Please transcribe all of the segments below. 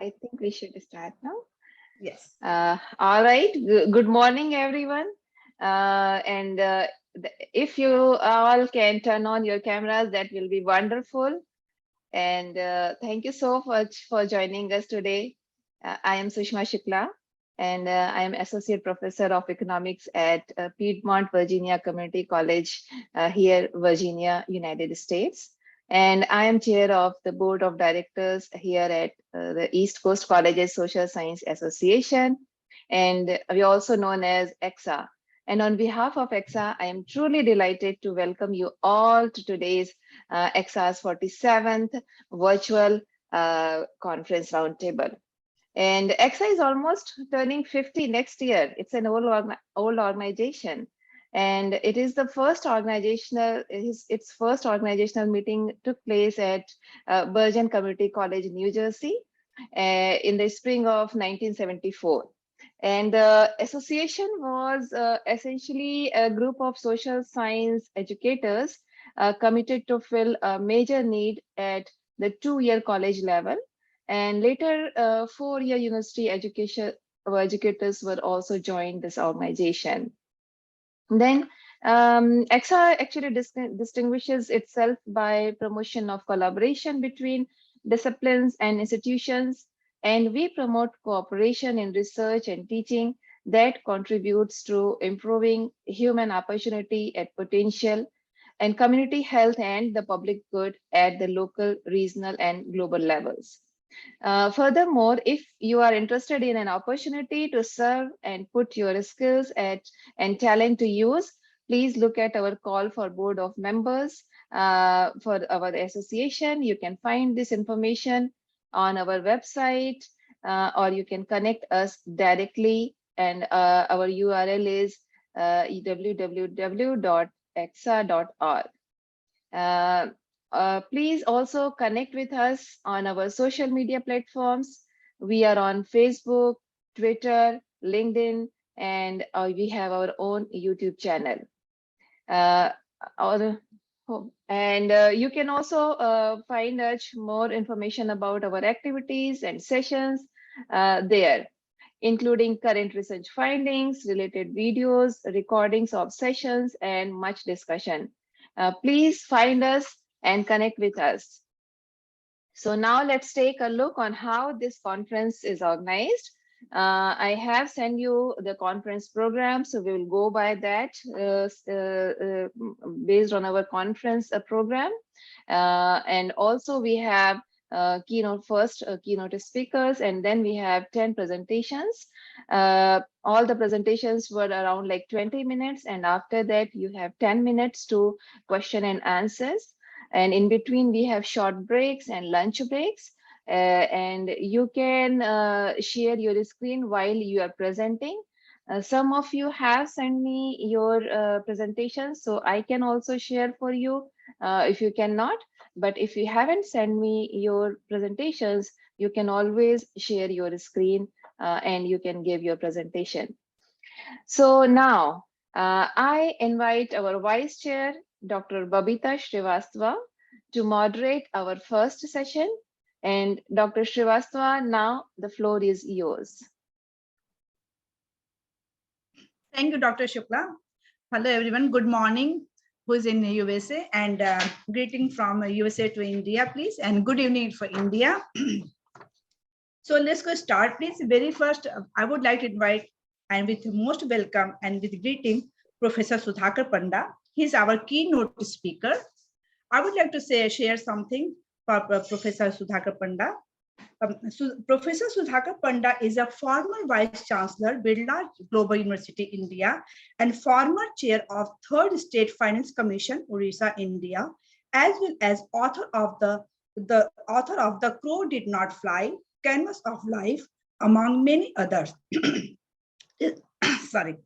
I think we should start now. Yes. All right. Good morning, everyone. If you all can turn on your cameras, that will be wonderful. And thank you so much for joining us today. I am Sushma Shukla, and I am Associate Professor of Economics at Piedmont, Virginia Community College here, Virginia, United States. And I am chair of the board of directors here at the East Coast Colleges Social Science Association. And we are also known as EXA. And on behalf of EXA, I am truly delighted to welcome you all to today's EXA's 47th virtual conference roundtable. And EXA is almost turning 50 next year. It's an old organization. And it is the first its first organizational meeting took place at Bergen Community College, New Jersey, in the spring of 1974. And the association was essentially a group of social science educators committed to fill a major need at the 2-year college level. And later, 4-year university educators were also joined this organization. Then EXA actually distinguishes itself by promotion of collaboration between disciplines and institutions, and we promote cooperation in research and teaching that contributes to improving human opportunity at potential and community health and the public good at the local, regional, and global levels. Furthermore, if you are interested in an opportunity to serve and put your skills and talent to use, please look at our call for board of members for our association. You can find this information on our website, or you can connect us directly. And our URL is www.exa.org. Please also connect with us on our social media platforms. We are on Facebook, Twitter, LinkedIn, and we have our own YouTube channel. You can also find out more information about our activities and sessions there, including current research findings, related videos, recordings of sessions, and much discussion. Please find us and connect with us. So now let's take a look on how this conference is organized. I have sent you the conference program, so we will go by that based on our conference program. And also we have keynote speakers, and then we have 10 presentations. All the presentations were around like 20 minutes, and after that you have 10 minutes to question and answers. And in between we have short breaks and lunch breaks. And you can share your screen while you are presenting. Some of you have sent me your presentations, so I can also share for you if you cannot. But if you haven't sent me your presentations, you can always share your screen and you can give your presentation. So now I invite our Vice Chair, Dr. Babita Srivastava, to moderate our first session. And Dr. Srivastava, now the floor is yours. Thank you, Dr. Shukla. Hello, everyone. Good morning. Who is in the USA, and greeting from USA to India, please, and good evening for India. So let's go start, please. Very first, I would like to invite, and with most welcome and with greeting, Professor Sudhakar Panda. He's our keynote speaker. I would like to share something for Professor Sudhakar Panda. Professor Sudhakar Panda is a former Vice Chancellor, Birla Global University, India, and former Chair of Third State Finance Commission, Orissa, India, as well as author of the Crow Did Not Fly, Canvas of Life, among many others. Sorry.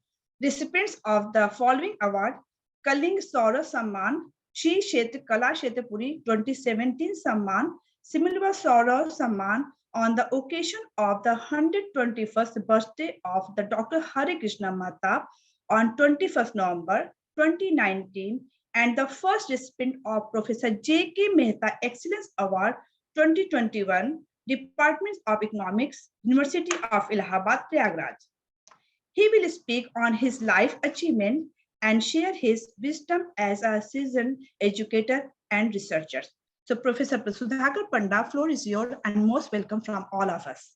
Recipients of the following award: Kaling Saurav Samman, Shri Kala Kshetrapuri 2017 Samman, Similva Saurav Samman on the occasion of the 121st birthday of the Dr. Hare Krishna Mahtab on 21st November 2019, and the first recipient of Professor J.K. Mehta Excellence Award 2021 Department of Economics, University of Allahabad, Prayagraj. He will speak on his life achievement and share his wisdom as a seasoned educator and researcher. So Professor Sudhakar Panda, floor is yours and most welcome from all of us.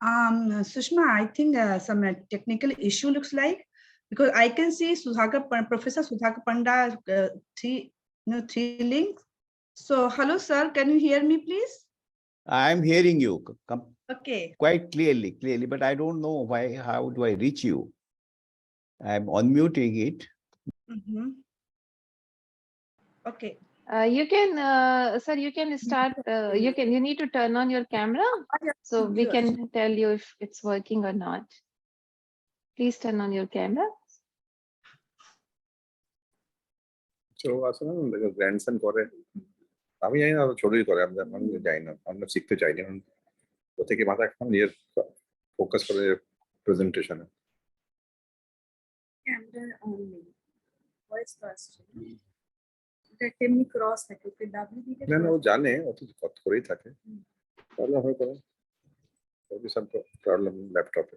Sushma, I think some technical issue looks like, because I can see Professor Sudhakar Panda three links. So hello sir, can you hear me please? I'm hearing you Okay. quite clearly, but I don't know why. How do I reach you? I'm unmuting it. Okay. You can, sir, you can start, you need to turn on your camera so we can tell you if it's working or not. Please turn on your camera. So আসলে grandson করে আমি জানি না ছোটই করে আমি জানি না আমরা শিখতে চাইনি ও থেকে মাথা এখন নিয়ে ফোকাস করে প্রেজেন্টেশনে ক্যামেরা অন নেই ভয়েস ফার্স্ট এটা তেমনি ক্রস থাকে ওকে ডাব্লিউ দিতে না না ও জানে ও তো কত করেই থাকে তাহলে হয়তো ওকে সব প্রবলেম ল্যাপটপে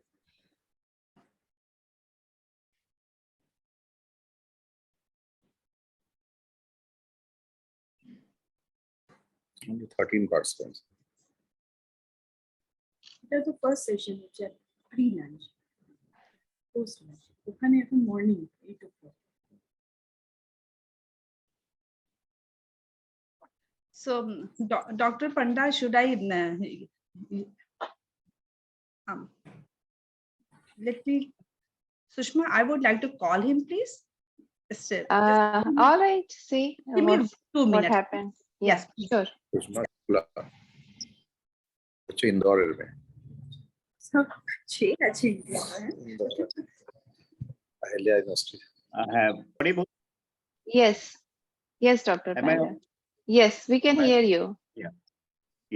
only 13 participants. এটা তো ফার্স্ট সেশন হচ্ছে প্রি লাঞ্চ পোস্ট লাঞ্চ ওখানে এখন morning 8 o'clock. So Dr. Panda, should I let me, Sushma, I would like to call him, please. All right, see Give me 2 what minutes. happened. Yes, Sure. হচ্ছে ইন্দোরের মেয়ে ঠিক আছে আহিলিয়া university I have audible. Yes. Yes, Dr. Am I Panda. on? Yes, we can Am I- hear you.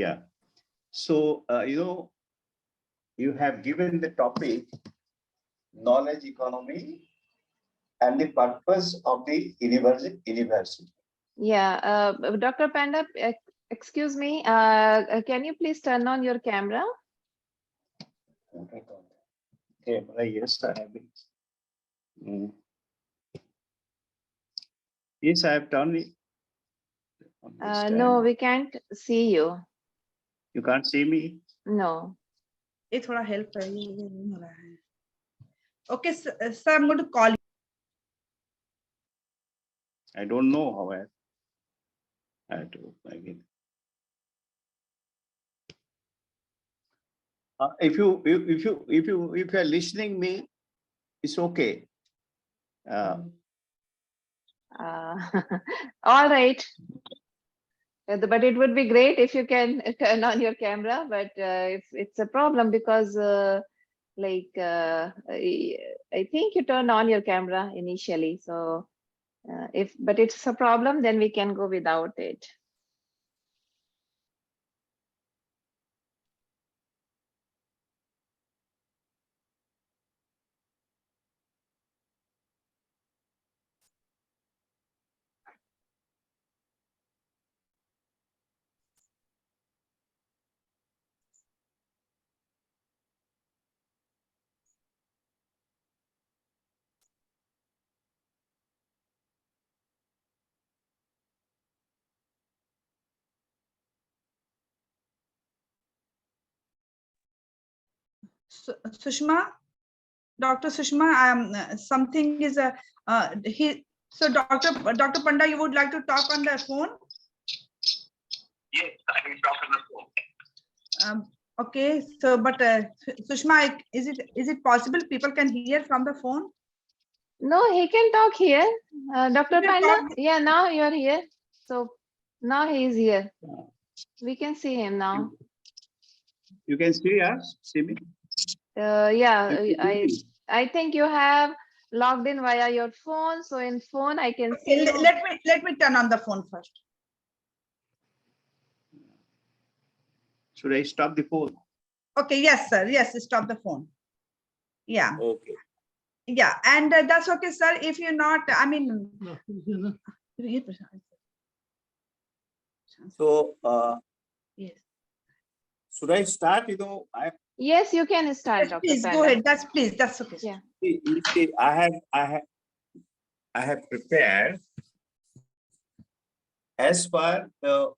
Yeah. So you have given the topic knowledge economy and the purpose of the university. Yeah, Dr. Panda, excuse me, can you please turn on your camera? Camera, yes, I have it. Yes, I have turned it. No, we can't see you. You can't see me. No. ये थोड़ा help करिए, ये नहीं हो रहा है. Okay, sir, I'm going to call you. I don't know how I had to again. If you are listening me, it's okay. All right. But it would be great if you can turn on your camera, but if it's a problem because I think you turned on your camera initially. So but it's a problem, then we can go without it. Sushma, Dr. Sushma, something is so Dr. Panda, you would like to talk on the phone? Yes, I can talk on the phone. Okay, so but Sushma, is it possible people can hear from the phone? No, he can talk here. Dr. He can Panda, talk. yeah, now you're here. So now he is here. We can see him now. You can see us, see me. Yeah, I think you have logged in via your phone. So in phone, I can see Okay, you. let me turn on the phone first. Should I stop the phone? Okay, yes, sir. Yes, stop the phone. Yeah. Okay. Yeah, and that's okay, sir. If you're not, I mean, So, yes, should I start? Yes, you can start, yes, Dr. please go Panda. ahead. That's please. That's okay. Sir. Yeah. I have prepared as per the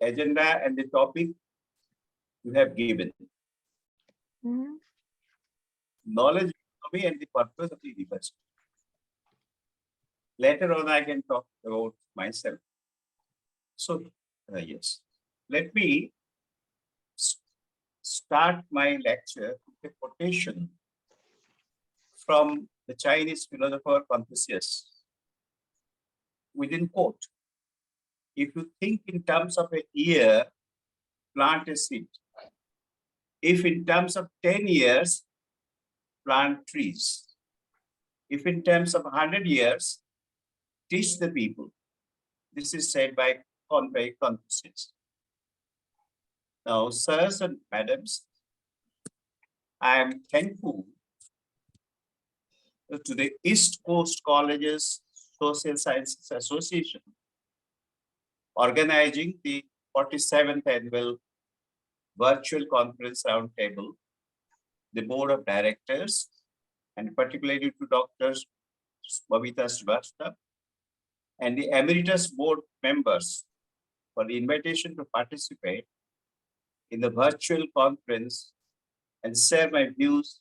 agenda and the topic you have given. Mhm. Knowledge economy and the purpose of the university. Later on, I can talk about myself. So, yes, let me start my lecture with a quotation from the Chinese philosopher Confucius. Within quote, if you think in terms of a year, plant a seed. If in terms of 10 years, plant trees. If in terms of 100 years, teach the people. This is said by Confucius. Now, sirs and madams, I am thankful to the East Coast Colleges Social Sciences Association organizing the 47th annual virtual conference roundtable, the board of directors, and particularly to Drs. Babita Srivastava and the emeritus board members for the invitation to participate in the virtual conference and share my views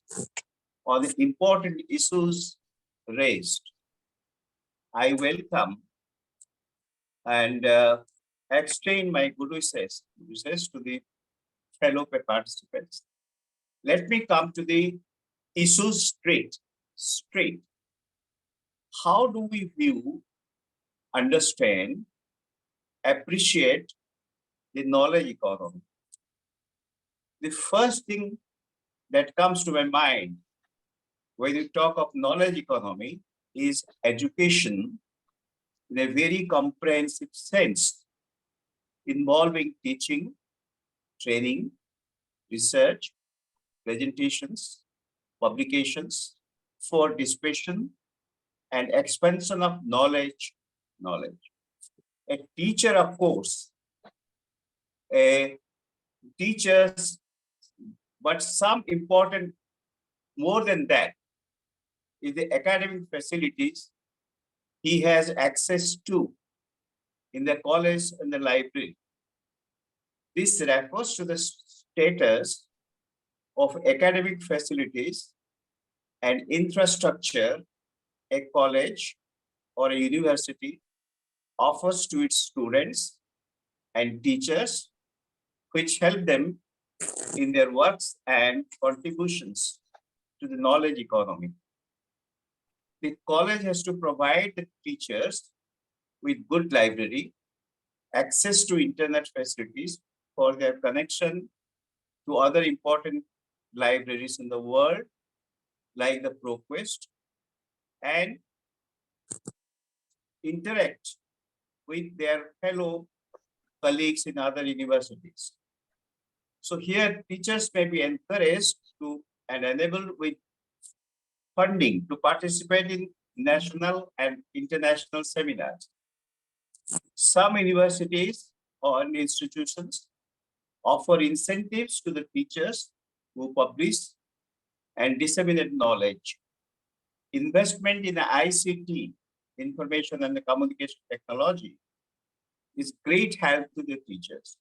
on the important issues raised. I welcome and extend my good wishes to the fellow participants. Let me come to the issues straight. How do we view, understand, appreciate the knowledge economy? The first thing that comes to my mind when you talk of knowledge economy is education in a very comprehensive sense, involving teaching, training, research, presentations, publications for dispersion and expansion of knowledge. A teacher, of course, a teachers, but some important more than that is the academic facilities he has access to in the college and the library. This refers to the status of academic facilities and infrastructure a college or a university offers to its students and teachers, which help them in their works and contributions to the knowledge economy. The college has to provide the teachers with good library, access to internet facilities for their connection to other important libraries in the world, like the ProQuest, and interact with their fellow colleagues in other universities. So here, teachers may be encouraged to and enabled with funding to participate in national and international seminars. Some universities or institutions offer incentives to the teachers who publish and disseminate knowledge. Investment in the ICT, information and the communication technology, is great help to the teachers.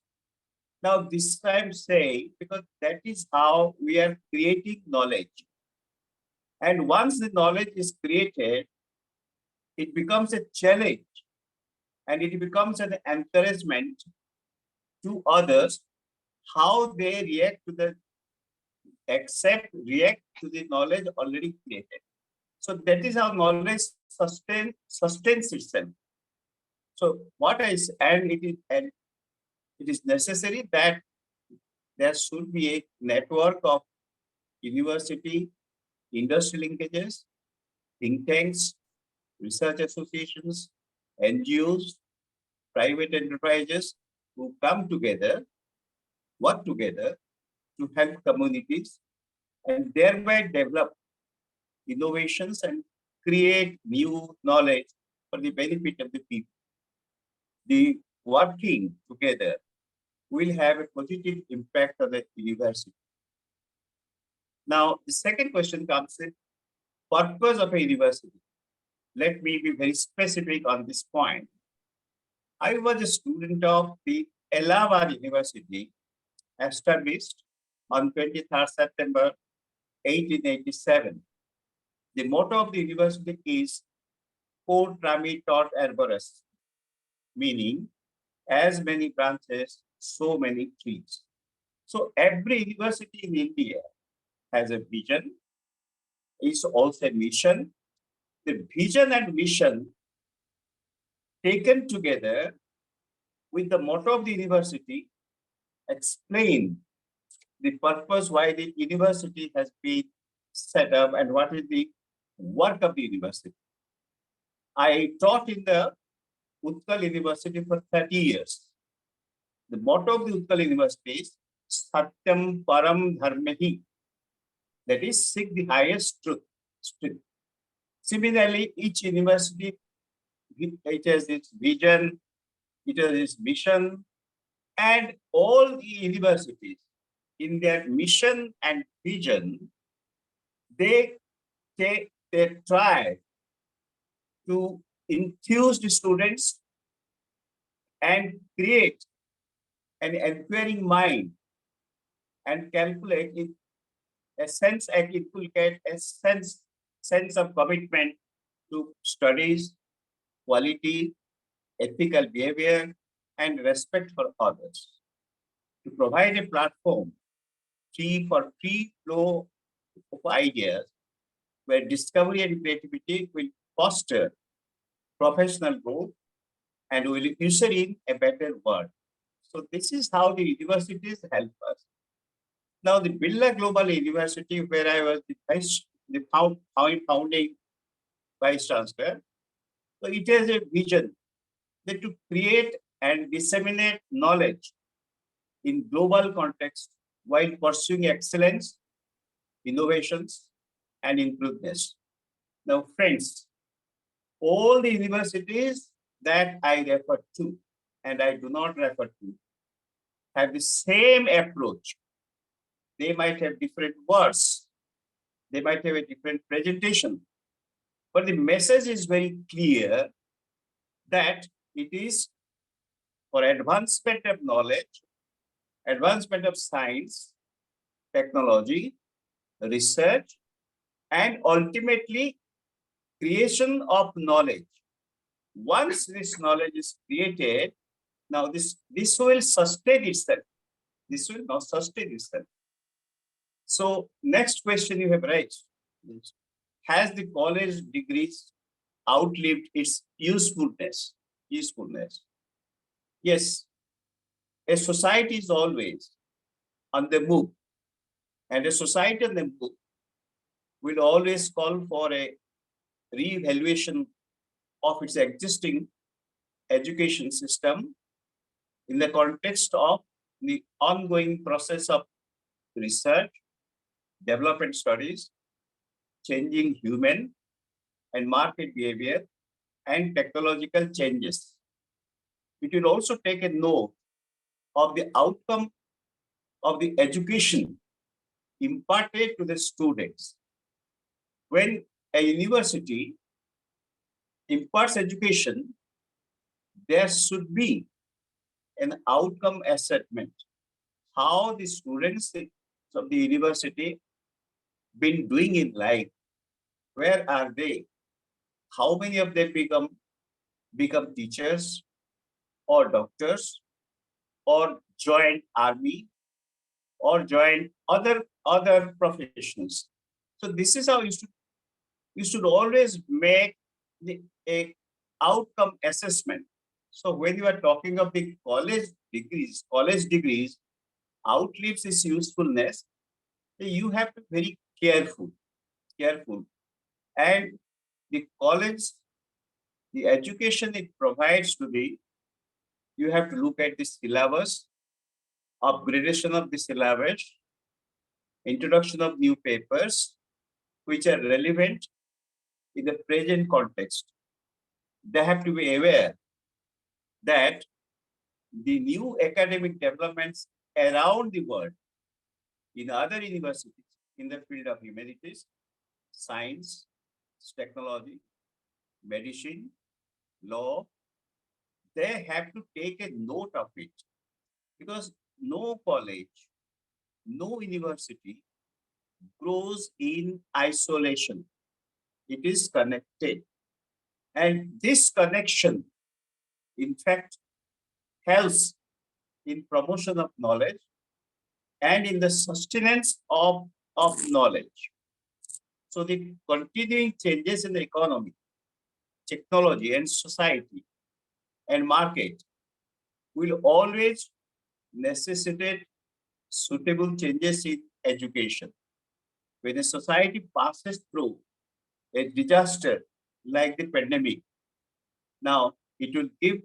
Now, this I'm saying because that is how we are creating knowledge. And once the knowledge is created, it becomes a challenge and it becomes an encouragement to others how they react to the react to the knowledge already created. So that is how knowledge sustains itself. So it is necessary that there should be a network of university, industry linkages, think tanks, research associations, NGOs, private enterprises who come together, work together to help communities and thereby develop innovations and create new knowledge for the benefit of the people. The working together will have a positive impact on the university. Now, the second question comes in purpose of a university. Let me be very specific on this point. I was a student of the Allahabad University, established on 23rd September 1887. The motto of the university is Quod rami tot arboris, meaning as many branches, so many trees. So every university in India has a vision, is also a mission. The vision and mission taken together with the motto of the university explain the purpose why the university has been set up and what is the work of the university. I taught in the Utkal University for 30 years. The motto of the Utkal University is Satyam Param Dharmahi, that is, seek the highest truth. Similarly, each university, it has its vision, it has its mission, and all the universities in their mission and vision, they try to enthuse the students and create an inquiring mind and calculate it, a sense and inculcate a sense of commitment to studies, quality, ethical behavior, and respect for others. To provide a platform for free flow of ideas where discovery and creativity will foster professional growth and will usher in a better world. So this is how the universities help us. Now the Birla Global University, where I was the founding vice chancellor, so it has a vision that to create and disseminate knowledge in global context while pursuing excellence, innovations, and improvements. Now, friends, all the universities that I refer to and I do not refer to have the same approach. They might have different words, they might have a different presentation, but the message is very clear that it is for advancement of knowledge, advancement of science, technology, research, and ultimately creation of knowledge. Once this knowledge is created, now this will sustain itself. This will not sustain itself. So next question you have raised is, has the college degrees outlived its usefulness? Yes, a society is always on the move, and a society on the move will always call for a re-evaluation of its existing education system in the context of the ongoing process of research, development studies, changing human and market behavior, and technological changes. It will also take a note of the outcome of the education imparted to the students. When a university imparts education, there should be an outcome assessment. How the students of the university been doing in life? Where are they? How many of them become teachers or doctors or join army or join other professions? So this is how you should always make a outcome assessment. So when you are talking of the college degrees outlives its usefulness, you have to be very careful. And the college, the education it provides to you have to look at the syllabus, upgradation of the syllabus, introduction of new papers, which are relevant in the present context. They have to be aware that the new academic developments around the world in other universities in the field of humanities, science, technology, medicine, law, they have to take a note of it, because no college, no university grows in isolation. It is connected. And this connection, in fact, helps in promotion of knowledge and in the sustenance of knowledge. So the continuing changes in the economy, technology, and society and market will always necessitate suitable changes in education. When a society passes through a disaster like the pandemic, now it will give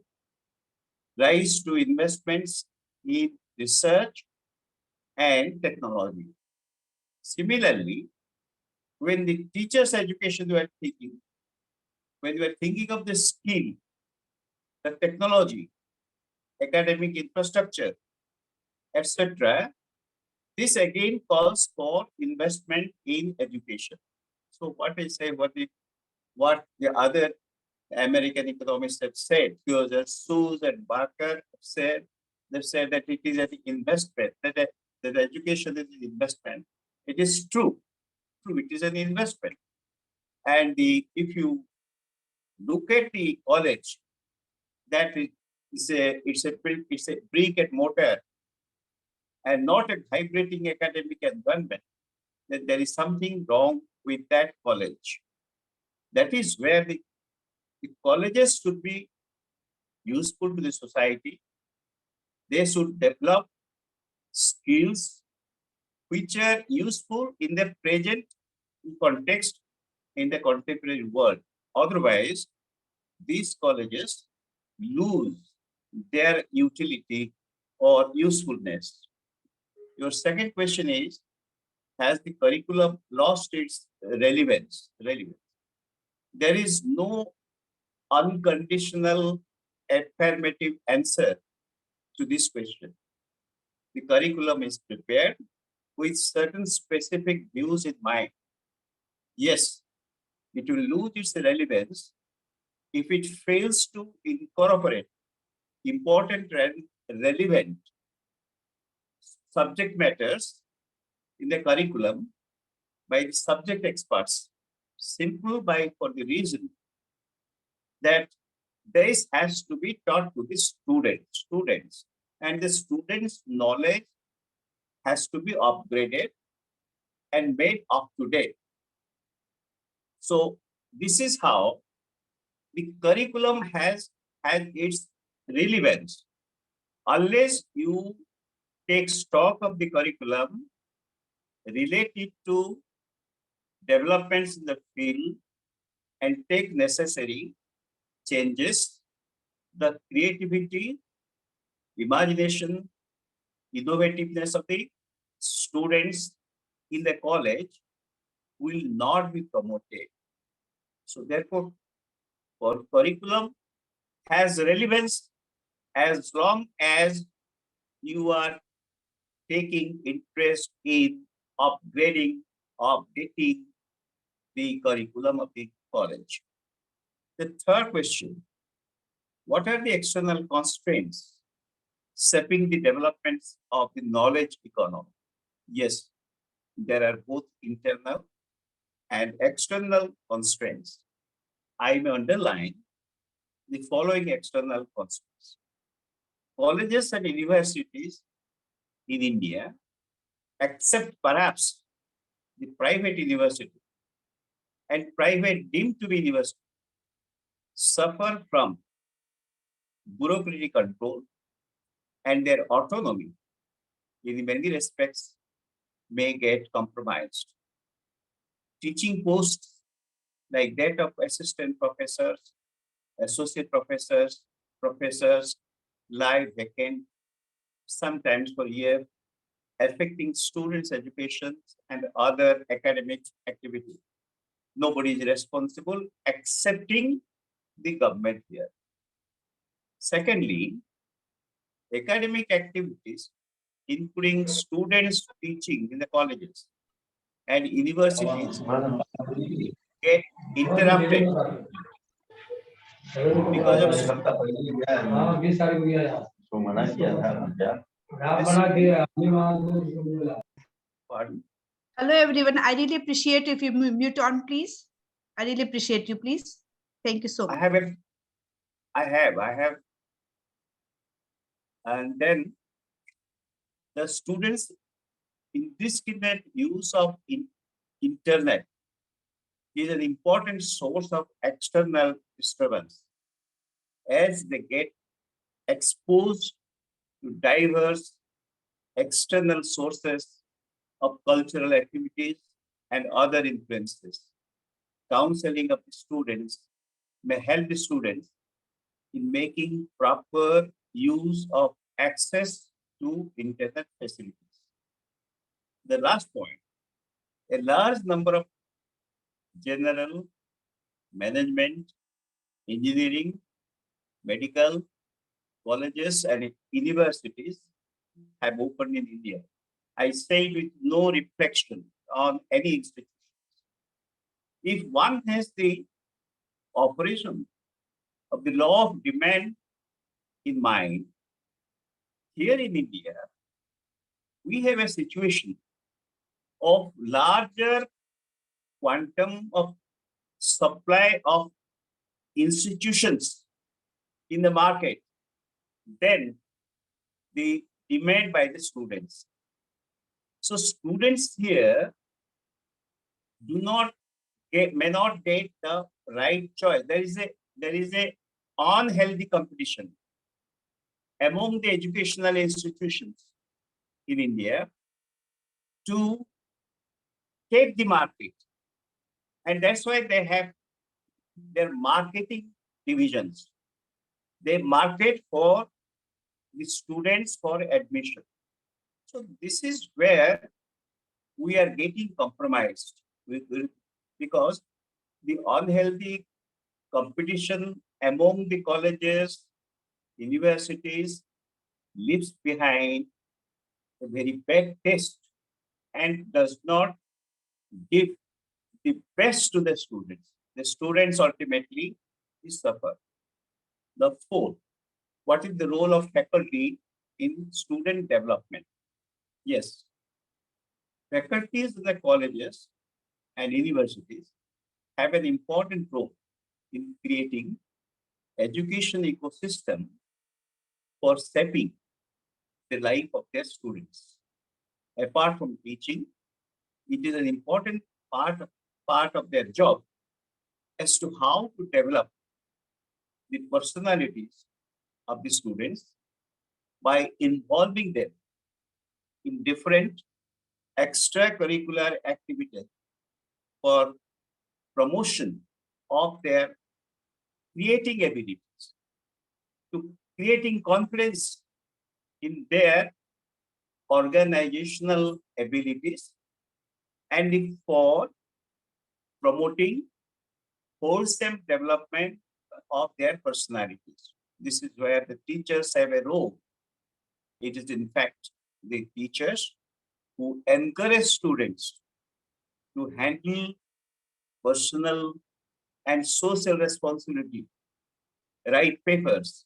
rise to investments in research and technology. Similarly, when the teachers' education were thinking, when we were thinking of the skill, the technology, academic infrastructure, etc., this again calls for investment in education. So what I say, what the other American economists have said, Seuss and Barker have said, they've said that it is an investment, that education is an investment. It is true, it is an investment. And if you look at the college, that it's a brick and mortar and not a vibrating academic environment, then there is something wrong with that college. That is where the colleges should be useful to the society. They should develop skills which are useful in the present context in the contemporary world. Otherwise, these colleges lose their utility or usefulness. Your second question is, has the curriculum lost its relevance? There is no unconditional affirmative answer to this question. The curriculum is prepared with certain specific views in mind. Yes, it will lose its relevance if it fails to incorporate important and relevant subject matters in the curriculum by the subject experts, for the reason that this has to be taught to the students, and the students' knowledge has to be upgraded and made up to date. So this is how the curriculum has its relevance. Unless you take stock of the curriculum, relate it to developments in the field, and take necessary changes, the creativity, imagination, innovativeness of the students in the college will not be promoted. So therefore, curriculum has relevance as long as you are taking interest in upgrading, updating the curriculum of the college. The third question, what are the external constraints shaping the developments of the knowledge economy? Yes, there are both internal and external constraints. I may underline the following external constraints. Colleges and universities in India, except perhaps the private university and private deemed to be university, suffer from bureaucratic control, and their autonomy in many respects may get compromised. Teaching posts like that of assistant professors, associate professors lie vacant, sometimes for years, affecting students' education and other academic activities. nobody is responsible excepting the government here. Secondly, academic activities, including students teaching in the colleges and universities, get interrupted because of pardon. Hello, everyone. I really appreciate if you mute on, please. I really appreciate you, please. Thank you so much. I have, and then the students indiscriminate use of internet is an important source of external disturbance as they get exposed to diverse external sources of cultural activities and other influences. Counseling of the students may help the students in making proper use of access to internet facilities. The last point, a large number of general, management, engineering, medical colleges and universities have opened in India. I say it with no reflection on any institution. If one has the operation of the law of demand in mind, here in India, we have a situation of larger quantum of supply of institutions in the market than the demand by the students. So students here may not get the right choice. There is a unhealthy competition among the educational institutions in India to take the market. And that's why they have their marketing divisions. They market for the students for admission. So this is where we are getting compromised because the unhealthy competition among the colleges, universities leaves behind a very bad taste and does not give the best to the students. The students ultimately suffer. The fourth, what is the role of faculty in student development? Yes, faculties in the colleges and universities have an important role in creating education ecosystem for shaping the life of their students. Apart from teaching, it is an important part of their job as to how to develop the personalities of the students by involving them in different extracurricular activities for promotion of their creating abilities, to creating confidence in their organizational abilities, and for promoting wholesome development of their personalities. This is where the teachers have a role. It is in fact the teachers who encourage students to handle personal and social responsibility, write papers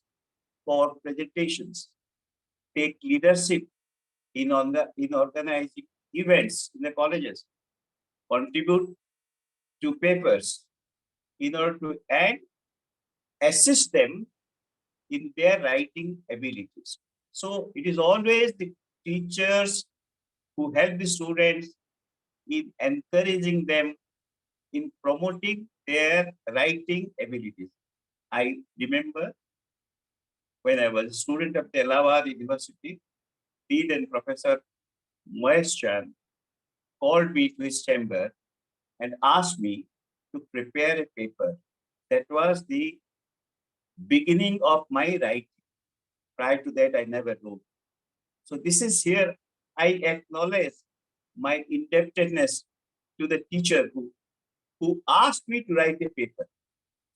for presentations, take leadership in organizing events in the colleges, contribute to papers in order to and assist them in their writing abilities. So it is always the teachers who help the students in encouraging them in promoting their writing abilities. I remember when I was a student of the Allahabad University, Dean and Professor Moez Chan called me to his chamber and asked me to prepare a paper. That was the beginning of my writing. Prior to that, I never wrote. So this is here, I acknowledge my indebtedness to the teacher who who asked me to write a paper.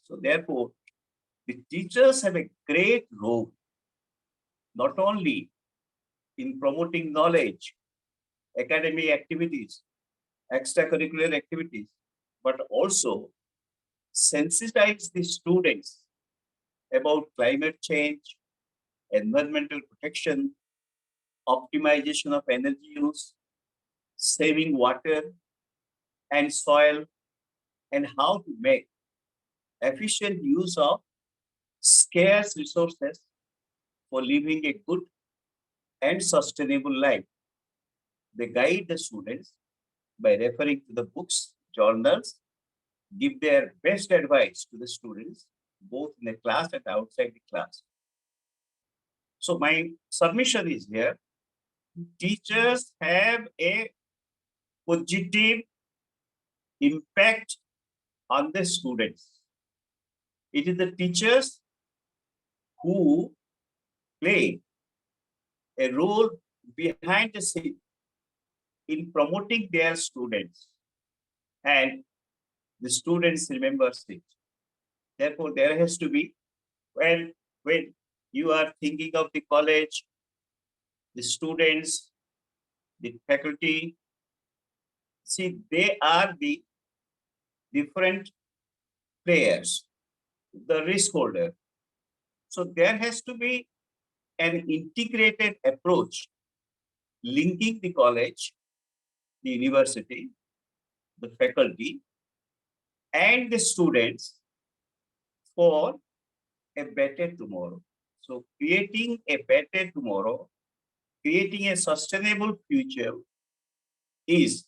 So therefore, the teachers have a great role, not only in promoting knowledge, academic activities, extracurricular activities, but also sensitize the students about climate change, environmental protection, optimization of energy use, saving water and soil, and how to make efficient use of scarce resources for living a good and sustainable life. They guide the students by referring to the books, journals, give their best advice to the students, both in the class and outside the class. So my submission is here. Teachers have a positive impact on the students. It is the teachers who play a role behind the scene in promoting their students, and the students remembers it. Therefore, there has to be, when you are thinking of the college, the students, the faculty, see, they are the different players, the risk holder. So there has to be an integrated approach linking the college, the university, the faculty, and the students for a better tomorrow. So creating a better tomorrow, creating a sustainable future is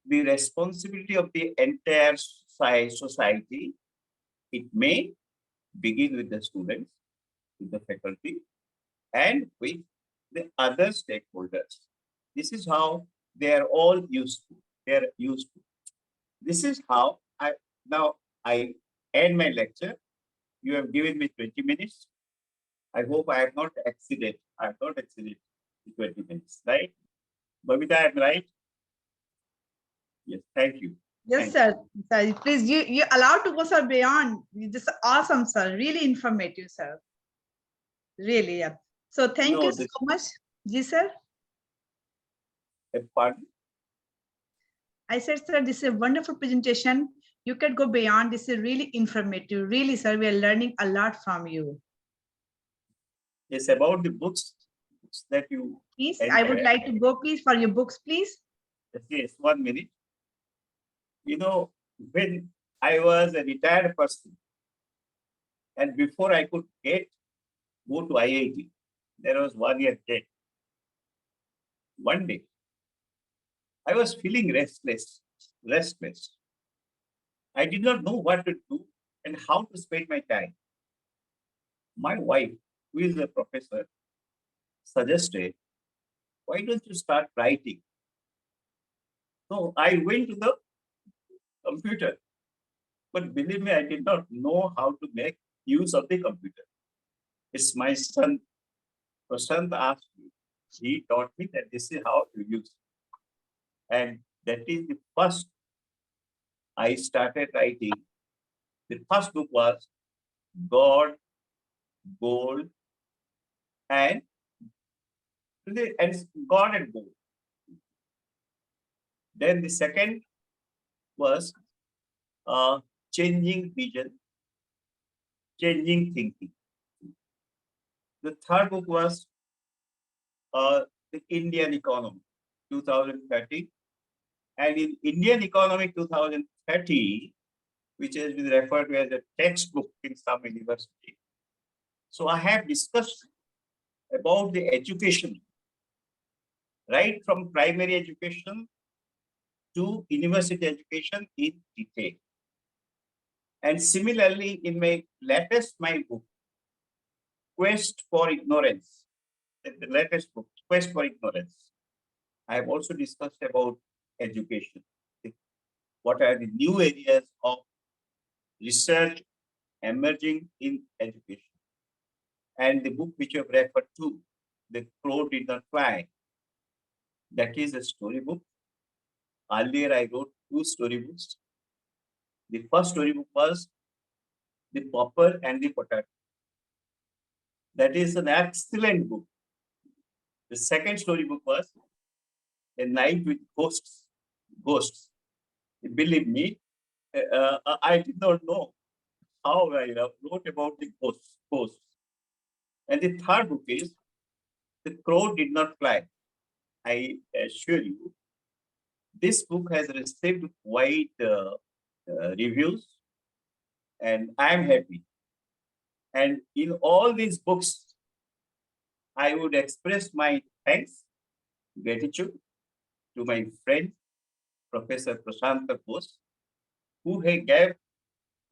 the responsibility of the entire society. It may begin with the students, with the faculty, and with the other stakeholders. This is how they are all useful. They are useful. This is how I end my lecture. You have given me 20 minutes. I hope I have not exceeded. I have not exceeded the 20 minutes, right? Babita, I am right? Yes, thank you. Yes, Thank sir. Sir, please, you allowed to go, sir, beyond. This is awesome, sir. Really informative, sir. Really, yeah. So thank No, you so much, ji, sir. pardon? I said, sir, this is a wonderful presentation. You can go beyond. This is really informative. Really, sir, we are learning a lot from you. Yes, about the books that you. Please, I would entered. like to go, please, for your books, please. Yes, 1 minute. You know, when I was a retired person, and before I could go to IIT, there was 1 year gap. One day, I was feeling restless. I did not know what to do and how to spend my time. My wife, who is a professor, suggested, why don't you start writing? So I went to the computer, but believe me, I did not know how to make use of the computer. It's my son, Prashant asked me. He taught me that this is how to use it. And that is the first I started writing. The first book was God, Gold, and God and Gold. Then the second was Changing Vision, Changing Thinking. The third book was The Indian Economy, 2030. And in Indian Economy 2030, which has been referred to as a textbook in some university. So I have discussed about the education, right from primary education to university education in detail. And similarly, in my book, Quest for Ignorance, the latest book, Quest for Ignorance, I have also discussed about education. What are the new areas of research emerging in education? And the book which you have referred to, The Crow Did Not Fly, that is a storybook. Earlier, I wrote 2 storybooks. The first storybook was The Pauper and the Potato. That is an excellent book. The second storybook was A Night with Ghosts. Ghosts. Believe me, I did not know how I wrote about the ghosts. And the third book is The Crow Did Not Fly. I assure you, this book has received wide reviews, and I am happy. And in all these books, I would express my thanks, gratitude to my friend, Professor Prashanta Bose, who gave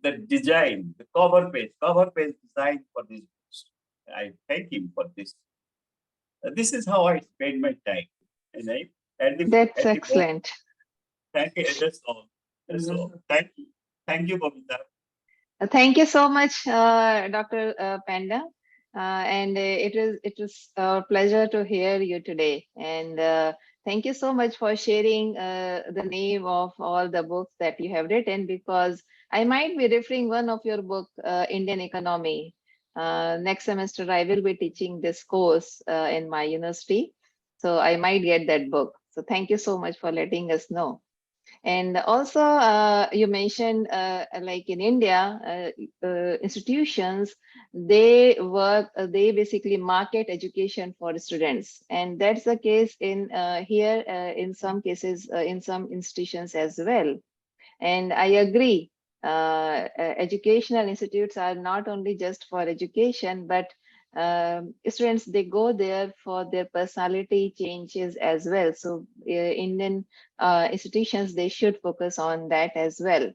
the design, the cover page design for these books. I thank him for this. This is how I spend my time. And I, That's at the moment, excellent. thank you. That's all. That's all. Thank you. Thank you, Babita. Thank you so much, Dr. Panda. And it was a pleasure to hear you today. And thank you so much for sharing the name of all the books that you have written, because I might be referring one of your book, Indian Economy. Next semester, I will be teaching this course in my university. So I might get that book. So thank you so much for letting us know. And also, you mentioned like in India, institutions, they basically market education for students. And that's the case in here, in some cases, in some institutions as well. And I agree, educational institutes are not only just for education, but students, they go there for their personality changes as well. So Indian institutions, they should focus on that as well.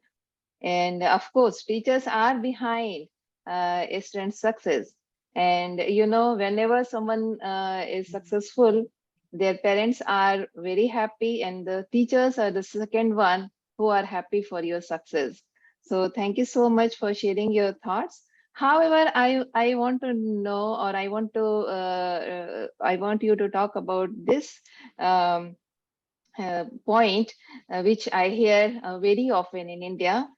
And of course, teachers are behind a student's success. And whenever someone is successful, their parents are very happy, and the teachers are the second one who are happy for your success. So thank you so much for sharing your thoughts. However, I want to know, or I want you to talk about this point, which I hear very often in India.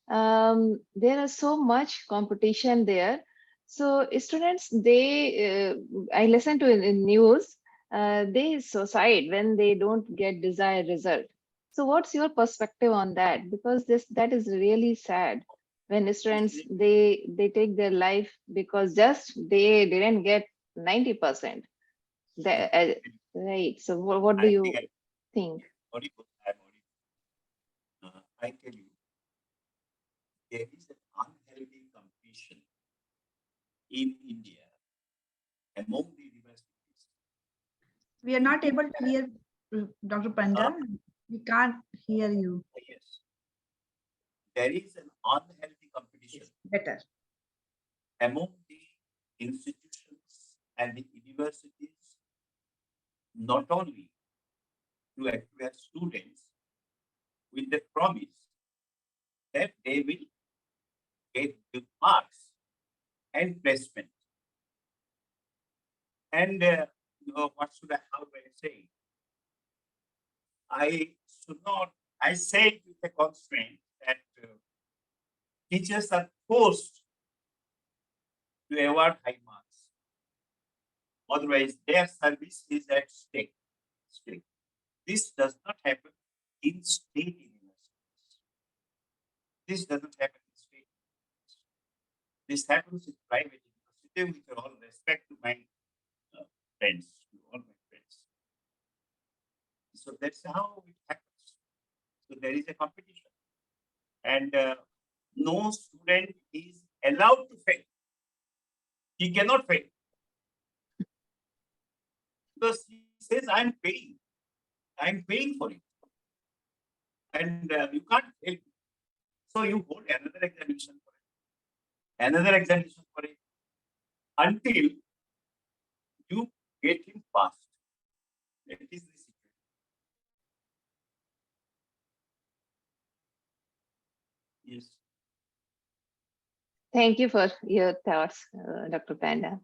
There is so much competition there. So students, I listen to in news, they suicide when they don't get desired result. So what's your perspective on that? Because that is really sad when students, they take their life because just they didn't get 90%. Right. So what do I you think I'm think? audible. I'm audible. I tell you, there is an unhealthy competition in India among the universities. We are not able to hear Dr. Panda. We can't hear you Yes, there is an unhealthy competition better. among the institutions and the universities, not only to acquire students with the promise that they will get good marks and placement. And what should I, how do I say? I should not, I say it with a constraint that teachers are forced to award high marks. Otherwise, their service is at stake. This does not happen in state universities. This doesn't happen in state universities. This happens in private university, with all respect to my friends, to all my friends. So that's how it happens. So there is a competition. And no student is allowed to fail. He cannot fail. Because he says, I'm paying for it. And you can't fail. So you hold another examination for it, until you get him passed. That is the secret. Yes. Thank you for your thoughts, Dr. Panda.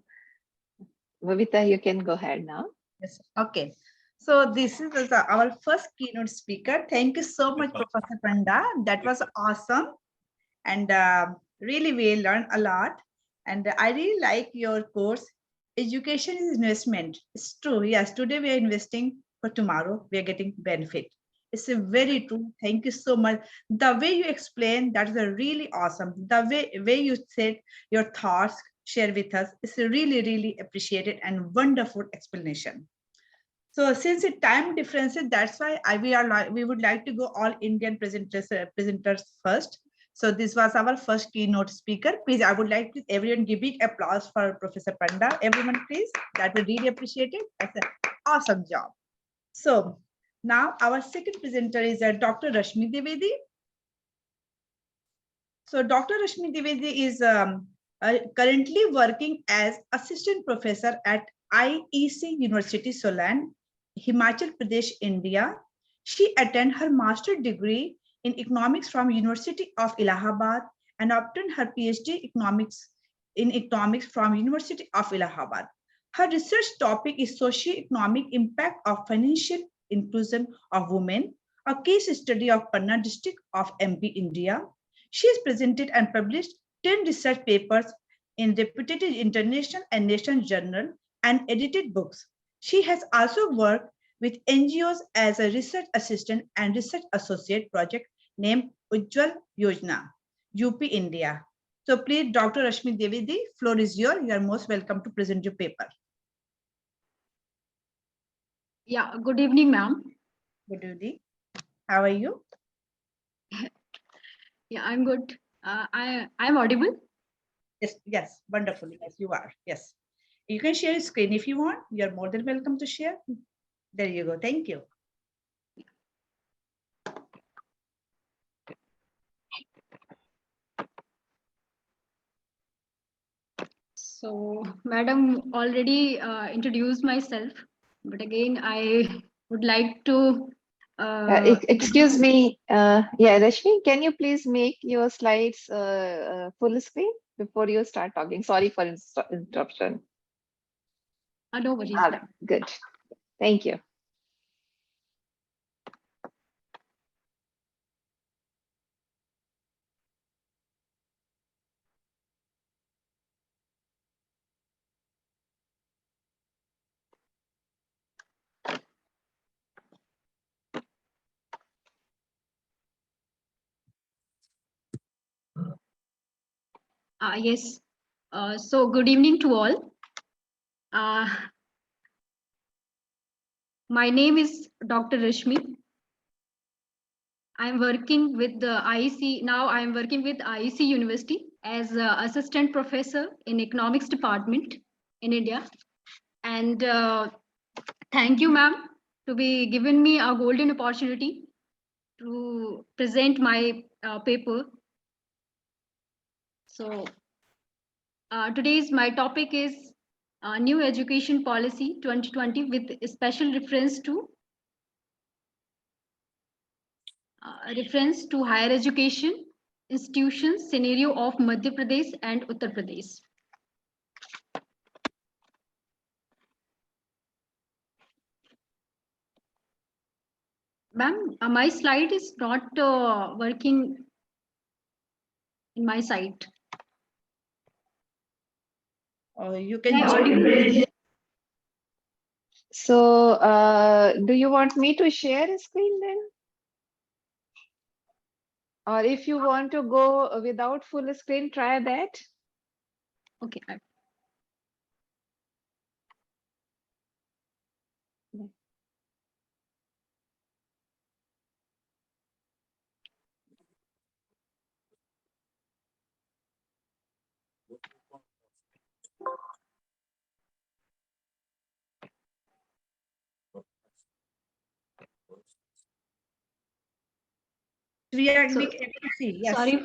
Vavita, you can go ahead now. Yes. Okay. So this is our first keynote speaker. Thank you so much, Professor Panda. That was awesome. and really we learned a lot. And I really like your course. Education is investment. It's true. Yes, today we are investing for tomorrow. We are getting benefit. It's a very true. Thank you so much. The way you explain, that is a really awesome. The way you said your thoughts, share with us, it's a really, really appreciated and wonderful explanation. So since the time differences, that's why we would like to go all Indian presenters first. So this was our first keynote speaker. Please, I would like to everyone give big applause for Professor Panda. Everyone, please. That would really appreciate it. That's an awesome job. So now our second presenter is Dr. Rashmi Dwivedi. So Dr. Rashmi Dwivedi is currently working as assistant professor at IEC University, Solan, Himachal Pradesh, India. She attended her master's degree in economics from University of Allahabad and obtained her PhD in economics from University of Allahabad. Her research topic is socio-economic impact of financial inclusion of women, a case study of Panna district of MP, India. She has presented and published 10 research papers in reputed international and national journal and edited books. She has also worked with NGOs as a research assistant and research associate project named Ujjwal Yojana, UP, India. So please, Dr. Rashmi Dwivedi, floor is yours. You are most welcome to present your paper. Yeah, good evening, ma'am. Good evening. How are you? Yeah, I'm good. I'm audible. Yes, wonderful. Yes, you are. Yes. You can share your screen if you want. You're more than welcome to share. There you go. Thank you. So, madam already introduced myself, but again, I would like to. Excuse me. Yeah, Rashmi, can you please make your slides full screen before you start talking? Sorry for interruption. No worries, Ah, ma'am. good. Thank you. Yes. So, good evening to all. My name is Dr. Rashmi. I'm working with the IEC. Now I'm working with IEC University as assistant professor in economics department in India. And thank you, ma'am, to be given me a golden opportunity to present my paper. So today's my topic is new education policy 2020 with special reference to higher education institutions scenario of Madhya Pradesh and Uttar Pradesh. Ma'am, my slide is not working in my site. You can. So, do you want me to share a screen then? Or if you want to go without full screen, try that. Okay. We are So, able to see. Yes. Sorry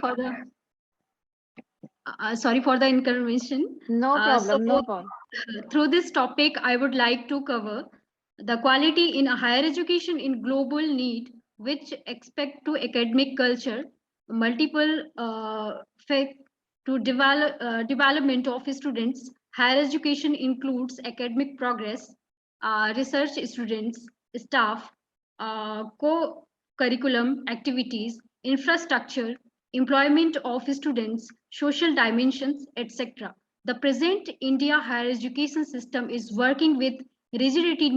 for the inconvenience. No problem, no problem. Through this topic, I would like to cover the quality in higher education in global need, which expect to academic culture, multiple fact to development of students. Higher education includes academic progress, research students, staff, co-curriculum activities, infrastructure, employment of students, social dimensions, etc. The present India higher education system is working with rigidity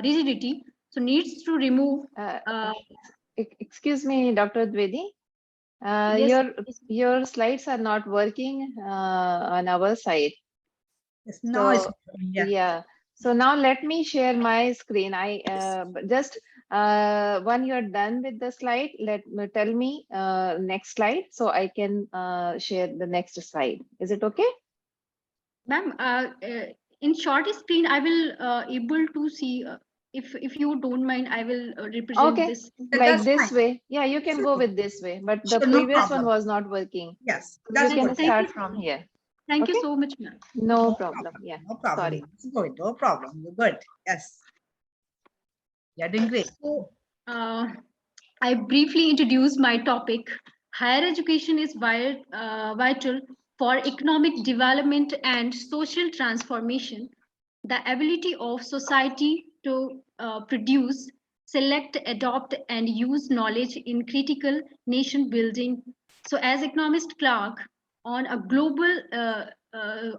rigidity, so needs to remove. Excuse me, Dr. Dwivedi. Yes, Your slides are not working on our side. Yes, now it's So yeah. yeah. So now let me share my screen. Just when you're done with the slide, let me tell me next slide so I can share the next slide. Is it okay? ma'am, in short screen, I will able to see. If you don't mind, I will represent Okay, this. like That's this fine. way. Yeah, you can go Sure. with this way, but the Sure, no previous one problem. was not working. Yes, So you that's Thank, good. can thank start you. from here. Thank you Okay, so much, ma'am. no No problem. problem. Yeah, No problem. sorry. It's good. No problem. You're good. Yes. You're doing great. So, I briefly introduce my topic. Higher education is vital for economic development and social transformation. The ability of society to produce, select, adopt, and use knowledge in critical nation building. So, as economist Clark, on a global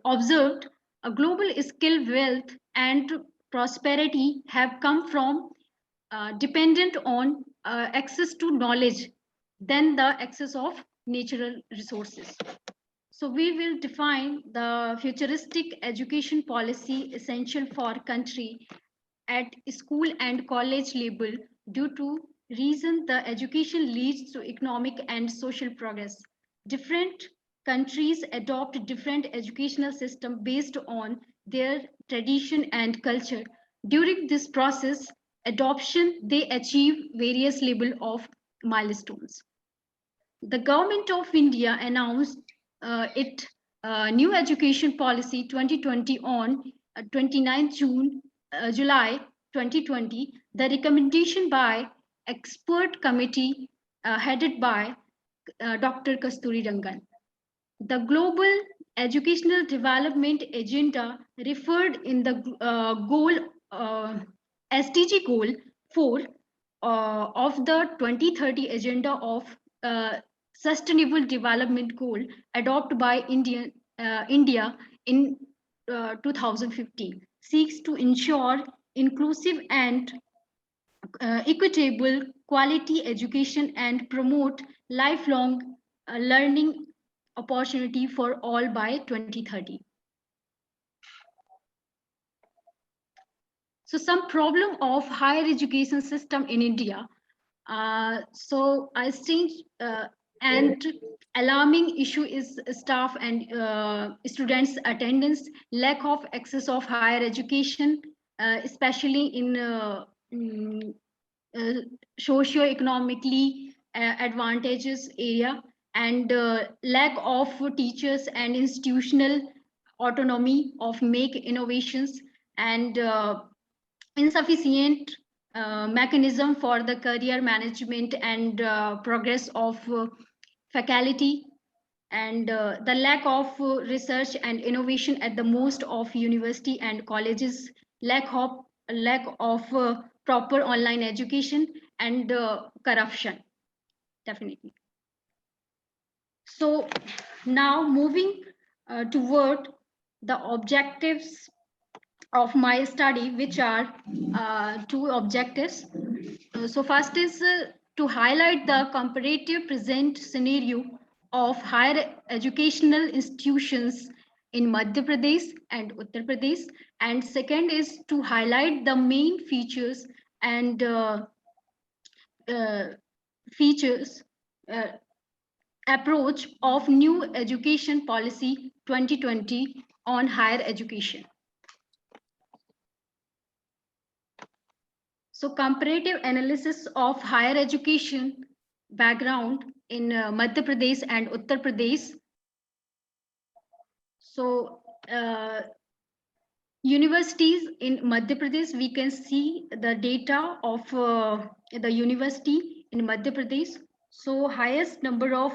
observed, a global skill wealth and prosperity have come from dependent on access to knowledge than the access of natural resources. So we will define the futuristic education policy essential for country at school and college level due to reason the education leads to economic and social progress. Different countries adopt different educational system based on their tradition and culture. During this process adoption they achieve various level of milestones. The government of India announced its new education policy 2020 on 29 June, July 2020. The recommendation by expert committee headed by Dr. Kasturi Rangan. The Global Educational Development Agenda referred in the goal SDG goal 4 of the 2030 agenda of sustainable development goal adopted by India in 2015 seeks to ensure inclusive and equitable quality education and promote lifelong learning opportunity for all by 2030. So some problem of higher education system in India. So I think and alarming issue is staff and students attendance, lack of access of higher education, especially in uh, socio-economically advantageous area, and lack of teachers and institutional autonomy of make innovations, and insufficient mechanism for the career management and progress of faculty, and the lack of research and innovation at the most of university and colleges, lack of proper online education, and corruption, definitely. So now moving toward the objectives of my study, which are two objectives. So first is to highlight the comparative present scenario of higher educational institutions in Madhya Pradesh and Uttar Pradesh. And second is to highlight the main features and uh, features uh, approach of new education policy 2020 on higher education. So comparative analysis of higher education background in Madhya Pradesh and Uttar Pradesh. So universities in Madhya Pradesh, we can see the data of the university in Madhya Pradesh. So highest number of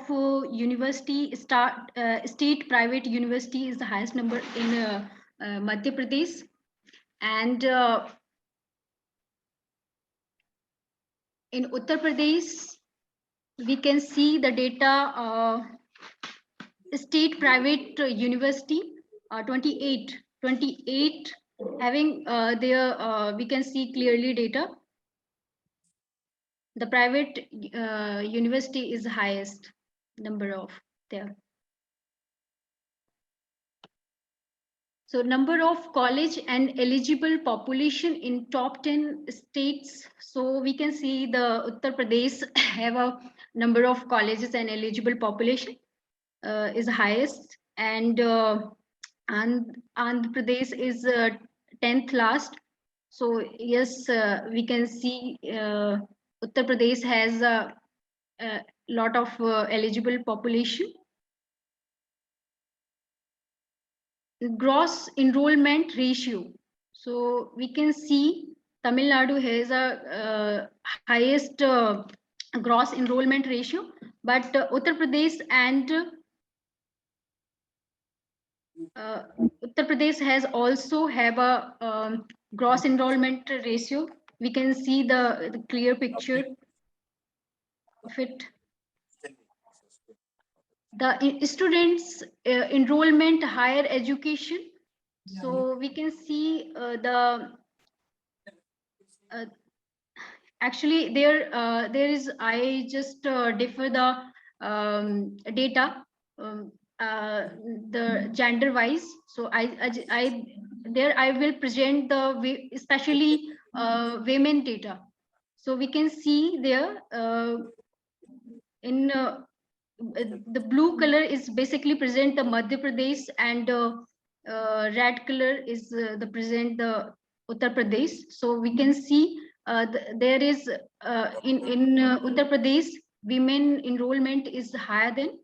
state private university is the highest number in Madhya Pradesh. And in Uttar Pradesh, we can see the data, state private university, 28 having there, we can see clearly data. The private university is the highest number of there. So number of college and eligible population in top 10 states. So we can see the Uttar Pradesh have a number of colleges and eligible population is highest, and Andhra Pradesh is 10th last. So yes, we can see Uttar Pradesh has a lot of eligible population. Gross enrollment ratio. So we can see Tamil Nadu has a highest gross enrollment ratio, but Uttar Pradesh and Uttar Pradesh has also have a gross enrollment ratio. We can see the clear picture of it. The students enrollment higher education. So we can see actually there is, I just differ the data, the gender wise. So I there I will present the especially women data. So we can see there in the blue color is basically present the Madhya Pradesh, and red color is the present the Uttar Pradesh. So we can see there is in Uttar Pradesh women enrollment is higher than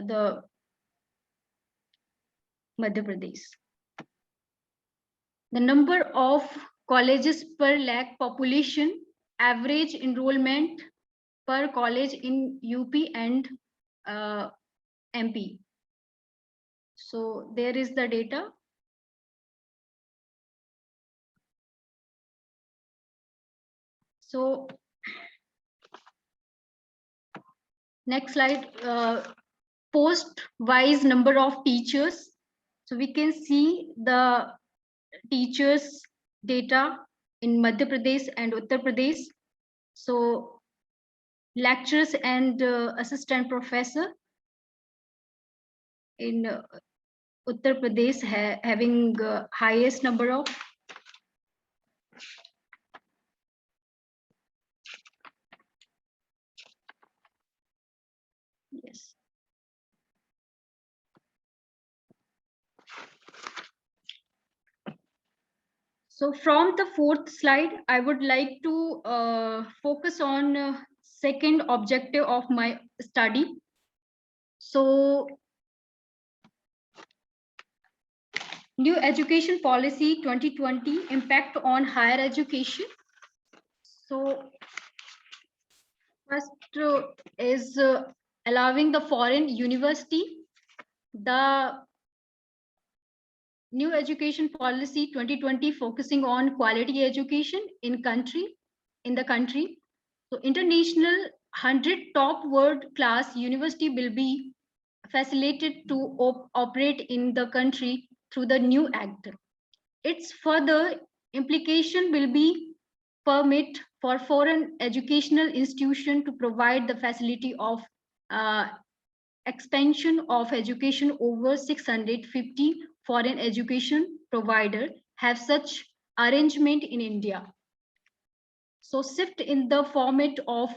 the Madhya Pradesh. The number of colleges per lakh population, average enrollment per college in UP and MP. So there is the data. So next slide, post-wise number of teachers. So we can see the teachers data in Madhya Pradesh and Uttar Pradesh. So lecturers and assistant professor in Uttar Pradesh having highest number of. Yes. So from the fourth slide, I would like to focus on second objective of my study. So new education policy 2020 impact on higher education. So first is allowing the foreign university. The new education policy 2020 focusing on quality education in the country. So international 100 top world class university will be facilitated to operate in the country through the new act. Its further implication will be permit for foreign educational institution to provide the facility of expansion of education. Over 650 foreign education provider have such arrangement in India. So shift in the format of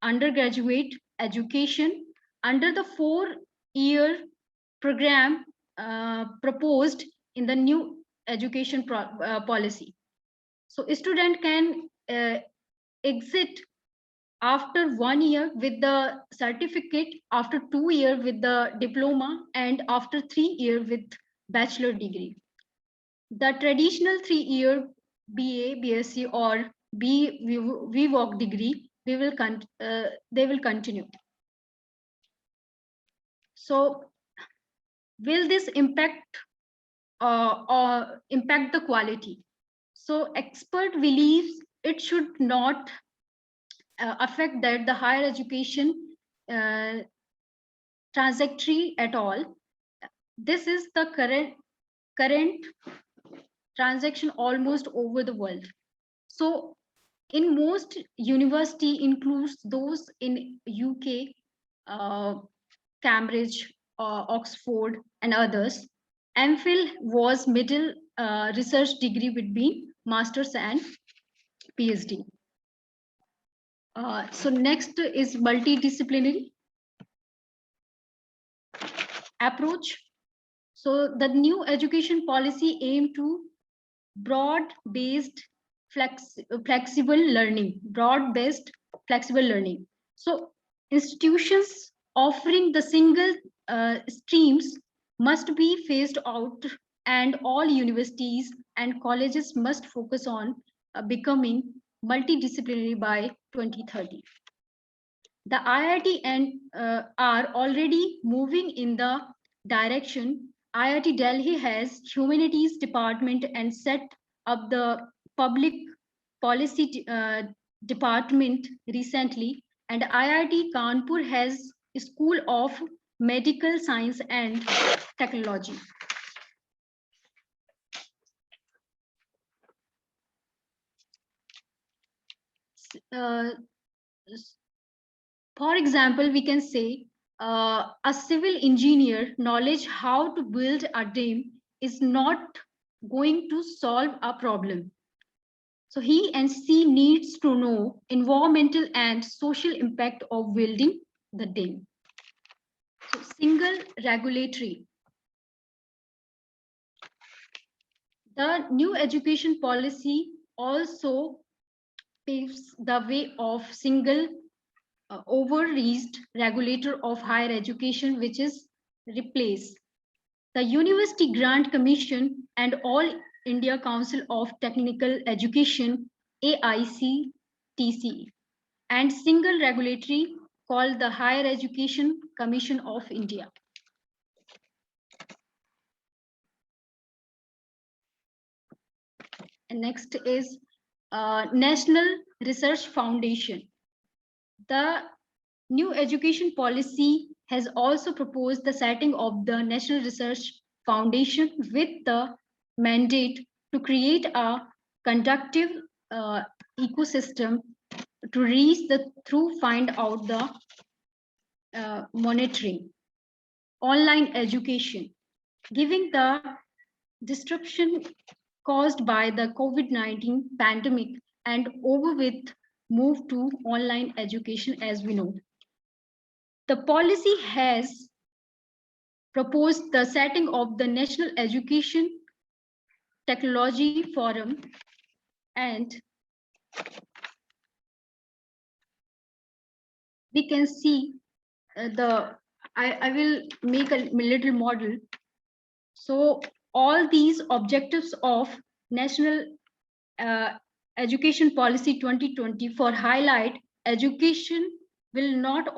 undergraduate education under the 4-year program proposed in the new education policy. So a student can exit after 1 year with the certificate, after 2 years with the diploma, and after 3 years with bachelor degree. The traditional 3-year BA, BSc or VWOC degree, they will continue. So will this impact or impact the quality? So expert believes it should not affect that the higher education trajectory at all. This is the current transaction almost over the world. So in most university includes those in UK, Cambridge, Oxford, and others. MPhil was middle research degree between masters and PhD. So next is multidisciplinary approach. So the new education policy aim to broad-based flexible learning, broad-based flexible learning. So institutions offering the single streams must be phased out, and all universities and colleges must focus on becoming multidisciplinary by 2030. The IIT and are already moving in the direction. IIT Delhi has humanities department and set up the public policy department recently, and IIT Kanpur has a school of medical science and technology. Uh, For example, we can say a civil engineer knowledge how to build a dam is not going to solve a problem. So he and she needs to know environmental and social impact of building the dam. So single regulatory. The new education policy also paves the way of single overreached regulator of higher education, which is replaced. The University Grant Commission and All India Council of Technical Education, AICTC, and single regulatory called the Higher Education Commission of India. And next is National Research Foundation. The new education policy has also proposed the setting of the National Research Foundation with the mandate to create a conductive ecosystem to reach the through find out the monitoring, online education, giving the disruption caused by the COVID-19 pandemic and over with move to online education as we know. The policy has proposed the setting of the National Education Technology Forum and we can see I will make a little model. So all these objectives of National Education Policy 2020 for highlight education will not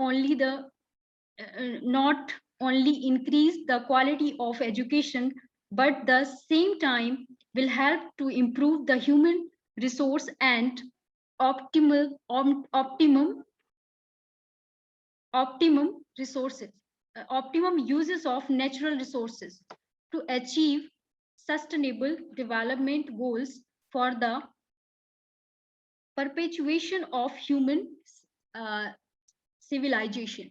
only increase the quality of education, but the same time will help to improve the human resource and optimum resources, optimum uses of natural resources to achieve sustainable development goals for the perpetuation of human civilization.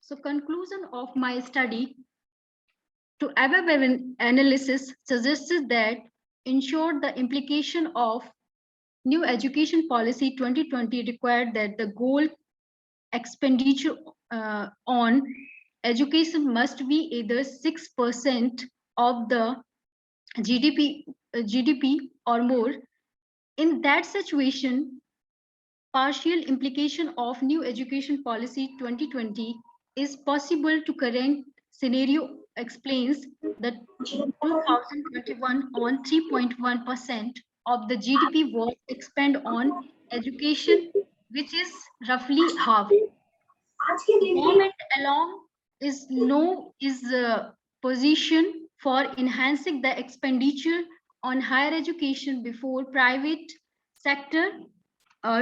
So conclusion of my study to above analysis suggested that ensure the implication of new education policy 2020 required that the goal expenditure on education must be either 6% of the GDP or more. In that situation, partial implication of new education policy 2020 is possible to current scenario explains that 2021 on 3.1% of the GDP was spent on education, which is roughly half. Government along is position for enhancing the expenditure on higher education before private sector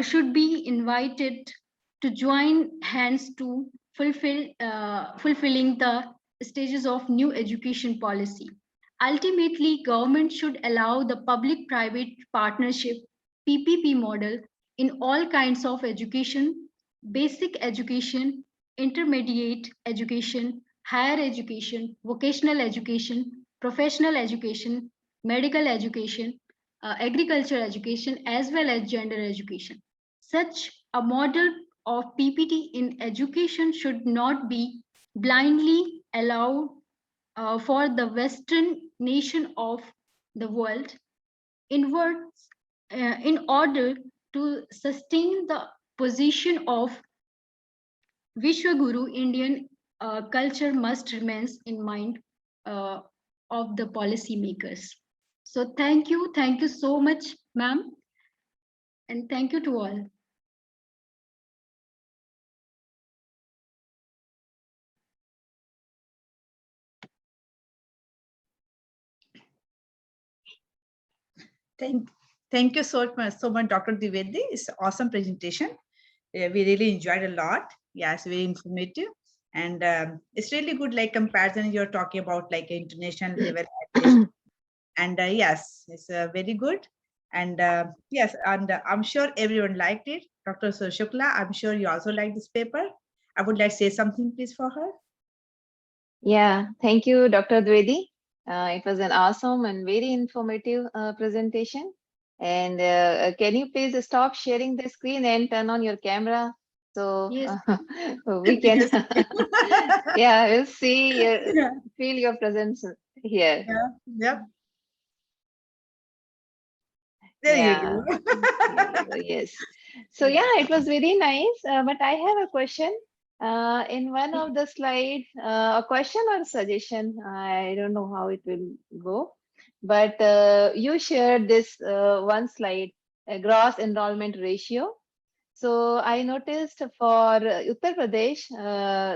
should be invited to join hands to fulfilling the stages of new education policy. Ultimately, government should allow the public-private partnership PPP model in all kinds of education, basic education, intermediate education, higher education, vocational education, professional education, medical education, agriculture education, as well as gender education. Such a model of PPT in education should not be blindly allowed for the Western nation of the world inwards, in order to sustain the position of Vishwaguru. Indian culture must remain in mind uh, of the policymakers. So thank you so much, ma'am, and thank you to all. Thank you so much, Dr. Dwivedi. It's an awesome presentation. We really enjoyed a lot. Yes, very informative. And it's really good, like comparison you're talking about, like international level. And yes, it's very good. And yes, and I'm sure everyone liked it. Dr. Shukla, I'm sure you also like this paper. I would like to say something, please, for her. Yeah, thank you, Dr. Dwivedi. It was an awesome and very informative presentation. And can you please stop sharing the screen and turn on your camera so Yes. we can, Yes. yeah, we'll see, Yeah. feel your presence here. Yeah. Yep. There you Yeah, go. here you go, yes. So yeah, it was very nice. But I have a question. In one of the slide, a question or suggestion. I don't know how it will go, but you shared this one slide, a gross enrollment ratio. So I noticed for Uttar Pradesh,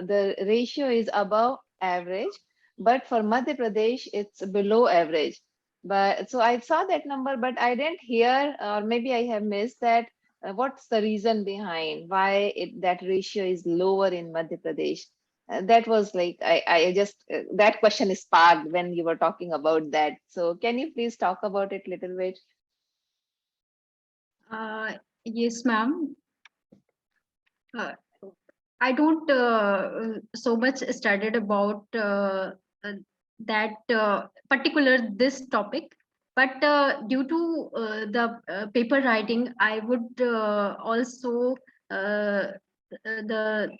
the ratio is above average, but for Madhya Pradesh, it's below average. But so I saw that number, but I didn't hear, or maybe I have missed that. What's the reason behind why that ratio is lower in Madhya Pradesh? That was like I just that question is sparked when you were talking about that. So can you please talk about it a little bit? Yes, ma'am. Uh, I don't so much studied about that particular this topic, but due to the paper writing, I would also the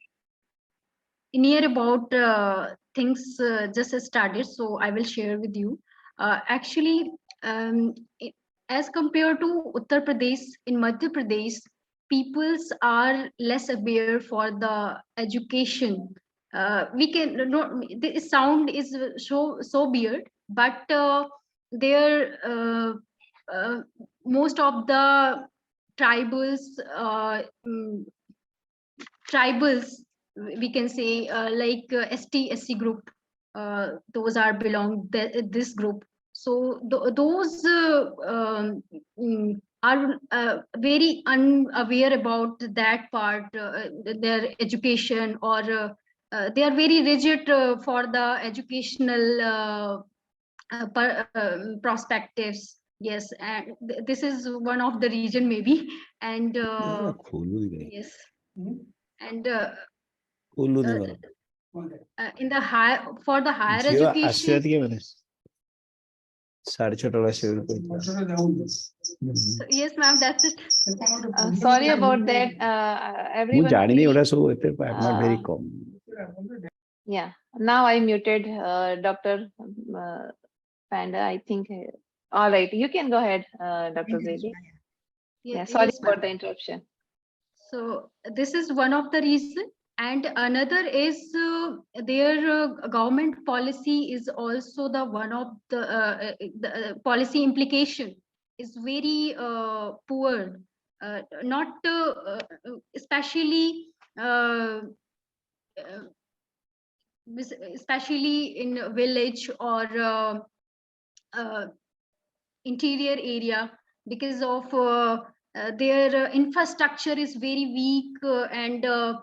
near about things just started, so I will share with you. Actually, um, as compared to Uttar Pradesh, in Madhya Pradesh, peoples are less aware for the education. We can no, the sound is so weird, but there most of the tribals mm, tribals, we can say, like ST SC group, those are belong this group. So those are very unaware about that part, their education, or they are very rigid for the educational perspectives. Yes, and this is one of the reason maybe. And yes, and in the high for the higher education. Yes, ma'am, that's it. Sorry about that, everyone. Please, yeah, now I muted Dr. Panda, I think. All right, you can go ahead, Dr. Zedi. Yeah, sorry yes, for ma'am. the interruption. So this is one of the reason, and another is their government policy is also the one of the policy implication is very poor, not especially uh, especially in a village or uh, interior area, because of their infrastructure is very weak, and uh,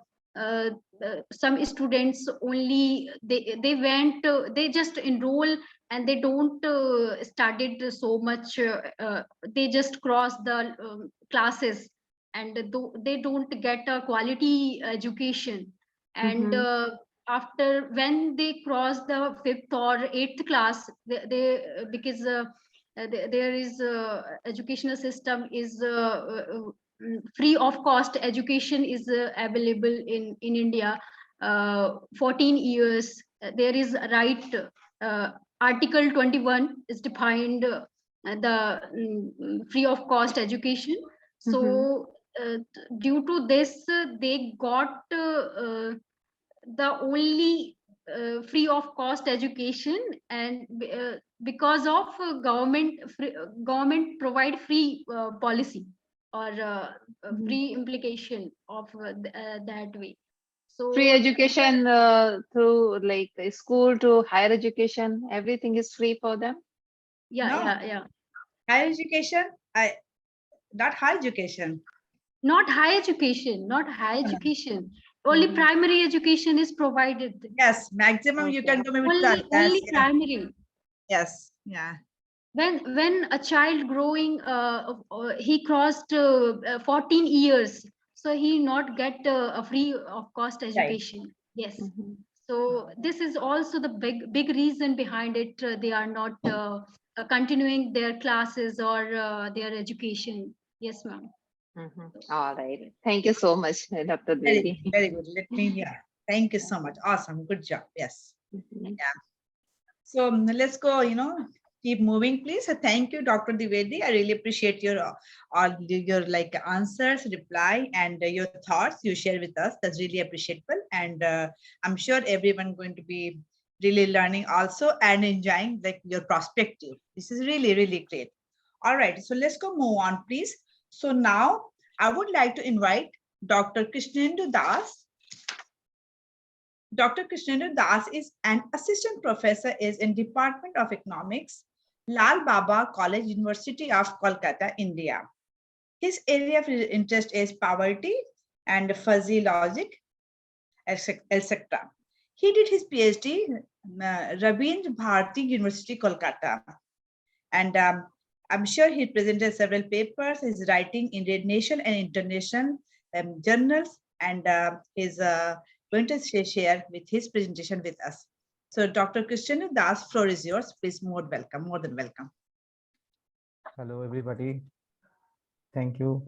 some students only they went they just enroll, and they don't studied so much, they just cross the classes, and they don't get a quality education. And Mhm. after when they cross the fifth or eighth class, they because there is educational system is free of cost education is available in India. 14 years, there is a right, article 21 is defined the free of cost education. So Mhm. due to this, they got the only free of cost education. And because of government provide free policy, or Mhm. free implication of that way. Free So education through like school to higher education, everything is free for them. yeah, No, yeah. higher education, not higher education. Not high education, not high No, no. education. Only Mhm. primary education is provided. Yes, maximum you Okay. can do maybe 12. Only primary. Yes, yeah. When a child growing, he crossed 14 years, so he not get a free of cost Right. education. Yes. Mhm. So this is also the big reason behind it. They are not continuing their classes or their education. Yes, ma'am. Mhm. All right. Thank you so much, Dr. Very Dwivedi. good, very good. Let me, yeah. Thank you so much. Awesome. Good job. Yes. Mhm. So let's go, keep moving, please. Thank you, Dr. Dwivedi. I really appreciate your all your like answers, reply, and your thoughts you share with us. That's really appreciable. And I'm sure everyone going to be really learning also and enjoying like your perspective. This is really, really great. All right. So let's go move on, please. So now I would like to invite Dr. Krishnendu Das. Dr. Krishnendu Das is an assistant professor is in Department of Economics, Lal Baba College, University of Kolkata, India. His area of interest is poverty and fuzzy logic, etc. He did his PhD Rabindra Bharati University, Kolkata. And I'm sure he presented several papers. He's writing in national and international journals, and he's going to share with his presentation with us. So, Dr. Christian Das, floor is yours. Please, more welcome, more than welcome. Hello, everybody. Thank you,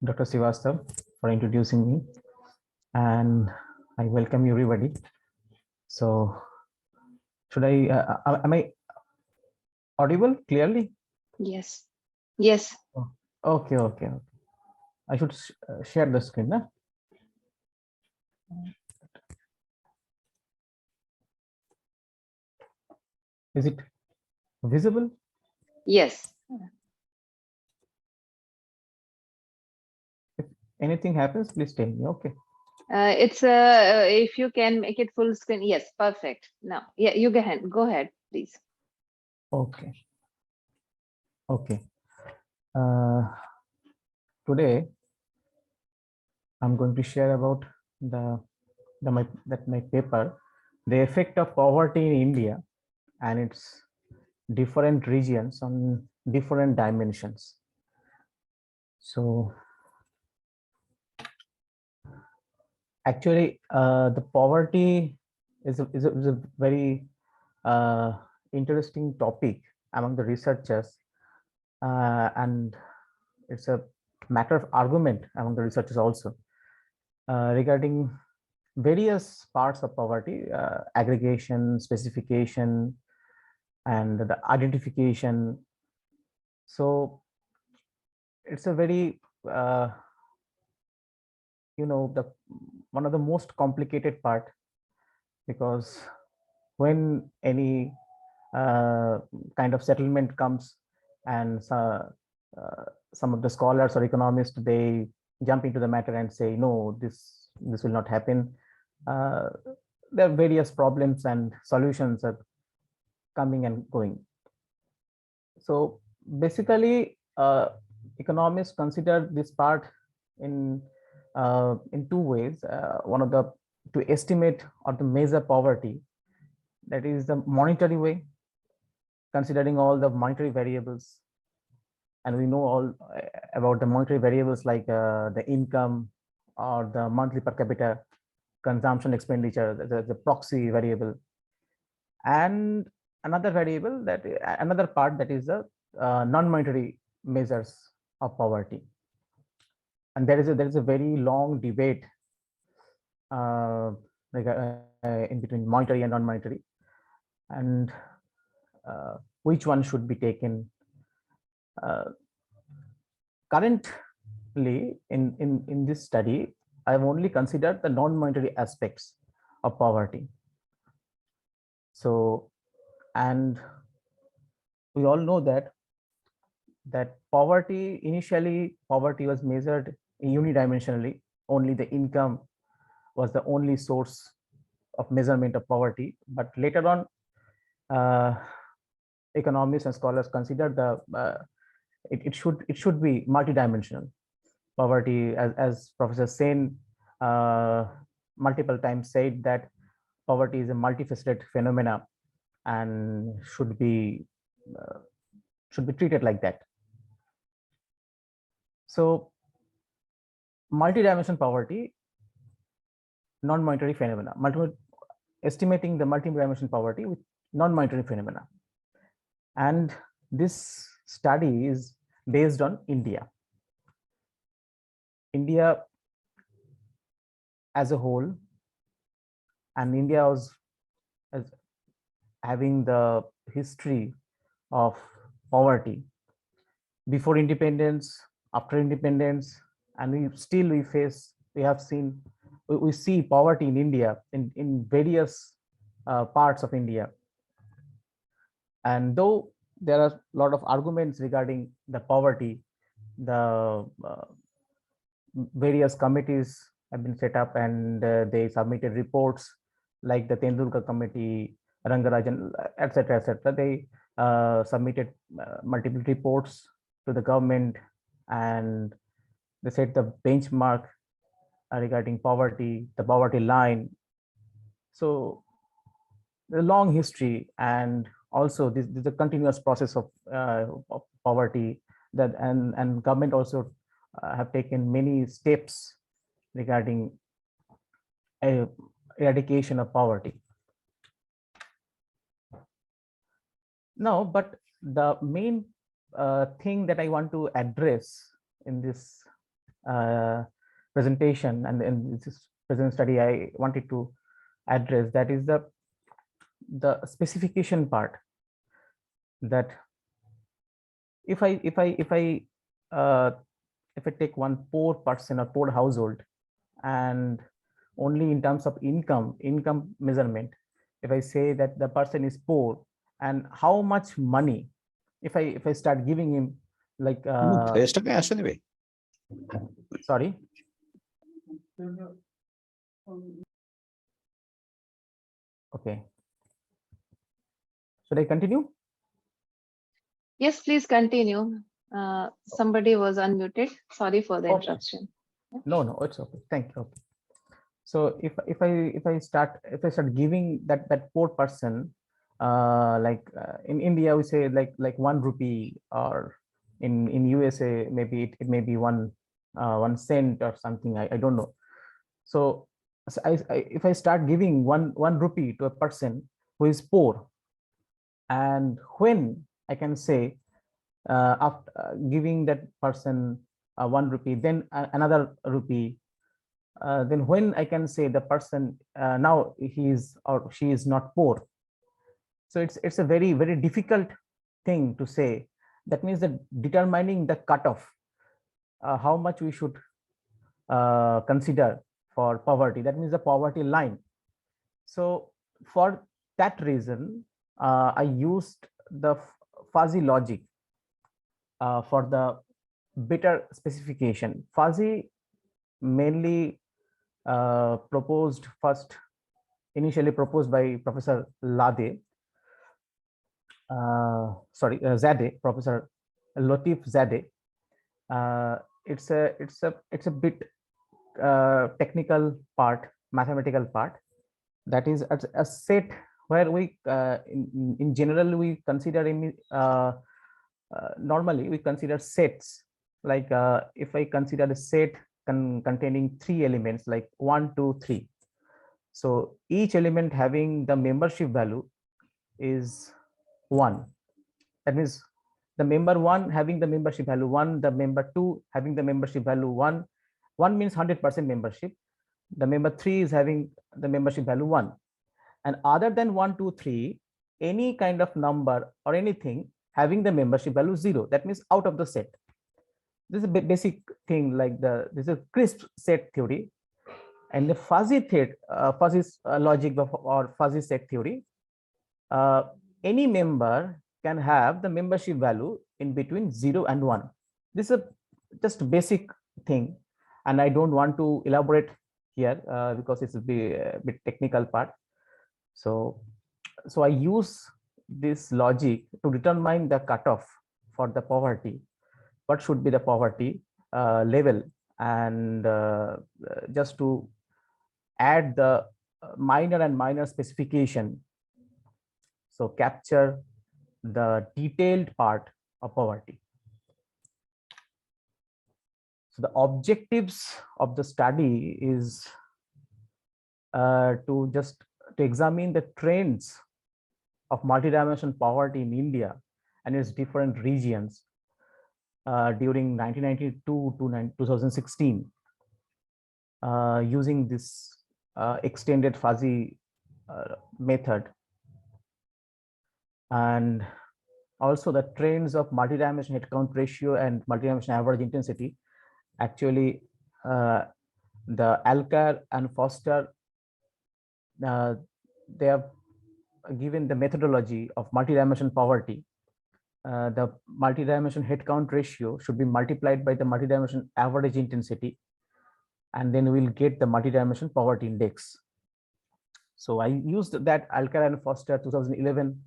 Dr. Srivastav, for introducing me, and I welcome you, everybody. So, should I? Am I audible clearly? Yes. Yes. Oh, okay, okay, okay. I should share the screen. Huh? Is it visible? Yes. If anything happens, please tell me. Okay. It's if you can make it full screen. Yes, perfect. Now, yeah, you go ahead. Go ahead, please. Okay. Okay. Today, I'm going to share about my paper, the effect of poverty in India and its different regions on different dimensions. So actually, the poverty is a very interesting topic among the researchers, and it's a matter of argument among the researchers also regarding various parts of poverty, aggregation, specification, and the identification. So it's a very the one of the most complicated part, because when any kind of settlement comes, and some of the scholars or economists, they jump into the matter and say, no, this will not happen. There are various problems and solutions are coming and going. So basically, economists consider this part in two ways. One of the to estimate or to measure poverty, that is the monetary way, considering all the monetary variables, and we know all about the monetary variables like the income or the monthly per capita consumption expenditure, the proxy variable, and another variable that another part that is the non-monetary measures of poverty. And there is a very long debate in between monetary and non-monetary, and which one should be taken. Currently, in this study, I have only considered the non-monetary aspects of poverty. So, and we all know that poverty, initially poverty was measured unidimensionally. Only the income was the only source of measurement of poverty. But later on, economists and scholars consider it should be multidimensional. Poverty, as Professor Sen multiple times said, that poverty is a multifaceted phenomena and should be treated like that. So, multidimensional poverty, non-monetary phenomena, estimating the multidimensional poverty with non-monetary phenomena. And this study is based on India. India as a whole, and India was having the history of poverty before independence, after independence, and we see poverty in India in various parts of India. And though there are a lot of arguments regarding the poverty, the various committees have been set up, and they submitted reports like the Tendulkar committee, Rangarajan, etc., etc. They submitted multiple reports to the government, and they set the benchmark regarding poverty, the poverty line. So the long history, and also this is a continuous process of poverty, that and government also have taken many steps regarding eradication of poverty. Now, but the main thing that I want to address in this presentation and in this present study, I wanted to address, that is the specification part. That if I take one poor person or poor household, and only in terms of income measurement, if I say that the person is poor, and how much money, if I start giving him like sorry, okay, should I continue? Yes, please continue. Somebody was unmuted. Sorry for the Okay. interruption. No, it's okay. Thank you. Okay. So if I start giving that poor person, in India we say like 1 rupee, or in USA maybe it may be 1 cent or something. I don't know. So if I start giving one rupee to a person who is poor, and when I can say after giving that person 1 rupee, then another rupee, then when I can say the person now he is or she is not poor. So it's a very, very difficult thing to say. That means that determining the cutoff, how much we should consider for poverty, that means the poverty line. So for that reason, I used the fuzzy logic for the better specification. Fuzzy mainly initially proposed by Professor Zade, Professor Latif Zadeh. It's a bit technical part, mathematical part. That is a set where we in general we consider normally we consider sets, like if I consider a set containing 3 elements like 1, 2, 3. So each element having the membership value is 1. That means the member 1 having the membership value 1, the member 2 having the membership value 1. 1 means 100% membership. The member 3 is having the membership value 1. And other than 1, 2, 3, any kind of number or anything having the membership value 0, that means out of the set. This is a basic thing, like this is a crisp set theory. And the fuzzy logic or fuzzy set theory, any member can have the membership value in between 0 and 1. This is just basic thing, and I don't want to elaborate here because it's a bit technical part. So I use this logic to determine the cutoff for the poverty. What should be the poverty level, and just to add the minor and minor specification, so capture the detailed part of poverty. So the objectives of the study is to examine the trends of multidimensional poverty in India and its different regions during 1992 to 2016 using this extended fuzzy method, and also the trends of multidimensional headcount ratio and multidimensional average intensity. Actually, the Alcar and Foster, they have given the methodology of multidimensional poverty. The multidimensional headcount ratio should be multiplied by the multidimensional average intensity, and then we'll get the multidimensional poverty index. So I used that Alcar and Foster 2011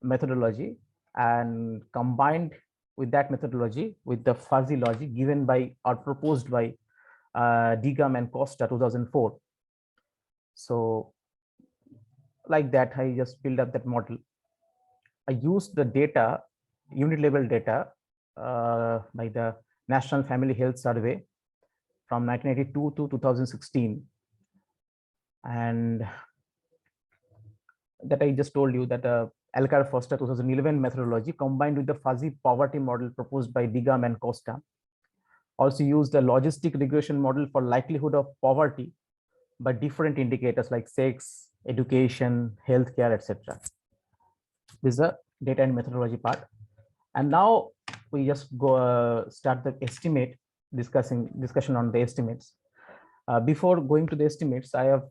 methodology and combined with that methodology with the fuzzy logic given by or proposed by Digam and Costa 2004. So like that, I just built up that model. I used the data, unit level data by the National Family Health Survey from 1982 to 2016. And that I just told you that Alcar Foster 2011 methodology combined with the fuzzy poverty model proposed by Digam and Costa. Also used the logistic regression model for likelihood of poverty by different indicators like sex, education, healthcare, etc. This is the data and methodology part. And now we just go start the estimate discussion on the estimates. Before going to the estimates, I have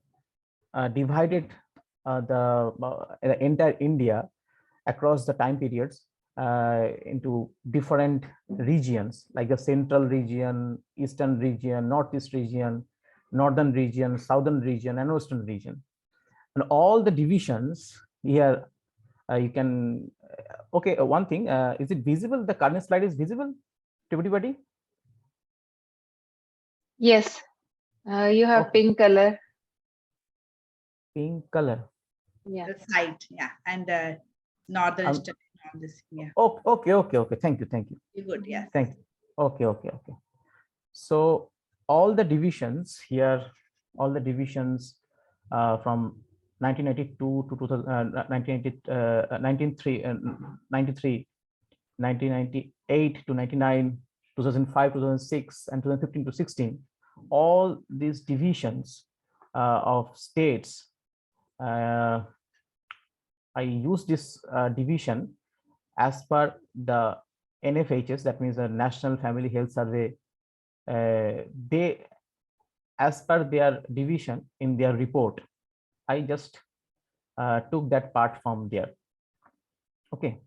divided the entire India across the time periods into different regions, like the central region, eastern region, northeast region, northern region, southern region, and western region. And all the divisions here, you can, okay, one thing, is it visible? The current slide is visible to everybody? Yes, you have Okay. pink color. Pink color. Yeah. The site, yeah, and northern eastern on this, yeah. Oh, okay. Thank you. You're good, yeah. Thank you. Okay. So all the divisions here, all the divisions from 1992 to 1993, 1998 to 99, 2005, 2006, and 2015 to 16, all these divisions of states, I use this division as per the NFHS, that means the National Family Health Survey. They, as per their division in their report, I just took that part from there. Okay,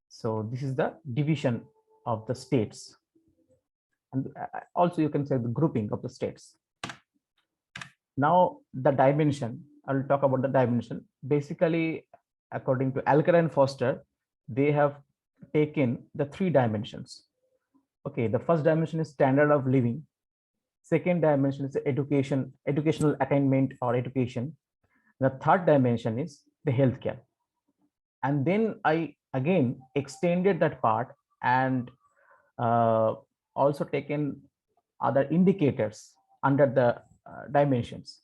so this is the division of the states, and also you can say the grouping of the states. Now the dimension, I will talk about the dimension. Basically, according to Alcar and Foster, they have taken the 3 dimensions. Okay, the first dimension is standard of living. Second dimension is education, educational attainment or education. The third dimension is the healthcare. And then I again extended that part and also taken other indicators under the dimensions,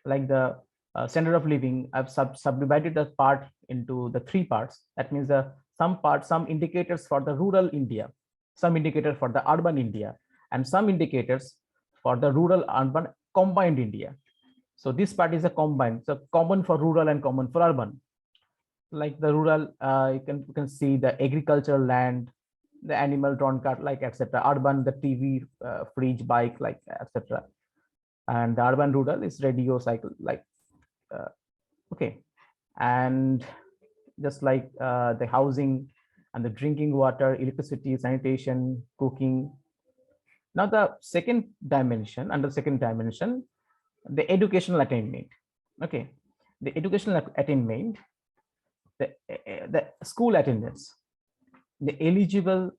like the standard of living. I've subdivided that part into the 3 parts. That means some indicators for the rural India, some indicator for the urban India, and some indicators for the rural urban combined India. So this part is a combined, so common for rural and common for urban. Like the rural, you can see the agricultural land, the animal drawn cart, like etc. Urban, the TV, fridge, bike, like etc. And the urban rural is radio, cycle, like okay. And just like the housing and the drinking water, electricity, sanitation, cooking. Now the second dimension, under second dimension, the educational attainment. Okay, the educational attainment, the school attendance, the eligible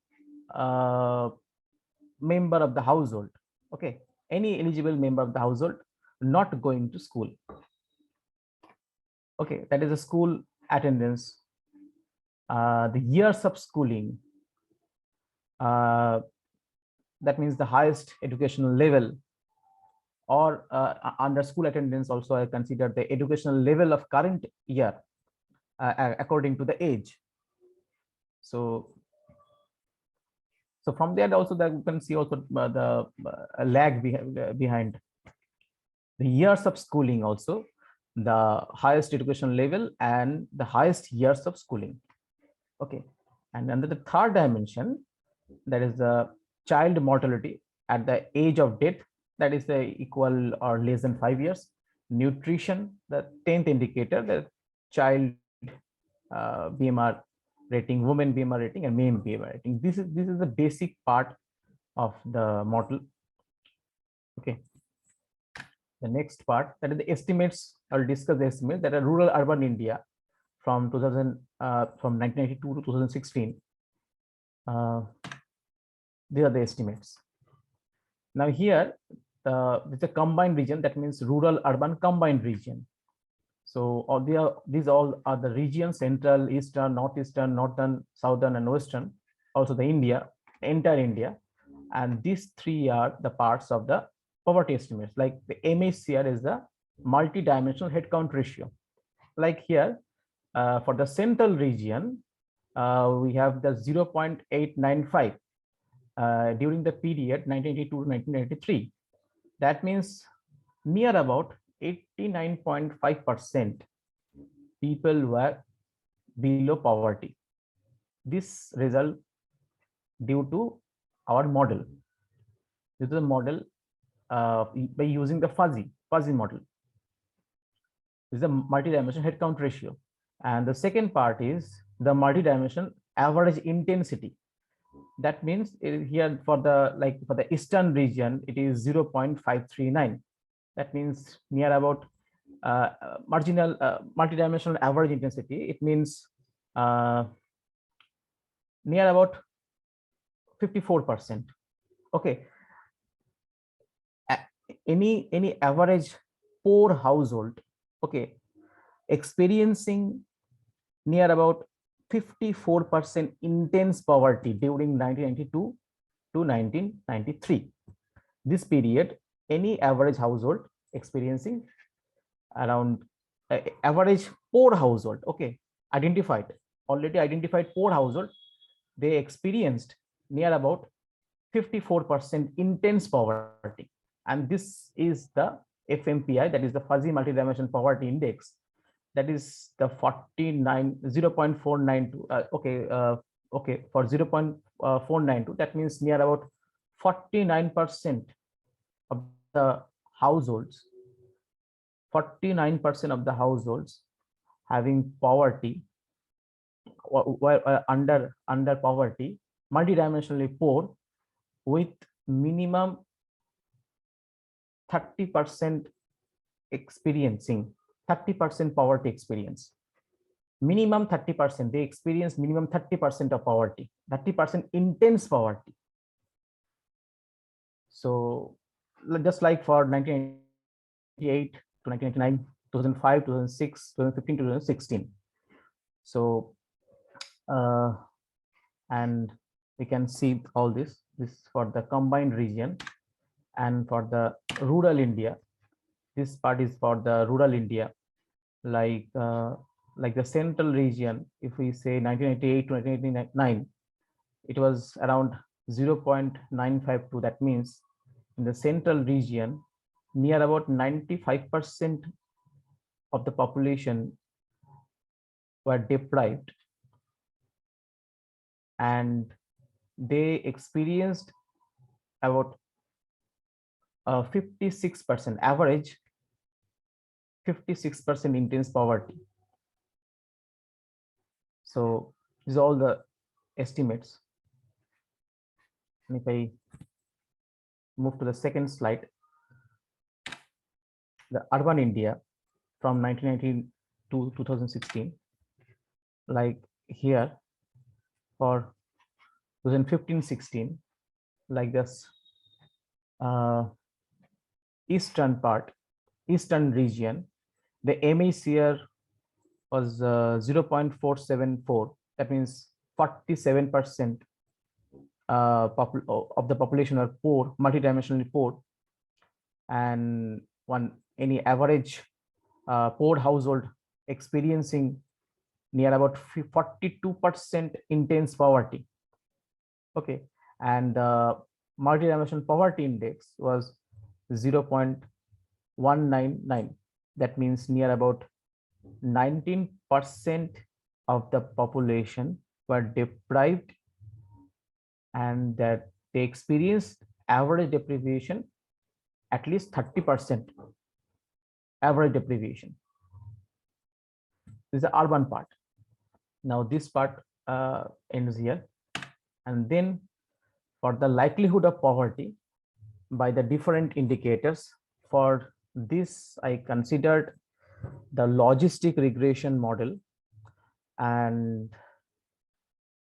member of the household. Okay, any eligible member of the household not going to school. Okay, that is a school attendance. The years of schooling, that means the highest educational level, or under school attendance also I consider the educational level of current year according to the age. So from there also that you can see also the lag behind the years of schooling, also the highest education level and the highest years of schooling. Okay, and under the third dimension, that is the child mortality at the age of death, that is the equal or less than 5 years. Nutrition, the 10th indicator, the child BMR rating, women BMR rating, and men BMR rating. This is the basic part of the model. Okay, the next part, that is the estimates. I'll discuss the estimates that are rural urban India from 1992 to 2016. These are the estimates. Now here, it's a combined region, that means rural urban combined region. So these all are the regions: central, eastern, northeastern, northern, southern, and western. Also the entire India. And these 3 are the parts of the poverty estimates. Like the MHCR is the multi-dimensional headcount ratio. Like here, for the central region, we have the 0.895 during the period 1982 to 1993. That means near about 89.5% people were below poverty. This result due to our model. This is a model by using the fuzzy model. This is a multi-dimensional headcount ratio. And the second part is the multi-dimensional average intensity. That means here for the eastern region, it is 0.539. That means near about marginal multi-dimensional average intensity. It means near about 54%. Okay, any average poor household, okay, experiencing near about 54% intense poverty during 1992 to 1993. This period, any average household experiencing around average poor household, okay, already identified poor household, they experienced near about 54% intense poverty. And this is the FMPI, that is the fuzzy multidimensional poverty index. That is the 0.492. Okay, for 0.492, that means near about 49% of the households, 49% of the households having poverty, under poverty, multidimensionally poor, with minimum 30% experiencing 30% poverty experience. minimum 30%. They experience minimum 30% of poverty, 30% intense poverty. So just like for 1998 to 1999, 2005, 2006, 2015, 2016. So, and we can see all this for the combined region, and for the rural India. This part is for the rural India, like the central region. If we say 1988 to 1989, it was around 0.952. That means in the central region, near about 95% of the population were deprived, and they experienced about 56% average, 56% intense poverty. So these are all the estimates. And if I move to the second slide, the urban India from 1990 to 2016, like here for 2015-16, like this eastern part, eastern region, the MACR was 0.474. That means 47% of the population are poor, multidimensionally poor, and any average poor household experiencing near about 42% intense poverty. Okay, and multidimensional poverty index was 0.199. That means near about 19% of the population were deprived, and that they experienced average deprivation at least 30% average deprivation. This is the urban part. Now this part ends here, and then for the likelihood of poverty by the different indicators, for this I considered the logistic regression model, and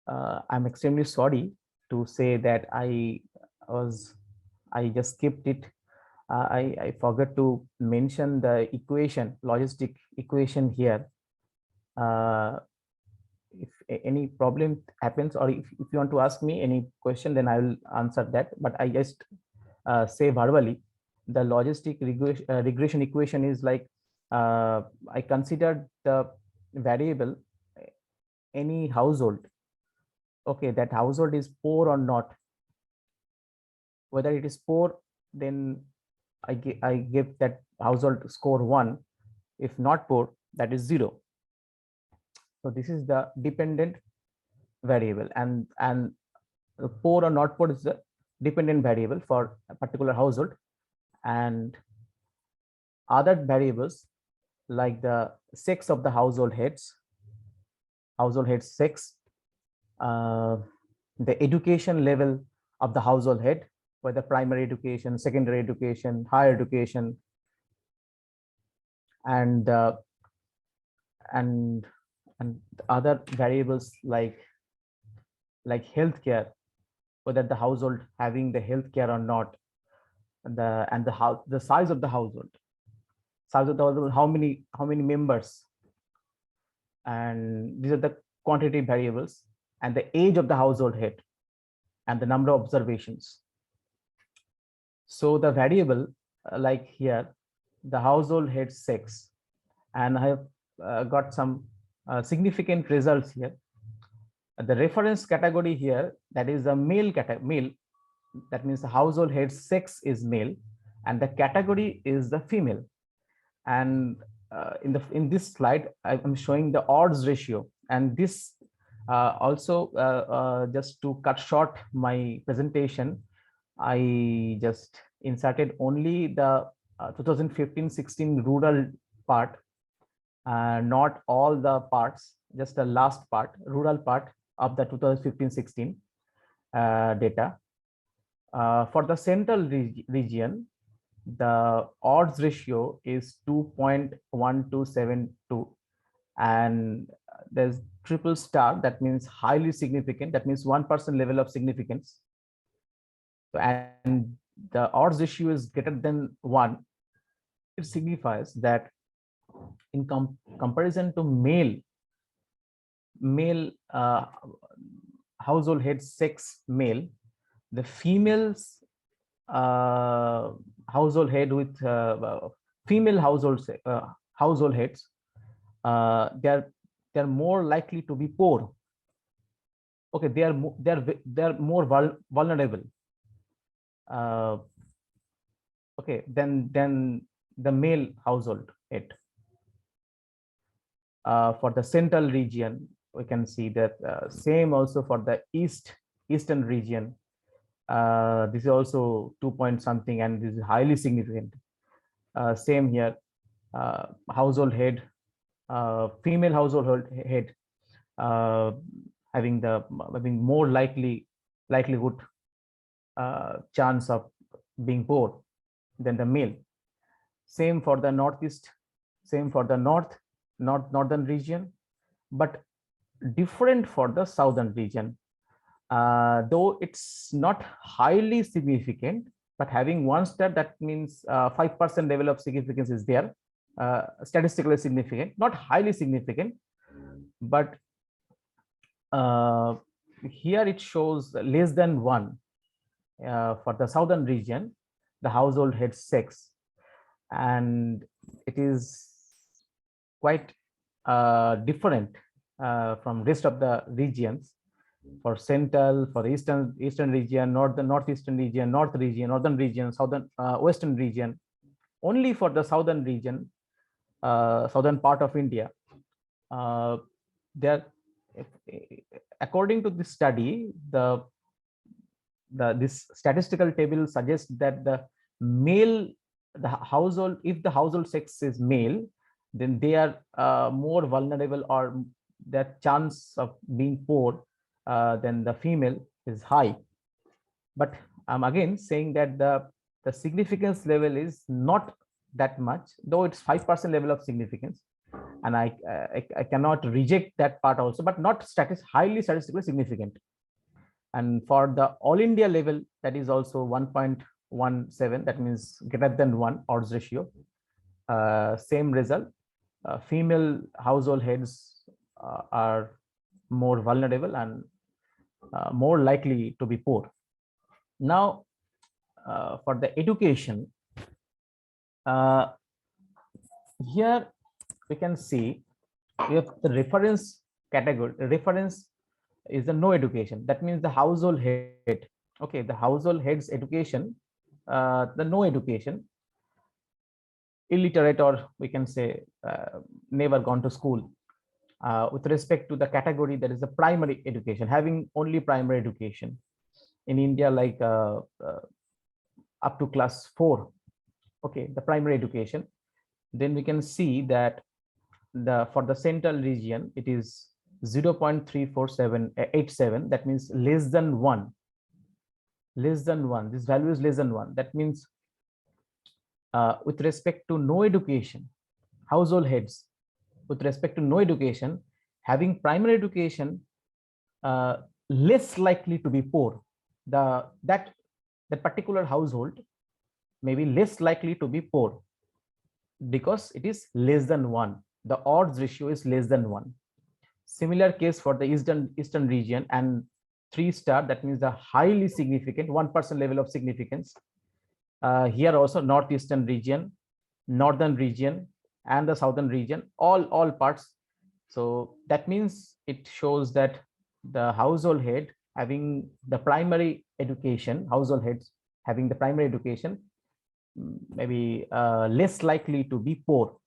I'm extremely sorry to say that I just skipped it. I forgot to mention the equation, logistic equation here. If any problem happens, or if you want to ask me any question, then I will answer that. But I just say verbally, the logistic regression equation is like, I considered the variable any household. Okay, that household is poor or not. Whether it is poor, then I give that household score 1. If not poor, that is 0. So this is the dependent variable, and poor or not poor is the dependent variable for a particular household. And other variables like the sex of the household heads sex, the education level of the household head, whether primary education, secondary education, higher education, and other variables like healthcare, whether the household having the healthcare or not, the size of the household, how many members, and these are the quantitative variables, and the age of the household head, and the number of observations. So the variable like here, the household head sex, and I have got some significant results here. The reference category here, that is the male category, that means the household head sex is male, and the category is the female. And in this slide, I'm showing the odds ratio, and this also just to cut short my presentation, I just inserted only the 2015-16 rural part, not all the parts, just the last part, rural part of the 2015-16 data. For the central region, the odds ratio is 2.1272, and there's triple star, that means highly significant, that means 1% level of significance. So, and the odds ratio is greater than 1. It signifies that in comparison to male household head sex male, the females household head with female household heads, they're more likely to be poor. Okay, they're more vulnerable. Okay, than the male household head. For the central region, we can see that same also for the eastern region. This is also 2 point something, and this is highly significant. Same here, household head, female household head having more likelihood chance of being poor than the male. Same for the northeast, same for the northern region, but different for the southern region. Though it's not highly significant, but having 1 star, that means 5% level of significance is there, statistically significant, not highly significant, but here it shows less than 1 for the southern region, the household head sex, and it is quite different from rest of the regions. For central, for eastern region, northeastern region, northern region, southern western region. Only for the southern region, southern part of India, there, according to this study, this statistical table suggests that the household, if the household sex is male, then they are more vulnerable, or their chance of being poor than the female is high. But I'm again saying that the significance level is not that much, though it's 5% level of significance, and I cannot reject that part also, but not highly statistically significant. And for the all India level, that is also 1.17, that means greater than 1 odds ratio. Same result, female household heads are more vulnerable and more likely to be poor. Now, for the education, here we can see we have the reference category. Reference is the no education. That means the household head. Okay, the household head's education, the no education, illiterate, or we can say never gone to school. With respect to the category that is the primary education, having only primary education in India, like up to class 4. Okay, the primary education. Then we can see that for the central region, it is 0.34787. That means less than 1. Less than 1. This value is less than 1. That means with respect to no education, household heads, with respect to no education, having primary education, less likely to be poor. That particular household may be less likely to be poor because it is less than 1. The odds ratio is less than 1. Similar case for the eastern region and 3 star, that means the highly significant 1% level of significance. Here also northeastern region, northern region, and the southern region, all parts. So that means it shows that the household head having the primary education, household heads having the primary education, maybe less likely to be poor.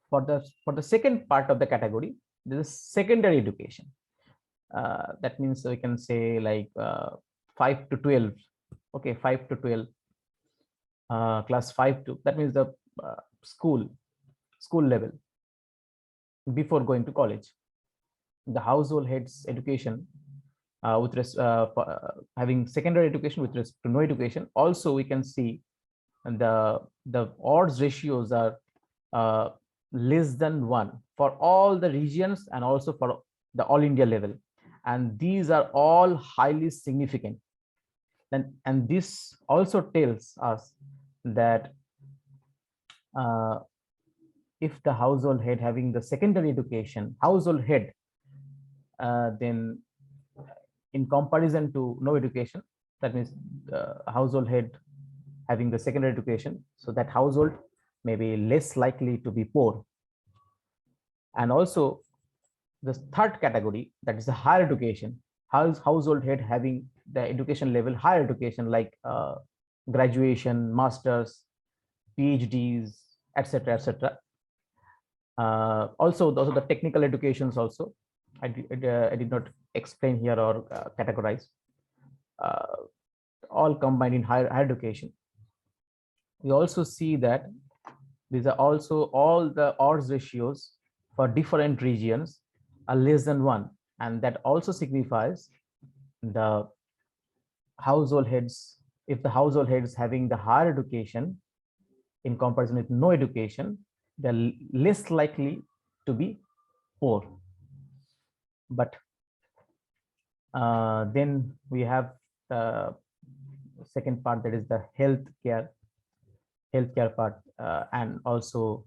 For the second part of the category, there is secondary education. That means we can say like 5 to 12. Okay, 5 to 12, class 5 to, that means the school level before going to college. The household heads education having secondary education with respect to no education. Also, we can see the odds ratios are less than 1 for all the regions and also for the all India level. And these are all highly significant. And this also tells us that if the household head having the secondary education, household head, then in comparison to no education, that means the household head having the secondary education, so that household may be less likely to be poor. And also the third category, that is the higher education, household head having the education level, higher education like graduation, masters, PhDs, etc., etc. Also those are the technical educations also. I did not explain here or categorize. All combined in higher education. We also see that these are also all the odds ratios for different regions are less than 1, and that also signifies the household heads, if the household heads having the higher education in comparison with no education, they're less likely to be poor. But then we have the second part, that is the healthcare part, and also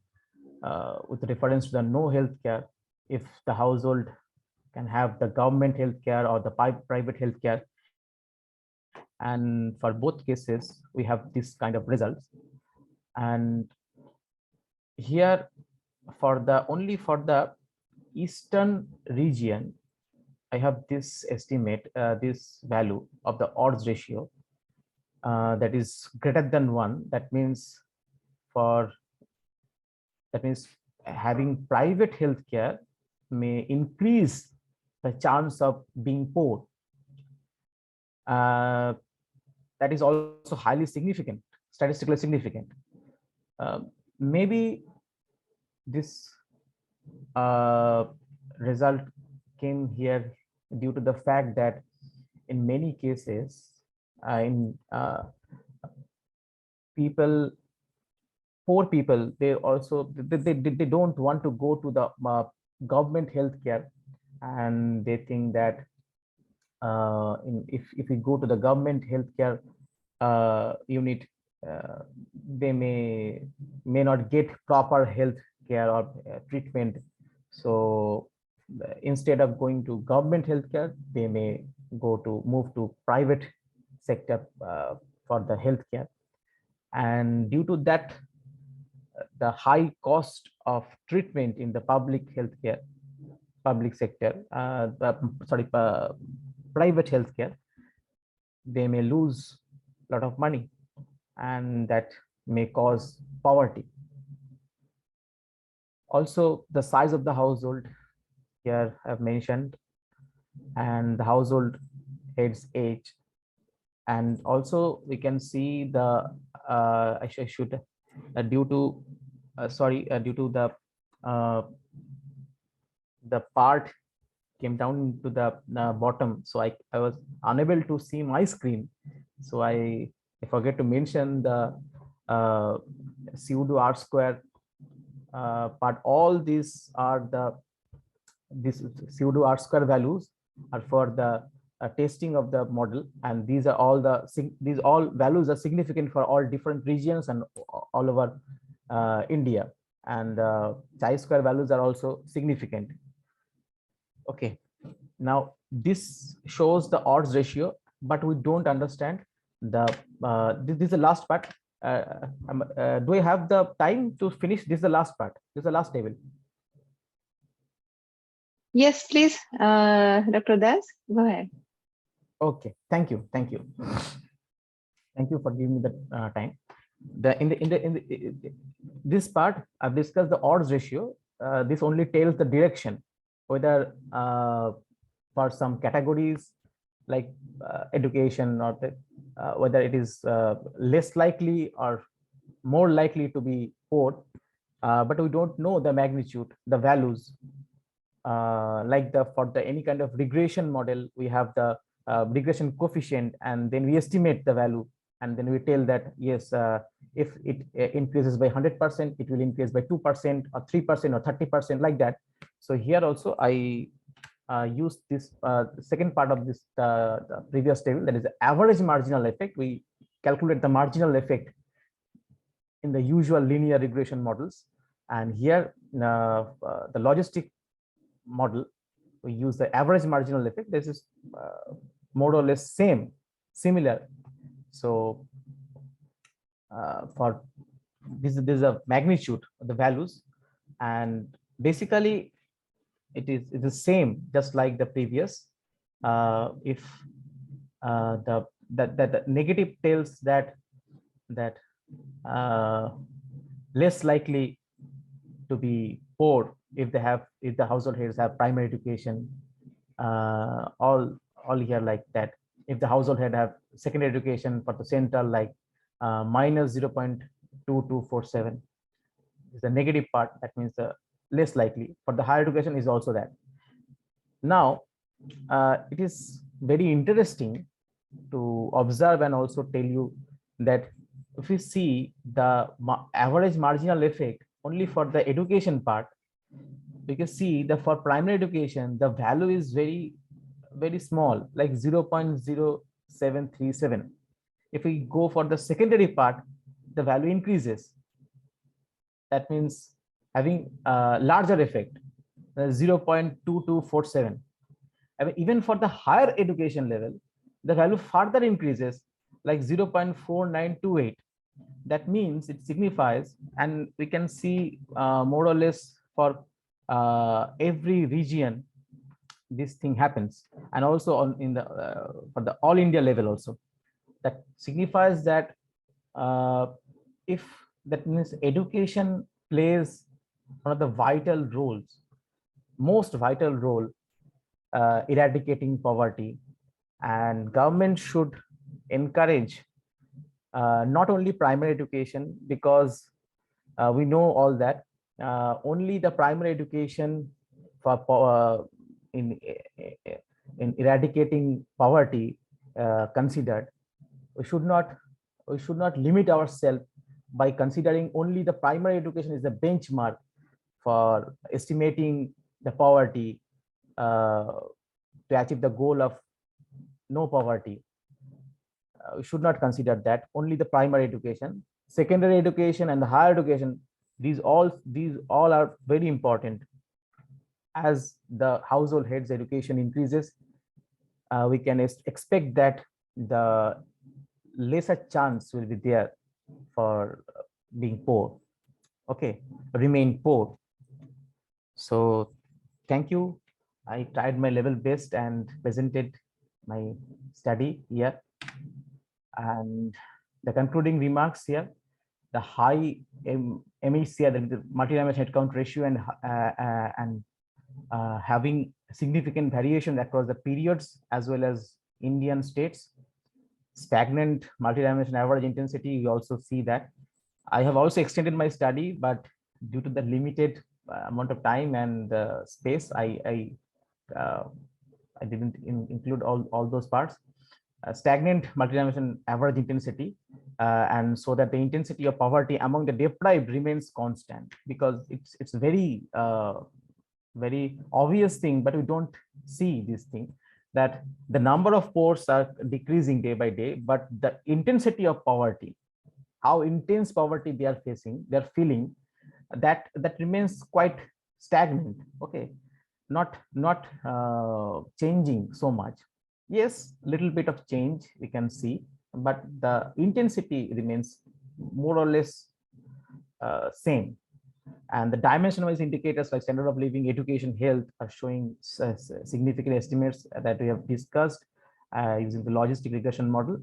with reference to the no healthcare, if the household can have the government healthcare or the private healthcare, and for both cases we have this kind of results. And here for the only for the eastern region, I have this estimate, this value of the odds ratio that is greater than 1. That means having private healthcare may increase the chance of being poor. That is also highly significant, statistically significant. Maybe this result came here due to the fact that in many cases, poor people, they also they don't want to go to the government healthcare, and they think that if we go to the government healthcare unit, they may not get proper health care or treatment. So instead of going to government healthcare, they may move to private sector for the healthcare. And due to that, the high cost of treatment in the public sector, private healthcare, they may lose a lot of money, and that may cause poverty. Also, the size of the household here I've mentioned, and the household head's age. And also we can see the I should due to the part came down to the bottom, so I was unable to see my screen, so I forget to mention the pseudo R-square part. All these are this pseudo R-square values are for the testing of the model, and these all values are significant for all different regions and all over India, and chi-square values are also significant. Okay, now this shows the odds ratio, but we don't understand this is the last part. Do I have the time to finish? This is the last part. This is the last table. Yes, please, Dr. Das, go ahead. Okay, thank you thank you for giving me the time. This part I've discussed the odds ratio. This only tells the direction, whether for some categories like education, or whether it is less likely or more likely to be poor, but we don't know the magnitude, the values. Like for any kind of regression model, we have the regression coefficient, and then we estimate the value And then we tell that, yes, if it increases by 100%, it will increase by 2% or 3% or 30%, like that. So here also I use this second part of this the previous table, that is the average marginal effect. We calculate the marginal effect in the usual linear regression models. And here the logistic model, we use the average marginal effect. This is more or less similar. So for this is a magnitude of the values, and basically it is the same, just like the previous. If the negative tells that less likely to be poor if the household heads have primary education, all here like that. If the household head have secondary education for the central, like minus 0.2247 is the negative part. That means the less likely. For the higher education is also that. Now it is very interesting to observe and also tell you that if you see the average marginal effect only for the education part, we can see that for primary education the value is very small, like 0.0737. If we go for the secondary part, the value increases. That means having a larger effect, 0.2247. I mean, even for the higher education level, the value further increases, like 0.4928. That means it signifies, and we can see more or less for every region this thing happens, and also on in the for the all India level also. That signifies that if that means education plays one of the vital roles, most vital role, eradicating poverty, and government should encourage not only primary education, because we know all that only the primary education for in eradicating poverty considered. We should not limit ourselves by considering only the primary education is the benchmark for estimating the poverty to achieve the goal of no poverty. We should not consider that only the primary education. Secondary education and the higher education, these all are very important. As the household heads education increases, we can expect that the lesser chance will be there for being poor, okay, remain poor. So thank you. I tried my level best and presented my study here. And the concluding remarks here: the high MHCR, the multi-dimensional headcount ratio, and having significant variation across the periods as well as Indian states. Stagnant multi-dimensional average intensity, you also see that. I have also extended my study, but due to the limited amount of time and space, I didn't include all those parts. Stagnant multi-dimensional average intensity, and so that the intensity of poverty among the deprived remains constant, because it's very very obvious thing, but we don't see this thing, that the number of poor are decreasing day by day, but the intensity of poverty, how intense poverty they are facing, they're feeling, that remains quite stagnant, okay, not changing so much. Yes, little bit of change we can see, but the intensity remains more or less same. And the dimension-wise indicators like standard of living, education, health are showing significant estimates that we have discussed using the logistic regression model.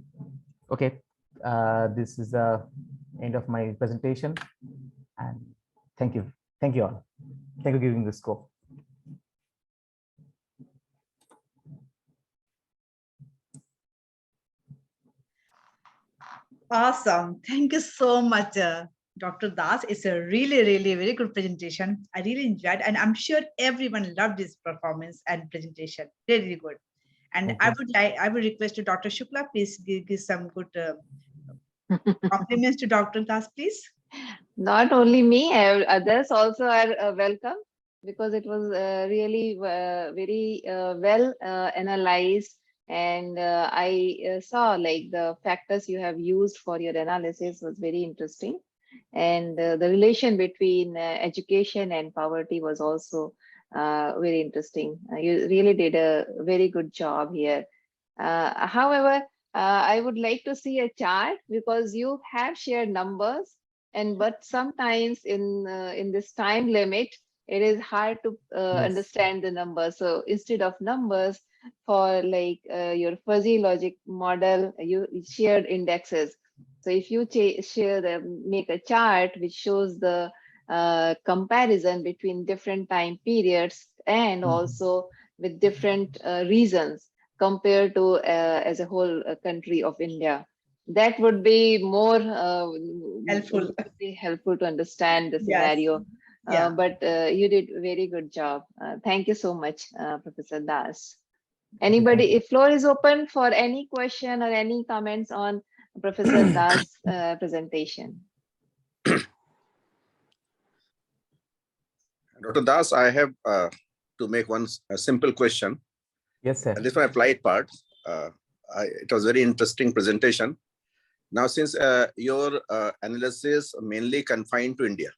Okay, this is the end of my presentation, and thank you all. Thank you for giving this scope. Awesome. Thank you so much, Dr. Das. It's a really very good presentation. I really enjoyed, and I'm sure everyone loved this performance and presentation. Really good. And I would request to Dr. Shukla, please give some good Compliments to Dr. Das, please. Not only me, others also are welcome, because it was really very well analyzed, and I saw like the factors you have used for your analysis was very interesting, and the relation between education and poverty was also very interesting. You really did a very good job here. However, I would like to see a chart, because you have shared numbers, and but sometimes in this time limit, it is hard to Yes. understand the numbers. So instead of numbers, for like your fuzzy logic model, you shared indexes. So if you share make a chart which shows the comparison between different time periods, and Mhm. also with different reasons, compared to as a whole country of India. That would be more Helpful. would be helpful to understand the Yes. scenario. Yeah. But you did very good job. Thank you so much, Professor Das. Anybody, if floor is open for any question or any comments on Professor Das' presentation. Dr. Das, I have to make one simple question. Yes, sir. And this one applied part. It was very interesting presentation. Now, since your analysis mainly confined to India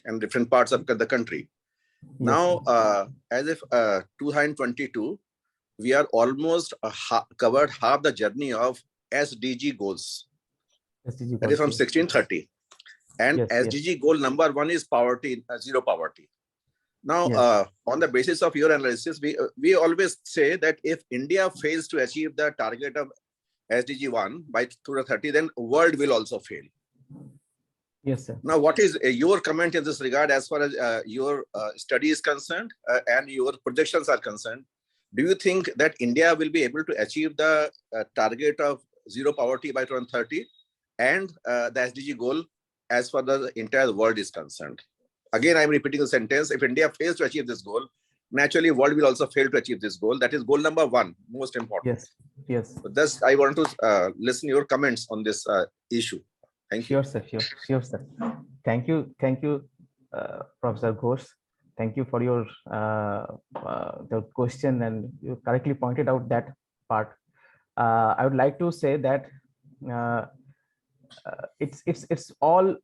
and different parts of the country, now as if 2022, we are almost covered half the journey of SDG goals. SDG That is from goals, 1630. And yes, yes. SDG goal number 1 is poverty, zero poverty. Now, Yes. on the basis of your analysis, we always say that if India fails to achieve the target of SDG 1 by 2030, then world will also fail. Yes, sir. Now, what is your comment in this regard as far as your study is concerned and your projections are concerned? Do you think that India will be able to achieve the target of zero poverty by 2030 and the SDG goal as far as the entire world is concerned? Again, I'm repeating the sentence. If India fails to achieve this goal, naturally, world will also fail to achieve this goal. That is goal number 1, most important. Yes, yes. So thus, I want to listen to your comments on this issue. Thank you. Sure, sir. Sure, sir. Thank you, Professor Ghosh. Thank you for your the question, and you correctly pointed out that part. I would like to say that it's all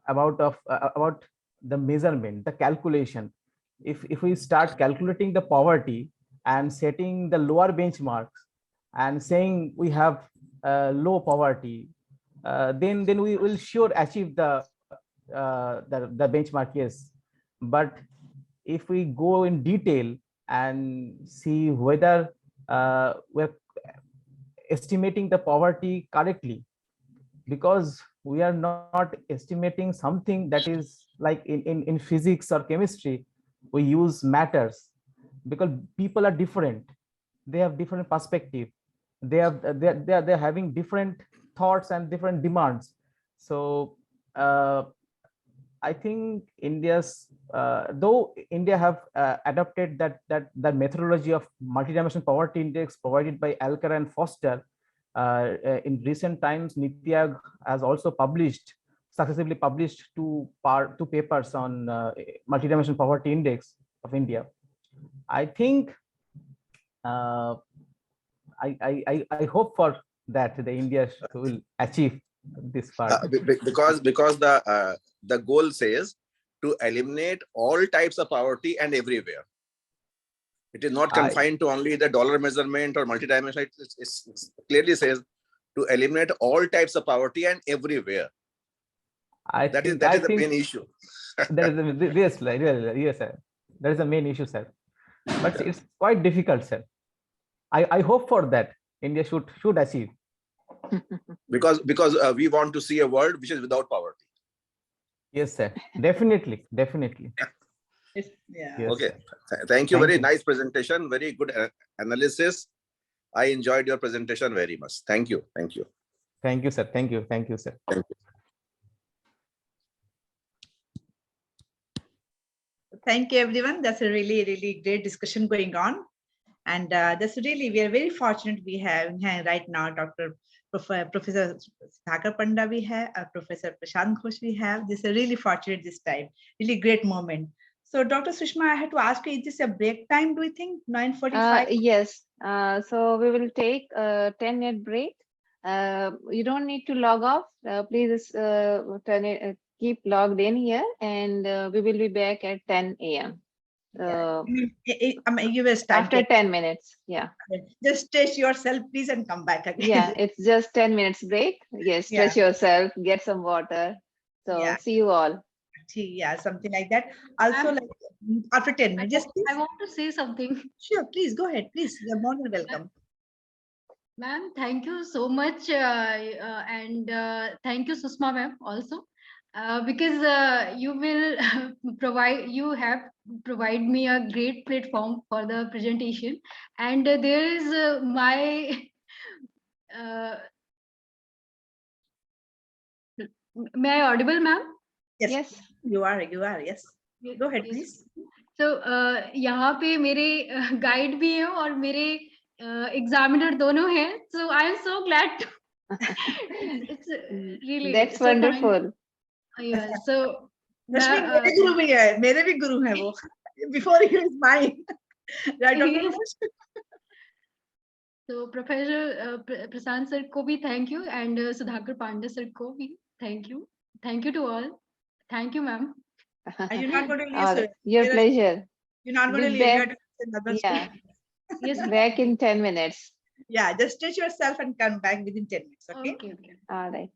about the measurement, the calculation. If we start calculating the poverty and setting the lower benchmarks and saying we have low poverty, then we will sure achieve the benchmark, yes. But if we go in detail and see whether we're estimating the poverty correctly, because we are not estimating something that is like in physics or chemistry, we use matters, because people are different, they have different perspective, they're having different thoughts and different demands. So I think India's though India have adopted that methodology of multidimensional poverty index provided by Alker and Foster. In recent times, Niti Aayog has also successively published two papers on multidimensional poverty index of India. I think I hope for that the India will achieve this part. Because the goal says to eliminate all types of poverty and everywhere. It is not confined to only the dollar measurement or multidimensional. It clearly says to eliminate all types of poverty and everywhere. That is the main issue. Yes, sir. That is the main issue, sir. But it's quite difficult, sir. I hope for that India should achieve. Because we want to see a world which is without poverty. Yes, sir. Definitely. Yeah. Yes, okay. Thank you. Very nice presentation. Very good analysis. I enjoyed your presentation very much. Thank you. Thank you, sir. Thank you, sir. Thank you. Thank you, everyone. That's a really, really great discussion going on. And that's really, we are very fortunate we have right now Professor Thakar Panda, we have Professor Prashant Ghosh, we have. This is really fortunate this time, really great moment. So Dr. Sushma, I had to ask you, is this a break time, do you think? 9:45? Yes. So we will take a 10-minute break. You don't need to log off. Please keep logged in here, and we will be back at 10 a.m. Yeah. I mean, US time. After 10 minutes. Yeah. Just stretch yourself, please, and come back again. Yeah, it's just 10 minutes break. Yes, stretch yourself, get some water. So Yeah. see you all. Yeah, something like that. Also, like after 10 minutes, just I please. want to say something. Sure, please go ahead. Please, you're more than welcome. Ma'am, thank you so much. And thank you, Susma ma'am, also. Because you will you have provide me a great platform for the presentation. And there is my, uh, may I audible, ma'am? Yes, Yes. you are, yes. Go ahead, Yes. please. तो यहाँ पे मेरे guide भी हैं और मेरे examiner दोनों हैं. So I am so glad. It's really That's so thank. wonderful. Yeah. So रश्मि मेरे गुरु भी है, मेरे भी गुरु हैं वो. Before he is mine. Right, Dr. Ghosh? So Professor Prasant sir को भी thank you, and Sudhakar Pandey sir को भी thank you. Thank you to all. Thank you, ma'am. Are you not going to leave? All right. Your pleasure. You're not going to Be leave. You back. have to say another Yeah, story. Yes, back in 10 minutes. Yeah, just stretch yourself and come back within 10 minutes. Okay. okay, okay. All right.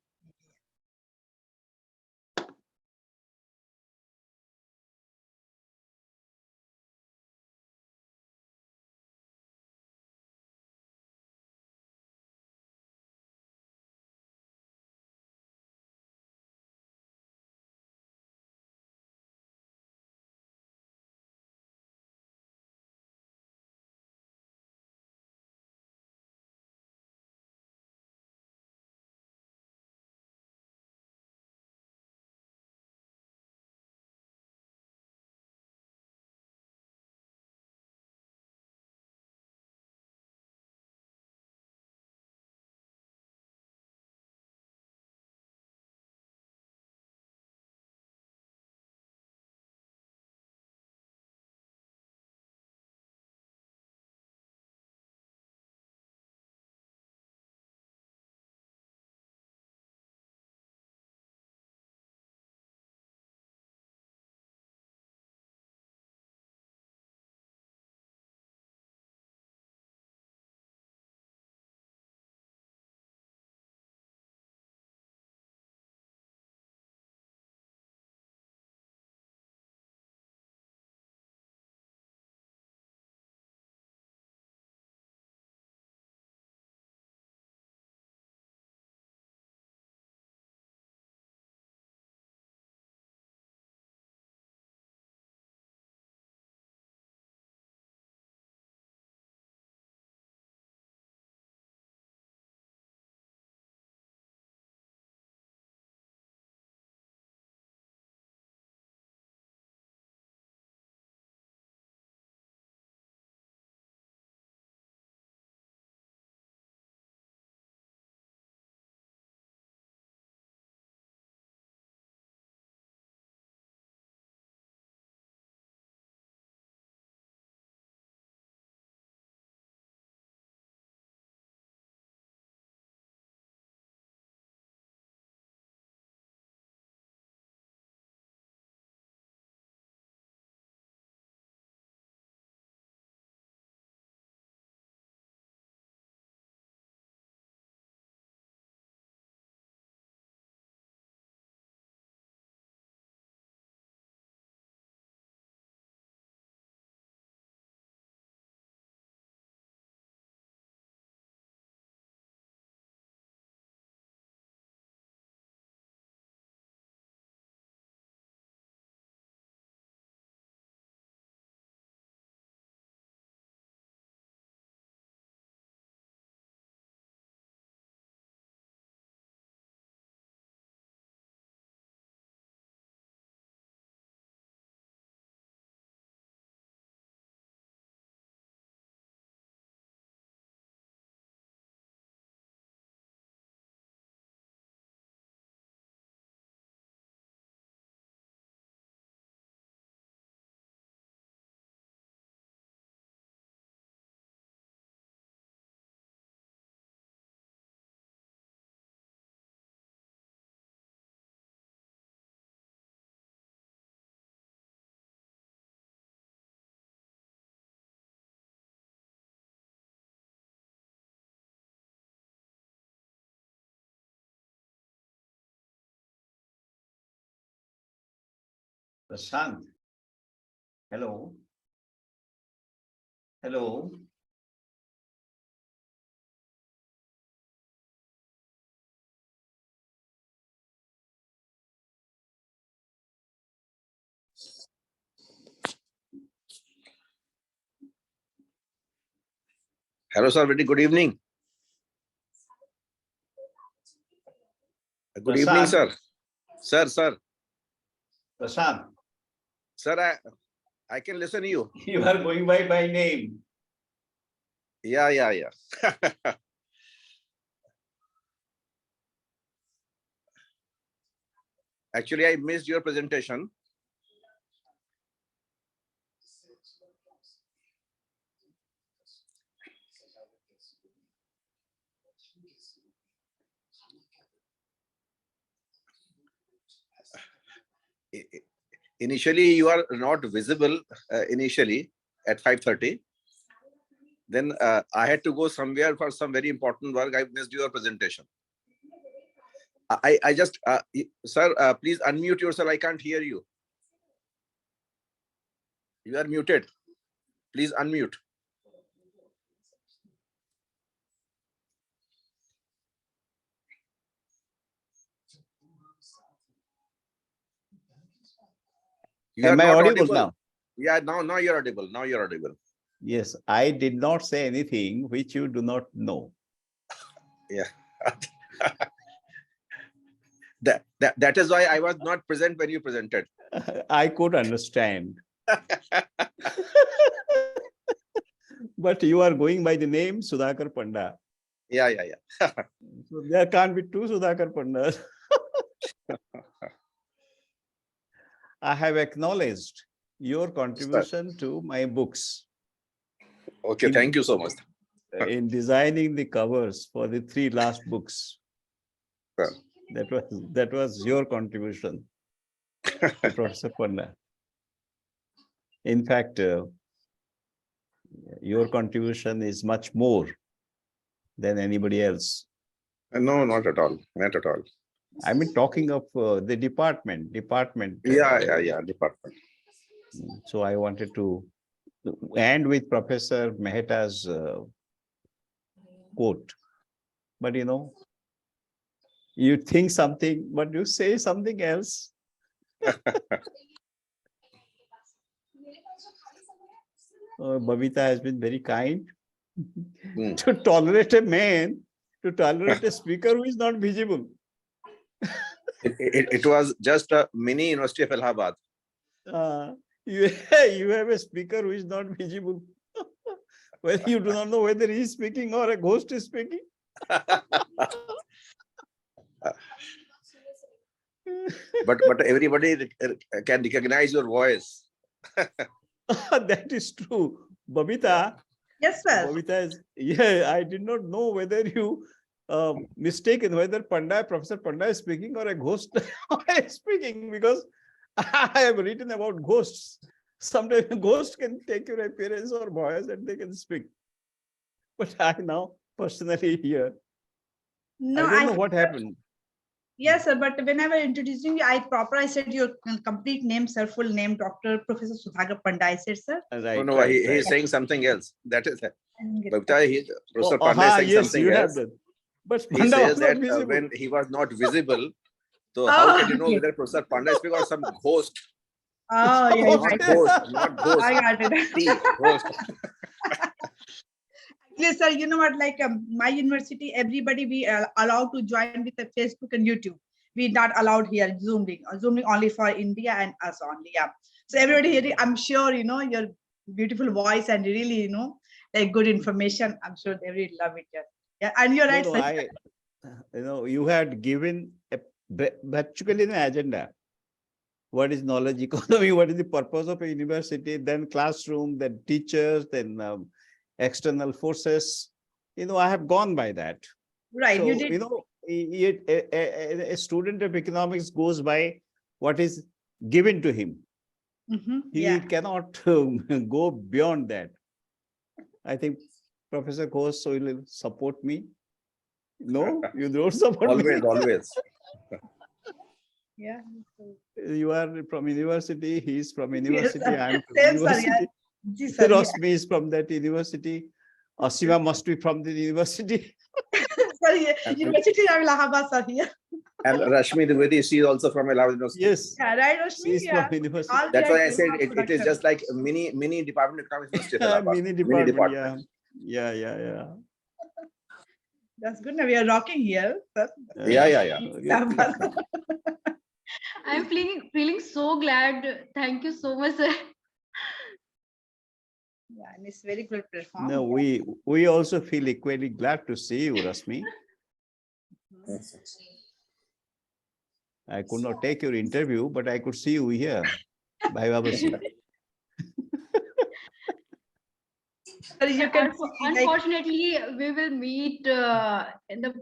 Prashant. Hello. Hello. Hello, sir. Very good evening. Good evening, Prashant. sir. Sir. Prashant, Sir, I can listen to you. you are going by my name. Yeah. Actually, I missed your presentation. Initially, you are not visible initially at 5:30. Then I had to go somewhere for some very important work. I missed your presentation. I just, sir, please unmute yourself. I can't hear you. You are muted. Please unmute. You Am are I not audible audible. now? Yeah, now you're audible. Now you're audible. Yes, I did not say anything which you do not know. Yeah. That is why I was not present when you presented. I could understand. But you are going by the name Sudhakar Panda. Yeah. So there can't be two Sudhakar Pandas. I have acknowledged your contribution to my books Okay, thank you so much. in designing the covers for the 3 last books. Sir. That was your contribution to Professor Panda. In fact, your contribution is much more than anybody else. No, not at all. Not at all. I mean, talking of the department. Yeah, department. So I wanted to end with Professor Mehta's quote. But you think something, but you say something else. Babita has been very kind to tolerate a man, to tolerate a speaker who is not visible. It was just a mini University of Allahabad. You have a speaker who is not visible. Well, you do not know whether he is speaking or a ghost is speaking. But everybody can recognize your voice. That is true. Babita. Yes, sir. Babita is, I did not know whether you mistaken whether Professor Panda is speaking or a ghost is speaking, because I have written about ghosts. Sometimes a ghost can take your appearance or voice and they can speak. But I now personally hear. No, I don't know what happened. Yes, sir. But whenever introducing you, I said your complete name, sir, full name, Dr. Professor Sudhakar Panda. I said, sir. Right, No, he's saying something else. That is Babita, Professor Panda is saying yes, something you else. have done. But He Panda says was not that visible. when he was not visible, so how can you know whether Professor Panda is speaking or some ghost? Oh, yeah. Not ghost. I got it. See, ghost. Yes, sir. You know what? Like my university, everybody we allowed to join with the Facebook and YouTube. We not allowed here Zoom link. Zoom link only for India and us only. Yeah. So everybody here, I'm sure your beautiful voice and really like good information. I'm sure they really love it. Yeah. And you're right, sir. You had given virtually an agenda. What is knowledge economy? What is the purpose of a university? Then classroom, then teachers, then external forces. I have gone by that. Right. So, you did. A student of economics goes by what is given to him. He cannot go beyond that. I think Professor Ghosh will support me. No, you don't support me. Always. Yeah. You are from university, he is from university, sir. I am from Same, sir, yeah. university. Ji, sir, yeah. Rosmi is from that university. Asima must be from the university. Sir, yeah. University of Allahabad, sir, here. And Rashmi Dwivedi, she is also from Allahabad University. Yes, Yeah, right, she Rashmi? is Yeah. from university. All That's we are why I doing said our it is production. just like a mini department of Economics University of Allahabad. Mini Mini department, yeah. Yeah. That's good. Now we are rocking here, sir. Yeah. Okay. I'm feeling so glad. Thank you so much, sir. Yeah, and it's very good platform. No, we also feel equally glad to see you, Rasmi. I could not take your interview, but I could see you here. Bye, Babasi. Sir, you can see, like, Unfortunately, we will meet in the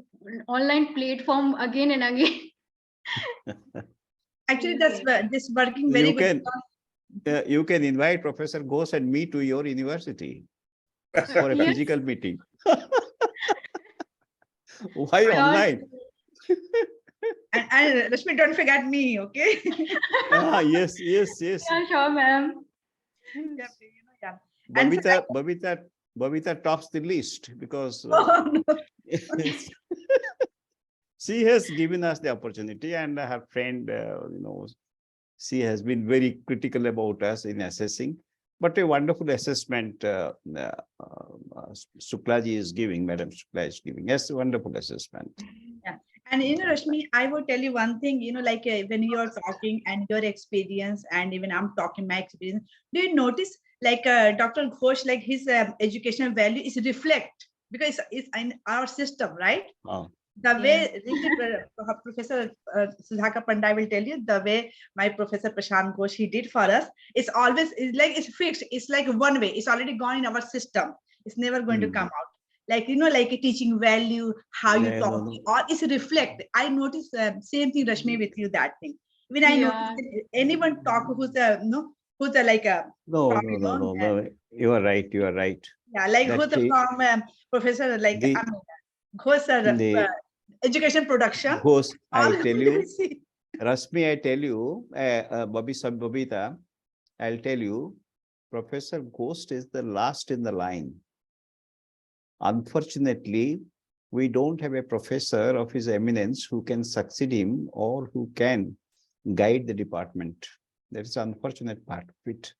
online platform again and again. actually this working very You good. can you can invite Professor Ghosh and me to your university for a Yes. physical meeting. Why Sure. online? And Rashmi, don't forget me, okay? Yes. Yeah, sure, ma'am. Yeah, you know, yeah. And so- Babita tops the list because Oh, no. she has given us the opportunity, and her friend, she has been very critical about us in assessing. But a wonderful assessment Suklaji is giving, Madam Shukla is giving. Yes, a wonderful assessment. And Rashmi, I will tell you one thing, like when you are talking and your experience, and even I'm talking my experience, do you notice like Dr. Ghosh, like his educational value is reflect because it's in our system, right? Oh. The way Professor Sudhakar Pandai will tell you, the way my Professor Prashant Ghosh he did for us, it's always it's fixed. It's like one way. It's already gone in our system. It's never going to come out. Like like a teaching value, how you talk, or it's reflect. I notice same thing, Rashmi, with you that thing. When I notice anyone talk who's like a No. You are right. Yeah, like That who's from Professor like Ghosh education production. Ghosh, I'll all tell we you, see. Rasmi, I tell you, Babita, I'll tell you, Professor Ghost is the last in the line. Unfortunately, we don't have a professor of his eminence who can succeed him or who can guide the department. That is the unfortunate part of it.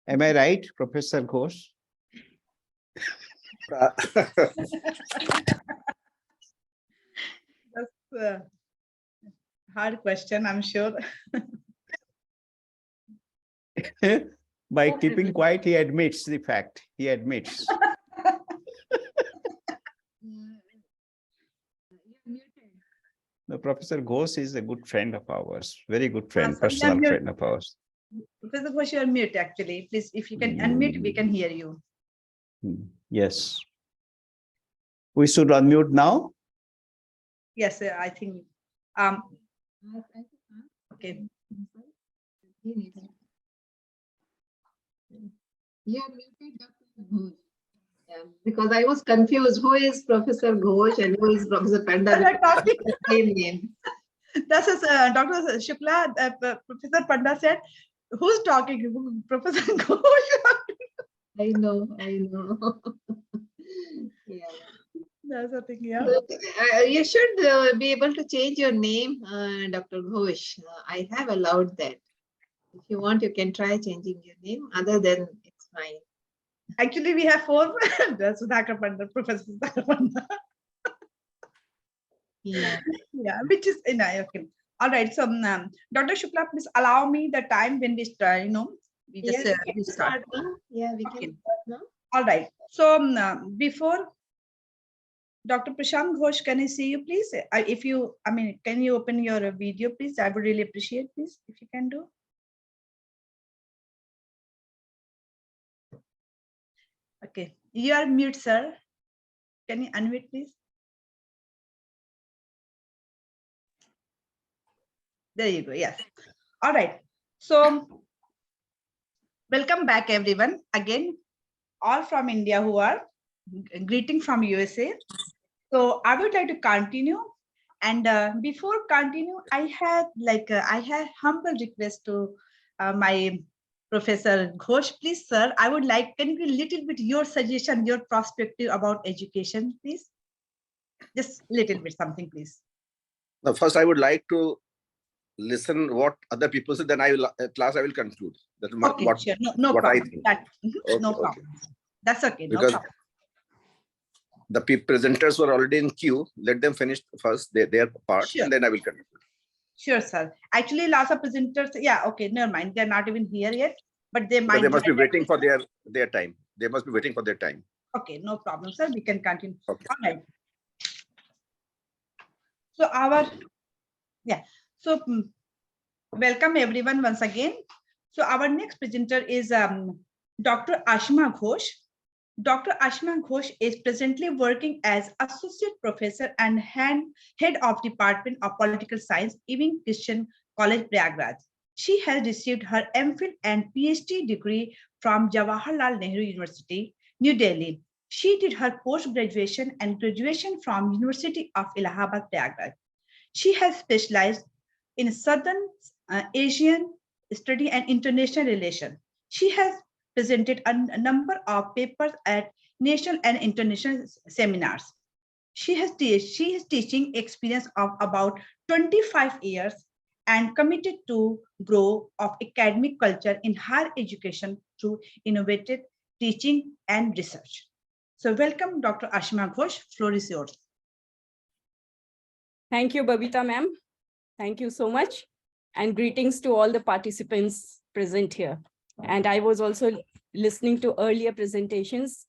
Am I right, Professor Ghosh? That's a hard question, I'm sure. By keeping quiet, he admits the fact. He admits. The Professor Ghosh is a good friend of ours, very good friend, so personal friend of ours. Professor Ghosh, you're mute actually. Please, if you can unmute, we can hear you. Yes. We should unmute now. Yes, I think. Okay. Yeah, muted Dr. Ghosh. Yeah, because I was confused. Who is Professor Ghosh and who is Professor Panda? They're talking. Same name. That's as Dr. Shukla, Professor Panda said, who's talking? Professor Ghosh. I know. Yeah. That's the thing, yeah. So, you should be able to change your name, Dr. Ghosh. I have allowed that. If you want, you can try changing your name. Other than it's fine. Actually, we have 4. That's Sudhakar Panda, Professor Sudhakar Panda. Yeah. Yeah, which is okay. All right. So, Dr. Shukla, please allow me the time when we start. We just we start. Yeah, we Okay. can start now. All right. So, before Dr. Prashant Ghosh, can I see you, please? If you, can you open your video, please? I would really appreciate, please, if you can do. Okay, you are mute, sir. Can you unmute, please? There you go. Yes. All right. So, welcome back, everyone. Again, all from India who are greeting from USA. So, I would like to continue And before continue, I had humble request to my Professor Ghosh. Please, sir, I would like, can you give a little bit your suggestion, your perspective about education, please? Just little bit something, please. Now, first, I would like to listen what other people say. Then I will at last I will conclude. That's Okay, what sure. No what I problem. think. That, Okay, no okay. problem. That's okay. No Because problem. the presenters were already in queue. Let them finish first their part, Sure. and then I will conclude. Sure, sir. Actually, lots of presenters, yeah, okay, never mind. They're not even here yet, but they But might. they must be waiting for their time. They must be waiting for their time. Okay, no problem, sir. We can continue. Okay. All right. So welcome everyone once again. So our next presenter is Dr. Ashma Ghosh. Dr. Ashma Ghosh is presently working as Associate Professor and Head of Department of Political Science, Ewing Christian College, Prayagraj. She has received her MPhil and PhD degree from Jawaharlal Nehru University, New Delhi. She did her post-graduation and graduation from University of Allahabad, Prayagraj. She has specialized in Southern Asian study and international relations. She has presented a number of papers at national and international seminars. She has teaching experience of about 25 years and committed to grow of academic culture in higher education through innovative teaching and research. So welcome, Dr. Ashma Ghosh. Floor is yours. Thank you, Babita ma'am. Thank you so much. And greetings to all the participants present here. And I was also listening to earlier presentations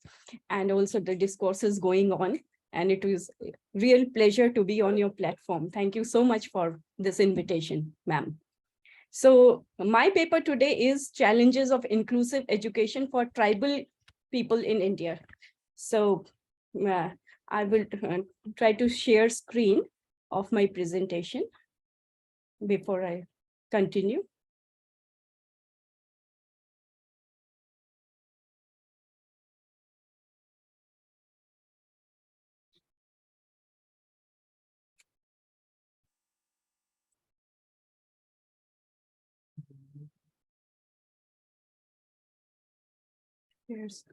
and also the discourses going on. And it was a real pleasure to be on your platform. Thank you so much for this invitation, ma'am. So my paper today is Challenges of Inclusive Education for Tribal People in India. So I will try to share screen of my presentation before I continue. Here's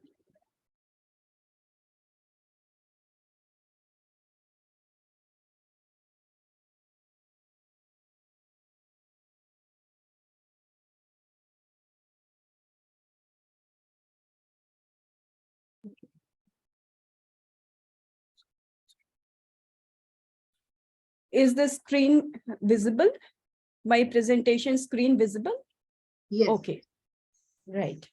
Is the screen visible? My presentation screen visible? Yes. Okay, right.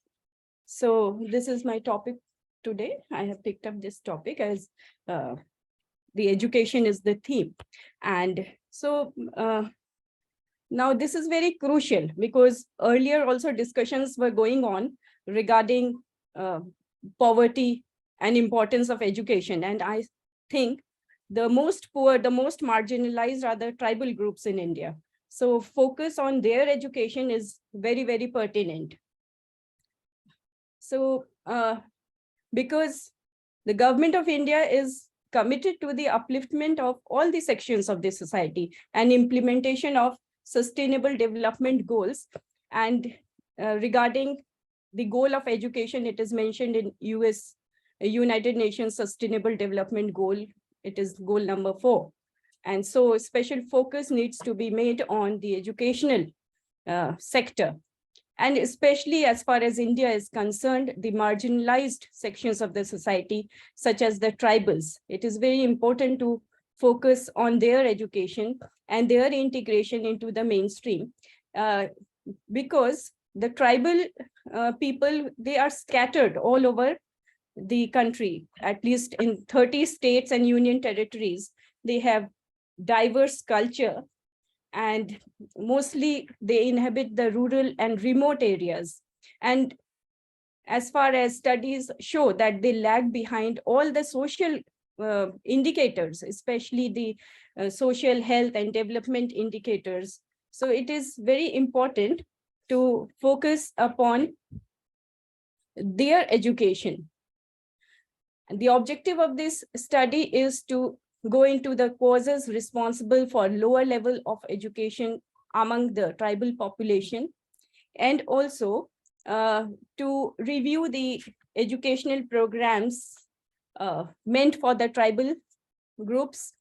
So this is my topic today. I have picked up this topic as the education is the theme. And so now this is very crucial because earlier also discussions were going on regarding poverty and importance of education. And I think the most poor, the most marginalized are the tribal groups in India. So focus on their education is very, very pertinent. So because the government of India is committed to the upliftment of all the sections of the society and implementation of sustainable development goals. And regarding the goal of education, it is mentioned in United Nations Sustainable Development Goal. It is goal number 4. And so special focus needs to be made on the educational sector. And especially as far as India is concerned, the marginalized sections of the society, such as the tribals, it is very important to focus on their education and their integration into the mainstream, because the tribal people, they are scattered all over the country, at least in 30 states and union territories. They have diverse culture, and mostly they inhabit the rural and remote areas. And as far as studies show that they lag behind all the social indicators, especially the social health and development indicators. So it is very important to focus upon their education. And the objective of this study is to go into the causes responsible for lower level of education among the tribal population, and also to review the educational programs meant for the tribal groups,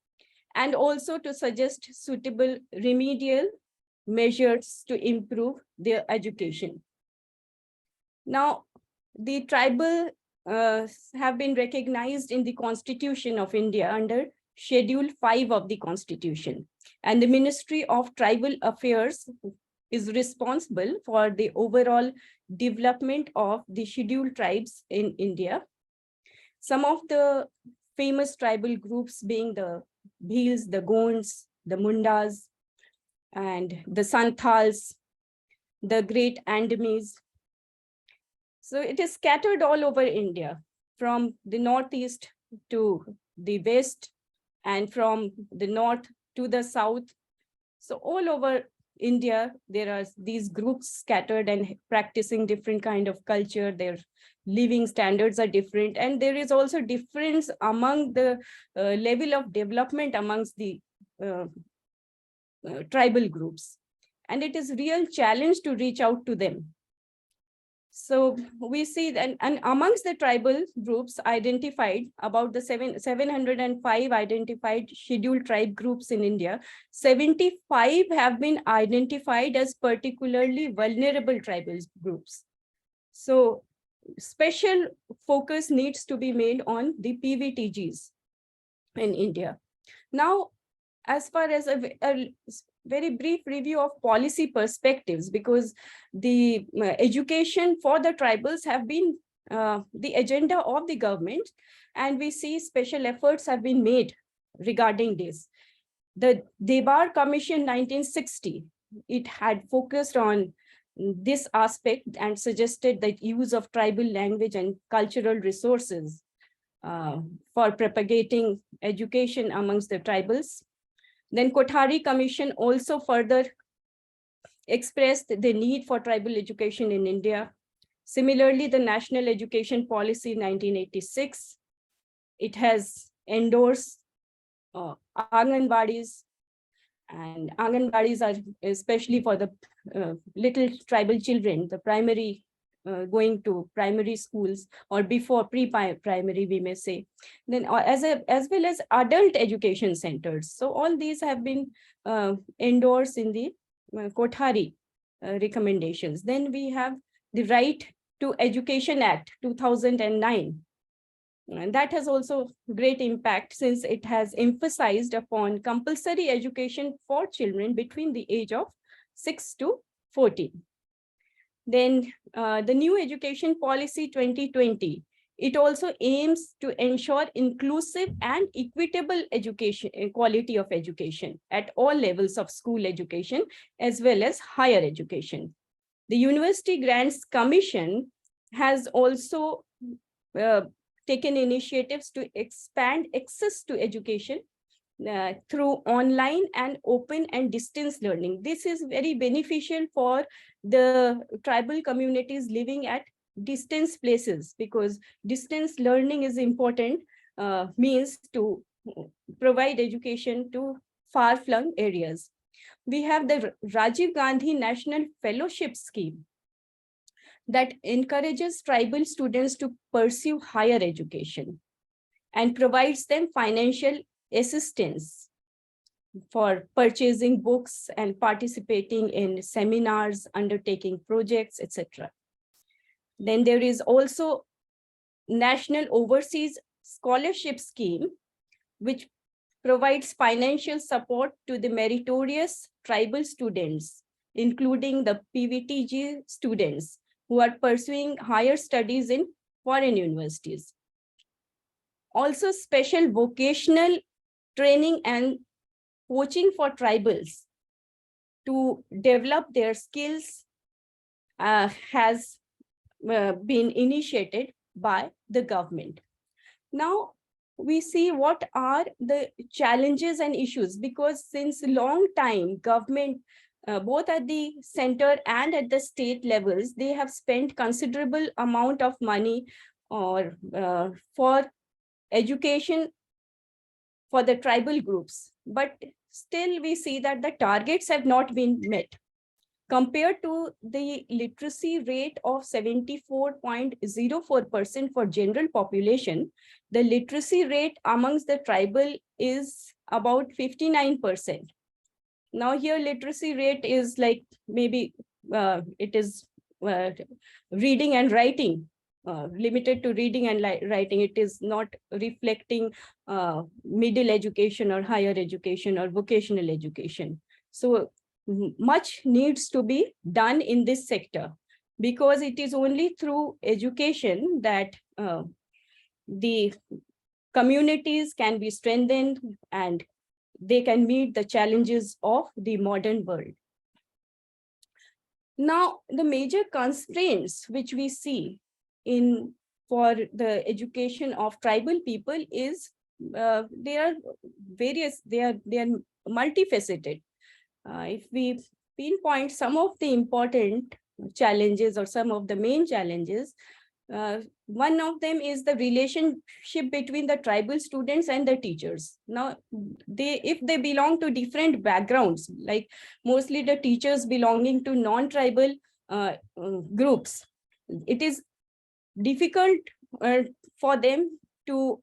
and also to suggest suitable remedial measures to improve their education. Now, the tribal have been recognized in the Constitution of India under Schedule 5 of the Constitution, and the Ministry of Tribal Affairs is responsible for the overall development of the scheduled tribes in India. Some of the famous tribal groups being the Bhils, the Gonds, the Mundas, and the Santals, the Great Andamis. So it is scattered all over India, from the northeast to the west, and from the north to the south. So all over India, there are these groups scattered and practicing different kind of culture. Their living standards are different, and there is also difference among the level of development amongst the tribal groups. And it is real challenge to reach out to them. So we see that, and amongst the tribal groups identified, about the 705 identified scheduled tribe groups in India, 75 have been identified as particularly vulnerable tribal groups. So special focus needs to be made on the PVTGs in India. Now, as far as a very brief review of policy perspectives, because the education for the tribals have been the agenda of the government, and we see special efforts have been made regarding this. The Debar Commission 1960, it had focused on this aspect and suggested the use of tribal language and cultural resources for propagating education amongst the tribals. Then Kothari Commission also further expressed the need for tribal education in India. Similarly, the National Education Policy 1986, it has endorsed Anganwadis, and Anganwadis are especially for the little tribal children, the primary going to primary schools, or before pre-primary, we may say. Then as well as adult education centers. So all these have been endorsed in the Kothari recommendations. Then we have the Right to Education Act 2009. And that has also great impact, since it has emphasized upon compulsory education for children between the age of 6 to 14. Then the new education policy 2020, it also aims to ensure inclusive and equitable education, quality of education at all levels of school education as well as higher education. The University Grants Commission has also taken initiatives to expand access to education through online and open and distance learning. This is very beneficial for the tribal communities living at distance places, because distance learning is important means to provide education to far-flung areas. We have the Rajiv Gandhi National Fellowship Scheme that encourages tribal students to pursue higher education and provides them financial assistance for purchasing books and participating in seminars, undertaking projects, etc. Then there is also National Overseas Scholarship Scheme, which provides financial support to the meritorious tribal students, including the PVTG students who are pursuing higher studies in foreign universities. Also, special vocational training and coaching for tribals to develop their skills has been initiated by the government. Now, we see what are the challenges and issues, because since a long time, government, both at the center and at the state levels, they have spent considerable amount of money or for education for the tribal groups, but still we see that the targets have not been met. Compared to the literacy rate of 74.04% for general population, the literacy rate amongst the tribal is about 59%. Now here literacy rate is like maybe it is reading and writing, limited to reading and writing. It is not reflecting middle education or higher education or vocational education. So much needs to be done in this sector, because it is only through education that the communities can be strengthened and they can meet the challenges of the modern world. Now, the major constraints which we see in for the education of tribal people is there are various, they are multifaceted. If we pinpoint some of the important challenges or some of the main challenges, one of them is the relationship between the tribal students and the teachers. Now, if they belong to different backgrounds, like mostly the teachers belonging to non-tribal groups, it is difficult for them to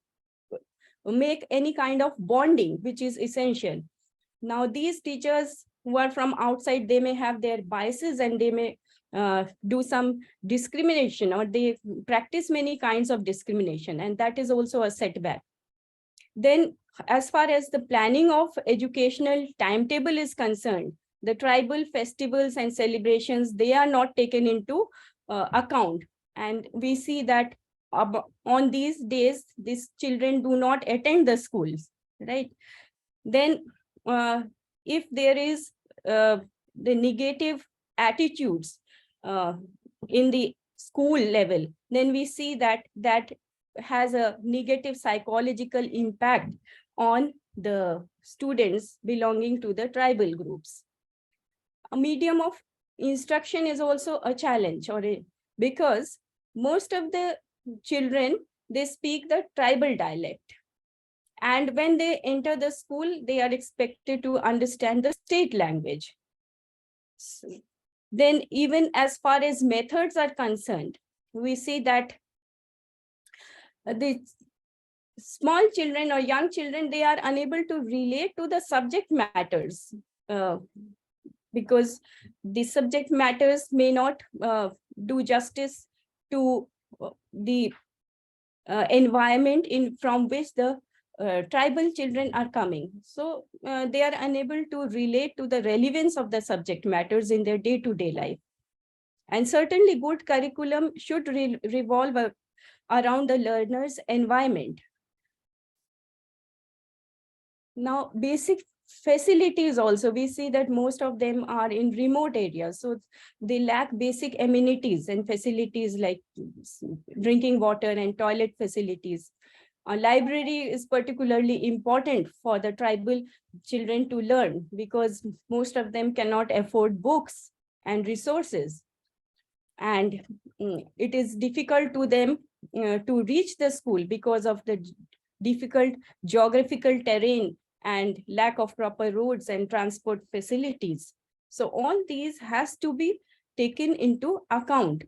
make any kind of bonding, which is essential. Now, these teachers who are from outside, they may have their biases and they may do some discrimination, or they practice many kinds of discrimination, and that is also a setback. Then, as far as the planning of educational timetable is concerned, the tribal festivals and celebrations, they are not taken into account. And we see that on these days, these children do not attend the schools, right? Then if there is the negative attitudes in the school level, then we see that that has a negative psychological impact on the students belonging to the tribal groups. A medium of instruction is also a challenge, because most of the children, they speak the tribal dialect. And when they enter the school, they are expected to understand the state language. Then even as far as methods are concerned, we see that the small children or young children, they are unable to relate to the subject matters because the subject matters may not do justice to the environment from which the tribal children are coming. So they are unable to relate to the relevance of the subject matters in their day-to-day life. And certainly good curriculum should revolve around the learner's environment. Now, basic facilities also, we see that most of them are in remote areas. So they lack basic amenities and facilities like drinking water and toilet facilities. A library is particularly important for the tribal children to learn, because most of them cannot afford books and resources. And it is difficult to them to reach the school because of the difficult geographical terrain and lack of proper roads and transport facilities. So all these has to be taken into account.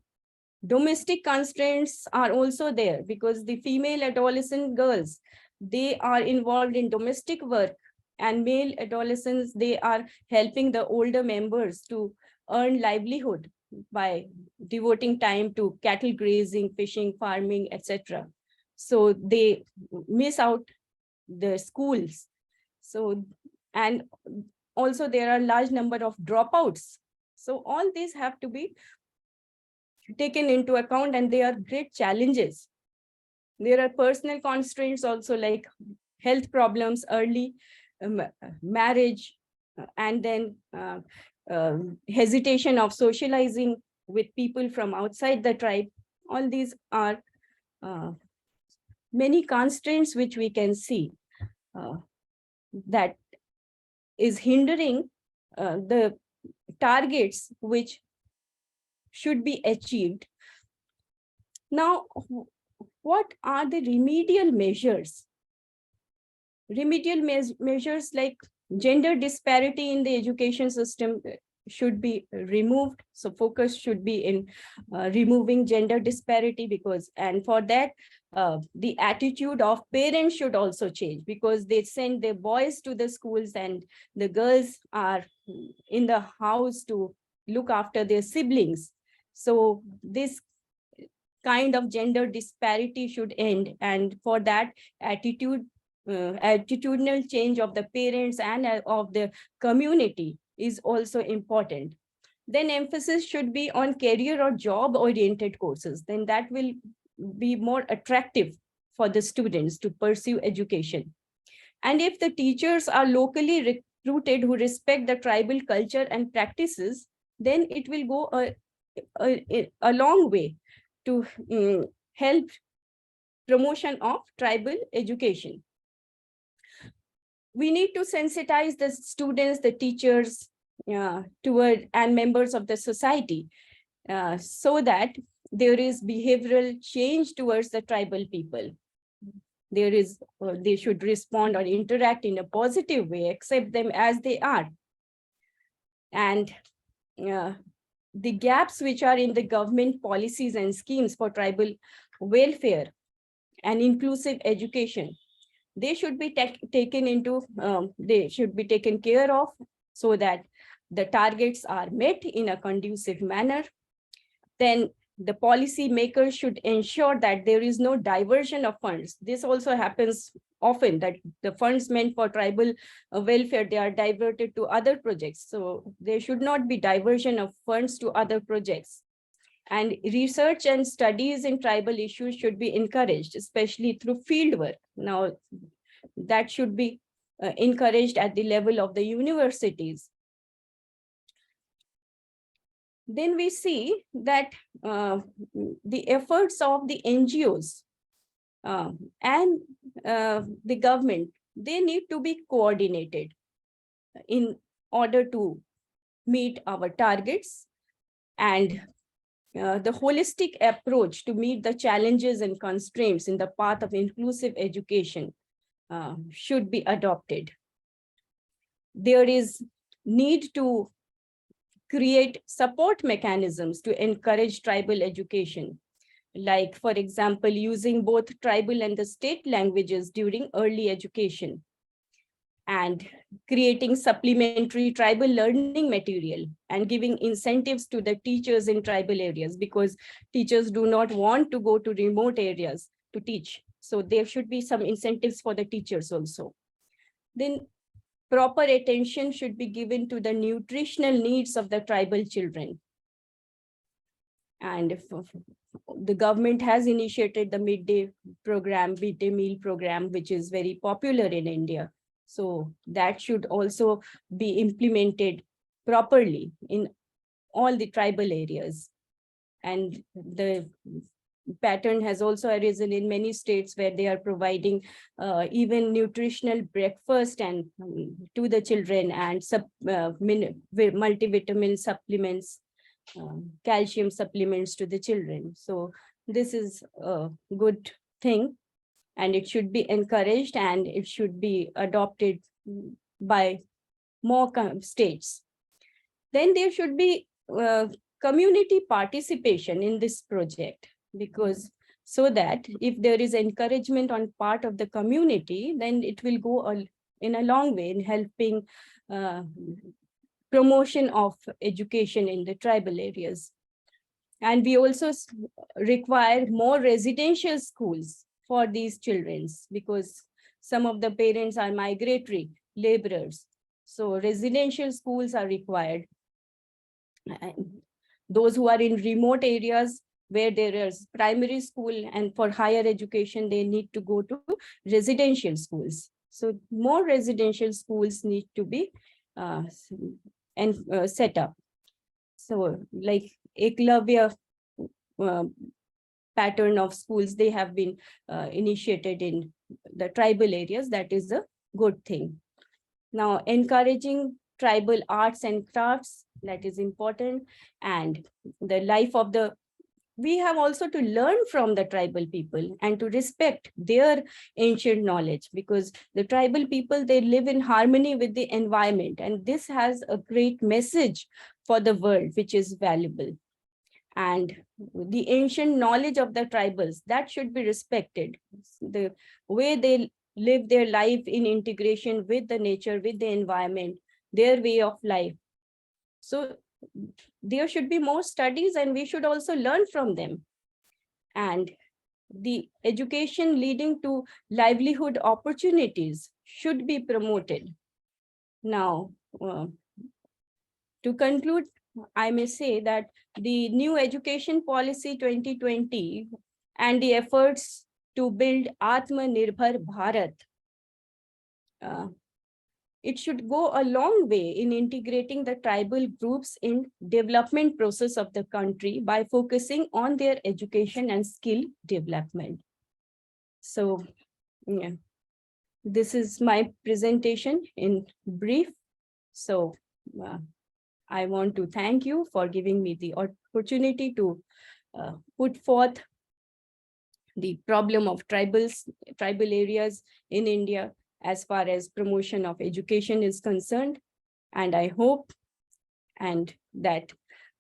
Domestic constraints are also there, because the female adolescent girls, they are involved in domestic work, and male adolescents, they are helping the older members to earn livelihood by devoting time to cattle grazing, fishing, farming, etc. So they miss out the schools. So, and also there are large number of dropouts. So all these have to be taken into account, and they are great challenges. There are personal constraints also, like health problems, early marriage, and then hesitation of socializing with people from outside the tribe. All these are many constraints which we can see that is hindering the targets which should be achieved. Now, what are the remedial measures remedial measures like gender disparity in the education system should be removed. So focus should be in removing gender disparity, because, and for that, the attitude of parents should also change, because they send their boys to the schools and the girls are in the house to look after their siblings. So this kind of gender disparity should end, and for that, attitudinal change of the parents and of the community is also important. Then emphasis should be on career or job oriented courses, then that will be more attractive for the students to pursue education. And if the teachers are locally recruited who respect the tribal culture and practices, then it will go a long way to help promotion of tribal education. We need to sensitize the students, the teachers, toward and members of the society, so that there is behavioral change towards the tribal people. There is, they should respond or interact in a positive way, accept them as they are. And the gaps which are in the government policies and schemes for tribal welfare and inclusive education, they should be taken into, they should be taken care of, so that the targets are met in a conducive manner. Then the policy makers should ensure that there is no diversion of funds. This also happens often, that the funds meant for tribal welfare, they are diverted to other projects. So there should not be diversion of funds to other projects. And research and studies in tribal issues should be encouraged, especially through field work. Now, that should be encouraged at the level of the universities. Then we see that the efforts of the NGOs and the government, they need to be coordinated in order to meet our targets, and the holistic approach to meet the challenges and constraints in the path of inclusive education should be adopted. There is need to create support mechanisms to encourage tribal education, like, for example, using both tribal and the state languages during early education, and creating supplementary tribal learning material and giving incentives to the teachers in tribal areas, because teachers do not want to go to remote areas to teach. So there should be some incentives for the teachers also. Then proper attention should be given to the nutritional needs of the tribal children. And if the government has initiated the midday meal program, which is very popular in India. So that should also be implemented properly in all the tribal areas. And the pattern has also arisen in many states where they are providing even nutritional breakfast and to the children, and multivitamin supplements, calcium supplements to the children. So this is a good thing, and it should be encouraged, and it should be adopted by more states. Then there should be community participation in this project, because so that if there is encouragement on part of the community, then it will go in a long way in helping promotion of education in the tribal areas. And we also require more residential schools for these children, because some of the parents are migratory laborers. So residential schools are required. And those who are in remote areas where there is primary school, and for higher education, they need to go to residential schools. So more residential schools need to be set up. So like Eklavya pattern of schools, they have been initiated in the tribal areas. That is a good thing. Now, encouraging tribal arts and crafts, that is important. And the life of the we have also to learn from the tribal people and to respect their ancient knowledge, because the tribal people, they live in harmony with the environment, and this has a great message for the world, which is valuable. And the ancient knowledge of the tribals, that should be respected. The way they live their life in integration with the nature, with the environment, their way of life. So there should be more studies, and we should also learn from them. And the education leading to livelihood opportunities should be promoted. Now, to conclude, I may say that the new education policy 2020 and the efforts to build Atmanirbhar Bharat, it should go a long way in integrating the tribal groups in development process of the country by focusing on their education and skill development. So, yeah, this is my presentation in brief. So, I want to thank you for giving me the opportunity to put forth the problem of tribal areas in India as far as promotion of education is concerned. And I hope and that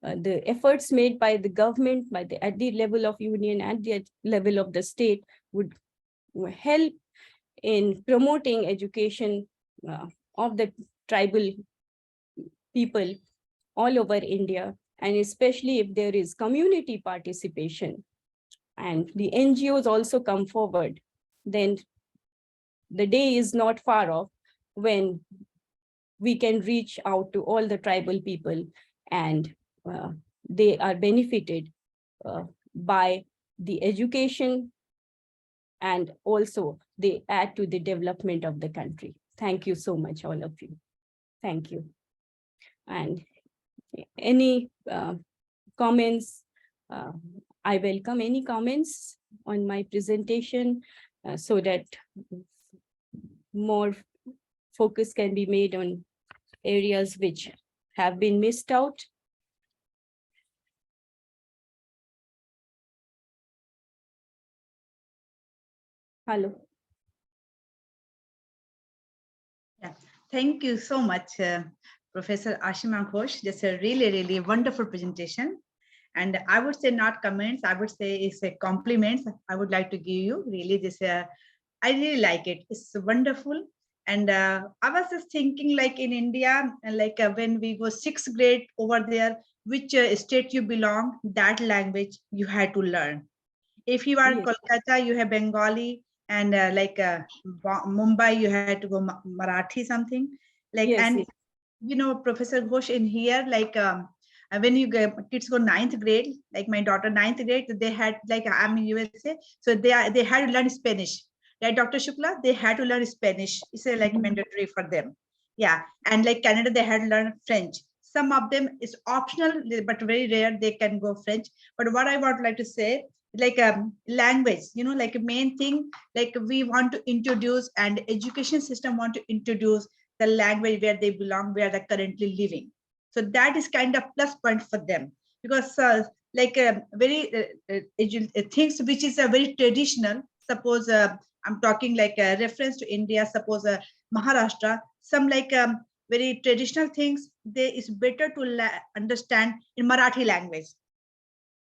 the efforts made by the government, at the level of union and the level of the state would help in promoting education of the tribal people all over India, and especially if there is community participation and the NGOs also come forward, then the day is not far off when we can reach out to all the tribal people, and they are benefited by the education, and also they add to the development of the country. Thank you so much, all of you. Thank you. And any comments? I welcome any comments on my presentation so that more focus can be made on areas which have been missed out. Hello. Yeah, thank you so much, Professor Ashima Ghosh. That's a really, really wonderful presentation. And I would say not comments, I would say it's a compliments I would like to give you. Really, I really like it. It's wonderful. And I was just thinking, like in India, like when we go 6th grade over there, which state you belong, that language you had to learn. If you are Yes. Kolkata, you have Bengali, and like Mumbai, you had to go Marathi something. Like, Yes, and yes. you know, Professor Ghosh in here, like when you kids go 9th grade, like my daughter 9th grade, they had, like I'm in USA, so they had to learn Spanish. Right, Dr. Shukla, they had to learn Spanish. It's like mandatory for them. Yeah, and like Canada, they had to learn French. Some of them is optional, but very rare they can go French. But what I would like to say, like language, you know, like a main thing, like we want to introduce, and education system want to introduce the language where they belong, where they're currently living. So that is kind of plus point for them, because like very things which is very traditional. Suppose I'm talking like a reference to India. Suppose Maharashtra, some like very traditional things, they is better to understand in Marathi language.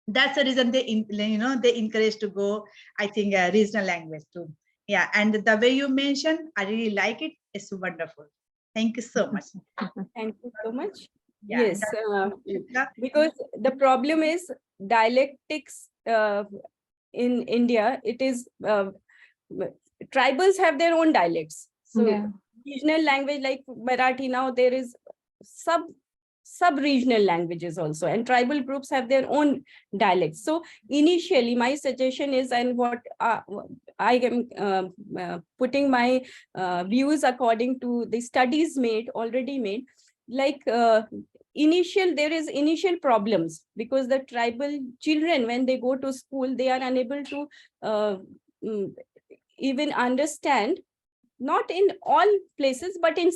That's the reason they they encourage to go, I think, regional language too. Yeah, and the way you mentioned, I really like it. It's wonderful. Thank you so much. Thank you so much. Yeah, Yes, Shukla, because the problem is dialectics in India. It is tribals have their own dialects. So Yeah. regional language like Marathi, now there is sub-regional languages also, and tribal groups have their own dialects. So initially my suggestion is, and what I am putting my views according to the studies already made, like there is initial problems, because the tribal children, when they go to school, they are unable to even understand, not in all places, but in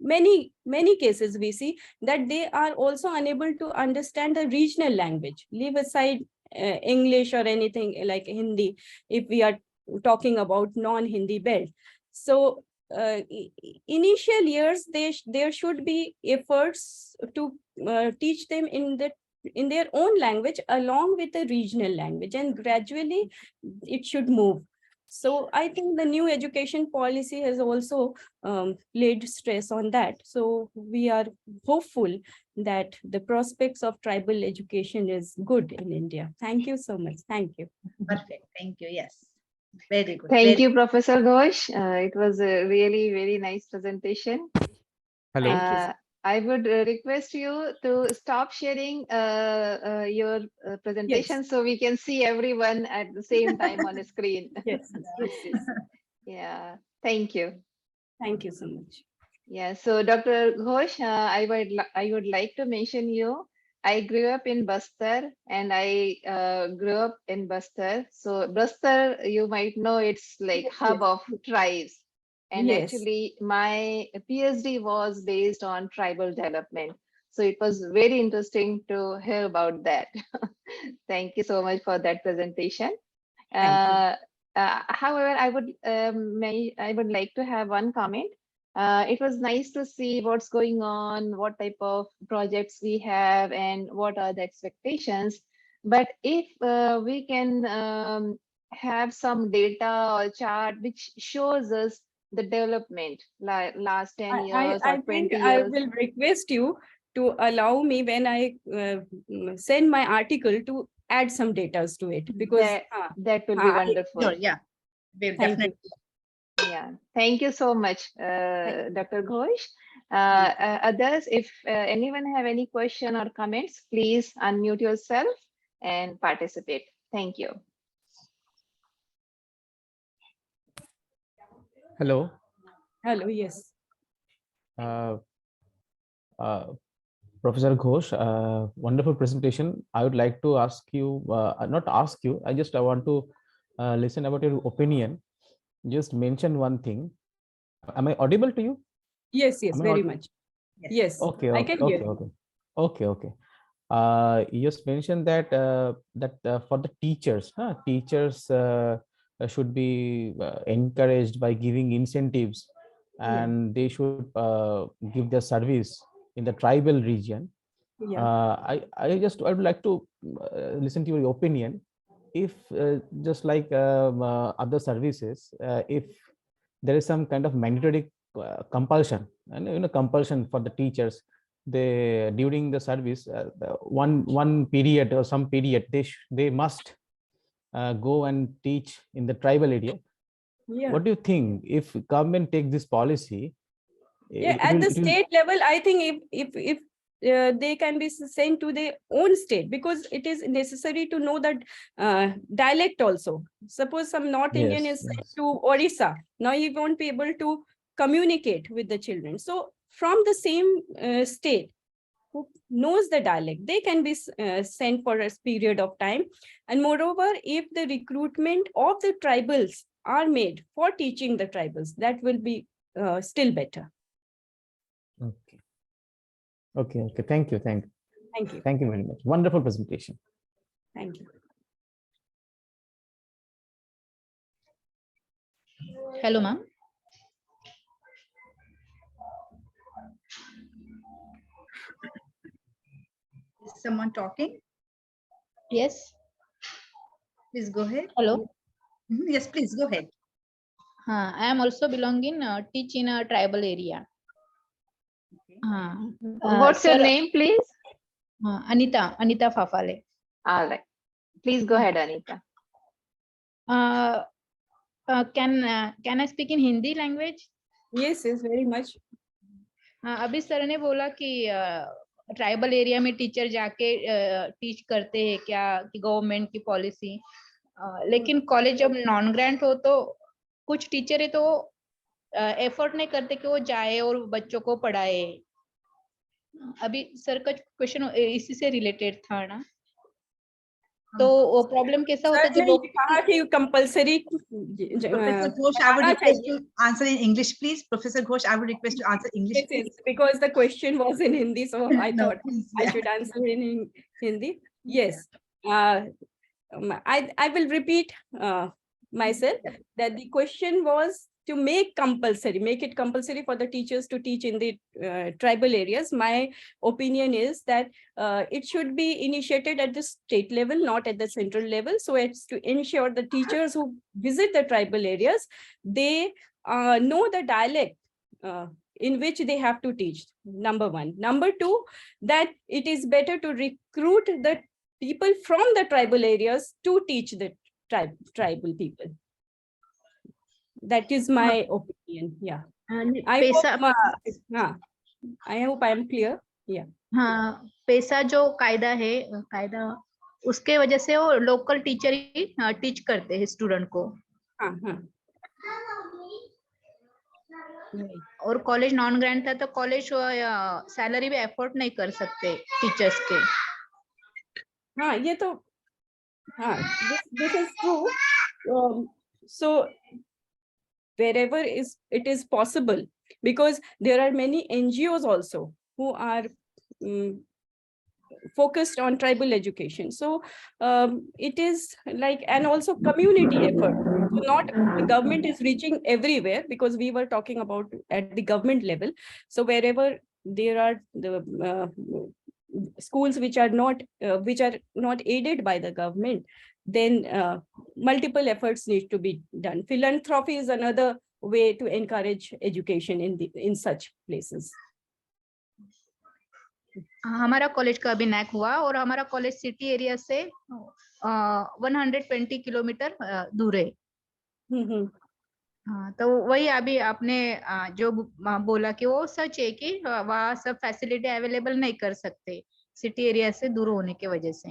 many cases we see that they are also unable to understand the regional language. Leave aside English or anything like Hindi, if we are talking about non-Hindi belt. So initial years, there should be efforts to teach them in their own language along with the regional language, and gradually it should move. So I think the new education policy has also laid stress on that. So we are hopeful that the prospects of tribal education is good in India. Thank you so much. Thank you. Perfect. Thank you. Yes. Very good. Thank Very you, Professor Ghosh. It was a really very nice presentation. Hello. Thank you. I would request you to stop sharing your presentation so we can see everyone at the same time on the screen. Yes, yes, yes. Yeah, thank you. Thank you so much. Yeah, so Dr. Ghosh, I would like to mention you. I grew up in Bastar and I grew up in Bastar. So Bastar, you might know, it's like Yes, hub yes. of tribes. And Yes. actually my PhD was based on tribal development. So it was very interesting to hear about that. Thank you so much for that presentation. Thank you. However, I would like to have one comment. It was nice to see what's going on, what type of projects we have, and what are the expectations. But if we can have some data or chart which shows us the development, like last 10 years or I think 20 I years. will request you to allow me when I send my article to add some data to it, because that will be wonderful. Sure, yeah. We'll thank definitely. you. Yeah, thank you so much, Dr. Ghosh. Others, if anyone have any question or comments, please unmute yourself and participate. Thank you. Hello. Hello, yes. Uh, Professor Ghosh, wonderful presentation. I would like to ask you, not ask you, I want to listen about your opinion. Just mention one thing. Am I audible to you? Yes, yes, Am I very aud- much. Yes, Okay, I okay, can hear okay, you. okay, okay. You just mentioned that for the teachers, teachers should be encouraged by giving incentives, and they should give their service in the tribal region. Yeah. I would like to listen to your opinion. If just like other services, if there is some kind of mandatory compulsion, and compulsion for the teachers, they during the service, one period or some period, they must go and teach in the tribal area. Yeah. What do you think if government take this policy? Yeah, at the state level, I think if they can be sent to their own state, because it is necessary to know that dialect also. Suppose some North Indian is sent to Orissa, now he won't be able to communicate with the children. So from the same state who knows the dialect, they can be sent for a period of time. And moreover, if the recruitment of the tribals are made for teaching the tribals, that will be still better. Okay. Okay. Thank you. Thank you. Thank you very much. Wonderful presentation. Thank you. Hello, ma'am. Is someone talking? Yes. Please go ahead. Hello. Yes, please go ahead. I am also belonging teach in a tribal area. What's your sir, name, please? Anita Fafale. All right. Please go ahead, Anita. Can I speak in Hindi language? Yes, very much. अभी sir ने बोला कि tribal area में teacher जाके teach करते हैं क्या, कि गवर्नमेंट की पॉलिसी, लेकिन कॉलेज जब नॉन ग्रांट हो तो कुछ टीचर है तो एफर्ट नहीं करते कि वो जाए और बच्चों को पढ़ाए. अभी सर का क्वेश्चन इसी से रिलेटेड था ना, तो वो प्रॉब्लम कैसा होता है जब वो कहा कि compulsory. Professor Ghosh, I would request to answer in English, please. Professor Ghosh, I would request to answer English, please. Because the question was in Hindi, so I No, thought please, I yeah. should answer in Hindi. Yes. I will repeat myself that the question was to make it compulsory for the teachers to teach in the tribal areas. My opinion is that it should be initiated at the state level, not at the central level, so as to ensure the teachers who visit the tribal areas, they know the dialect in which they have to teach, number one. Number two, that it is better to recruit the people from the tribal areas to teach the tribal people. That is my opinion. Yeah. आणि I पैसा hope I am clear. Yeah. हाँ, पैसा जो कायदा है, कायदा उसके वजह से वो लोकल टीचर ही टीच करते हैं स्टूडेंट को। हाँ, हाँ. Right. और कॉलेज नॉन ग्रांट था तो कॉलेज सैलरी भी अफोर्ड नहीं कर सकते टीचर्स के। हाँ, ये तो हाँ, this is true. So wherever it is possible, because there are many NGOs also who are focused on tribal education. So it is like, and also community effort. So not the government is reaching everywhere, because we were talking about at the government level. So wherever there are the schools which are not aided by the government, then multiple efforts need to be done. Philanthropy is another way to encourage education in such places. हमारा college का अभी NAAC हुआ और हमारा college city area से 120 kilometre दूर है। हाँ, तो वही अभी आपने जो बोला कि वो सच है कि वहाँ सब फैसिलिटी अवेलेबल नहीं कर सकते सिटी एरिया से दूर होने की वजह से।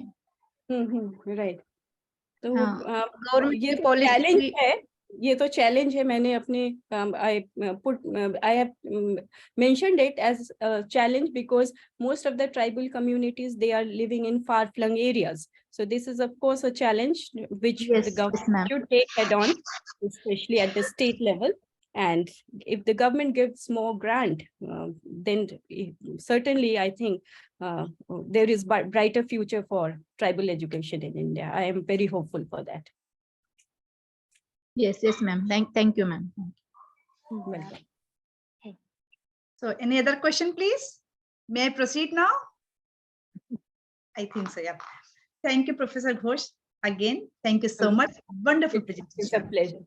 राइट। तो गवर्नमेंट ये की तो चैलेंज पॉलिसी है, ये तो चैलेंज है। मैंने अपने I have mentioned it as a challenge because most of the tribal communities, they are living in far-flung areas. So this is of course a challenge which the government should take head on, especially at the state level. And if the government gives more grant, then certainly I think there is brighter future for tribal education in India. I am very hopeful for that. Yes, ma'am. Thank you, ma'am. Welcome. So any other question, please? May I proceed now? I think so, yeah. Thank you, Professor Ghosh. Again, thank you so much. Wonderful presentation. It's a pleasure.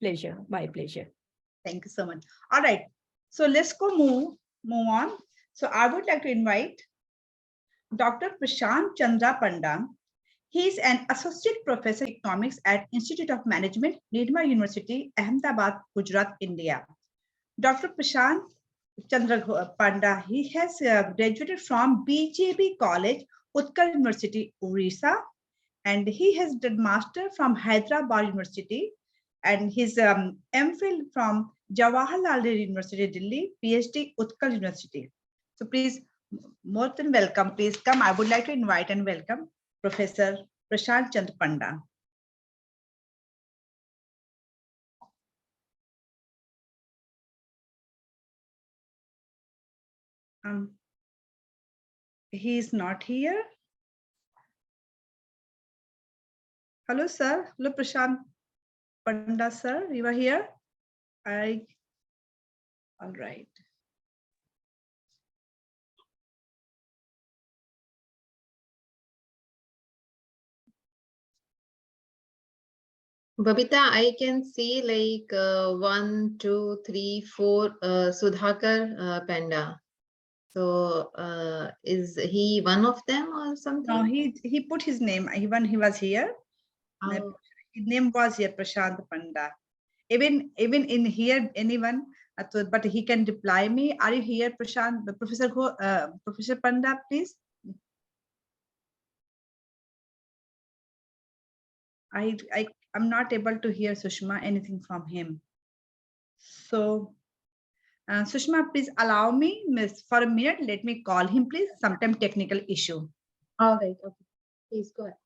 Pleasure. My pleasure. Thank you so much. All right. So let's go move on. So I would like to invite Dr. Prashant Chandra Panda. He is an associate professor of economics at Institute of Management, Nirma University, Ahmedabad, Gujarat, India. Dr. Prashant Chandra Panda, he has graduated from BJB College, Utkal University, Orissa, and he has done master from Hyderabad University, and his MPhil from Jawaharlal Nehru University, Delhi, PhD, Utkal University. So please, more than welcome. Please come. I would like to invite and welcome Professor Prashant Chandra Panda. He is not here. Hello, sir. Hello, Prashant Panda, sir. You are here? All right. Babita, I can see like 1, 2, 3, 4 Sudhakar Panda. So is he one of them or something? No, he put his name when he was here. Oh. His name was here, Prashant Panda. Even in here, anyone, but he can reply me. Are you here, Prashant? Professor Panda, please. I'm not able to hear Sushma anything from him. So Sushma, please allow me, miss, for a minute. Let me call him, please. Sometime technical issue. All right. Okay. Please go ahead.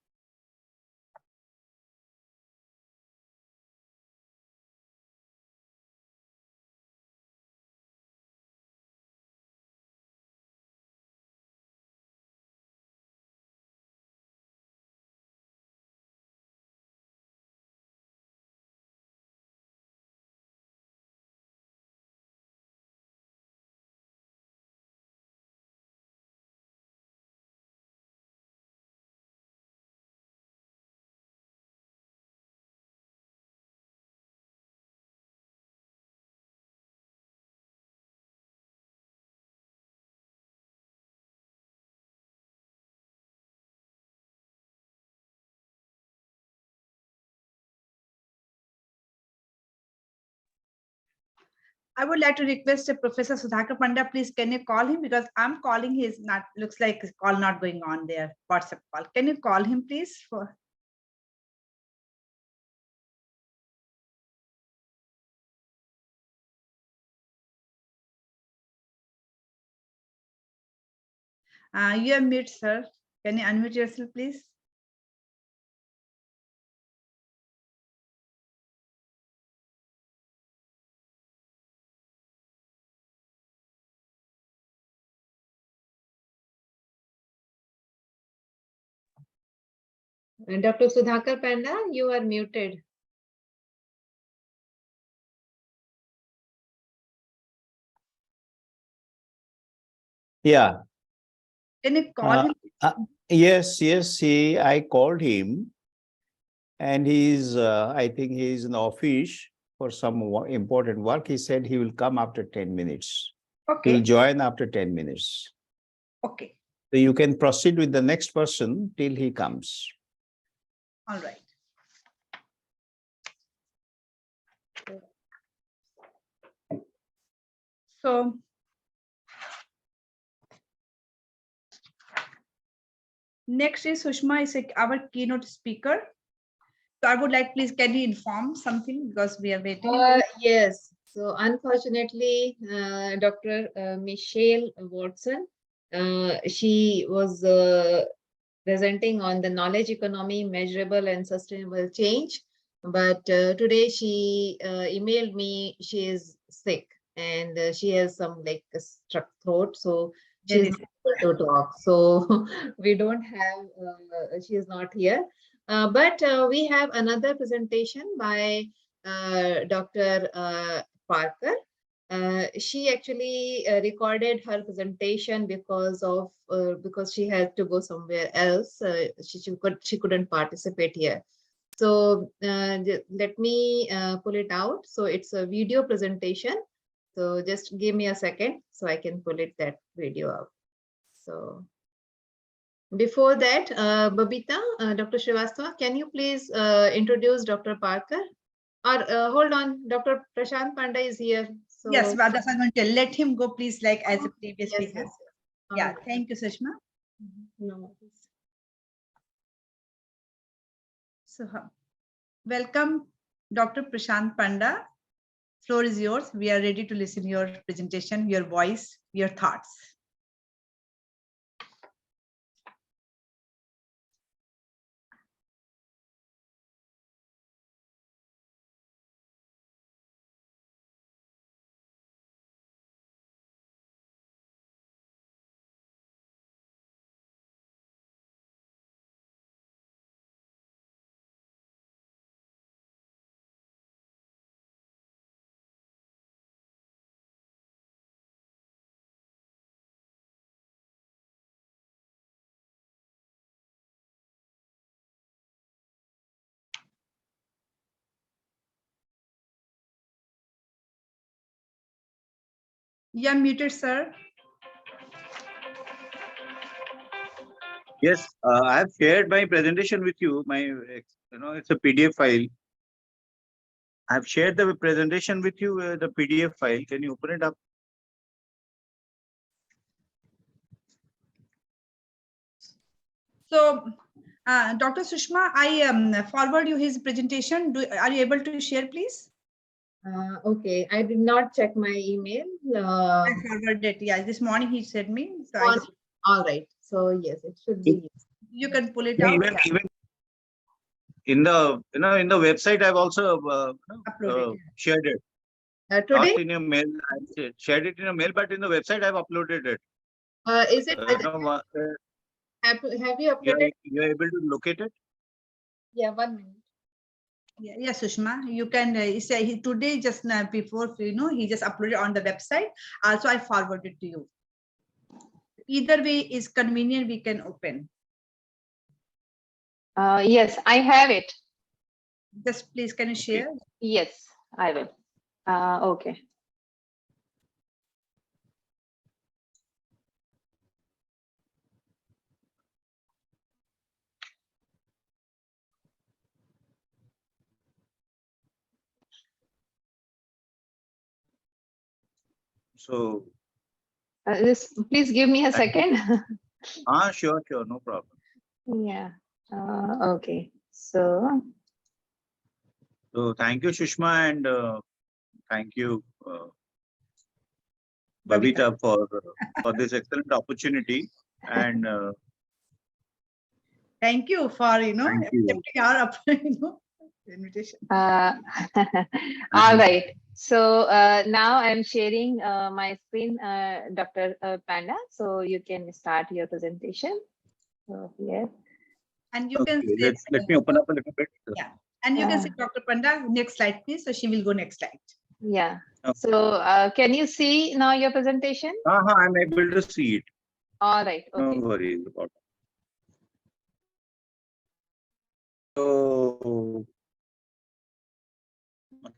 I would like to request Professor Sudhakar Panda, please can you call him, because I'm calling his not, looks like his call not going on there, WhatsApp call. Can you call him please for? You are mute, sir. Can you unmute yourself, please? Dr. Sudhakar Panda, you are muted. Yeah. Can you call him? Yes, I called him, and I think he's in the office for some important work. He said he will come after 10 minutes. He will Okay, join after 10 minutes. okay, So you can proceed with the next person till he comes. all right. So next is Sushma, is our keynote speaker. So I would like, please, can you inform something, because we are waiting? Yes. So unfortunately, Dr. Michelle Watson, she was presenting on the knowledge economy, measurable and sustainable change. But today she emailed me, she is sick and she has some like a struck throat. So she's Very not able to talk. So we don't have, she is not here. But we have another presentation by Dr. Parker. She actually recorded her presentation because she had to go somewhere else. She couldn't participate here. So let me pull it out. So it's a video presentation. So just give me a second so I can pull that video out. So before that, Babita, Dr. Srivastava, can you please introduce Dr. Parker? Or hold on, Dr. Prashant Panda is here. So Yes, that's what I'm going to tell. Let him go, please, like as a previous yes, speaker. yes, yes. Yeah, Alright. thank you, Sushma. No worries. So, welcome, Dr. Prashant Panda. Floor is yours. We are ready to listen to your presentation, your voice, your thoughts. You are muted, sir. Yes, I have shared my presentation with you. It's a PDF file. I have shared the presentation with you, the PDF file. Can you open it up? So, Dr. Sushma, I forward you his presentation. Are you able to share, please? Okay, I did not check my email. I forwarded it. Yeah, this morning he sent me. So All right. So yes, it should be. you can pull it Yeah, out. even in the in the website, I've also Uploaded. shared it. Today, Not in your mail. I shared it in a mail, but in the website, I've uploaded it. is it? Have you uploaded? You're able to locate it. Yeah, 1 minute. Yeah, Sushma, you can say today just before he just uploaded on the website. Also, I forwarded to you. Either way is convenient. We can open. Yes, I have it. Just please, can you share? Yes, I will. Okay. So, Please give me a second. sure, no problem. Yeah. Okay. So, So thank you, Sushma, and thank you, Babita, for this excellent opportunity. And Thank you for, thank you. accepting our invitation. all right. So now I'm sharing my screen, Dr. Panda. So you can start your presentation. So here. And you can Okay, say, let me open up a little bit. yeah. And you can Uh, see Dr. Panda, next slide, please. So she will go next slide. Yeah. Okay. So can you see now your presentation? I'm able to see it. All right. No Okay. worries about it. So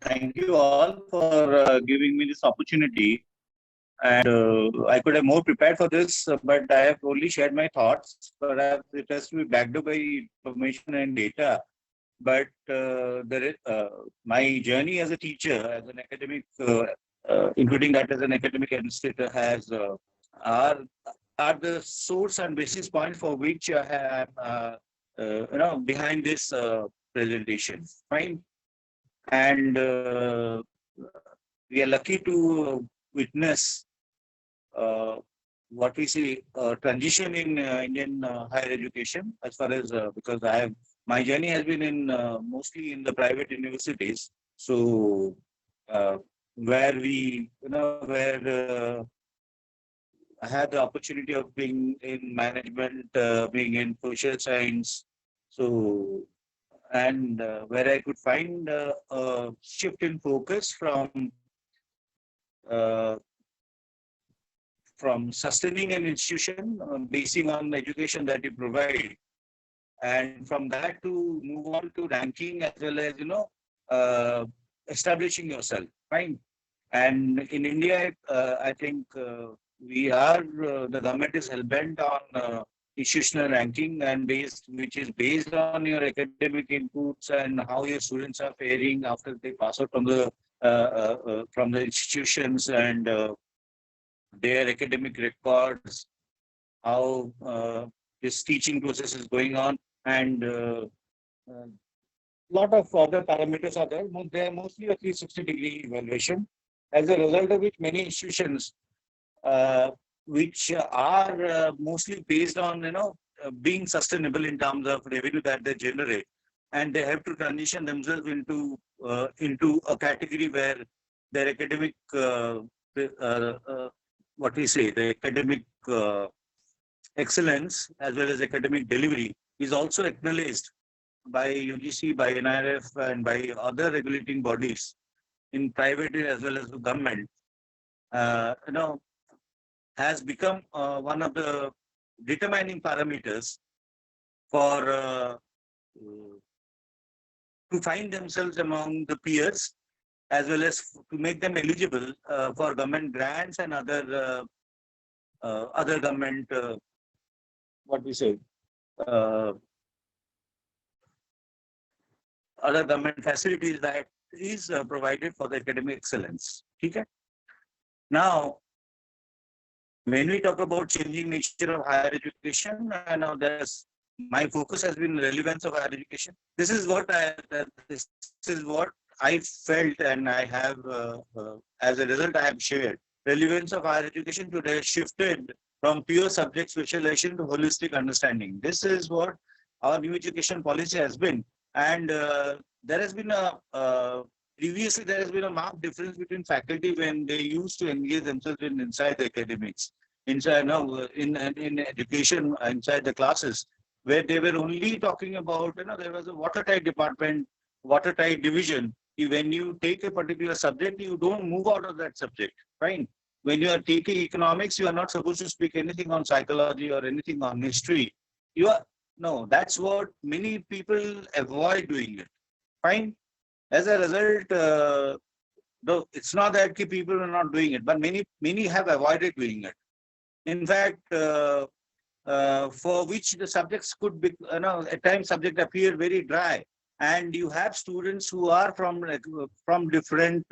thank you all for giving me this opportunity. And I could have more prepared for this, but I have only shared my thoughts. Perhaps it has to be backed up by information and data. But my journey as a teacher, as an academic, including that as an academic administrator, has are the source and basis point for which I am, behind this presentation. Fine, and we are lucky to witness what we see transition in Indian higher education, as far as because my journey has been in mostly in the private universities. So where I had the opportunity of being in management, being in social science. So and where I could find a shift in focus uh, from sustaining an institution basing on the education that you provide, and from that to move on to ranking as well as uh, establishing yourself. Fine. And in India, I think the government is hell bent on institutional ranking and which is based on your academic inputs and how your students are faring after they pass out from the institutions, and their academic records, how this teaching process is going on, and uh, lot of other parameters are there. They are mostly a 360-degree evaluation. As a result of which, many institutions, which are mostly based on being sustainable in terms of revenue that they generate, and they have to transition themselves into a category where their academic what we say the academic excellence as well as academic delivery is also acknowledged by UGC, by NIRF, and by other regulating bodies in private as well as the government, has become one of the determining parameters for to find themselves among the peers, as well as to make them eligible for government grants and other government what we say uh, other government facilities that is provided for the academic excellence. Okay. Now, when we talk about changing nature of higher education, now my focus has been relevance of higher education. This is what I felt, and I have, as a result, I have shared. Relevance of higher education today shifted from pure subject specialization to holistic understanding. This is what our new education policy has been, and there has been previously there has been a marked difference between faculty when they used to engage themselves inside the academics, inside now in education inside the classes, where they were only talking about there was a watertight department, watertight division. When you take a particular subject, you don't move out of that subject. Fine. When you are taking economics, you are not supposed to speak anything on psychology or anything on history. You are no. That's what many people avoid doing it. Fine. As a result, though it's not that people are not doing it, but many have avoided doing it. In fact, for which the subjects could be, at times subject appear very dry, and you have students who are from different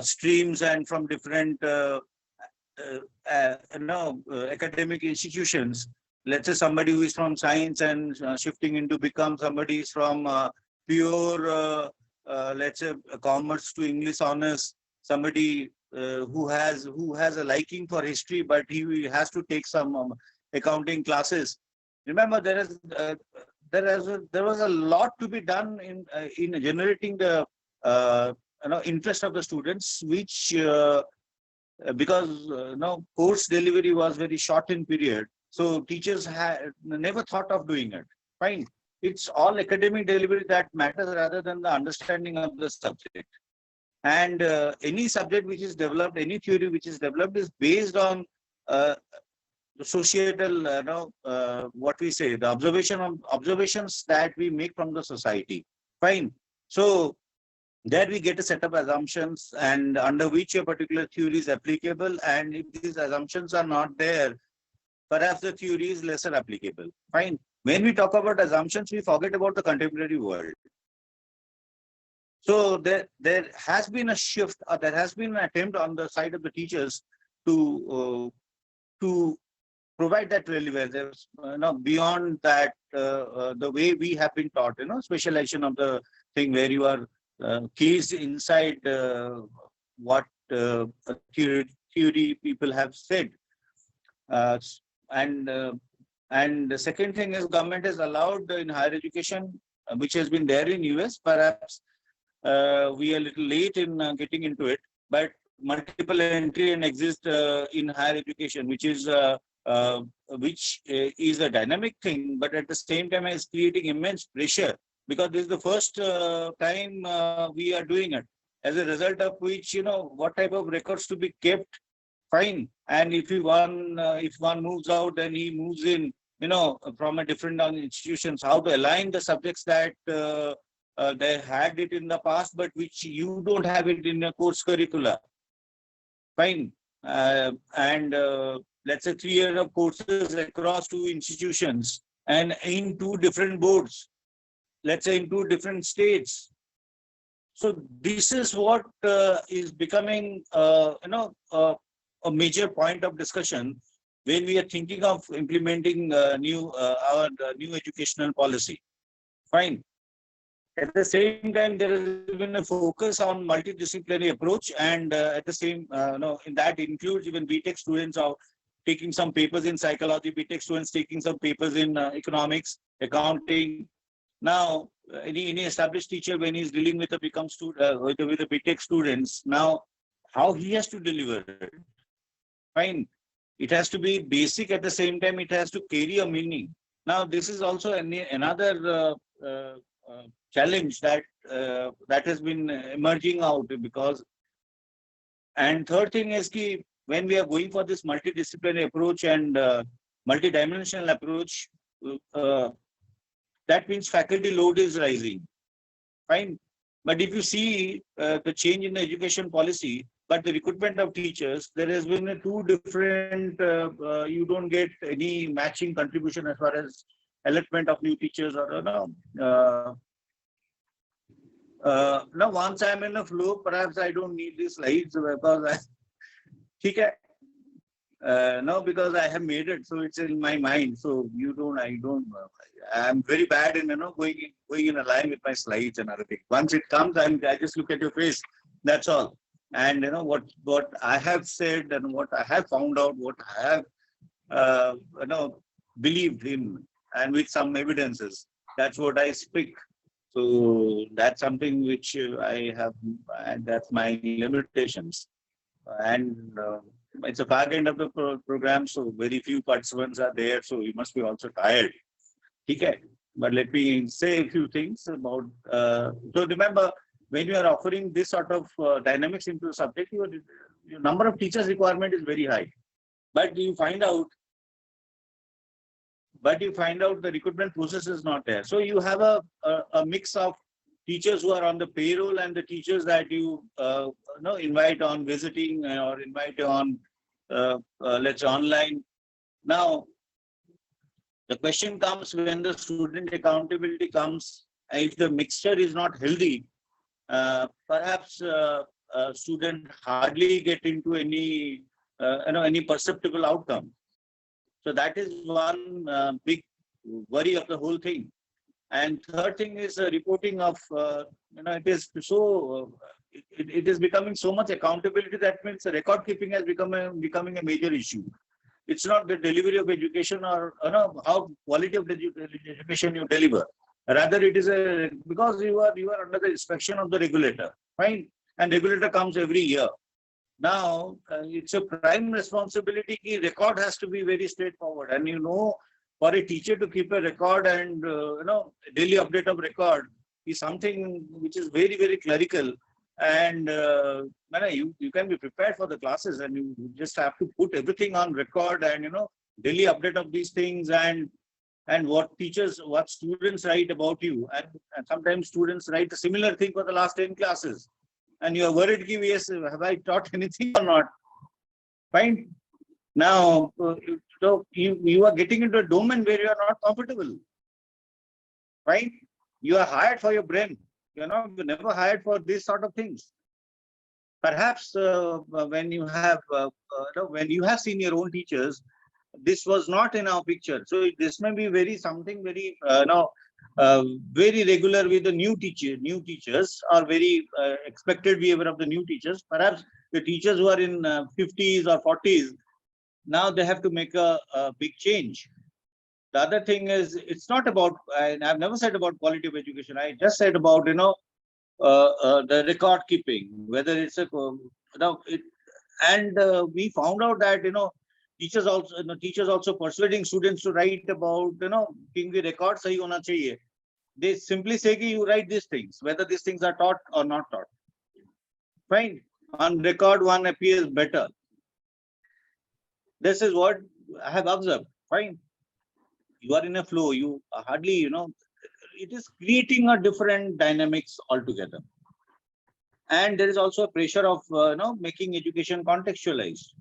streams and from different academic institutions. Let's say somebody who is from science and shifting into become somebody is from pure, let's say, commerce to English honors. Somebody who has a liking for history, but he has to take some accounting classes. Remember, there was a lot to be done in generating the interest of the students, which because course delivery was very short in period, so teachers had never thought of doing it. Fine, it's all academic delivery that matters rather than the understanding of the subject. And any subject which is developed, any theory which is developed, is based on the societal, what we say, the observations that we make from the society. Fine. So there we get a set of assumptions and under which a particular theory is applicable. And if these assumptions are not there, perhaps the theory is lesser applicable. Fine. When we talk about assumptions, we forget about the contemporary world. So there has been a shift, or there has been an attempt on the side of the teachers to provide that relevance, beyond that, the way we have been taught, specialization of the thing where you are cased inside what theory people have said. And the second thing is government has allowed in higher education, which has been there in US. Perhaps we are a little late in getting into it, but multiple entry and exist in higher education, which is a dynamic thing, but at the same time is creating immense pressure, because this is the first time we are doing it. As a result of which, what type of records to be kept, fine. And if one moves out, then he moves in, from a different institutions. How to align the subjects that they had it in the past, but which you don't have it in a course curricula. Fine. And let's say 3 years of courses across 2 institutions and in 2 different boards, let's say in 2 different states. So this is what is becoming, a major point of discussion when we are thinking of implementing our new educational policy. Fine. At the same time, there has been a focus on multidisciplinary approach, and at the same, in that includes even BTech students are taking some papers in psychology, BTech students taking some papers in economics, accounting. Now, any established teacher, when he's dealing with with the BTech students, now how he has to deliver it? Fine. It has to be basic, at the same time, it has to carry a meaning. Now, this is also another challenge that has been emerging out, because, and third thing is when we are going for this multidisciplinary approach and multidimensional approach, that means faculty load is rising. Fine. But if you see the change in the education policy, but the recruitment of teachers, there has been 2 different, you don't get any matching contribution as far as allotment of new teachers or now once I'm in a flow, perhaps I don't need these slides because because I have made it, so it's in my mind. So I'm very bad in going in a line with my slides and other things. Once it comes, I just look at your face. That's all. And what I have said and what I have found out, what I have believed in, and with some evidences, that's what I speak. So that's something which I have, and that's my limitations. And it's a back end of the program, so very few participants are there, so you must be also tired. Okay, but let me say a few things about. So remember, when you are offering this sort of dynamics into the subject, your number of teachers requirement is very high, but you find out the recruitment process is not there. So you have a mix of teachers who are on the payroll and the teachers that you invite on visiting or invite on let's say online. Now the question comes when the student accountability comes, if the mixture is not healthy, perhaps student hardly get into any, any perceptible outcome. So that is one big worry of the whole thing. And third thing is reporting of, it is so, it is becoming so much accountability. That means record keeping has becoming a major issue. It's not the delivery of education or how quality of the education you deliver. Rather, it is because you are under the inspection of the regulator, fine, and regulator comes every year. Now it's a prime responsibility. Key record has to be very straightforward, and for a teacher to keep a record and daily update of record is something which is very, very clerical. And you can be prepared for the classes, and you just have to put everything on record and daily update of these things, and what students write about you, and sometimes students write a similar thing for the last 10 classes, and you are worried, yes, have I taught anything or not? Fine. Now, you are getting into a domain where you are not comfortable. Right? You are hired for your brain. You're never hired for this sort of things. Perhaps when you have seen your own teachers, this was not in our picture. So this may be something very very regular with the new teachers, or very expected behavior of the new teachers. Perhaps the teachers who are in 50s or 40s, now they have to make a big change. The other thing is, it's not about, and I've never said about quality of education. I just said about, the record keeping, whether it's we found out that, teachers also persuading students to write about, keeping the record sahi hona chahiye. They simply say that you write these things, whether these things are taught or not taught. Fine. On record, one appears better. This is what I have observed. Fine. You are in a flow. You hardly, it is creating a different dynamics altogether. And there is also a pressure of, making education contextualized.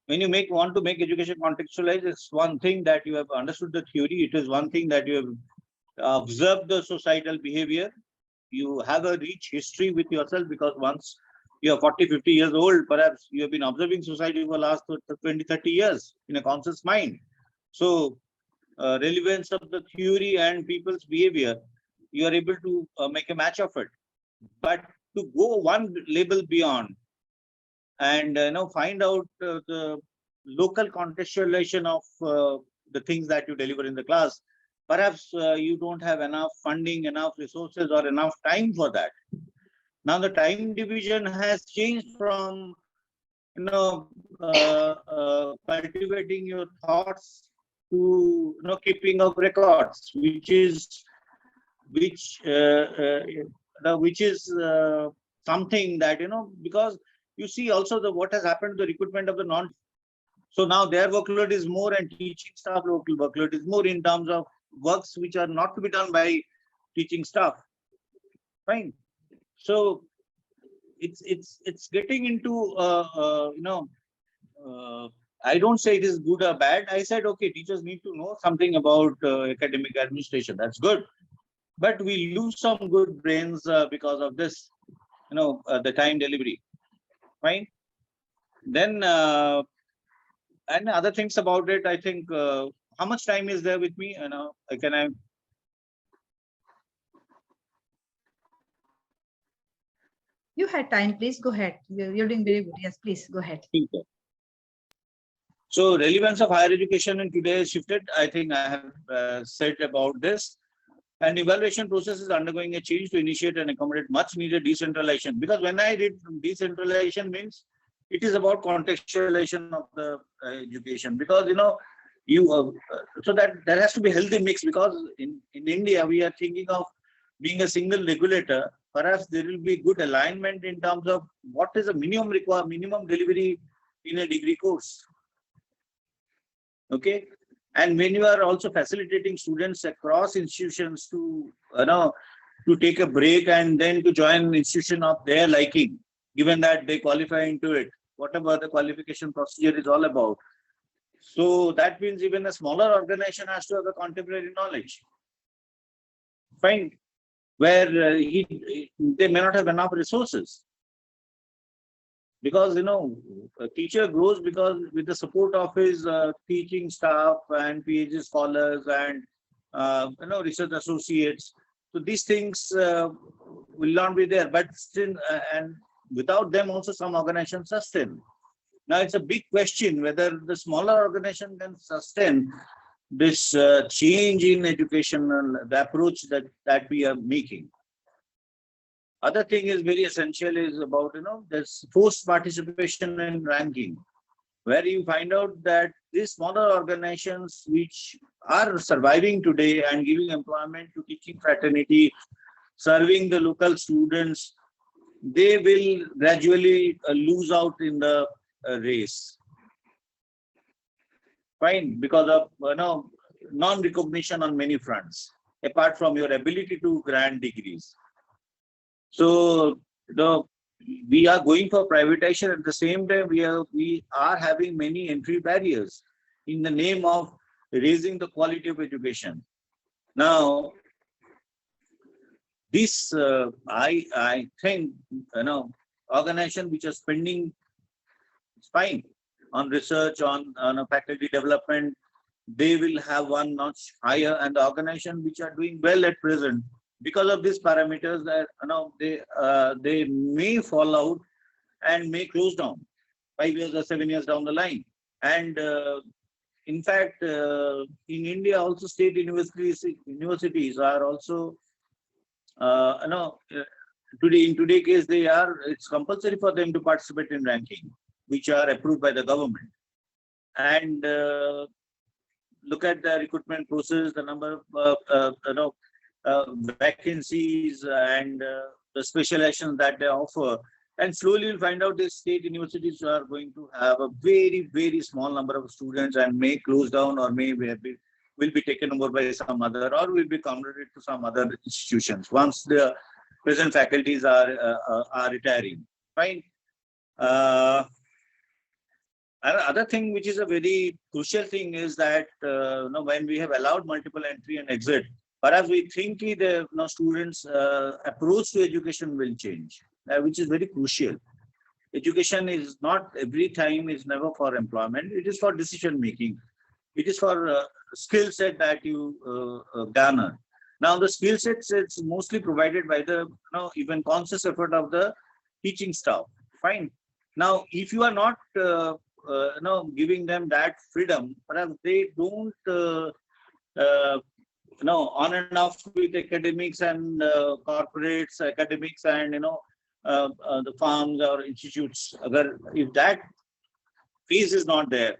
When you want to make education contextualized, it's one thing that you have understood the theory. It is one thing that you have observed the societal behavior. You have a rich history with yourself, because once you are 40, 50 years old, perhaps you have been observing society for the last 20, 30 years in a conscious mind. So relevance of the theory and people's behavior, you are able to make a match of it. But to go one level beyond and find out the local contextualization of the things that you deliver in the class, perhaps you don't have enough funding, enough resources, or enough time for that. Now the time division has changed from cultivating your thoughts to keeping of records, which is something that because you see also what has happened to the recruitment of the non. So now their workload is more, and teaching staff local workload is more in terms of works which are not to be done by teaching staff. Fine. So it's getting into I don't say it is good or bad. I said, okay, teachers need to know something about academic administration. That's good. But we lose some good brains because of this, the time delivery. Fine. Then, and other things about it, I think, how much time is there with me? Can I? You had time, please go ahead. You're doing very good. Yes, please go ahead. So relevance of higher education in today has shifted. I think I have said about this. And evaluation process is undergoing a change to initiate and accommodate much needed decentralization. Because when I read decentralization means it is about contextualization of the education. Because so that there has to be a healthy mix. Because in India we are thinking of being a single regulator. Perhaps there will be good alignment in terms of what is the minimum delivery in a degree course. Okay. And when you are also facilitating students across institutions to take a break and then to join an institution of their liking, given that they qualify into it, whatever the qualification procedure is all about. So that means even a smaller organization has to have a contemporary knowledge. Fine. Where they may not have enough resources. because a teacher grows because with the support of his teaching staff and PhD scholars and research associates. So these things will not be there, but still, and without them also some organizations sustain. Now it's a big question whether the smaller organization can sustain this change in education and the approach that we are making. Other thing is very essential is about this forced participation in ranking, where you find out that these smaller organizations which are surviving today and giving employment to teaching fraternity, serving the local students, they will gradually lose out in the race. Fine, because of non-recognition on many fronts, apart from your ability to grant degrees. So we are going for privatization. At the same time, we are having many entry barriers in the name of raising the quality of education. Now, this I think organization which are spending fine on research on faculty development, they will have one notch higher, and the organization which are doing well at present, because of these parameters, that they may fall out and may close down 5 years or 7 years down the line. And in fact, in India also state universities are also in today's case it's compulsory for them to participate in ranking, which are approved by the government. And look at the recruitment process, the number of vacancies and the specializations that they offer, and slowly you'll find out these state universities are going to have a very, very small number of students and may close down or may will be taken over by some other, or will be converted to some other institutions once the present faculties are retiring. Fine. Another thing which is a very crucial thing is that when we have allowed multiple entry and exit, perhaps we think the students' approach to education will change, which is very crucial. Education is not every time, is never for employment. It is for decision making. It is for skill set that you garner. Now the skill sets, it's mostly provided by the even conscious effort of the teaching staff. Fine. Now if you are not giving them that freedom, perhaps they don't on and off with academics and corporates, academics and the farms or institutes. If that phase is not there,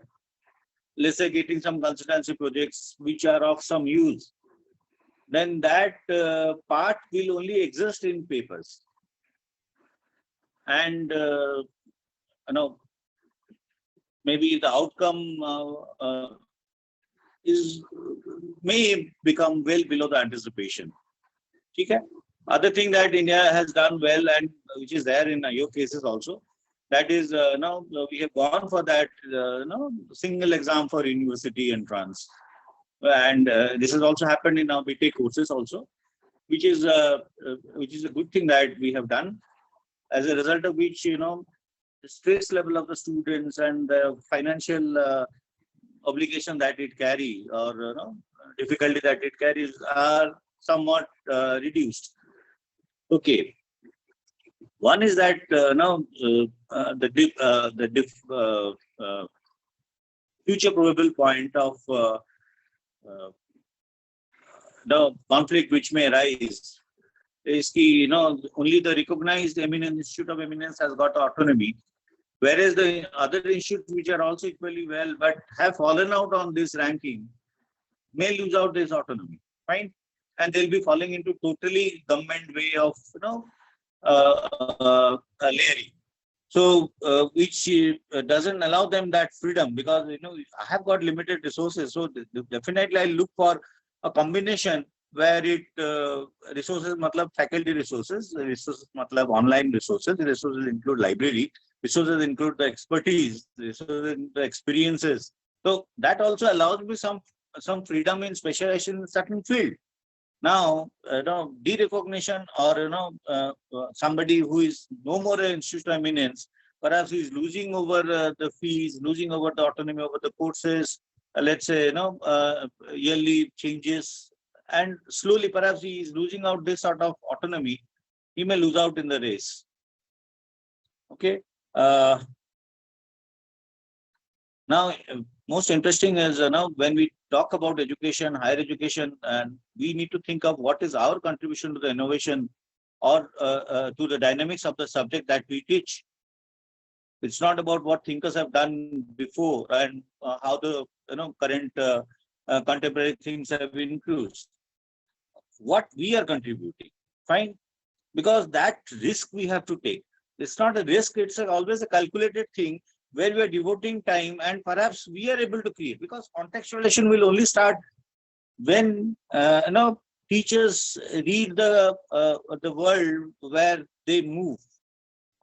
let's say getting some consultancy projects which are of some use, then that part will only exist in papers. And maybe the outcome may become well below the anticipation. Okay? Other thing that India has done well, and which is there in your cases also, that is now we have gone for that single exam for university entrance, and this has also happened in our BTech courses also, which is a good thing that we have done. As a result of which, the stress level of the students and the financial obligation that it carries, or difficulty that it carries, are somewhat reduced. Okay. One is that future probable point of the conflict which may arise is only the recognized institute of eminence has got autonomy, whereas the other institutes which are also equally well but have fallen out on this ranking may lose out this autonomy. Fine, and they'll be falling into totally government way of layering. So which doesn't allow them that freedom, because I have got limited resources. So definitely I look for a combination where it resources matlab faculty resources matlab online resources include library, resources include the expertise, resources the experiences. So that also allows me some freedom in specialization in certain field. Now, de-recognition or somebody who is no more an institute of eminence perhaps he's losing over the fees, losing over the autonomy over the courses, let's say, yearly changes, and slowly perhaps he is losing out this sort of autonomy. He may lose out in the race. Okay. Now, most interesting is now when we talk about education, higher education, and we need to think of what is our contribution to the innovation or to the dynamics of the subject that we teach. It's not about what thinkers have done before and how the current contemporary things have been influenced. What we are contributing, fine, because that risk we have to take. It's not a risk; it's always a calculated thing where we are devoting time, and perhaps we are able to create. Because contextualization will only start when teachers read the world where they move,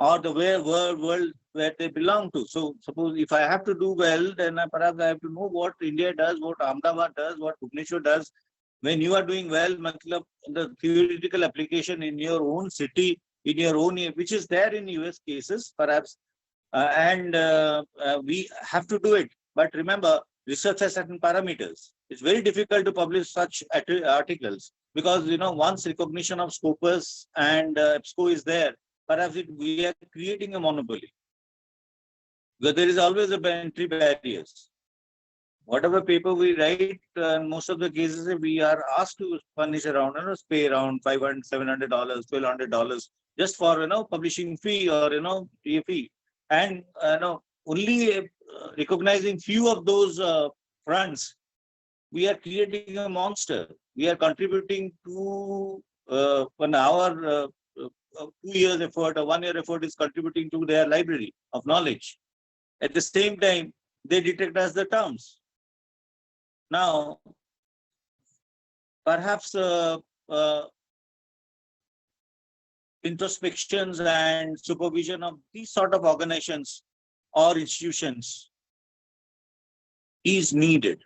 or the world where they belong to. So suppose if I have to do well, then perhaps I have to know what India does, what Ahmedabad does, what Bhubaneswar does. When you are doing well, the theoretical application in your own city, in your own, which is there in US cases, perhaps, and we have to do it. But remember, research has certain parameters. It's very difficult to publish such articles because once recognition of Scopus and EBSCO is there, perhaps we are creating a monopoly. Because there is always a entry barriers. Whatever paper we write, in most of the cases, we are asked to furnish around, pay around $500, $700, $1,200 just for publishing fee or fee, and only recognizing few of those fronts, we are creating a monster. We are contributing to 1 hour, 2 years effort, or 1 year effort is contributing to their library of knowledge. At the same time, they detect us the terms. Now, perhaps introspections and supervision of these sort of organizations or institutions is needed,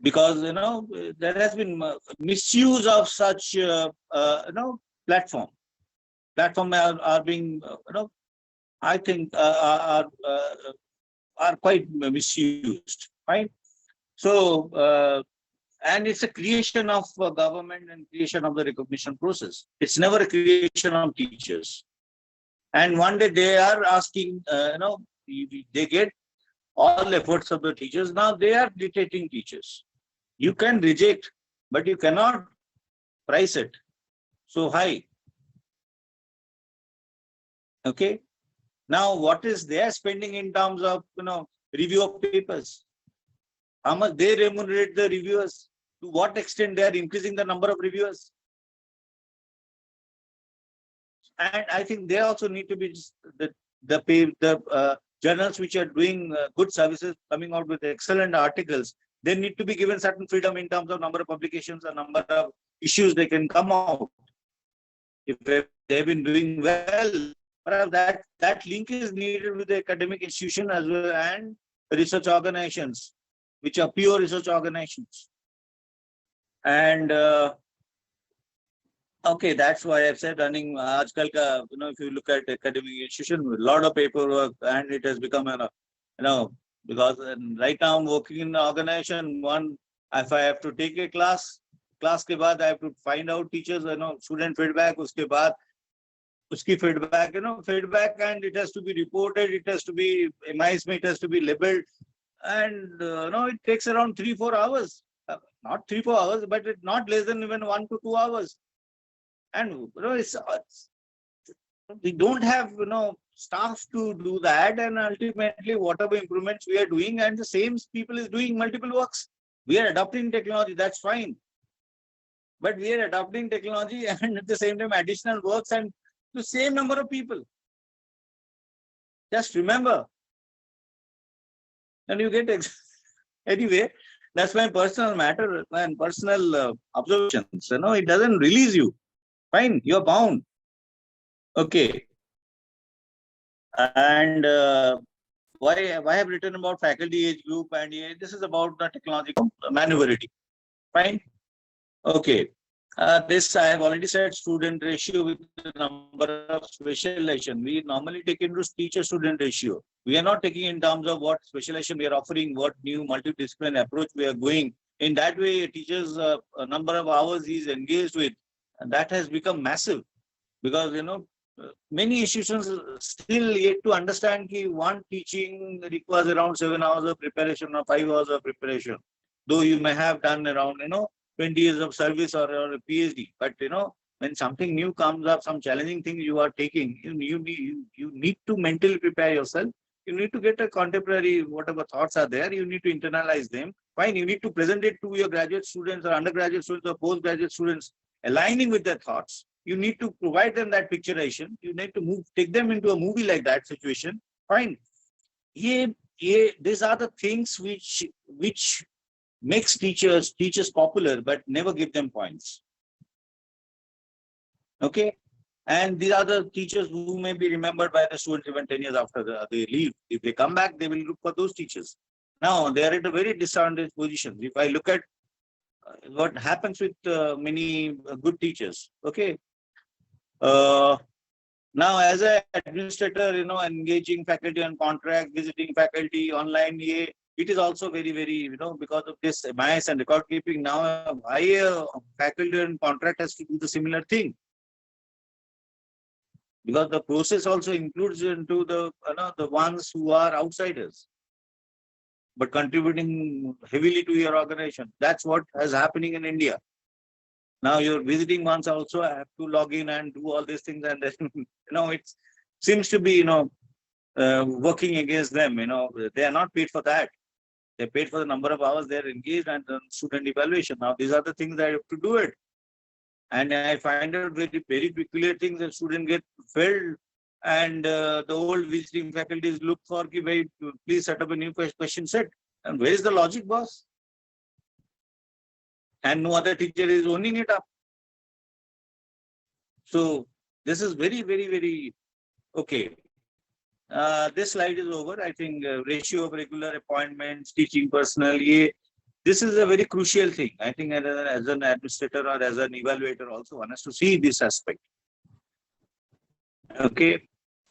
because there has been misuse of such platform are being I think are quite misused, right? So and it's a creation of government and creation of the recognition process. It's never a creation of teachers. And one day they are asking, they get all efforts of the teachers. Now they are dictating teachers. You can reject, but you cannot price it so high. Okay. Now, what is their spending in terms of review of papers? How much they remunerate the reviewers? To what extent they are increasing the number of reviewers? And I think they also need to be the journals which are doing good services, coming out with excellent articles. They need to be given certain freedom in terms of number of publications and number of issues they can come out. If they've been doing well, that link is needed with the academic institution as well and research organizations, which are pure research organizations. And okay, that's why I've said running aajkal ka, if you look at academic institution, a lot of paperwork, and it has become because right now I'm working in an organization, if I have to take a class ke baad I have to find out teachers, student feedback, uske baad uski feedback, feedback, and it has to be reported, it has to be MIS, it has to be labeled, and it takes around 3-4 hours, not 3-4 hours, but it's not less than even 1 to 2 hours. And we don't have staff to do that, and ultimately whatever improvements we are doing, and the same people is doing multiple works. We are adopting technology, that's fine, but we are adopting technology and at the same time additional works and the same number of people. Just remember, and you get anyway. That's my personal matter and personal observations. It doesn't release you. Fine, you're bound. Okay. And why I have written about faculty age group, and this is about the technological maneuverability. Fine. Okay. This I have already said, student ratio with the number of specialization. We normally take into teacher-student ratio. We are not taking in terms of what specialization we are offering, what new multidisciplinary approach we are going. In that way, teachers' number of hours he is engaged with, and that has become massive because many institutions still yet to understand that one teaching requires around 7 hours of preparation or 5 hours of preparation. Though you may have done around 20 years of service or a PhD, but when something new comes up, some challenging thing you are taking, you need to mentally prepare yourself. You need to get a contemporary, whatever thoughts are there, you need to internalize them. Fine, you need to present it to your graduate students or undergraduate students or postgraduate students, aligning with their thoughts. You need to provide them that picturization. You need to take them into a movie like that situation. Fine. These are the things which makes teachers popular, but never give them points. Okay. And these are the teachers who may be remembered by the students even 10 years after they leave. If they come back, they will look for those teachers. Now, they are at a very disadvantaged position. If I look at what happens with many good teachers, okay. Now, as an administrator, engaging faculty on contract, visiting faculty online, it is also very, very, because of this MIS and record keeping, now higher faculty on contract has to do the similar thing. Because the process also includes into the ones who are outsiders, but contributing heavily to your organization. That's what is happening in India. Now your visiting ones also have to log in and do all these things, and then, it seems to be working against them. They are not paid for that. They're paid for the number of hours they're engaged and the student evaluation. Now these are the things that I have to do it. And I find out very, very peculiar things that students get failed, and the old visiting faculties look for, please set up a new question set. And where is the logic, boss? And no other teacher is owning it up. So this is very, very, very okay. This slide is over. I think ratio of regular appointments, teaching personnel, this is a very crucial thing. I think as an administrator or as an evaluator also, one has to see this aspect. Okay.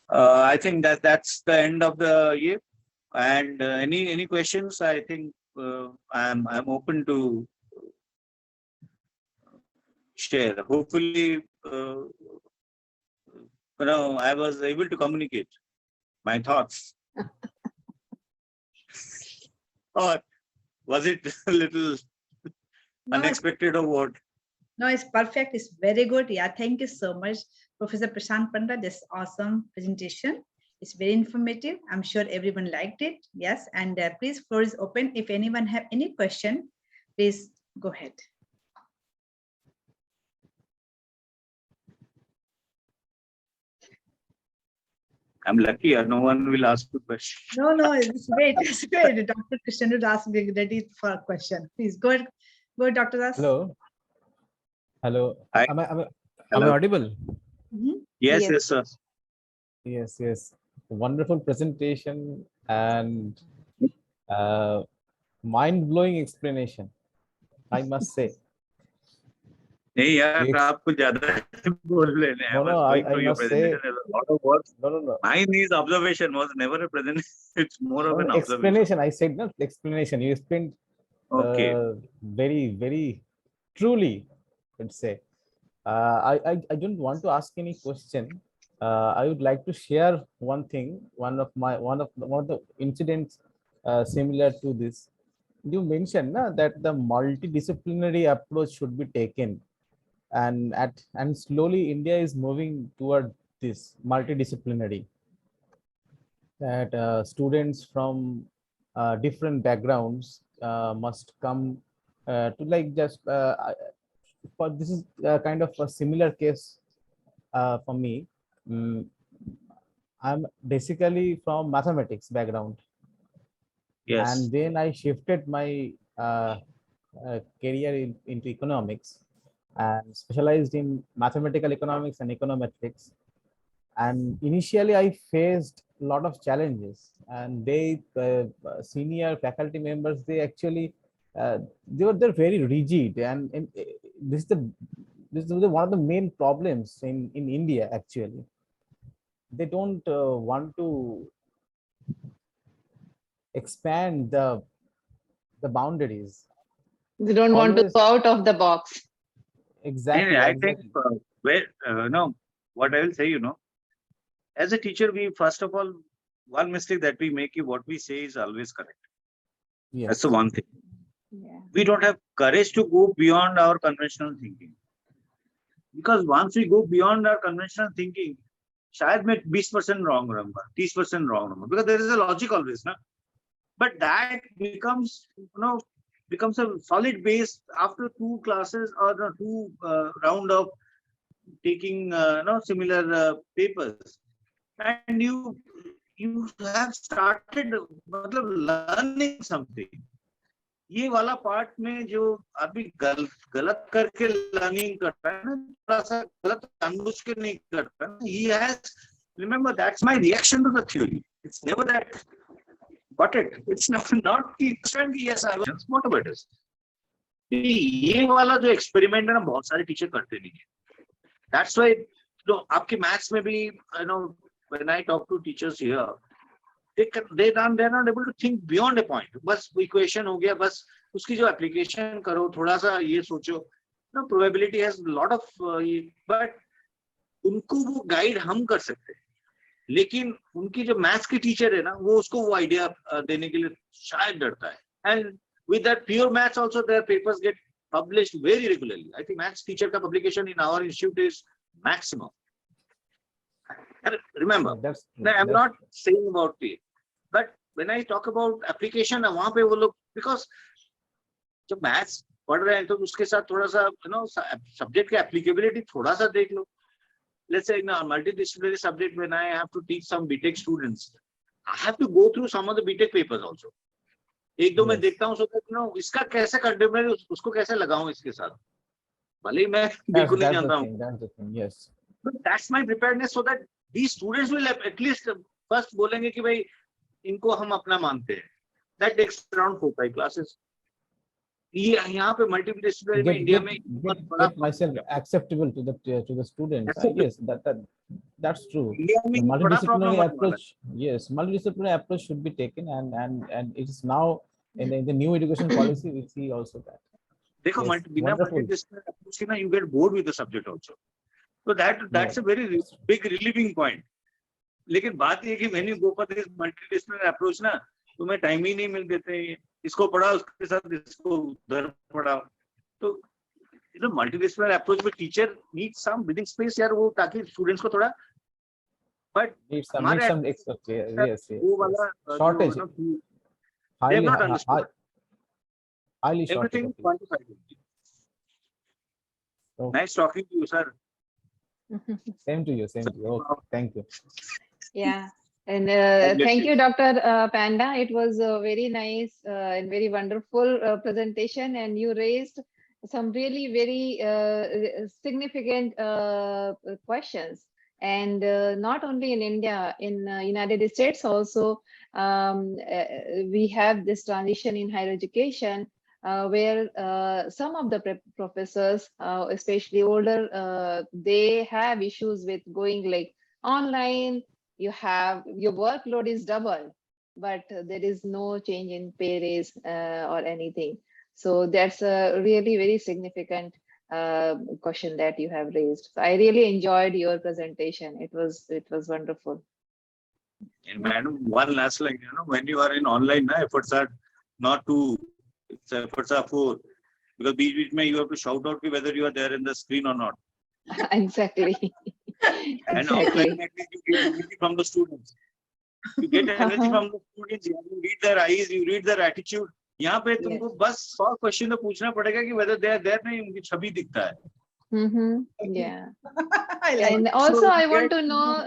I think that's the end of the year. And any questions? I think I'm open to share. Hopefully, I was able to communicate my thoughts. Or was it a little unexpected or what? No, it's perfect. It's very good. Yeah, thank you so much, Professor Prashant Panda. This awesome presentation. It's very informative. I'm sure everyone liked it. Yes, and please, floor is open. If anyone have any question, please go ahead. I'm lucky. No one will ask a question. No, it's great. It's great. Dr. Krishnan would ask me ready for a question. Please go ahead. Go ahead, Dr. Das. Hello. Hi. Am I audible? Yes, sir. Yes. Wonderful presentation and mind-blowing explanation, I must say. नहीं यार आपको ज्यादा बोल लेने हैं. No, I must say. No. Mine is observation, was never a presentation. It's more of an explanation. I said not explanation. You explained very, very truly, let's say. I don't want to ask any question. I would like to share one thing. One of the incidents similar to this. You mentioned that the multidisciplinary approach should be taken, and slowly India is moving toward this multidisciplinary. That students from different backgrounds must come to but this is kind of a similar case for me. I'm basically from mathematics background. Yes. And then I shifted my career into economics and specialized in mathematical economics and econometrics. And initially I faced a lot of challenges, and senior faculty members, they actually they're very rigid, and this is the this is one of the main problems in India actually. They don't want to expand the boundaries. They don't want to Always go out of the box. exactly. I think Exactly. no, what I will say, as a teacher, we first of all, one mistake that we make is what we say is always correct. That's the Yes. one thing. Yeah. We don't have courage to go beyond our conventional thinking. Because once we go beyond our conventional thinking, शायद मैं 20% wrong रहूंगा, 30% wrong रहूंगा, because there is a logic always, na? But that becomes, becomes a solid base after 2 classes or the 2 round of taking, similar papers, and you have started, learning something. ये वाला part में जो अभी गलत करके learning करता है ना, थोड़ा सा गलत जानबूझ के नहीं करता ना, he has, remember, that's my reaction to the theory. It's never that got it. It's not yes I was whatever it is. ये वाला जो एक्सपेरिमेंट है ना, बहुत सारे टीचर करते नहीं है. That's why आपके मैथ्स में भी, when I talk to teachers here, they're not able to think beyond a point. बस इक्वेशन हो गया, बस उसकी जो एप्लीकेशन करो, थोड़ा सा ये सोचो, probability has lot of, but उनको वो गाइड हम कर सकते हैं, लेकिन उनकी जो मैथ्स की टीचर है ना, वो उसको वो आइडिया देने के लिए शायद डरता है. And with that pure maths also their papers get published very regularly. I think maths teacher का publication in our institute is maximum. Remember, I'm not saying about it, but when I talk about application, वहाँ पे वो लोग, because जब maths पढ़ रहे हैं तो उसके साथ थोड़ा सा सब्जेक्ट की एप्लीकेबिलिटी थोड़ा सा देख लो. Let's say in a multidisciplinary subject, when I have to teach some BTech students, I have to go through some of the BTech papers also. एक दो मैं देखता हूँ, so इसका कैसे कंटेम्परेरी, उसको कैसे लगाऊं इसके साथ, भले ही मैं बिल्कुल नहीं जानता हूँ. That's the thing. Yes. But that's my preparedness, so that these students will at least first बोलेंगे कि भाई इनको हम अपना मानते हैं. That takes around 4-5 classes. ये यहाँ पे multidisciplinary में इंडिया में get myself acceptable to the students. Yes, that's true. The multidisciplinary approach, yes, multidisciplinary approach should be taken, and it is now in the new education policy we see also that. देखो, बिना multidisciplinary approach के ना, you get bored with the subject also. So that's a very big relieving point. लेकिन बात ये कि when you go for this multidisciplinary approach ना, तुम्हें टाइम ही नहीं मिल देते, इसको पढ़ा उसके साथ इसको उधर पढ़ा. तो multidisciplinary approach में teacher needs some breathing space यार, वो ताकि स्टूडेंट्स को थोड़ा, but need some extra, yes, वो वाला shortage, they have not understood. Highly Everything shortage. quantified. Okay. Nice talking to you, sir. Same to you. Okay, thank you. Yeah. And bless thank you. you, Dr. Panda. It was a very nice and very wonderful presentation, and you raised some really very significant questions. And not only in India, in United States also, we have this transition in higher education where some of the professors, especially older, they have issues with going like online. Your workload is double, but there is no change in pay raise or anything. So that's a really very significant question that you have raised. So I really enjoyed your presentation. It was wonderful. And madam, one last line, when you are in online, efforts are not to, efforts are for, because beach you have to shout out whether you are there in the screen or not. Exactly. And offline, at least you get energy from the students. You get energy from the students. You read their eyes, you read their attitude. यहाँ पे तुमको बस 100 question तो पूछना पड़ेगा कि whether they are there, नहीं, उनकी छवि दिखता है. Yeah. And also I want to know,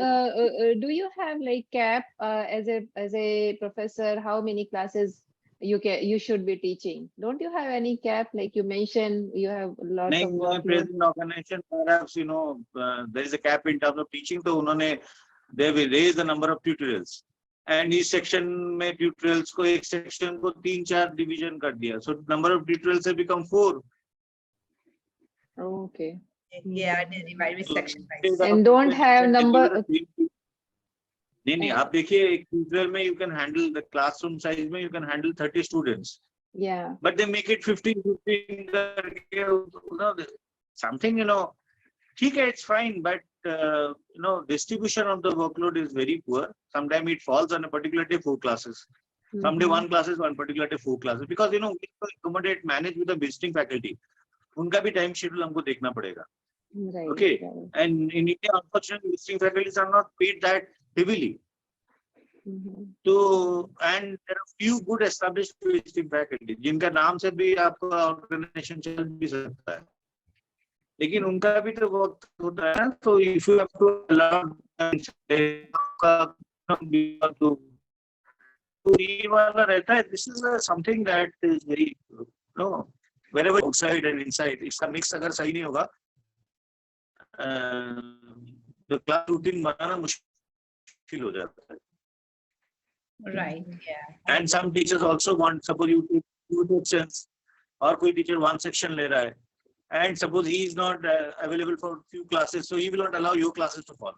do you have like cap as a professor, how many classes you should be teaching? Don't you have any cap? Like you mentioned, you have lots of work. Present organization, perhaps, there is a cap in terms of teaching. So they will raise the number of tutorials. And each section में tutorials को एक section को 3-4 division कर दिया. So number of tutorials have become 4. Okay. Yeah, they divide with section wise. And don't have number. नहीं नहीं आप देखिए एक ट्यूटोरियल में you can handle the classroom size में you can handle 30 students. Yeah. But they make it 15 करके you know something ठीक है it's fine but distribution of the workload is very poor. Sometimes it falls on a particular day 4 classes. Someday 1 class is one particular day 4 classes because we accommodate manage with the visiting faculty. उनका भी time schedule हमको देखना पड़ेगा. Right. Okay. Right. And in India, unfortunately, visiting faculties are not paid that heavily. So, and there are few good established visiting faculty, जिनका नाम से भी आपका organization चल भी सकता है. लेकिन उनका भी तो वक्त होता है ना. So, if you have to allow तो ये वाला रहता है. This is something that is very wherever outside and inside, इसका mix अगर सही नहीं होगा, the class routine बनाना मुश्किल हो जाता है. Right. Yeah. And some teachers also want, suppose you take 2 sections, or कोई teacher 1 section ले रहा है, and suppose he is not available for few classes, so he will not allow your classes to fall.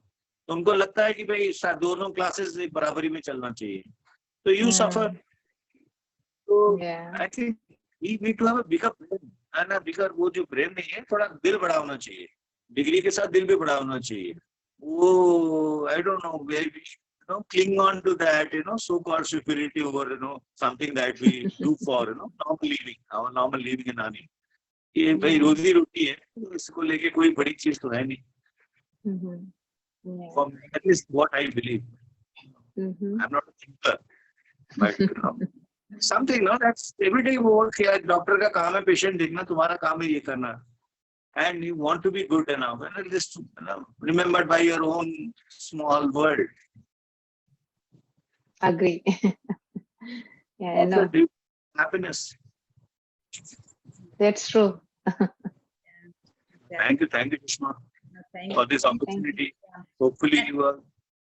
तो उनको लगता है कि भाई दोनों classes बराबरी में चलना चाहिए. So you suffer. So I think we need to have a bigger brain, and a bigger वो जो brain नहीं है, थोड़ा दिल बड़ा होना चाहिए. डिग्री के साथ दिल भी बड़ा होना चाहिए. वो I don't know, maybe cling on to that, so-called superiority over, something that we do for, normal living, our normal living and earning. ये भाई रोजी रोटी है, इसको लेके कोई बड़ी चीज तो है नहीं. For me, at least what I believe. I'm not a thinker, but something, that's everyday work. Doctor का काम है patient देखना, तुम्हारा काम है ये करना. And you want to be good enough, and just remembered by your own small world. Agree. Yeah, I know. Happiness. That's true. Thank you, Krishna, Thank for you. this opportunity. Hopefully,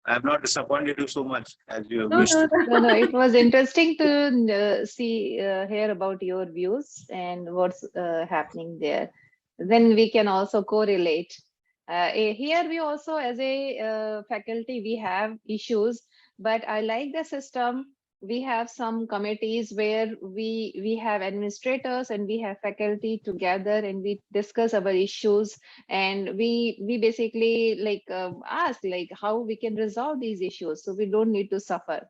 I have not disappointed you so much as you have No, wished. no, it was interesting to hear about your views and what's happening there. Then we can also correlate. Here we also, as a faculty, we have issues, but I like the system. We have some committees where we have administrators and we have faculty together, and we discuss our issues, and we basically ask how we can resolve these issues, so we don't need to suffer.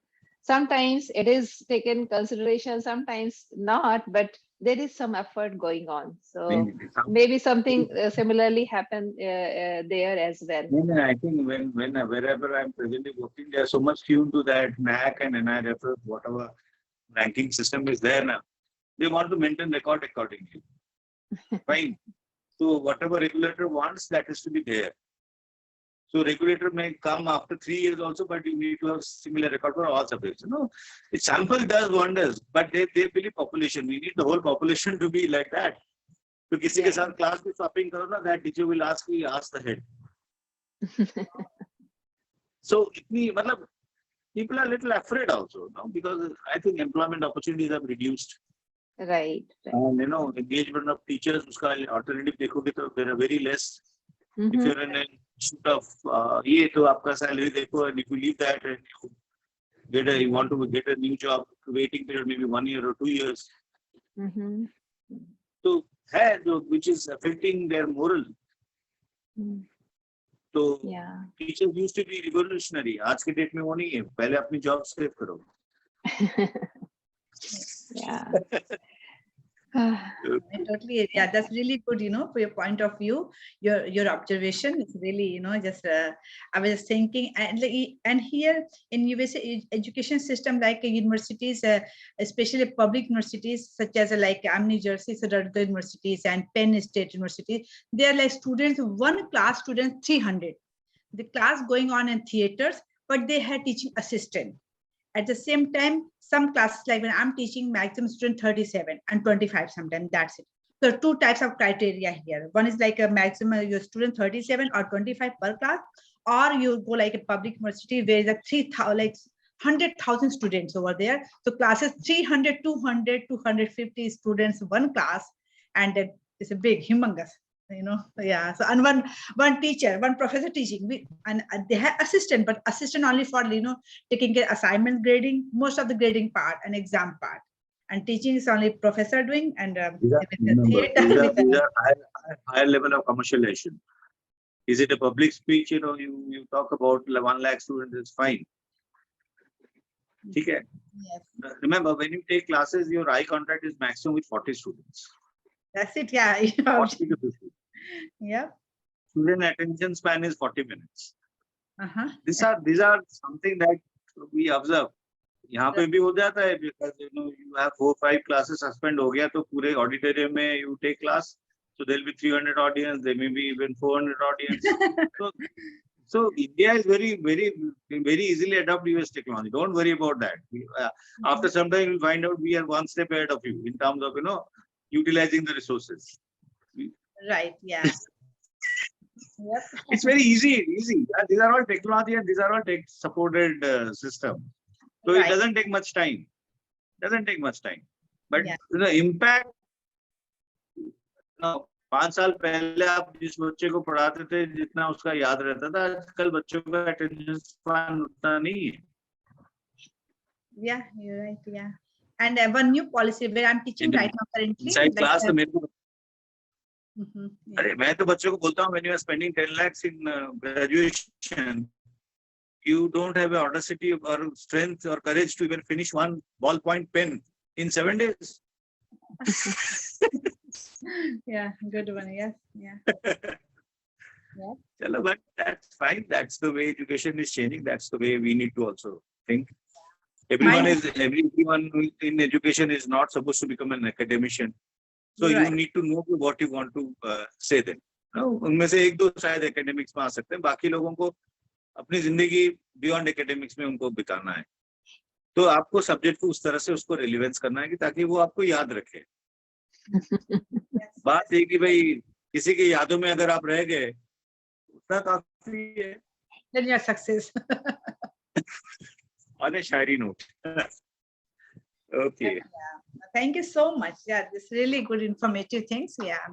Sometimes it is taken consideration, sometimes not, but there is some effort going on. So maybe something similarly happened there as well. No, I think wherever I'm presently working, they are so much tuned to that NAC and NIRF, whatever ranking system is there now. They want to maintain record accordingly. Fine. So whatever regulator wants, that is to be there. So regulator may come after 3 years also, but you need to have similar record for all subjects. The sample does wonders, but they believe population. We need the whole population to be like that. So किसी के साथ class में swapping करो ना, that teacher will ask the head. So people are a little afraid also, because I think employment opportunities have reduced. Right. And engagement of teachers, uska alternative देखोगे तो there are very less. If you're in a shoot of ये तो आपका salary देखो, and if you leave that and you want to get a new job, waiting period maybe 1 year or 2 years. So which is affecting their moral. So teachers used to be revolutionary. आज के date में वो नहीं है. पहले अपनी job save करो. Yeah. Totally, yeah, that's really good, for your point of view, your observation is really, just I was thinking, and here in USA education system, like universities, especially public universities such as I'm New Jersey, Rutgers universities and Penn State University, they are like students, one class students 300. The class going on in theaters, but they had teaching assistant. At the same time, some classes, like when I'm teaching, maximum student 37 and 25 sometimes, that's it. So 2 types of criteria here. One is like a maximum, your student 37 or 25 per class, or you go like a public university where is 100,000 students over there. So classes 300, 200, 250 students, one class, and it's a big, humongous. Yeah. So, and one teacher, one professor teaching, and they have assistant, but assistant only for taking care assignment grading, most of the grading part and exam part, and teaching is only professor doing, and These are, with the remember, theater, these are higher level of commercialization. Is it a public speech? You talk about 1 lakh students, it's fine. Okay. Yes. Remember, when you take classes, your eye contact is maximum with 40 students. That's it. Yeah. 40 to 50. Yeah. Student attention span is 40 minutes. Uh-huh. These are something that we observe. यहाँ पे भी हो जाता है because you have 4-5 classes suspend हो गया तो पूरे auditorium में you take class, so there will be 300 audience, there may be even 400 audience. So India is very easily adopt US technology. Don't worry about that. After some time you'll find out we are one step ahead of you in terms of utilizing the resources. Right. Yeah. Yep. It's very easy. These are all technology and these are all tech supported system. So Right. it doesn't take much time. But Yeah. the impact, 5 साल पहले आप जिस बच्चे को पढ़ाते थे जितना उसका याद रहता था, आजकल बच्चों का attention span उतना नहीं है. Yeah, you're right. Yeah. And one new policy where I'm teaching right now currently. Inside class तो मेरे को Yeah. अरे मैं तो बच्चों को बोलता हूँ when you are spending 10 lakhs in graduation, you don't have a audacity or strength or courage to even finish one ballpoint pen in 7 days. Yeah, good one. Yes. Yeah. Chalo, but that's fine. That's the way education is changing. That's the way we need to also think. Everyone in education is not supposed to become an academician. So you Right. need to know what you want to say then. उनमें से 1-2 शायद academics में आ सकते हैं. बाकी लोगों को अपनी जिंदगी beyond academics में उनको बिताना है. तो आपको सब्जेक्ट को उस तरह से उसको रेलिवेंस करना है कि ताकि वो आपको याद रखे. बात है कि भाई किसी की यादों में अगर आप रह गए उतना काफी है. Then you're success. On a Shayari note. Okay. Thank you so much. Yeah, this really good informative things. Yeah.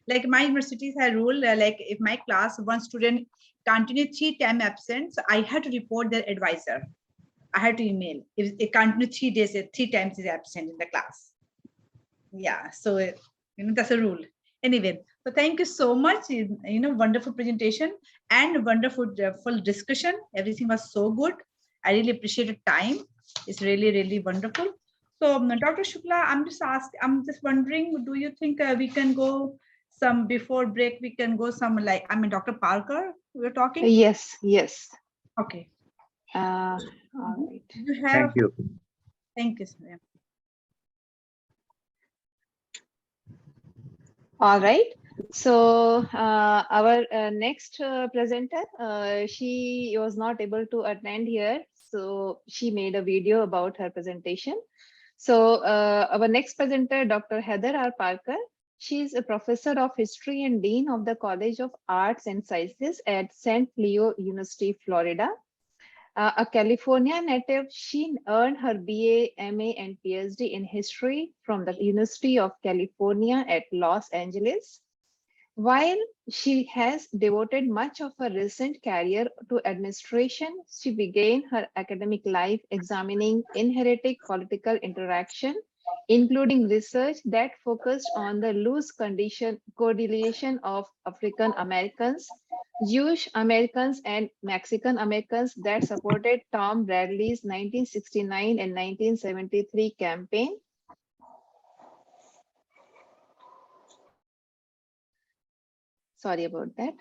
Like my universities have rule, like if my class, one student continue 3 times absent, so I had to report their advisor. I had to email. If it continue 3 days, 3 times is absent in the class. Yeah, so that's a rule. Anyway, so thank you so much. Wonderful presentation and wonderful full discussion. Everything was so good. I really appreciate the time. It's really, really wonderful. So, Dr. Shukla, I'm just wondering, do you think we can go some before break? We can go some Dr. Parker, we're talking? Yes. Okay. All right. You have, Thank you. thank you, sir. All right. So our next presenter, she was not able to attend here. So she made a video about her presentation. So our next presenter, Dr. Heather R. Parker. She is a professor of history and dean of the College of Arts and Sciences at St. Leo University, Florida. A California native, she earned her BA, MA, and PhD in history from the University of California at Los Angeles. While she has devoted much of her recent career to administration, she began her academic life examining inherited political interaction, including research that focused on the loose correlation of African Americans, Jewish Americans, and Mexican Americans that supported Tom Bradley's 1969 and 1973 campaign. Sorry about that.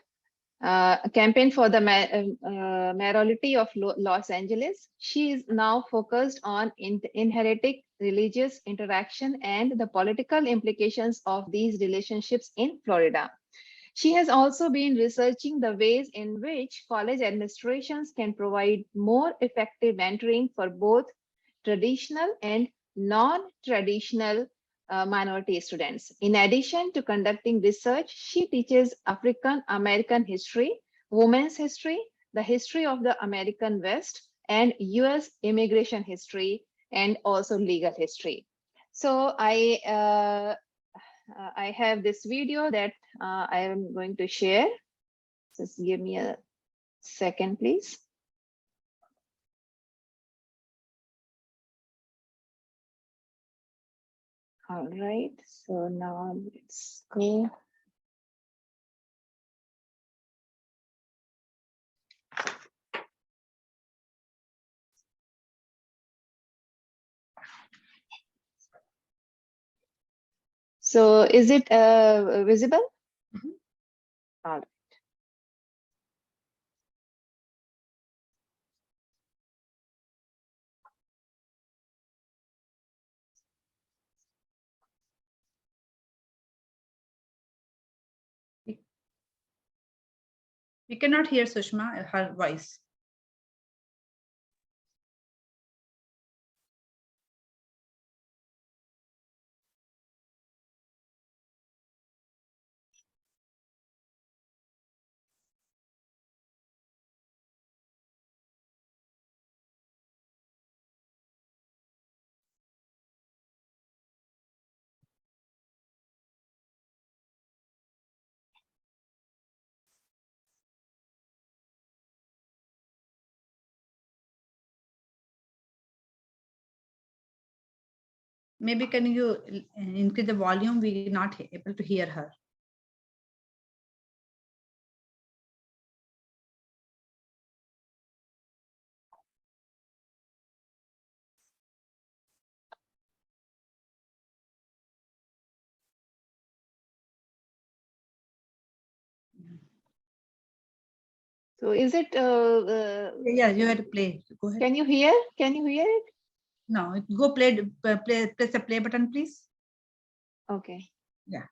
A campaign for the mayoralty of Los Angeles. She is now focused on inherited religious interaction and the political implications of these relationships in Florida. She has also been researching the ways in which college administrations can provide more effective mentoring for both traditional and non-traditional minority students. In addition to conducting research, she teaches African American history, women's history, the history of the American West, and US immigration history, and also legal history. So I I have this video that I am going to share. Just give me a second, please. All right, so now let's go. So is it visible? Mhm. All right. We cannot hear Sushma, her voice. Maybe can you increase the volume? We're not able to hear her. So is it? Yeah, you had to play. Go ahead. Can you hear? Can you hear it? No, go play. Press the play button, please. Okay. Yeah.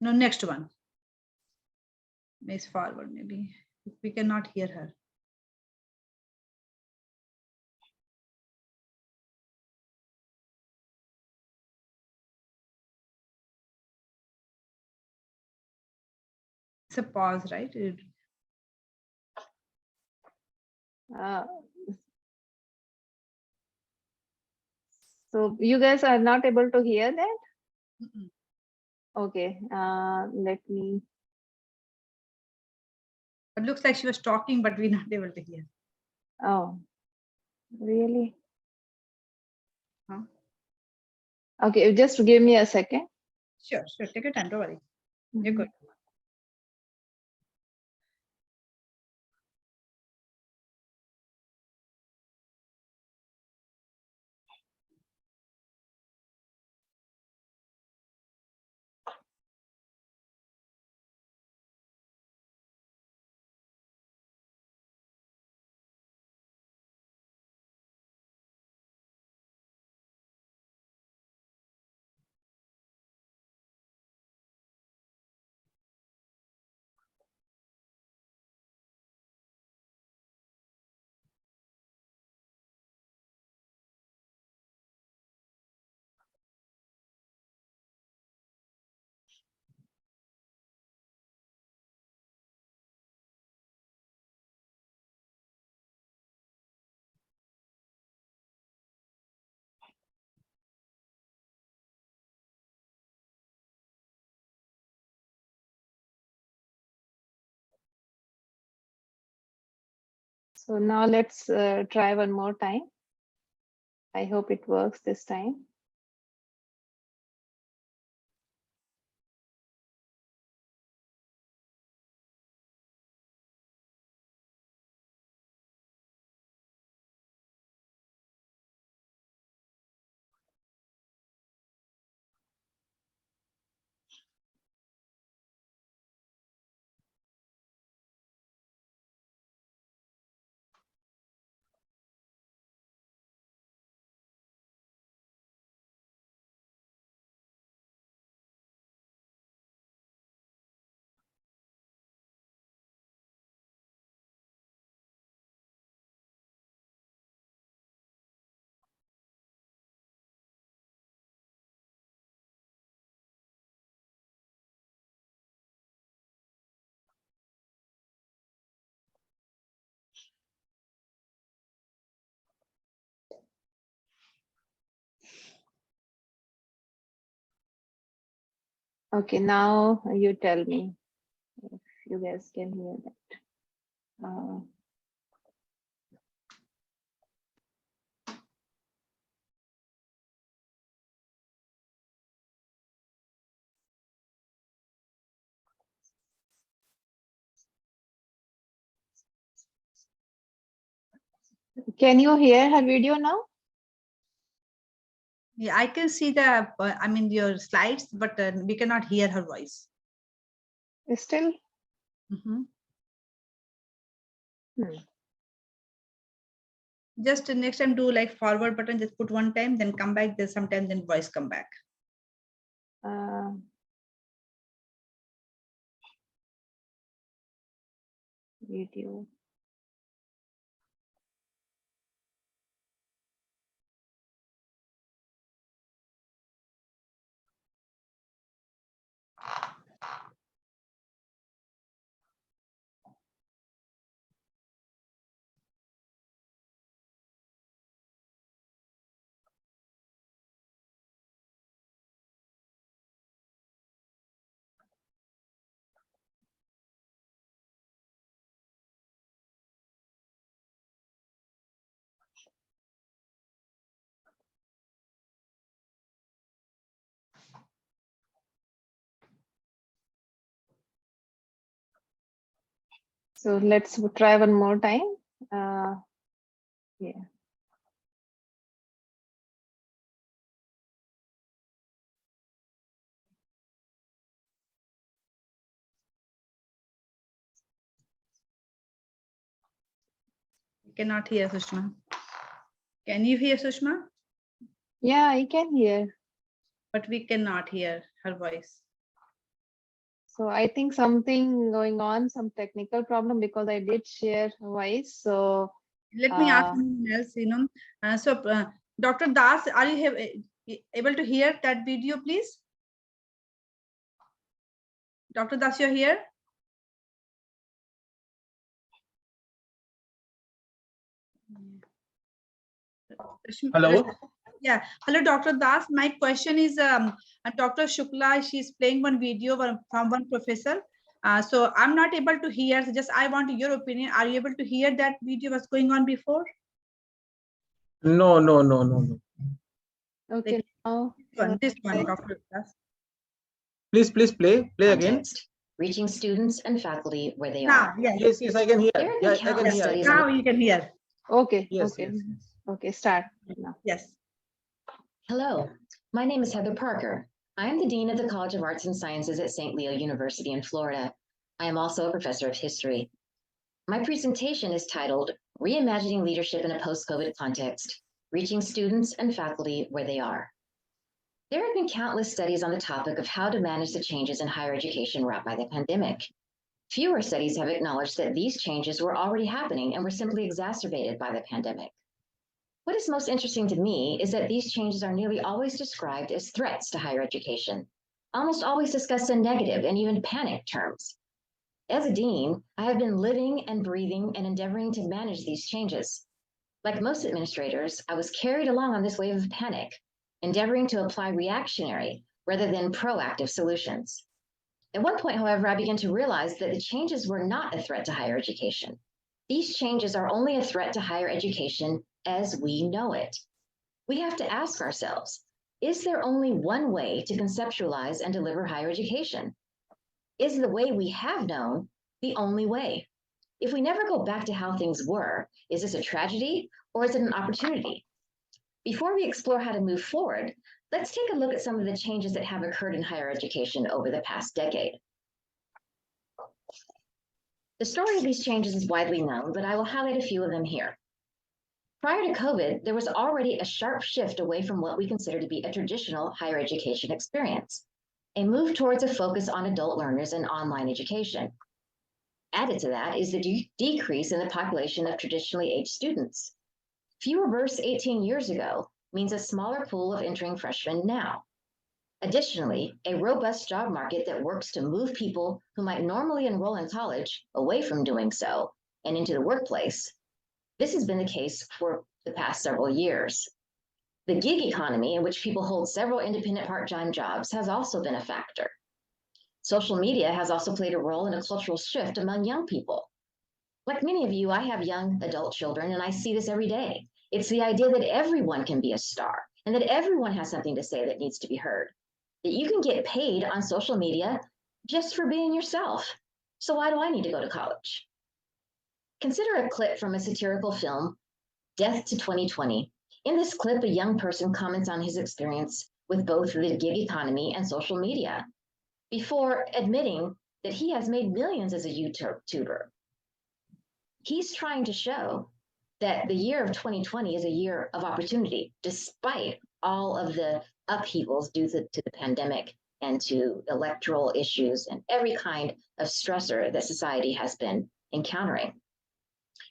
No, next one. Miss forward, maybe. We cannot hear her. It's a pause, right? Uh, so you guys are not able to hear that? Mm-mm. Okay. Let me. It looks like she was talking, but we're not able to hear. Oh, really? Huh? Okay, just give me a second. Sure. Take your time. Don't worry. You're good. So now let's try one more time. I hope it works this time. Okay, now you tell me if you guys can hear that. Can you hear her video now? Yeah, I can see the, I mean, your slides, but we cannot hear her voice. Still? Mhm. Hmm. Just next time do like forward button, just put one time, then come back, then sometime then voice come back. Video. So let's try one more time. Yeah. We cannot hear Sushma. Can you hear Sushma? Yeah, I can hear. But we cannot hear her voice. So I think something going on, some technical problem, because I did share voice. So Let me ask someone else, Dr. Das, are you able to hear that video, please? Dr. Das, you're here? Hello. Yeah. Hello, Dr. Das. My question is, Dr. Shukla, she's playing one video from one professor. So I'm not able to hear. So just I want your opinion. Are you able to hear that video was going on before? No. okay, now This one, Dr. Das. Please play again. Context, reaching students and faculty where they Now, are. yes. Yes, I can hear. There have Yeah, been I can countless hear. studies Now you can hear. okay, Yes, okay, yes. okay, start now. Yes. Hello, my name is Heather Parker. I am the Dean of the College of Arts and Sciences at St. Leo University in Florida. I am also a professor of history. My presentation is titled Reimagining Leadership in a Post-COVID Context, Reaching Students and Faculty Where They Are. There have been countless studies on the topic of how to manage the changes in higher education wrought by the pandemic. Fewer studies have acknowledged that these changes were already happening and were simply exacerbated by the pandemic. What is most interesting to me is that these changes are nearly always described as threats to higher education, almost always discussed in negative and even panic terms. As a dean, I have been living and breathing and endeavoring to manage these changes. Like most administrators, I was carried along on this wave of panic, endeavoring to apply reactionary rather than proactive solutions. At one point, however, I began to realize that the changes were not a threat to higher education. These changes are only a threat to higher education as we know it. We have to ask ourselves, is there only one way to conceptualize and deliver higher education? Is the way we have known the only way? If we never go back to how things were, is this a tragedy or is it an opportunity? Before we explore how to move forward, let's take a look at some of the changes that have occurred in higher education over the past decade. The story of these changes is widely known, but I will highlight a few of them here. Prior to COVID, there was already a sharp shift away from what we consider to be a traditional higher education experience, a move towards a focus on adult learners and online education. Added to that is the decrease in the population of traditionally aged students. Fewer births 18 years ago means a smaller pool of entering freshmen now. Additionally, a robust job market that works to move people who might normally enroll in college away from doing so and into the workplace. This has been the case for the past several years. The gig economy, in which people hold several independent part-time jobs, has also been a factor. Social media has also played a role in a cultural shift among young people. Like many of you, I have young adult children, and I see this every day. It's the idea that everyone can be a star and that everyone has something to say that needs to be heard. That you can get paid on social media just for being yourself. So why do I need to go to college? Consider a clip from a satirical film, Death to 2020. In this clip, a young person comments on his experience with both the gig economy and social media before admitting that he has made millions as a YouTuber. He's trying to show that the year of 2020 is a year of opportunity, despite all of the upheavals due to the pandemic and to electoral issues and every kind of stressor that society has been encountering.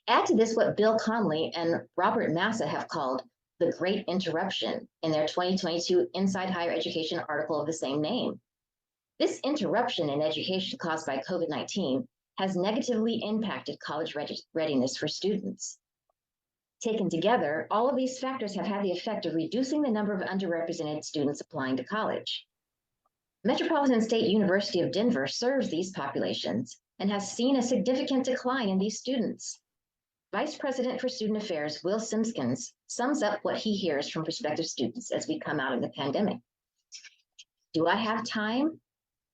Add to this what Bill Connolly and Robert Massa have called the Great Interruption in their 2022 Inside Higher Education article of the same name. This interruption in education caused by COVID-19 has negatively impacted college readiness for students. Taken together, all of these factors have had the effect of reducing the number of underrepresented students applying to college. Metropolitan State University of Denver serves these populations and has seen a significant decline in these students. Vice President for Student Affairs, Will Simpkins, sums up what he hears from prospective students as we come out of the pandemic. Do I have time?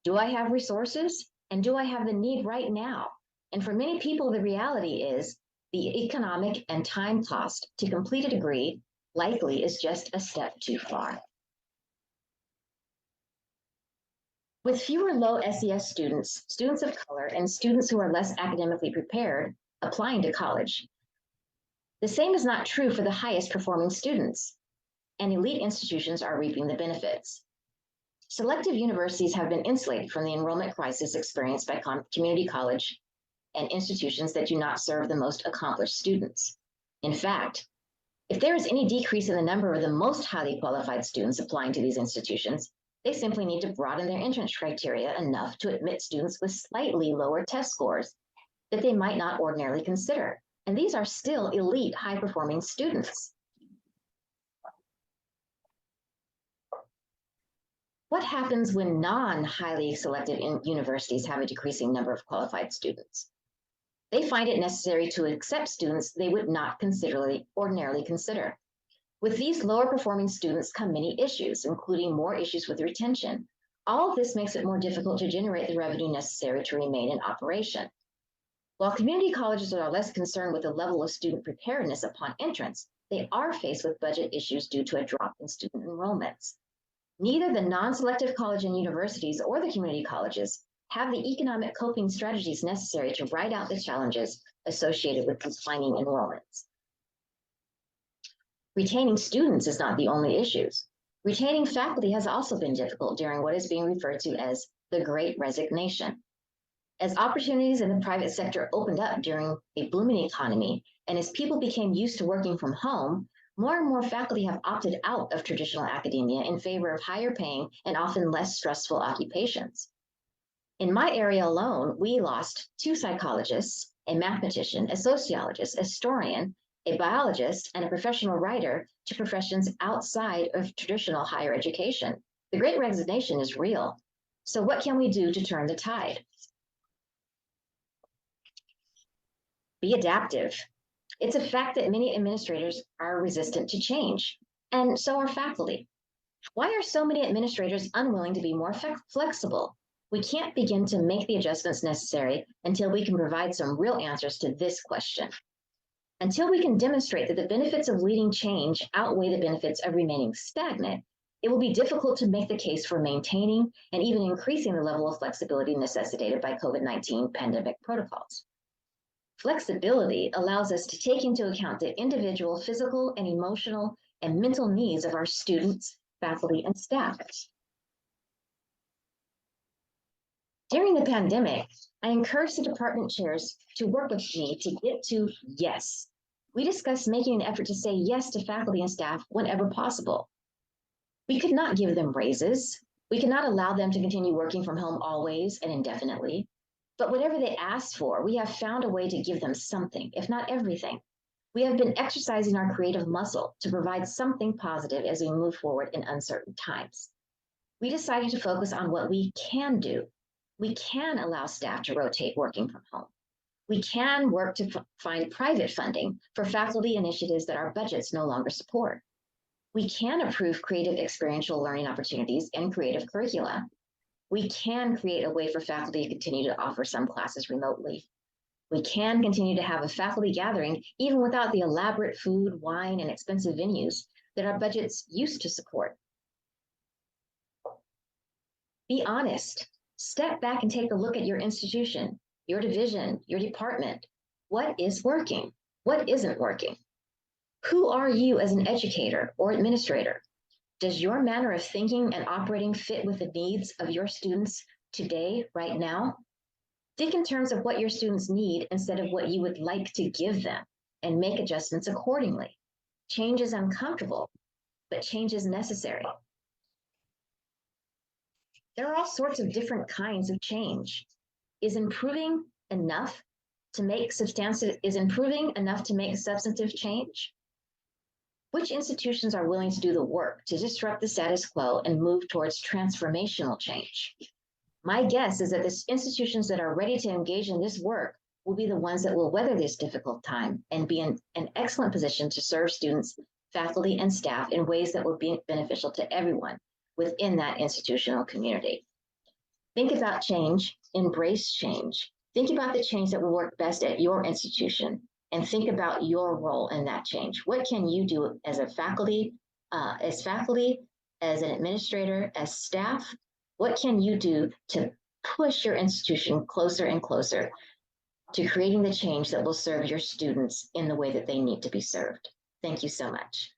Do I have resources? And do I have the need right now? And for many people, the reality is the economic and time cost to complete a degree likely is just a step too far. With fewer low SES students, students of color, and students who are less academically prepared applying to college, the same is not true for the highest performing students, and elite institutions are reaping the benefits. Selective universities have been insulated from the enrollment crisis experienced by community college and institutions that do not serve the most accomplished students. In fact, if there is any decrease in the number of the most highly qualified students applying to these institutions, they simply need to broaden their entrance criteria enough to admit students with slightly lower test scores that they might not ordinarily consider. And these are still elite, high-performing students. What happens when non-highly selective universities have a decreasing number of qualified students? They find it necessary to accept students they would not ordinarily consider. With these lower performing students come many issues, including more issues with retention. All of this makes it more difficult to generate the revenue necessary to remain in operation. While community colleges are less concerned with the level of student preparedness upon entrance, they are faced with budget issues due to a drop in student enrollments. Neither the non-selective college and universities or the community colleges have the economic coping strategies necessary to ride out the challenges associated with declining enrollments. Retaining students is not the only issue. Retaining faculty has also been difficult during what is being referred to as the Great Resignation. As opportunities in the private sector opened up during a booming economy, and as people became used to working from home, more and more faculty have opted out of traditional academia in favor of higher paying and often less stressful occupations. In my area alone, we lost 2 psychologists, a mathematician, a sociologist, a historian, a biologist, and a professional writer to professions outside of traditional higher education. The Great Resignation is real. So what can we do to turn the tide? Be adaptive. It's a fact that many administrators are resistant to change, and so are faculty. Why are so many administrators unwilling to be more flexible? We can't begin to make the adjustments necessary until we can provide some real answers to this question. Until we can demonstrate that the benefits of leading change outweigh the benefits of remaining stagnant, it will be difficult to make the case for maintaining and even increasing the level of flexibility necessitated by COVID-19 pandemic protocols. Flexibility allows us to take into account the individual physical and emotional and mental needs of our students, faculty, and staff. During the pandemic, I encouraged the department chairs to work with me to get to yes. We discussed making an effort to say yes to faculty and staff whenever possible. We could not give them raises. We could not allow them to continue working from home always and indefinitely. But whatever they asked for, we have found a way to give them something, if not everything. We have been exercising our creative muscle to provide something positive as we move forward in uncertain times. We decided to focus on what we can do. We can allow staff to rotate working from home. We can work to find private funding for faculty initiatives that our budgets no longer support. We can approve creative experiential learning opportunities and creative curricula. We can create a way for faculty to continue to offer some classes remotely. We can continue to have a faculty gathering even without the elaborate food, wine, and expensive venues that our budgets used to support. Be honest. Step back and take a look at your institution, your division, your department. What is working? What isn't working? Who are you as an educator or administrator? Does your manner of thinking and operating fit with the needs of your students today, right now? Think in terms of what your students need instead of what you would like to give them, and make adjustments accordingly. Change is uncomfortable, but change is necessary. There are all sorts of different kinds of change. Is improving enough to make substantive change? Which institutions are willing to do the work to disrupt the status quo and move towards transformational change? My guess is that the institutions that are ready to engage in this work will be the ones that will weather this difficult time and be in an excellent position to serve students, faculty, and staff in ways that will be beneficial to everyone within that institutional community. Think about change, embrace change. Think about the change that will work best at your institution, and think about your role in that change. What can you do as a faculty, as an administrator, as staff? What can you do to push your institution closer and closer to creating the change that will serve your students in the way that they need to be served? Thank you so much.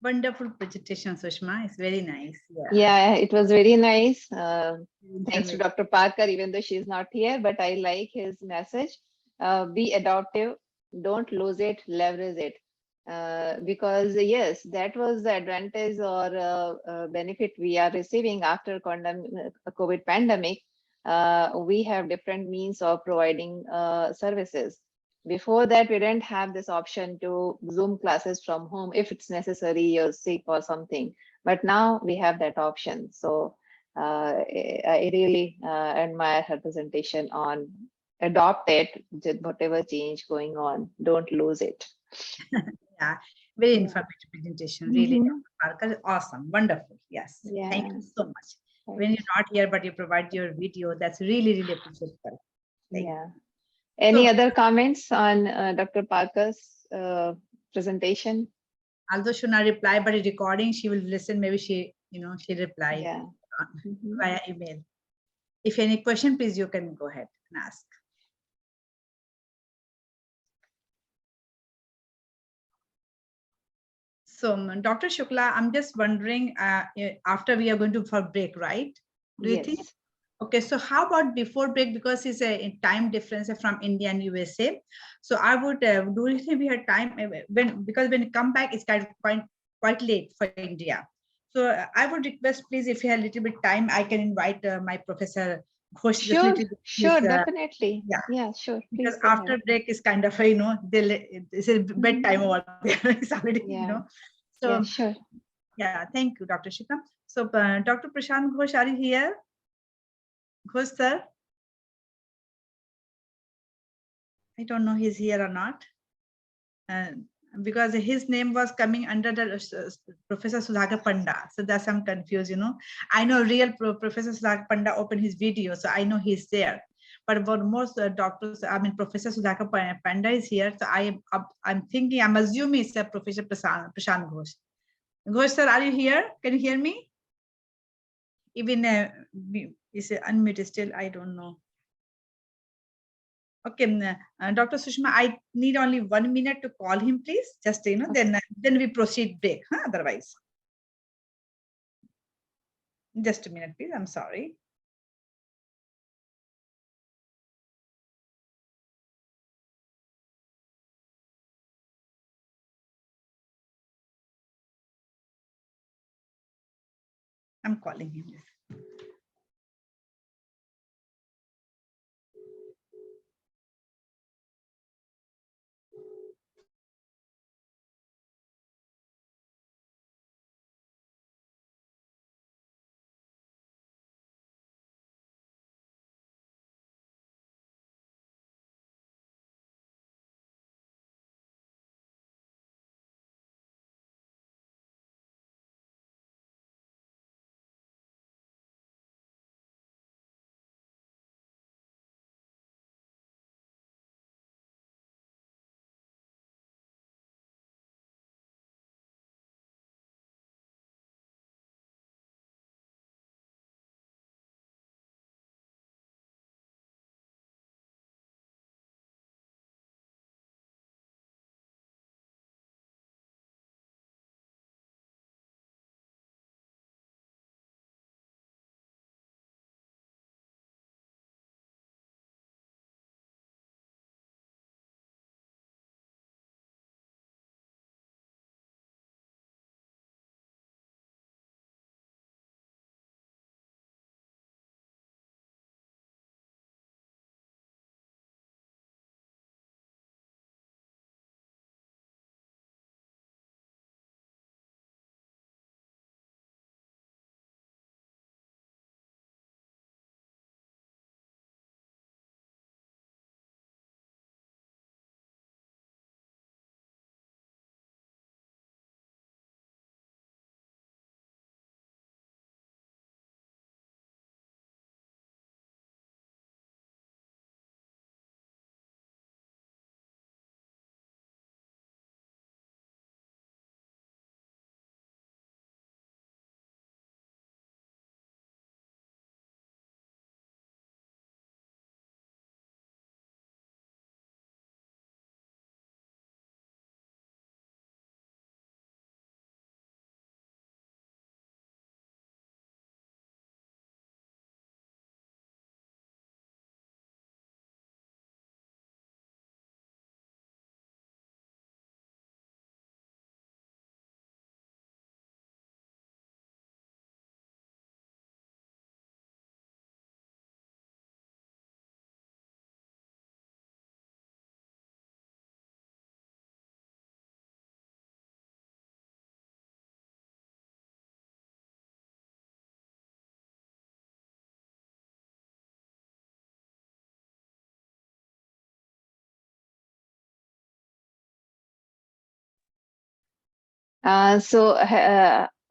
Wonderful presentation, Sushma. It's very nice. Yeah, it was very nice. Thanks to Informative. Dr. Parker, even though she's not here, but I like his message. Be adaptive, don't lose it, leverage it. Because yes, that was the advantage or benefit we are receiving after COVID pandemic. We have different means of providing services. Before that, we didn't have this option to Zoom classes from home if it's necessary, you're sick or something. But now we have that option. So I really admire her presentation on adopt it, whatever change going on, don't lose it. Yeah, very Yeah. informative presentation. Really, Mhm. Dr. Parker, awesome, wonderful. Yes, thank you Yeah. so much. When you're not here, but you provide your video, that's really, really appreciable. Thank Yeah. Any So- other comments on Dr. Parker's presentation? Although she not reply, but a recording, she will listen. Maybe she reply Yeah. Mhm. via email. If any question, please you can go ahead and ask. So, Dr. Shukla, I'm just wondering, after we are going to for break, right? Do you think? Yes. Okay, so how about before break, because it's a time difference from India and USA. So I would, do you think we have time because when you come back, it's quite late for India. So I would request, please, if you have a little bit time, I can invite my professor Ghosh. just Sure, little bit, sure, please, definitely. yeah. Yeah, sure. Because Please go after ahead. break is kind of, it's a bedtime over there. It's already, Yeah. So Yeah, sure. yeah, thank you, Dr. Shikha. So Dr. Prashant Ghosh, are you here? Ghosh, sir? I don't know he's here or not. Because his name was coming under the Professor Sudhakar Panda. So that's I'm confused, I know real Professor Sudhakar Panda opened his video, so I know he's there. But for most doctors, Professor Sudhakar Panda is here. So I'm assuming it's a Professor Prashant Ghosh. Ghosh, sir, are you here? Can you hear me? Even is unmuted still, I don't know. Okay, Dr. Sushma, I need only 1 minute to call him, please. Just, then we proceed break, otherwise. Just a minute, please. I'm sorry. I'm calling him.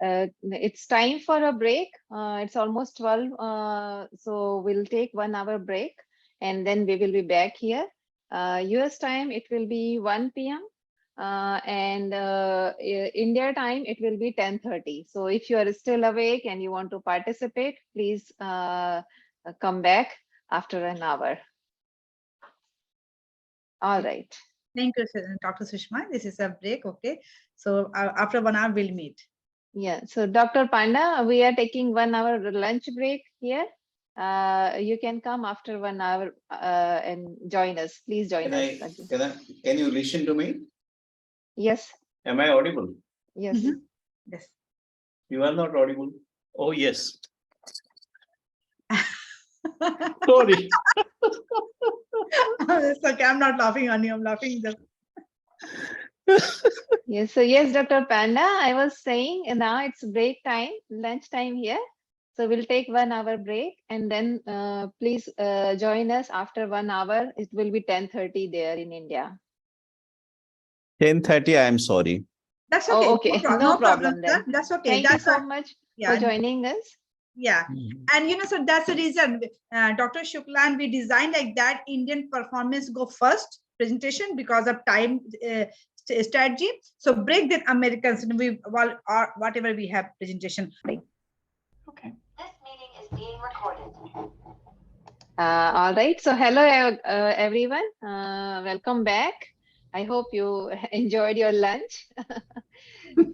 It's time for a break. It's almost 12. So we'll take 1 hour break and then we will be back here. US time, it will be 1 p.m. And India time, it will be 10:30. So if you are still awake and you want to participate, please come back after an hour. All right. Thank you, Dr. Sushma. This is a break. Okay. So after 1 hour, we'll meet. Yeah. So Dr. Panda, we are taking 1 hour lunch break here. You can come after 1 hour and join us. Please join us. Can you listen to me? Yes. Am I audible? Yes. Yes. You are not audible. Oh, yes. Sorry. It's okay. I'm not laughing on you. I'm laughing just. Yes. So yes, Dr. Panda, I was saying now it's break time, lunch time here. So we'll take 1 hour break and then please join us after 1 hour. It will be 10:30 there in India. 10:30, I am sorry. That's okay. Oh, okay. No problem sir. then. That's okay. Thank you so much for joining us. Yeah. And so that's the reason, Dr. Shukla, we designed like that Indian performance go first presentation because of time strategy. So break then Americans and we whatever we have presentation. Okay. This meeting is being recorded. All right. So hello, everyone. Welcome back. I hope you enjoyed your lunch.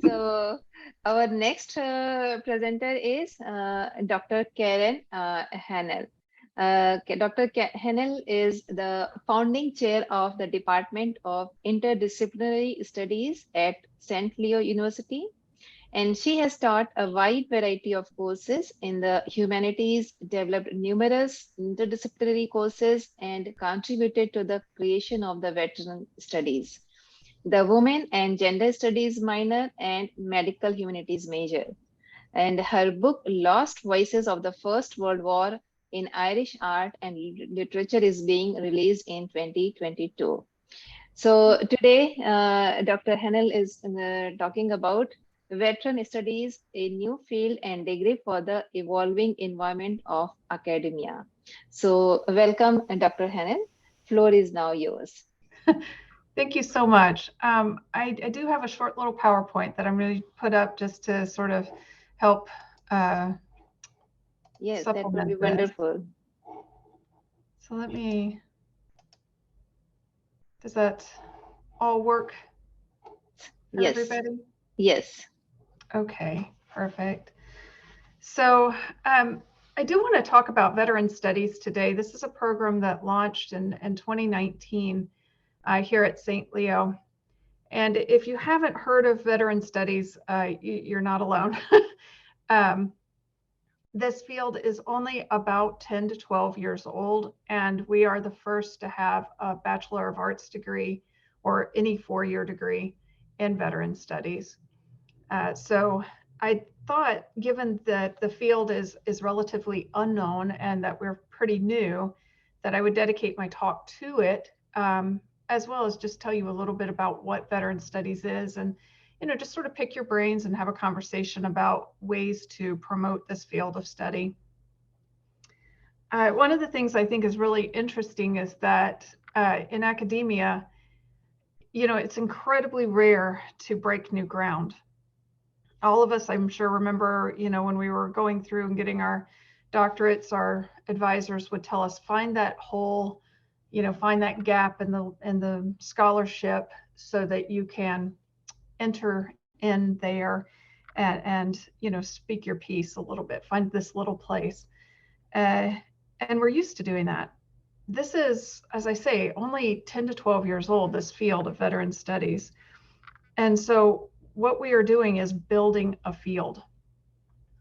So our next presenter is Dr. Karen Hannell. Dr. Hannell is the founding chair of the Department of Interdisciplinary Studies at St. Leo University. And she has taught a wide variety of courses in the humanities, developed numerous interdisciplinary courses, and contributed to the creation of the veteran studies, the women and gender studies minor, and medical humanities major. And her book, Lost Voices of the First World War in Irish Art and Literature, is being released in 2022. So today, Dr. Hannell is talking about veteran studies, a new field and degree for the evolving environment of academia. So welcome, Dr. Hannell. Floor is now yours. Thank you so much. I do have a short little PowerPoint that I'm going to put up just to sort of help yes, that would be wonderful. So let me, does that all work for yes. everybody? Yes. Okay, perfect. So I do want to talk about veteran studies today. This is a program that launched in 2019 here at St. Leo. And if you haven't heard of veteran studies, you're not alone. This field is only about 10 to 12 years old, and we are the first to have a Bachelor of Arts degree or any four-year degree in veteran studies. So I thought, given that the field is relatively unknown and that we're pretty new, that I would dedicate my talk to it, as well as just tell you a little bit about what veteran studies is, and just sort of pick your brains and have a conversation about ways to promote this field of study. One of the things I think is really interesting is that in academia, it's incredibly rare to break new ground. All of us, I'm sure, remember, when we were going through and getting our doctorates, our advisors would tell us, find that hole, find that gap in the scholarship so that you can enter in there and speak your piece a little bit, find this little place. And we're used to doing that. This is, as I say, only 10 to 12 years old, this field of veteran studies. And so what we are doing is building a field.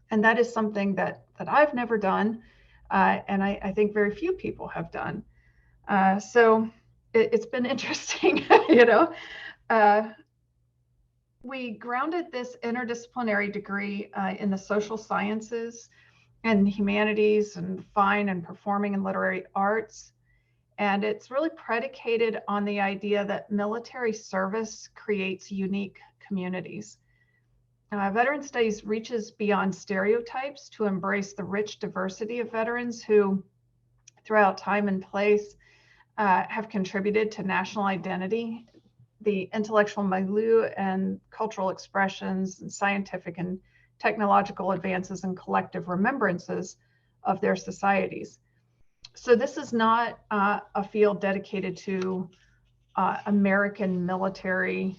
And that is something that I've never done. And I think very few people have done. So it's been interesting, we grounded this interdisciplinary degree in the social sciences and humanities and fine and performing and literary arts. And it's really predicated on the idea that military service creates unique communities. Veteran Studies reaches beyond stereotypes to embrace the rich diversity of veterans who, throughout time and place, have contributed to national identity, the intellectual milieu and cultural expressions and scientific and technological advances and collective remembrances of their societies. So this is not a field dedicated to American military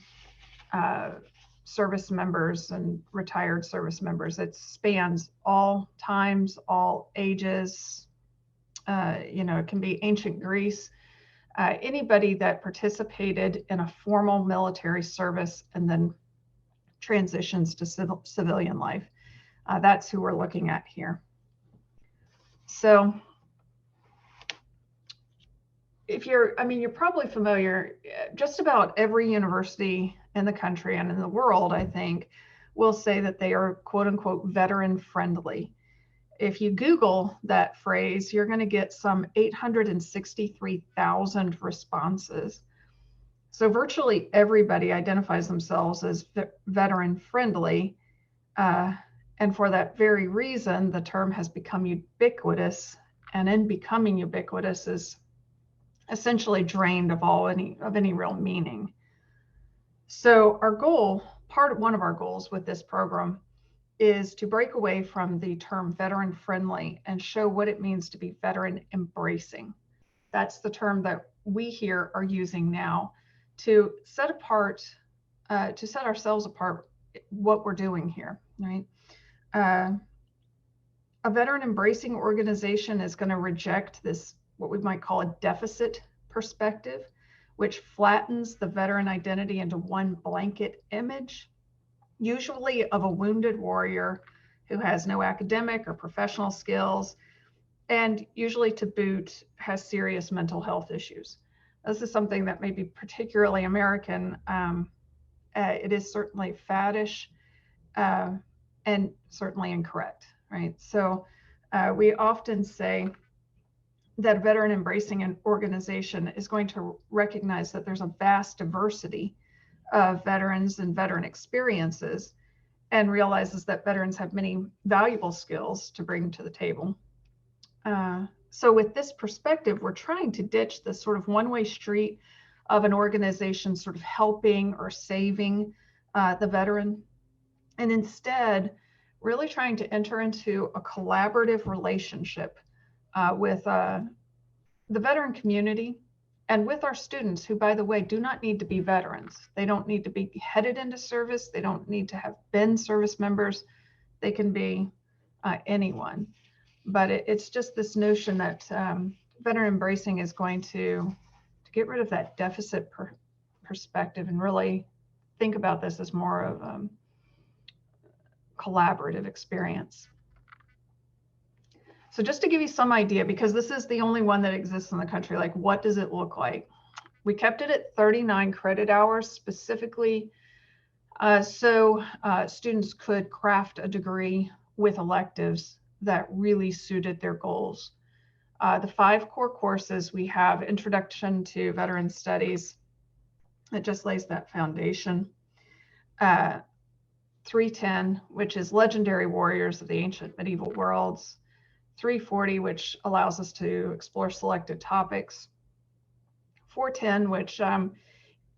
service members and retired service members. It spans all times, all ages. It can be ancient Greece, anybody that participated in a formal military service and then transitions to civilian life. That's who we're looking at here. So if you're probably familiar, just about every university in the country and in the world, I think, will say that they are quote unquote veteran friendly. If you Google that phrase, you're going to get some 863,000 responses. So virtually everybody identifies themselves as veteran friendly. And for that very reason, the term has become ubiquitous, and in becoming ubiquitous is essentially drained of any real meaning. So our goal, one of our goals with this program, is to break away from the term veteran friendly and show what it means to be veteran embracing. That's the term that we here are using now to set ourselves apart, what we're doing here, right? A veteran embracing organization is going to reject this, what we might call a deficit perspective, which flattens the veteran identity into one blanket image, usually of a wounded warrior who has no academic or professional skills, and usually to boot has serious mental health issues. This is something that may be particularly American. It is certainly faddish and certainly incorrect, right? So we often say that a veteran embracing an organization is going to recognize that there's a vast diversity of veterans and veteran experiences, and realizes that veterans have many valuable skills to bring to the table. So with this perspective, we're trying to ditch this sort of one-way street of an organization sort of helping or saving the veteran, and instead really trying to enter into a collaborative relationship with the veteran community and with our students, who, by the way, do not need to be veterans. They don't need to be headed into service. They don't need to have been service members. They can be anyone. But it's just this notion that veteran embracing is going to get rid of that deficit perspective and really think about this as more of a collaborative experience. So just to give you some idea, because this is the only one that exists in the country, like what does it look like? We kept it at 39 credit hours specifically so students could craft a degree with electives that really suited their goals. The 5 core courses, we have Introduction to Veteran Studies. It just lays that foundation. 310, which is Legendary Warriors of the Ancient Medieval Worlds. 340, which allows us to explore selected topics. 410, which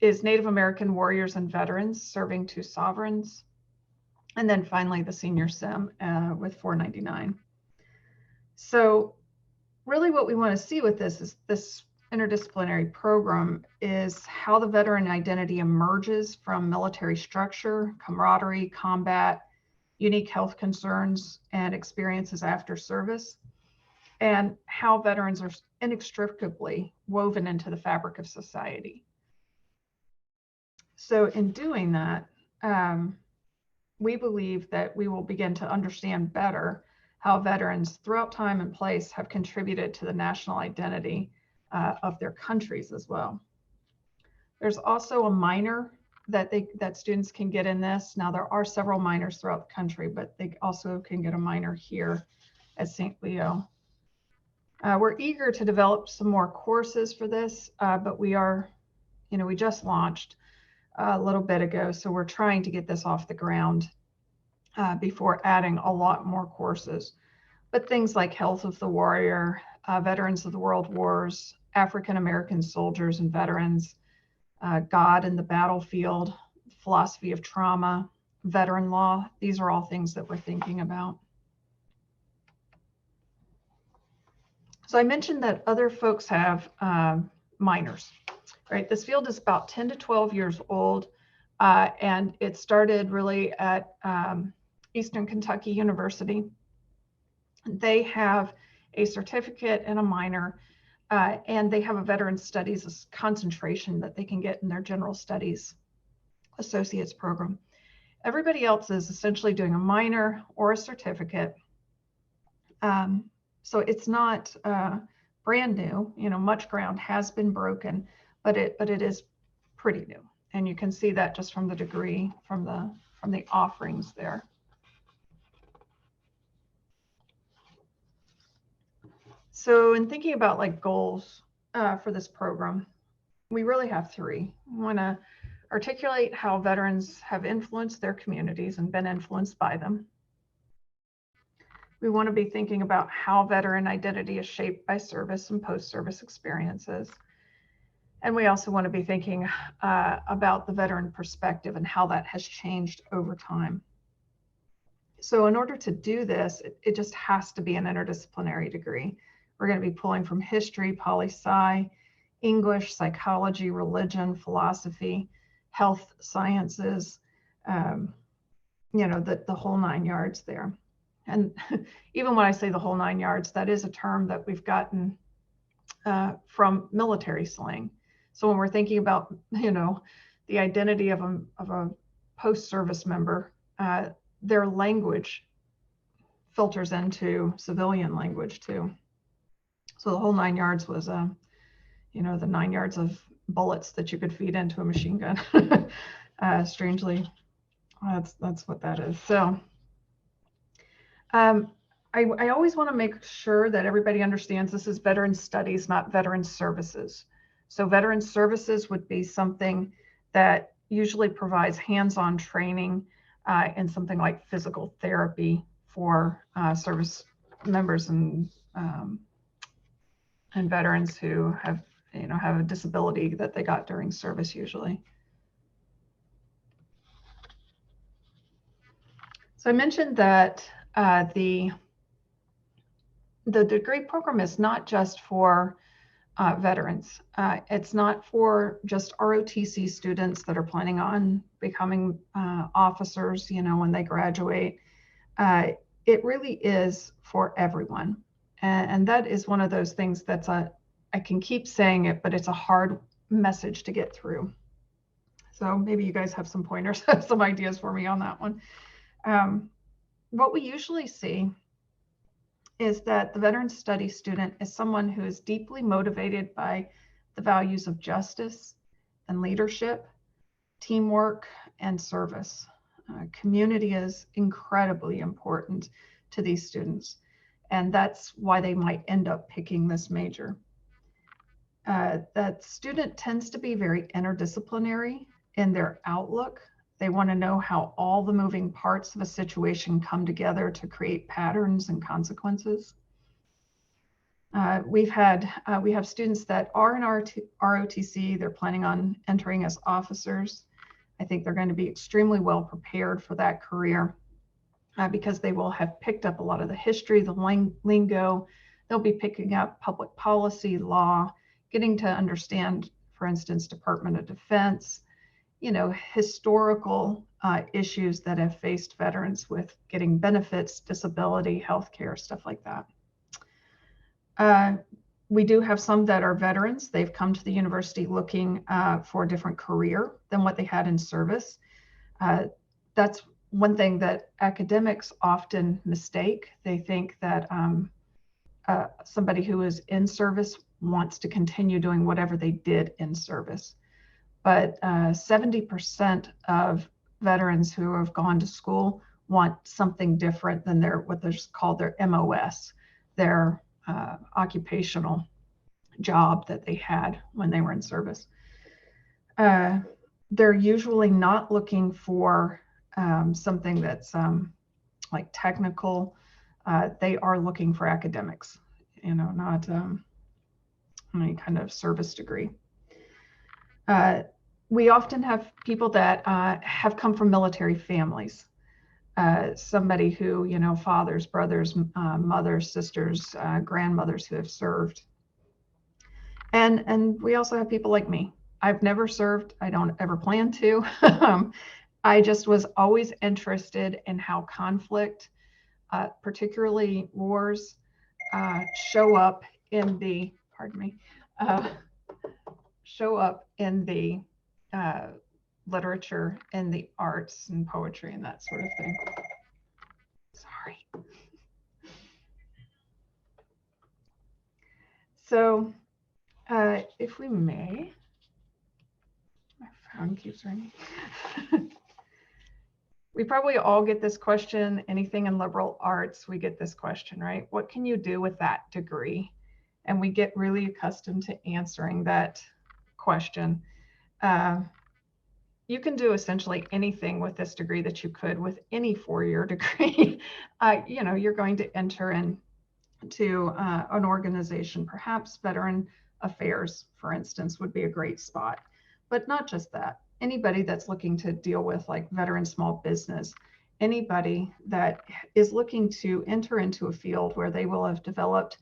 is Native American Warriors and Veterans Serving 2 Sovereigns. And then finally, the Senior Sim with 499. So really what we want to see with this is this interdisciplinary program is how the veteran identity emerges from military structure, camaraderie, combat, unique health concerns, and experiences after service, and how veterans are inextricably woven into the fabric of society. So in doing that, we believe that we will begin to understand better how veterans throughout time and place have contributed to the national identity of their countries as well. There's also a minor that students can get in this. Now there are several minors throughout the country, but they also can get a minor here at St. Leo. We're eager to develop some more courses for this, but we are, we just launched a little bit ago, so we're trying to get this off the ground before adding a lot more courses. But things like Health of the Warrior, Veterans of the World Wars, African American soldiers and veterans, God in the battlefield, philosophy of trauma, veteran law, these are all things that we're thinking about. So I mentioned that other folks have minors, right? This field is about 10 to 12 years old, and it started really at Eastern Kentucky University. They have a certificate and a minor, and they have a veteran studies concentration that they can get in their general studies associate's program. Everybody else is essentially doing a minor or a certificate. So it's not brand new, you know, much ground has been broken, but it is pretty new. And you can see that just from the degree, from the offerings there. So in thinking about like goals for this program, we really have three. We want to articulate how veterans have influenced their communities and been influenced by them. We want to be thinking about how veteran identity is shaped by service and post-service experiences. And we also want to be thinking about the veteran perspective and how that has changed over time. So in order to do this, it just has to be an interdisciplinary degree. We're going to be pulling from history, poli-sci, English, psychology, religion, philosophy, health sciences, you know, the whole 9 yards there. And even when I say the whole 9 yards, that is a term that we've gotten from military slang. So when we're thinking about, you know, the identity of a post-service member, their language filters into civilian language too. So the whole 9 yards was, you know, the 9 yards of bullets that you could feed into a machine gun. Strangely, that's what that is. So I always want to make sure that everybody understands this is veteran studies, not veteran services. So veteran services would be something that usually provides hands-on training in something like physical therapy for service members and veterans who have, you know, have a disability that they got during service usually. So I mentioned that the degree program is not just for veterans. It's not for just ROTC students that are planning on becoming officers, you know, when they graduate. It really is for everyone. And that is one of those things that's I can keep saying it, but it's a hard message to get through. So maybe you guys have some pointers, some ideas for me on that one. What we usually see is that the veteran studies student is someone who is deeply motivated by the values of justice and leadership, teamwork, and service. Community is incredibly important to these students, and that's why they might end up picking this major. That student tends to be very interdisciplinary in their outlook. They want to know how all the moving parts of a situation come together to create patterns and consequences. We have students that are in ROTC. They're planning on entering as officers. I think they're going to be extremely well prepared for that career because they will have picked up a lot of the history, the lingo. They'll be picking up public policy, law, getting to understand, for instance, Department of Defense, you know, historical issues that have faced veterans with getting benefits, disability, healthcare, stuff like that. We do have some that are veterans. They've come to the university looking for a different career than what they had in service. That's one thing that academics often mistake. They think that somebody who is in service wants to continue doing whatever they did in service. But 70% of veterans who have gone to school want something different than what they're called their MOS, their occupational job that they had when they were in service. They're usually not looking for something that's like technical, they are looking for academics, not any kind of service degree. We often have people that have come from military families. Somebody who, fathers, brothers, mothers, sisters, grandmothers who have served. And we also have people like me. I've never served. I don't ever plan to. I just was always interested in how conflict, particularly wars, show up in the, show up in the literature and the arts and poetry and that sort of thing. Sorry. So if we may, my phone keeps ringing. We probably all get this question, anything in liberal arts, we get this question, right? What can you do with that degree? And we get really accustomed to answering that question. You can do essentially anything with this degree that you could with any four-year degree. You're going to enter into an organization, perhaps Veteran Affairs, for instance, would be a great spot. But not just that. Anybody that's looking to deal with like veteran small business, anybody that is looking to enter into a field where they will have developed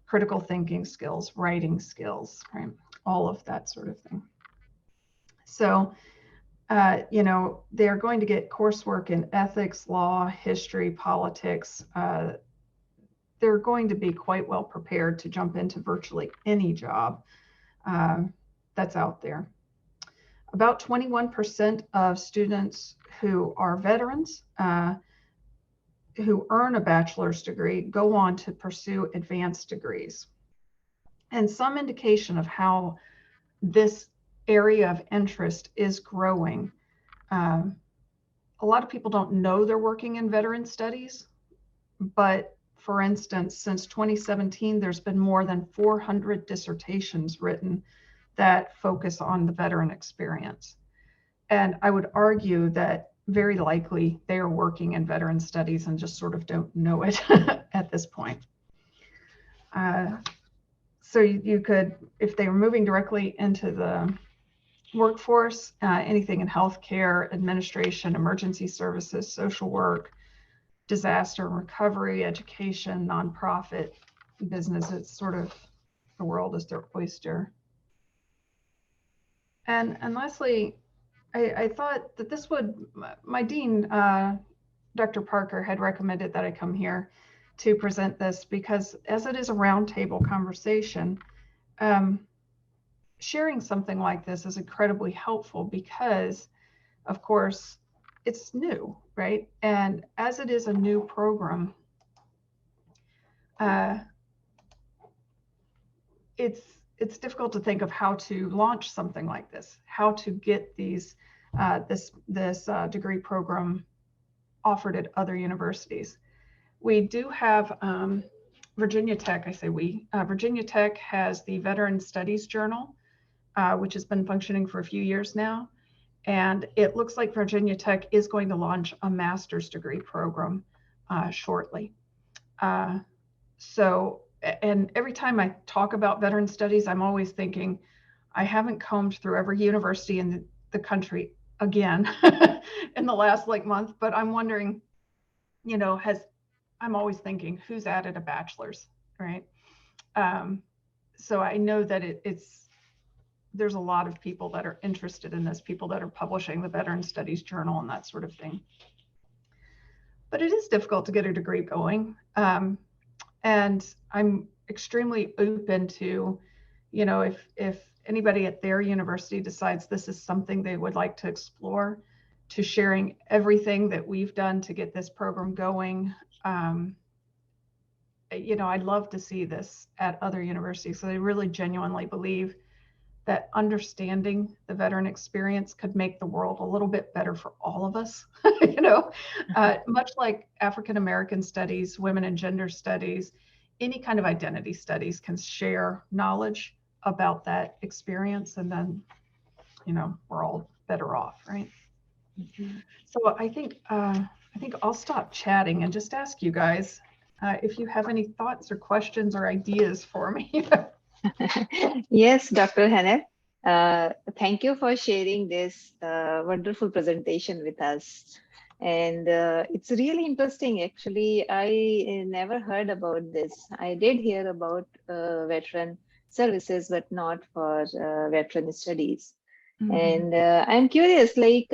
critical thinking skills, writing skills, right? All of that sort of thing. So, they're going to get coursework in ethics, law, history, politics. They're going to be quite well prepared to jump into virtually any job that's out there. About 21% of students who are veterans who earn a bachelor's degree go on to pursue advanced degrees. And some indication of how this area of interest is growing. A lot of people don't know they're working in veteran studies, but for instance, since 2017, there's been more than 400 dissertations written that focus on the veteran experience. And I would argue that very likely they are working in veteran studies and just sort of don't know it at this point. So you could, if they were moving directly into the workforce, anything in healthcare, administration, emergency services, social work, disaster recovery, education, nonprofit business, it's sort of the world is their oyster. And lastly, I thought that this would, my dean, Dr. Parker, had recommended that I come here to present this because as it is a roundtable conversation, sharing something like this is incredibly helpful because, of course, it's new, right? And as it is a new program, it's difficult to think of how to launch something like this, how to get these this degree program offered at other universities. We do have Virginia Tech, I say we, Virginia Tech has the Veteran Studies Journal, which has been functioning for a few years now. And it looks like Virginia Tech is going to launch a master's degree program shortly. And every time I talk about veteran studies, I'm always thinking, I haven't combed through every university in the country again in the last month, but I'm wondering, I'm always thinking, who's added a bachelor's, right? So I know that there's a lot of people that are interested in this, people that are publishing the Veteran Studies Journal and that sort of thing. But it is difficult to get a degree going. And I'm extremely open to, if anybody at their university decides this is something they would like to explore, to sharing everything that we've done to get this program going. I'd love to see this at other universities. So I really genuinely believe that understanding the veteran experience could make the world a little bit better for all of us. Much like African American studies, women and gender studies, any kind of identity studies can share knowledge about that experience, and then we're all better off, right? So I think I think I'll stop chatting and just ask you guys if you have any thoughts or questions or ideas for me. Yes, Dr. Hanef. Thank you for sharing this wonderful presentation with us. And it's really interesting, actually. I never heard about this. I did hear about veteran services, but not for veteran studies. And I'm curious, like,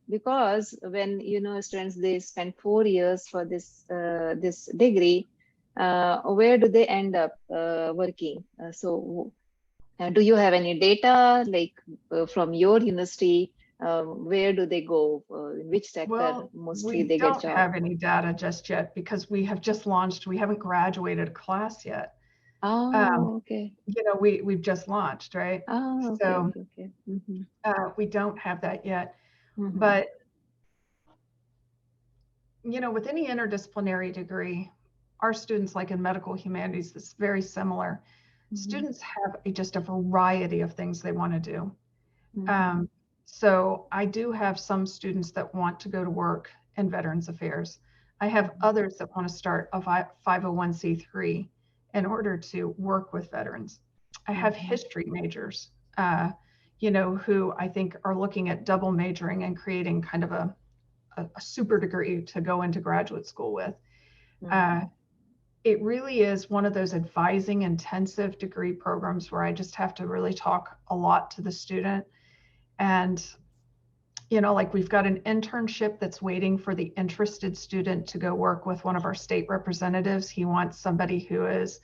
because when, students, they spend 4 years for this degree, where do they end up working? Do you have any data, like, from your university? Where do they go? In which sector Well, mostly we they get don't job? have any data just yet because we have just launched. We haven't graduated a class yet. Oh, okay. We've just launched, right? Oh, okay, So okay, okay. we don't have that yet. Mhm. But with any interdisciplinary degree, our students, like in medical humanities, it's very similar. Students have just a variety of things they want to do. So I do have some students that want to go to work in Veterans Affairs. I have others that want to start a 501c3 in order to work with veterans. I have history majors, who I think are looking at double majoring and creating kind of a super degree to go into graduate school with. It really is one of those advising intensive degree programs where I just have to really talk a lot to the student. And, like we've got an internship that's waiting for the interested student to go work with one of our state representatives. He wants somebody who is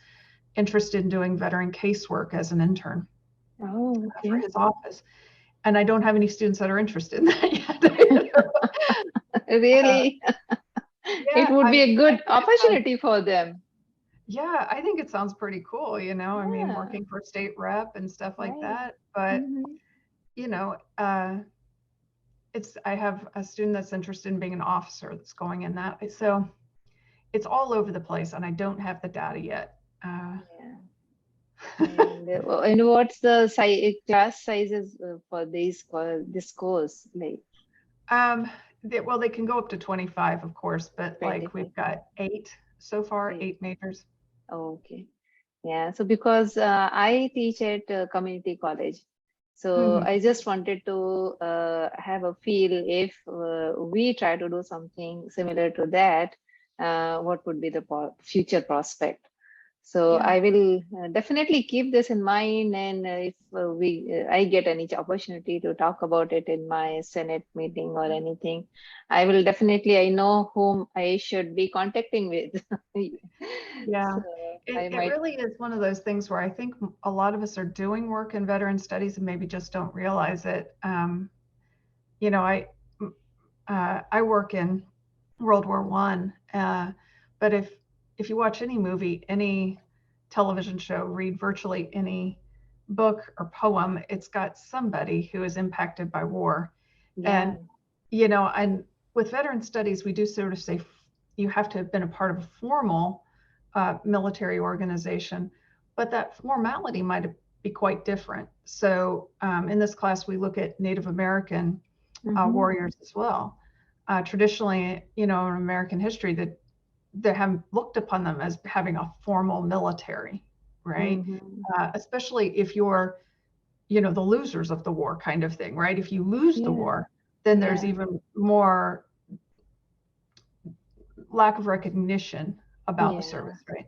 interested in doing veteran casework as an intern for his office. And I don't have any students that are interested in that yet. Really? Yeah, It would be a good opportunity for them. Yeah, I think it sounds pretty cool, I mean, Yeah. working for state rep and stuff like Right. that. But, I have a student that's interested in being an officer that's going in that way. So it's all over the place and I don't have the data yet. And what's the class sizes for this course? Like, They can go up to 25, of course, but like 25. we've got 8 so far, 8 majors. Okay. Yeah. So because I teach at community college, so I just wanted to have a feel if we try to do something similar to that, what would be the future prospect? So Yeah. I will definitely keep this in mind, and if I get any opportunity to talk about it in my Senate meeting or anything, I will definitely, I know whom I should be contacting with. Yeah, So it really is one of those things where I think a lot of us are doing work in veteran studies and maybe just don't realize it. I work in World War I, but if you watch any movie, any television show, read virtually any book or poem, it's got somebody who is impacted by war. Yeah. And with veteran studies, we do sort of say you have to have been a part of a formal military organization, but that formality might be quite different. So in this class, we look at Native American warriors as well. Traditionally, in American history, that they have looked upon them as having a formal military, right? Especially if you're, the losers of the war kind of thing, right? If you lose the war, then there's even more lack of recognition about the service, right?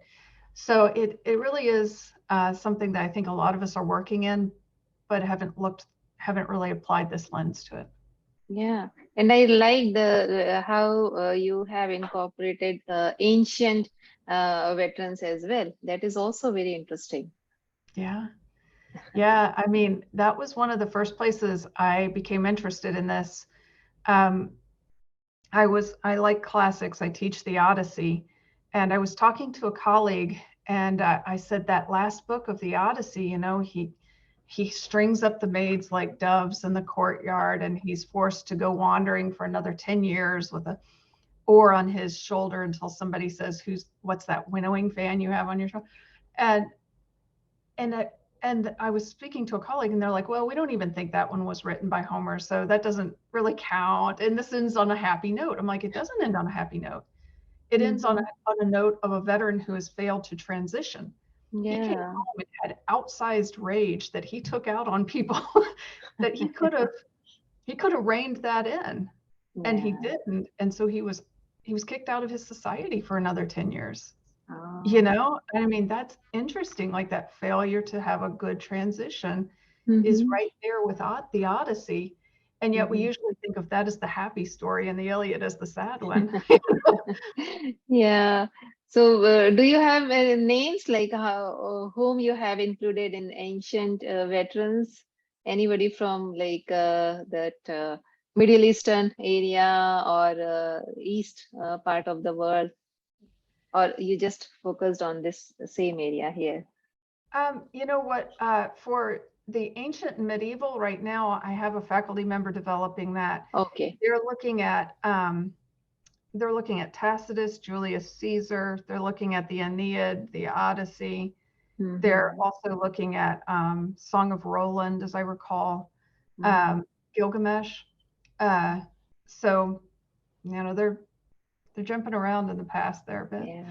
So it really is something that I think a lot of us are working in, but haven't really applied this lens to it. Yeah, and I like the how you have incorporated ancient veterans as well. That is also very interesting. Yeah. Yeah, I mean, that was one of the first places I became interested in this. I like classics. I teach the Odyssey, and I was talking to a colleague, and I said that last book of the Odyssey, he strings up the maids like doves in the courtyard, and he's forced to go wandering for another 10 years with a oar on his shoulder until somebody says, what's that winnowing fan you have on your shoulder? And and I was speaking to a colleague and they're like, well, we don't even think that one was written by Homer, so that doesn't really count. And this ends on a happy note. I'm like, it doesn't end on a happy note. It ends on a note of a veteran who has failed to transition. He came Yeah. home and had outsized rage that he took out on people that he could have reined that in, and he didn't. And so he was kicked out of his society for another 10 years. You know, I mean, that's interesting. Like that failure to have a good transition is right there with the Odyssey. And yet we usually think of that as the happy story and the Iliad as the sad one. Yeah. So, do you have names like whom you have included in ancient veterans? Anybody from like that Middle Eastern area or east part of the world, or you just focused on this same area here? You know what, for the ancient and medieval right now, I have a faculty member developing that. Okay. They're looking at Tacitus, Julius Caesar. They're looking at the Aeneid, the Odyssey. They're also looking at Song of Roland, as I recall, Gilgamesh. So, you know, they're jumping around in the past there a bit. Yeah,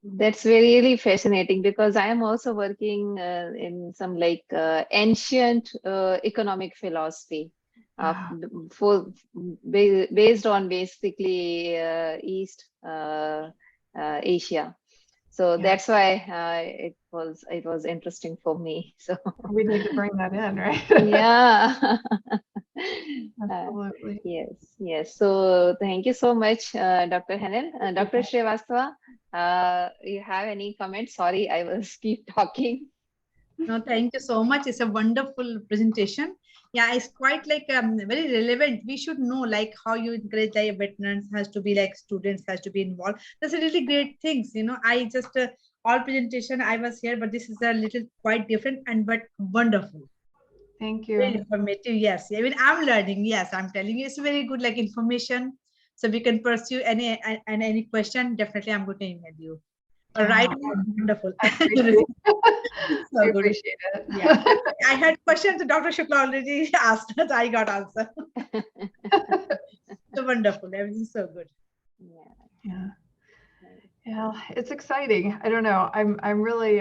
that's really fascinating because I am also working in some like ancient economic philosophy based on basically East Asia. So that's why it was interesting for me. So we need to bring that in, right? Yeah. Absolutely. Yes. So thank you so much, Dr. Hanan. Dr. Srivastava, you have any comments? Sorry, I will keep talking. No, thank you so much. It's a wonderful presentation. Yeah, it's quite like very relevant. We should know like how you encourage like veterans has to be like students has to be involved. That's a really great things. You know, I just all presentation I was here, but this is a little quite different but wonderful. Thank you. Very informative. Yes, I mean I'm learning. Yes, I'm telling you, it's very good like information. So we can pursue any question. Definitely, I'm going to email you. All right, wonderful. I appreciate it. Yeah, I had questions. Dr. Shukla already asked, but I got answer. So wonderful. Everything's so good. Yeah, it's exciting. I don't know. I'm really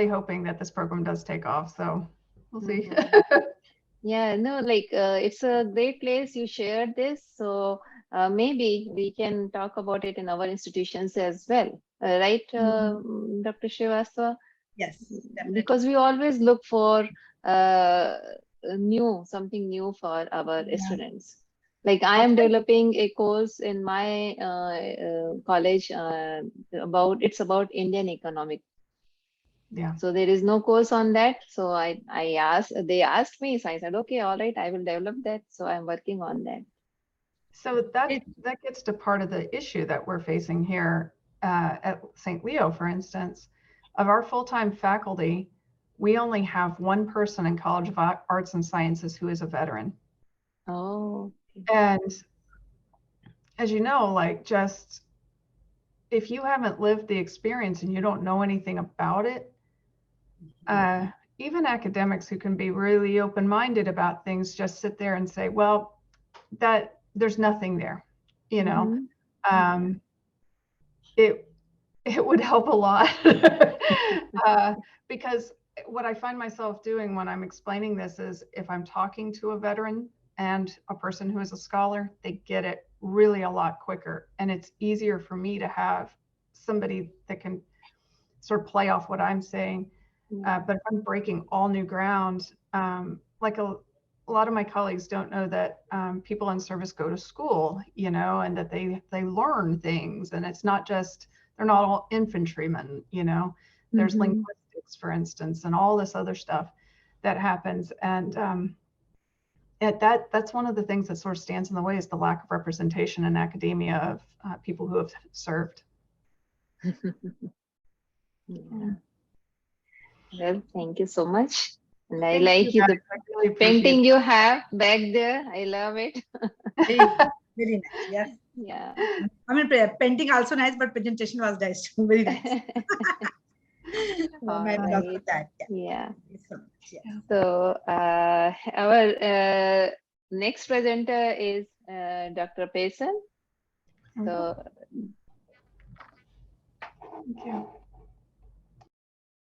hoping that this program does take off. So we'll see. Yeah, no, like it's a great place you shared this. So maybe we can talk about it in our institutions as well, right, Dr. Srivastava? Yes, definitely. Because we always look for something new for our students. Like I am developing a course in my college it's about Indian economic. Yeah. So there is no course on that. So they asked me, so I said, okay, all right, I will develop that. So I'm working on that. So that gets to part of the issue that we're facing here at St. Leo, for instance. Of our full-time faculty, we only have one person in College of Arts and Sciences who is a veteran. Oh. And as you know, like just if you haven't lived the experience and you don't know anything about it, even academics who can be really open-minded about things just sit there and say, well, that there's nothing there, you know. It would help a lot because what I find myself doing when I'm explaining this is if I'm talking to a veteran and a person who is a scholar, they get it really a lot quicker. And it's easier for me to have somebody that can sort of play off what I'm saying. But if I'm breaking all new ground, like a lot of my colleagues don't know that people in service go to school, you know, and that they learn things. And it's not just, they're not all infantrymen, you know, there's linguistics, for instance, and all this other stuff that happens. And that's one of the things that sort of stands in the way is the lack of representation in academia of people who have served. Yeah. Well, thank you so much. And I Thank like you the really painting you have back there. I love it. Very nice. Yes. Yeah. I mean, painting also nice, but presentation was nice. Very nice. No, All I'm not for right. that. Yeah. Thank you so much. Yeah. So our next presenter is Dr. Payson. So Thank you.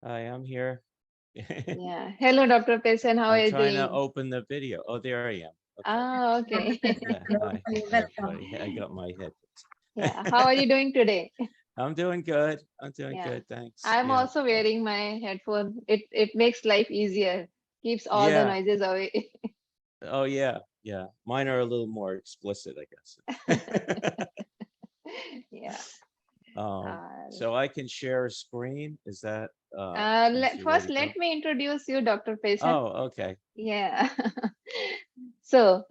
Hi, I'm here. yeah. Hello, Dr. Payson. How are I'm you trying to doing? open the video. Oh, there I am. Okay. Ah, okay. Yeah. Hi. Hi, Welcome. everybody. I got my headphones. Yeah. How are you doing today? I'm doing good. I'm doing Yeah. good. Thanks. I'm Yeah. also wearing my headphone. It makes life easier. Keeps all the Yeah. noises away. Oh, yeah. Yeah. Mine are a little more explicit, I guess. Yeah. So I can share a screen. Is that easy way First, to go? let me introduce you, Dr. Payson. Oh, okay. Yeah. So,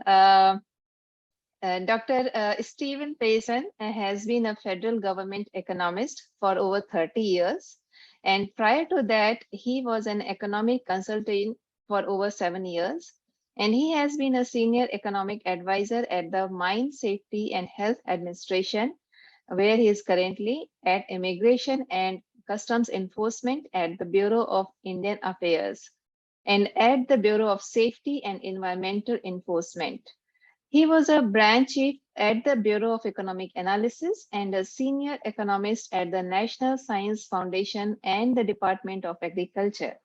Dr. Stephen Payson has been a federal government economist for over 30 years. And prior to that, he was an economic consultant for over 7 years. And he has been a senior economic advisor at the Mine Safety and Health Administration, where he is currently at Immigration and Customs Enforcement at the Bureau of Indian Affairs and at the Bureau of Safety and Environmental Enforcement. He was a branch chief at the Bureau of Economic Analysis and a senior economist at the National Science Foundation and the Department of Agriculture.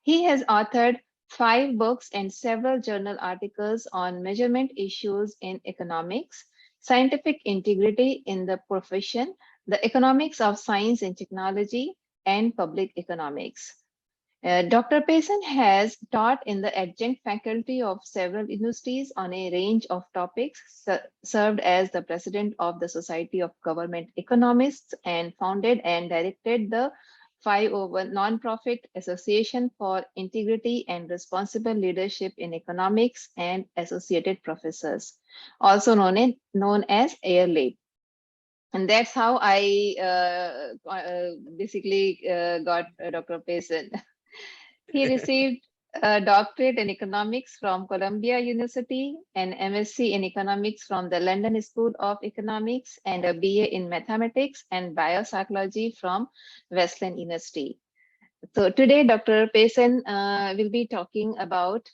He has authored 5 books and several journal articles on measurement issues in economics, scientific integrity in the profession, the economics of science and technology, and public economics. Dr. Payson has taught in the adjunct faculty of several universities on a range of topics, served as the president of the Society of Government Economists, and founded and directed the 501 nonprofit association for integrity and responsible leadership in economics and associated professors, also known as AIRLAB. And that's how I basically got Dr. Payson. He received a doctorate in economics from Columbia University, an MSc in economics from the London School of Economics, and a BA in mathematics and biopsychology from Wesleyan University. So today, Dr. Payson will be talking about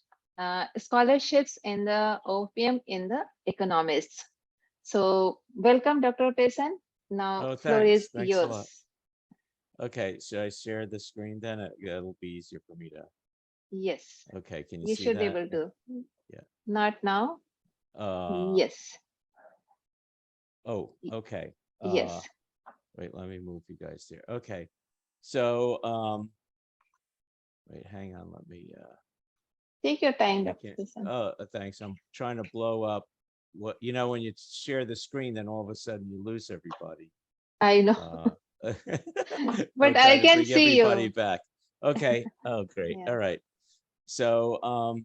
scholarships in the OPM in the economists. So welcome, Dr. Payson. Now, Oh, floor thanks. is Thanks a lot. yours. Okay, should I share the screen then? It'll be easier for me to. Yes. Okay, can you You see should be that? able to. Yeah. Not now. Yes. Oh, okay. Yes. Wait, let me move you guys there. Okay. So, wait, hang on. Let me, Take your time, I Dr. can't, Payson. thanks. I'm trying to blow up what, when you share the screen, then all of a sudden you lose everybody. I know. But I'm I trying to can bring see everybody you. back. Okay. Oh, great. Yeah. All right. So,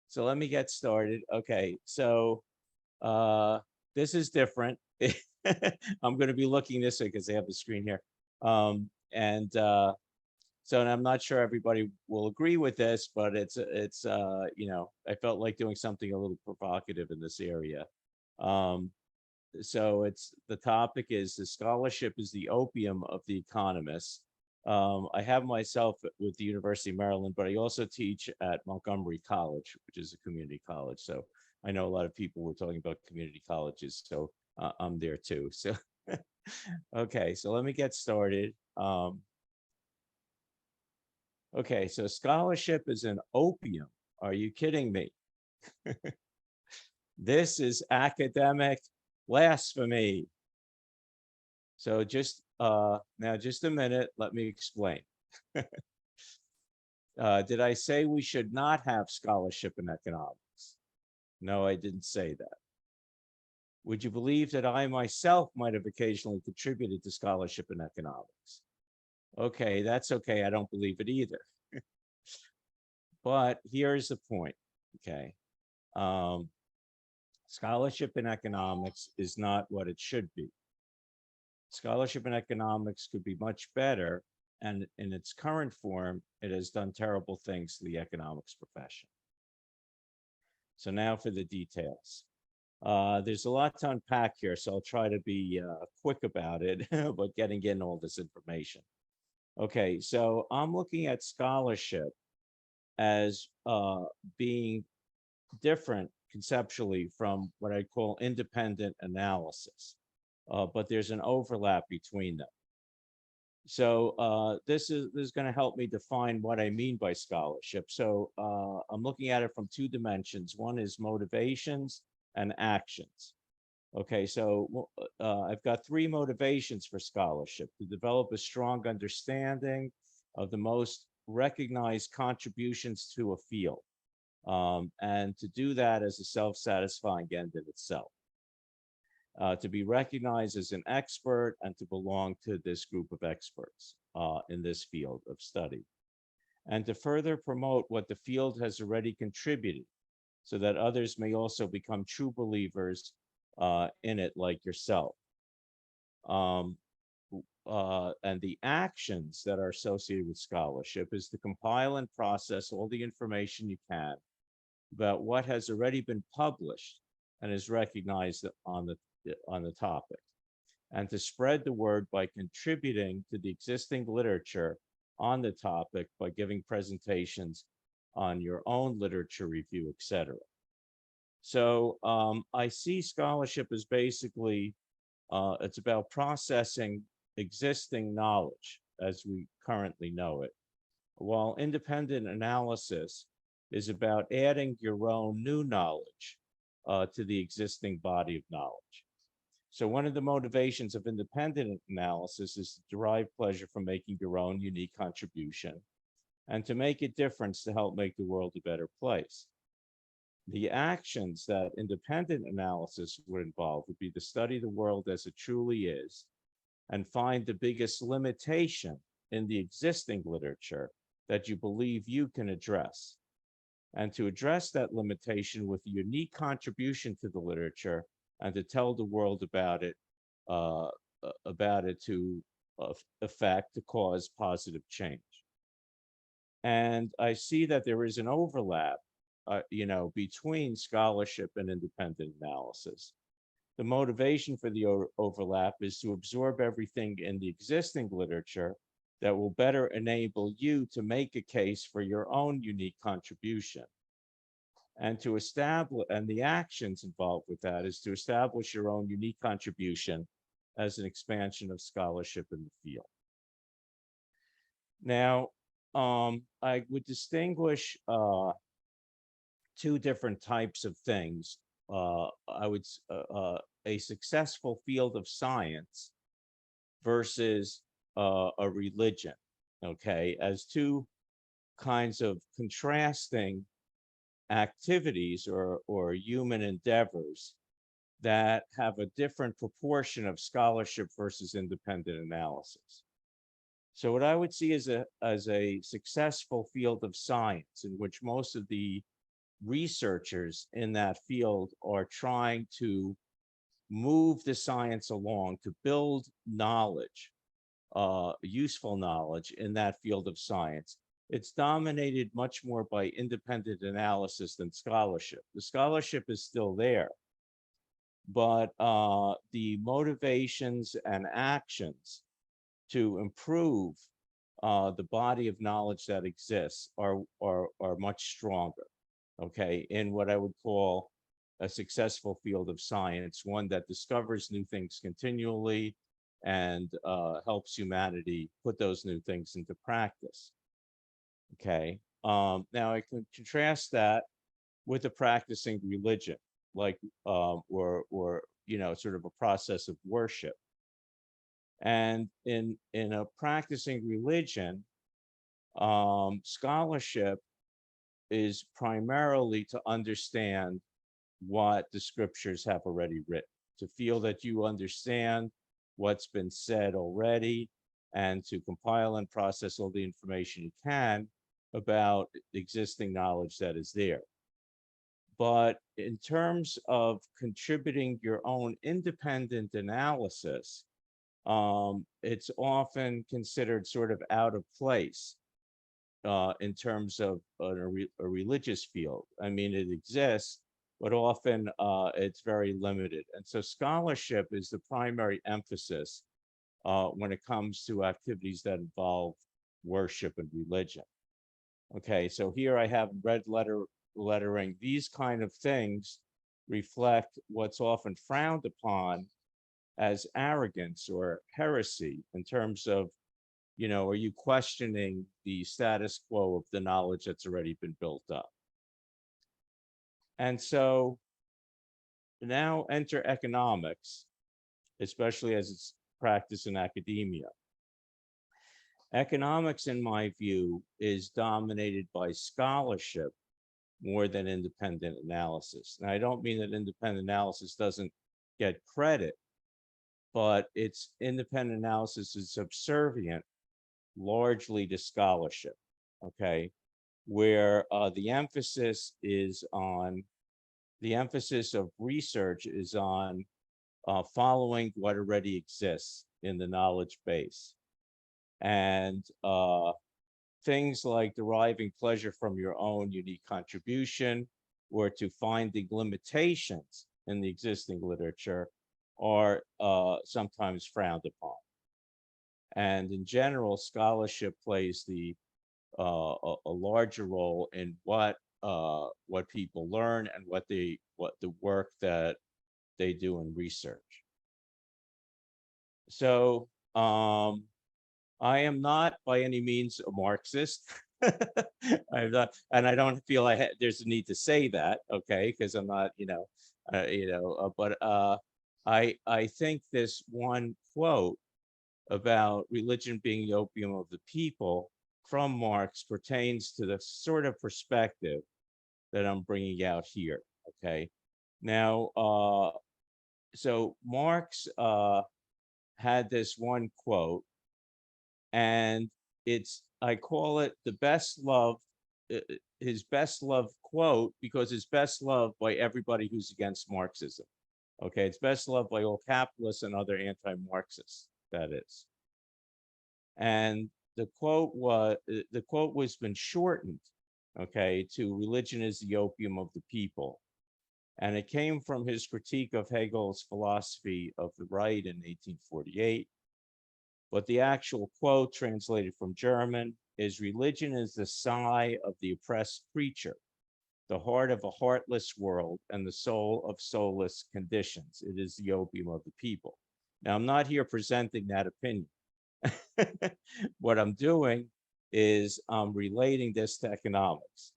so let me get started. Okay. So, this is different. I'm going to be looking this way because they have the screen here. So and I'm not sure everybody will agree with this, but it's I felt like doing something a little provocative in this area. So the topic is the scholarship is the opium of the economists. I have myself with the University of Maryland, but I also teach at Montgomery College, which is a community college. So I know a lot of people were talking about community colleges, so I'm there too. So, okay, so let me get started. Okay, so scholarship is an opium. Are you kidding me? This is academic blasphemy. So just now, just a minute, let me explain. Did I say we should not have scholarship in economics? No, I didn't say that. Would you believe that I myself might have occasionally contributed to scholarship in economics? Okay, that's okay. I don't believe it either. But here's the point, okay? Scholarship in economics is not what it should be. Scholarship in economics could be much better, and in its current form, it has done terrible things to the economics profession. So now for the details. There's a lot to unpack here, so I'll try to be quick about it, but getting in all this information. Okay, so I'm looking at scholarship as being different conceptually from what I call independent analysis, but there's an overlap between them. So this is going to help me define what I mean by scholarship. So I'm looking at it from two dimensions. One is motivations and actions. Okay, so I've got three motivations for scholarship: to develop a strong understanding of the most recognized contributions to a field, and to do that as a self-satisfying end in itself. To be recognized as an expert and to belong to this group of experts in this field of study, and to further promote what the field has already contributed so that others may also become true believers in it like yourself. And the actions that are associated with scholarship is to compile and process all the information you can about what has already been published and is recognized on the topic, and to spread the word by contributing to the existing literature on the topic by giving presentations on your own literature review, etc. So I see scholarship as basically, it's about processing existing knowledge as we currently know it, while independent analysis is about adding your own new knowledge to the existing body of knowledge. So one of the motivations of independent analysis is to derive pleasure from making your own unique contribution and to make a difference to help make the world a better place. The actions that independent analysis would involve would be to study the world as it truly is and find the biggest limitation in the existing literature that you believe you can address, and to address that limitation with a unique contribution to the literature and to tell the world about it to affect, to cause positive change. And I see that there is an overlap between scholarship and independent analysis. The motivation for the overlap is to absorb everything in the existing literature that will better enable you to make a case for your own unique contribution. And to establish, and the actions involved with that is to establish your own unique contribution as an expansion of scholarship in the field. Now, I would distinguish two different types of things. A successful field of science versus a religion, okay, as two kinds of contrasting activities or human endeavors that have a different proportion of scholarship versus independent analysis. So what I would see as a successful field of science in which most of the researchers in that field are trying to move the science along to build knowledge, useful knowledge in that field of science. It's dominated much more by independent analysis than scholarship. The scholarship is still there, but the motivations and actions to improve the body of knowledge that exists are much stronger, okay, in what I would call a successful field of science, one that discovers new things continually and helps humanity put those new things into practice. Okay, now I can contrast that with a practicing religion, like or sort of a process of worship. And in a practicing religion, scholarship is primarily to understand what the scriptures have already written, to feel that you understand what's been said already, and to compile and process all the information you can about existing knowledge that is there. But in terms of contributing your own independent analysis, it's often considered sort of out of place in terms of a religious field. I mean, it exists, but often it's very limited. And so scholarship is the primary emphasis when it comes to activities that involve worship and religion. Okay, so here I have red lettering. These kind of things reflect what's often frowned upon as arrogance or heresy in terms of, are you questioning the status quo of the knowledge that's already been built up? And so now enter economics, especially as it's practiced in academia. Economics, in my view, is dominated by scholarship more than independent analysis. Now, I don't mean that independent analysis doesn't get credit, but its independent analysis is subservient largely to scholarship, okay? Where the emphasis of research is on following what already exists in the knowledge base. And things like deriving pleasure from your own unique contribution or to finding limitations in the existing literature are sometimes frowned upon. And in general, scholarship plays a larger role in what people learn and what the work that they do in research. So I am not by any means a Marxist. I'm not, and I don't feel there's a need to say that, okay? Because I'm not, but I think this one quote about religion being the opium of the people from Marx pertains to the sort of perspective that I'm bringing out here, okay? Now, so Marx had this one quote, and I call it the best love, his best love quote, because it's best loved by everybody who's against Marxism. Okay, it's best loved by all capitalists and other anti-Marxists, that is. And the quote was been shortened, okay, to religion is the opium of the people. And it came from his critique of Hegel's philosophy of the right in 1848. But the actual quote, translated from German, is religion is the sigh of the oppressed creature, the heart of a heartless world, and the soul of soulless conditions. It is the opium of the people. Now, I'm not here presenting that opinion. What I'm doing is I'm relating this to economics.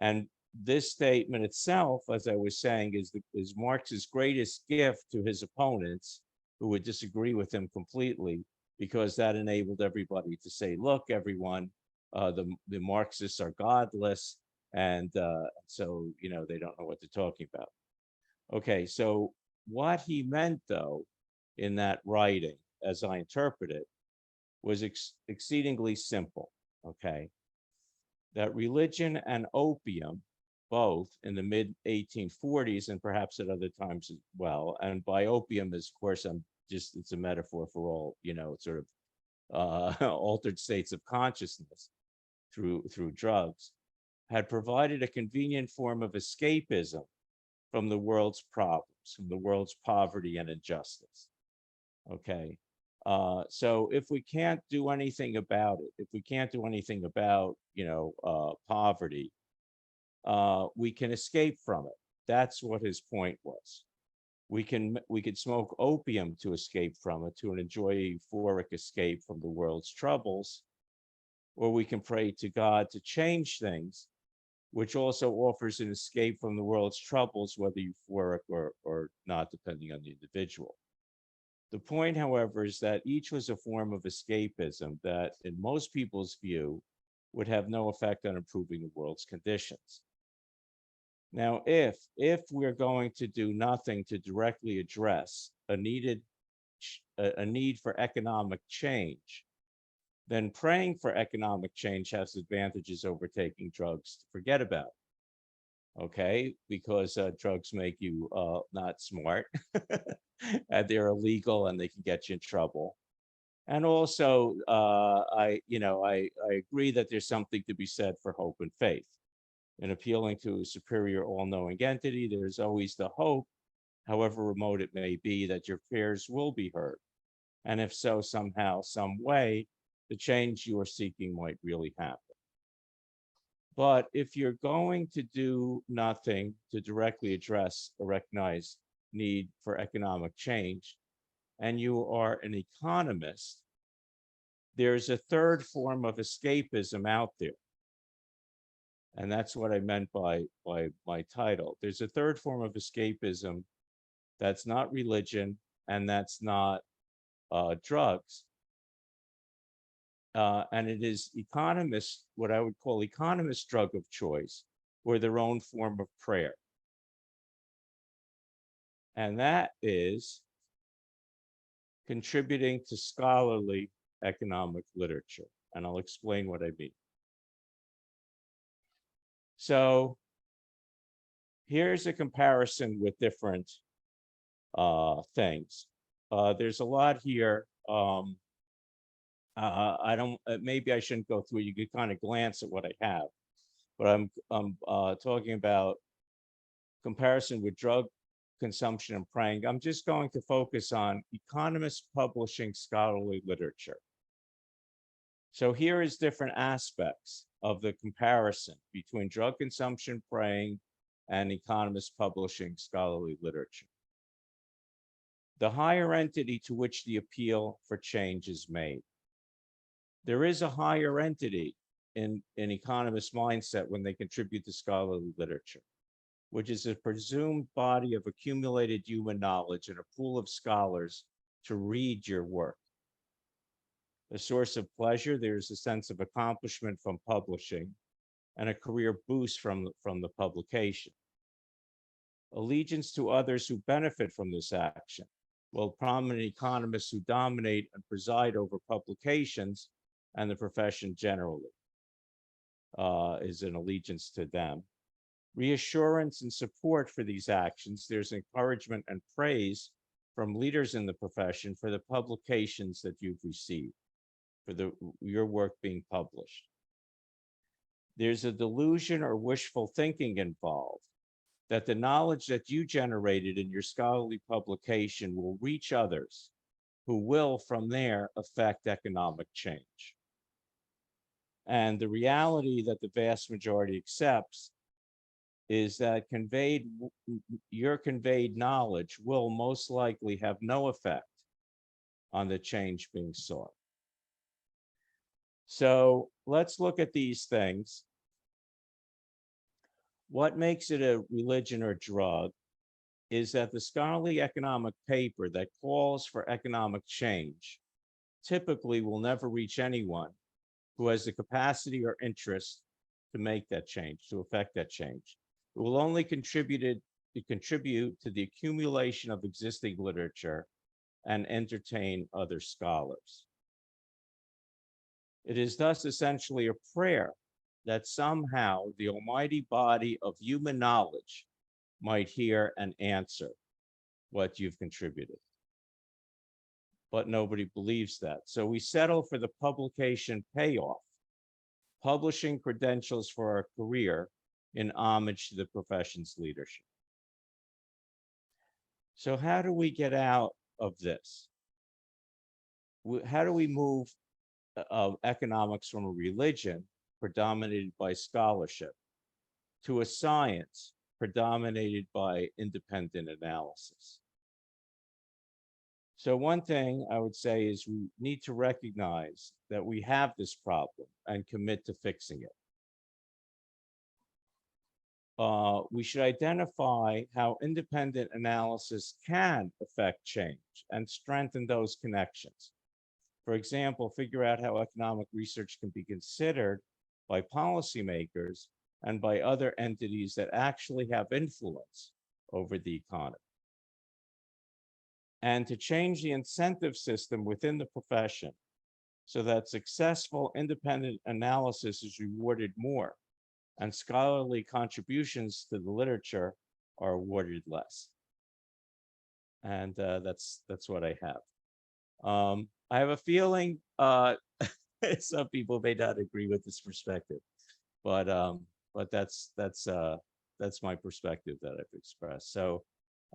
And this statement itself, as I was saying, is Marx's greatest gift to his opponents who would disagree with him completely, because that enabled everybody to say, look, everyone, the Marxists are godless, and so, they don't know what they're talking about. Okay, so what he meant, though, in that writing, as I interpret it, was exceedingly simple, okay? That religion and opium, both in the mid-1840s and perhaps at other times as well, and by opium, of course, it's a metaphor for all, sort of altered states of consciousness through drugs, had provided a convenient form of escapism from the world's problems, from the world's poverty and injustice. Okay. So if we can't do anything about it, if we can't do anything about, poverty, we can escape from it. That's what his point was. We could smoke opium to escape from it, to enjoy a euphoric escape from the world's troubles, or we can pray to God to change things, which also offers an escape from the world's troubles, whether euphoric or not, depending on the individual. The point, however, is that each was a form of escapism that, in most people's view, would have no effect on improving the world's conditions. Now, if we're going to do nothing to directly address a need for economic change, then praying for economic change has advantages over taking drugs to forget about. Okay, because drugs make you not smart, and they're illegal, and they can get you in trouble. And also, I agree that there's something to be said for hope and faith. In appealing to a superior all-knowing entity, there's always the hope, however remote it may be, that your prayers will be heard And if so, somehow, some way, the change you are seeking might really happen. But if you're going to do nothing to directly address or recognize need for economic change, and you are an economist, there's a third form of escapism out there. And that's what I meant by my title. There's a third form of escapism that's not religion and that's not drugs. And it is economists, what I would call economists' drug of choice, or their own form of prayer. And that is contributing to scholarly economic literature. And I'll explain what I mean. So here's a comparison with different things. There's a lot here. I don't, maybe I shouldn't go through, you could kind of glance at what I have, but I'm talking about comparison with drug consumption and praying. I'm just going to focus on economists publishing scholarly literature. So here is different aspects of the comparison between drug consumption, praying, and economists publishing scholarly literature. The higher entity to which the appeal for change is made. There is a higher entity in economist mindset when they contribute to scholarly literature, which is a presumed body of accumulated human knowledge and a pool of scholars to read your work. A source of pleasure, there's a sense of accomplishment from publishing and a career boost from the publication. Allegiance to others who benefit from this action. Well, prominent economists who dominate and preside over publications and the profession generally is an allegiance to them. Reassurance and support for these actions. There's encouragement and praise from leaders in the profession for the publications that you've received, for your work being published. There's a delusion or wishful thinking involved that the knowledge that you generated in your scholarly publication will reach others who will from there affect economic change. And the reality that the vast majority accepts is that your conveyed knowledge will most likely have no effect on the change being sought. So let's look at these things. What makes it a religion or drug is that the scholarly economic paper that calls for economic change typically will never reach anyone who has the capacity or interest to make that change, to affect that change. It will only contribute to the accumulation of existing literature and entertain other scholars. It is thus essentially a prayer that somehow the almighty body of human knowledge might hear and answer what you've contributed. But nobody believes that. So we settle for the publication payoff, publishing credentials for our career in homage to the profession's leadership. So how do we get out of this? How do we move economics from a religion predominated by scholarship to a science predominated by independent analysis? So one thing I would say is we need to recognize that we have this problem and commit to fixing it. We should identify how independent analysis can affect change and strengthen those connections. For example, figure out how economic research can be considered by policymakers and by other entities that actually have influence over the economy. And to change the incentive system within the profession so that successful independent analysis is rewarded more and scholarly contributions to the literature are awarded less. And that's what I have. I have a feeling some people may not agree with this perspective, but that's my perspective that I've expressed. So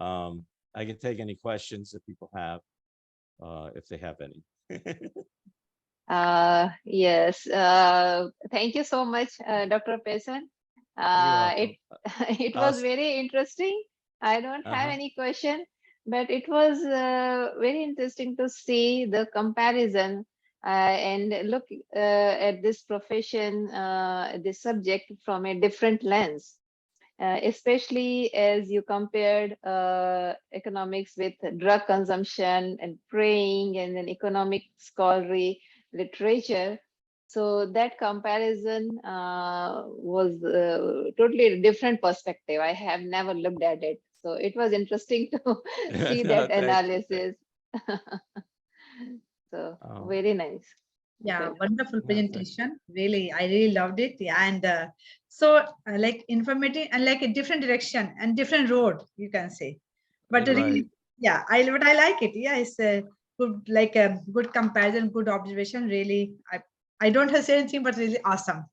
I can take any questions that people have. if they have any. Yes. Thank you so much, Dr. Pesan. You're It welcome. it was very interesting. I don't have Uh-huh. any question, but it was very interesting to see the comparison and look at this profession, this subject from a different lens. Especially as you compared economics with drug consumption and praying and then economic scholarly literature. So that comparison was totally a different perspective. I have never looked at it. So it was interesting to see No, that thank you. analysis. So Oh, very nice. Yeah, Okay. wonderful no, thank you. presentation. Really, I really loved it. Yeah, and so like informative and like a different direction and different road, you can say. But Right. really, yeah, I like it. Yeah, it's a good, like a good comparison, good observation. Really, I don't have to say anything, but really awesome.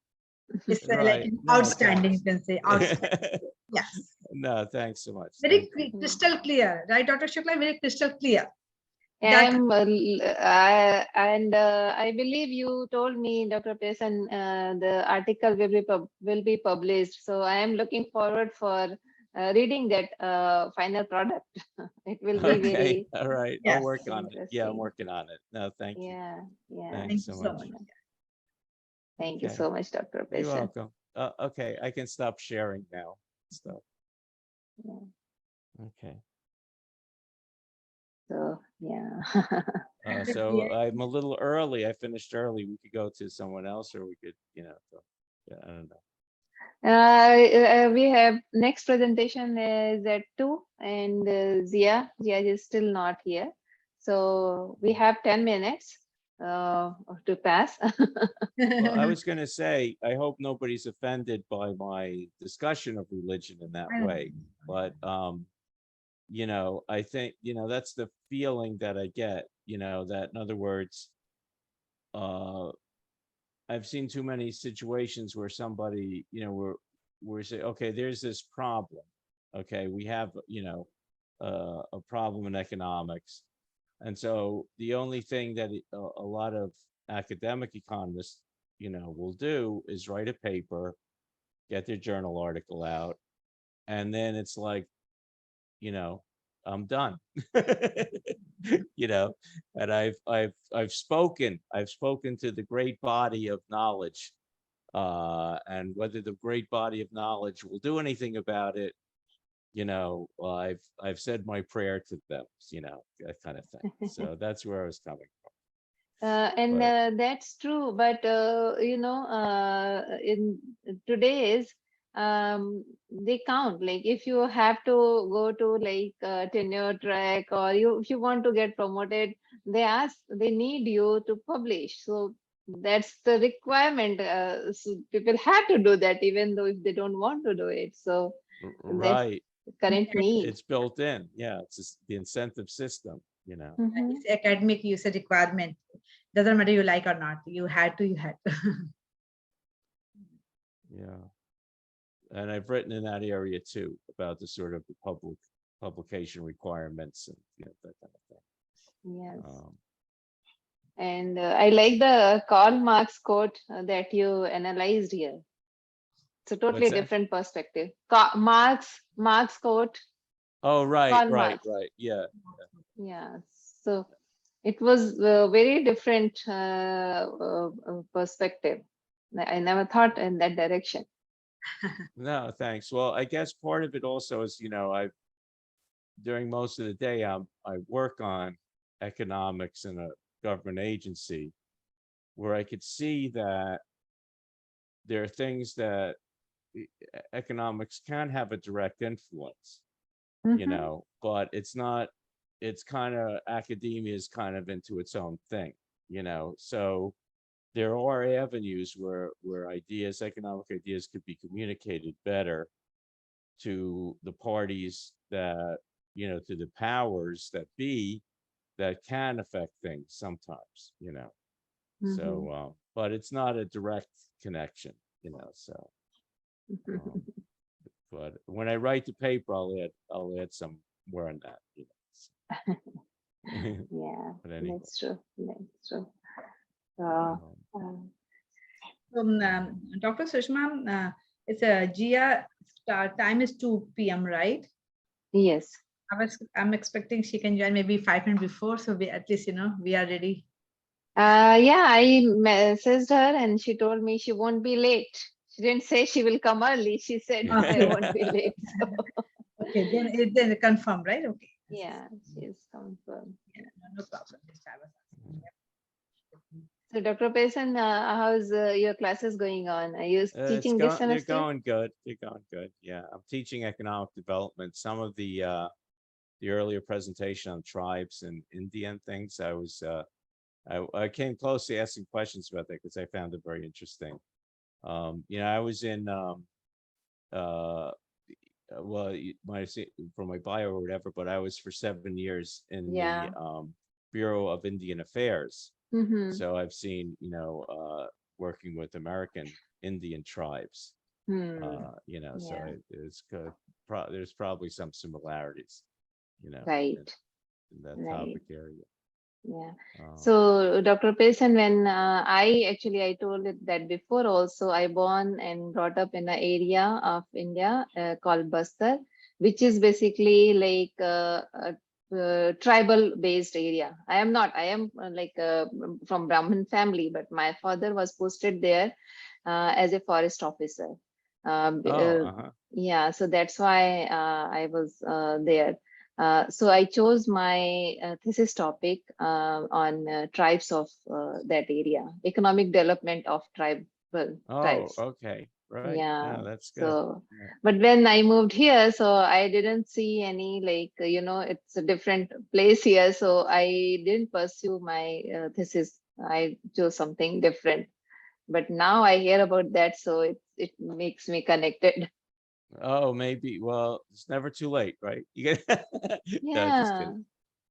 It's like Right. an No, outstanding, you thanks. can say outstanding. Yes, No, thanks so much. very Thank you. crystal clear, right, Dr. Shukla? Very crystal clear. That And I believe you told me, Dr. Pearson, the article will be published. So I am looking forward for reading that final product. It will be Okay. very All right. I'll yes. work on it. Yeah, I'm interesting. working on it. No, thank you. Yeah, yeah. Thanks Thank you so so much. much. Thank you Okay. so much, Dr. You're Pearson. welcome. Okay, I can stop sharing now. Stuff. Yeah. Okay. So yeah. So I'm a little early. I finished early. We could go to someone else, or we could, yeah, I don't know. We have next presentation is at 2 and Zia is still not here. So we have 10 minutes to pass. Well, I was going to say, I hope nobody's offended by my discussion of religion in that way. But, I think, that's the feeling that I get, that in other words, I've seen too many situations where somebody, we're say, okay, there's this problem. Okay, we have, a problem in economics. And so the only thing that a lot of academic economists, will do is write a paper, get their journal article out, and then it's like, I'm done. And I've spoken to the great body of knowledge, and whether the great body of knowledge will do anything about it, I've said my prayer to them, that kind of thing. So that's where I was coming from. And But that's true, but in today's they count. Like if you have to go to like tenure track, or if you want to get promoted, they need you to publish. So that's the requirement. So people have to do that, even though if they don't want to do it. So that's right, the current need. it's built in. Yeah, it's just the incentive system. Mhm. It's academic use a requirement. Doesn't matter you like or not. You had to. Yeah. And I've written in that area too about the sort of the publication requirements and that kind of thing. Yes. And I like the Karl Marx quote that you analyzed here. It's a totally What's that? different perspective. Marx quote. Oh, right, Karl right, Marx. right. Yeah. Yeah. So it was a very different perspective. I never thought in that direction. No, thanks. Well, I guess part of it also is, during most of the day, I work on economics in a government agency where I could see that there are things that economics can have a direct influence, but it's not, it's kind of, academia is kind of into its own thing, so there are avenues where ideas, economic ideas, could be communicated better to the parties that, to the powers that be, that can affect things sometimes, so but it's not a direct connection, so but when I write the paper, I'll add some more on that, so. Yeah, But anyway. that's true. That's true. um, Dr. Sushma, it's a GIA start time is 2 p.m., right? Yes. I'm expecting she can join maybe 5 minutes before, so we at least we are ready. Yeah, I messaged her and she told me she won't be late. She didn't say she will come early. She said I won't be late. So. Okay, then confirm, right? Okay. Yeah, she's confirmed. Yeah, no problem. So, Dr. Payson, how's your classes going on? Are you teaching this they're semester? going good. They're going good. Yeah, I'm teaching economic development. Some of the earlier presentation on tribes and Indian things, I came close to asking questions about that because I found it very interesting. I was in for my bio or whatever, but I was for 7 years in Yeah. the Bureau of Indian Affairs. Mm-hmm. So I've seen, working with American Indian tribes, so Yeah. it's good. There's probably some similarities, Right. in that Right. topic area. Yeah. So, Dr. Payson, when I told it that before also, I born and brought up in an area of India called Bastar, which is basically like a tribal based area. I am from Brahmin family, but my father was posted there as a forest officer. Yeah, so that's why I was there. So I chose my thesis topic on tribes of that area, economic development of tribal tribes. Okay, right. Yeah. That's good. So, Yeah. but when I moved here, so I didn't see any it's a different place here. So I didn't pursue my thesis. I chose something different. But now I hear about that, so it makes me connected. Oh, maybe. Well, it's never too late, right? You get no, just Yeah. kidding.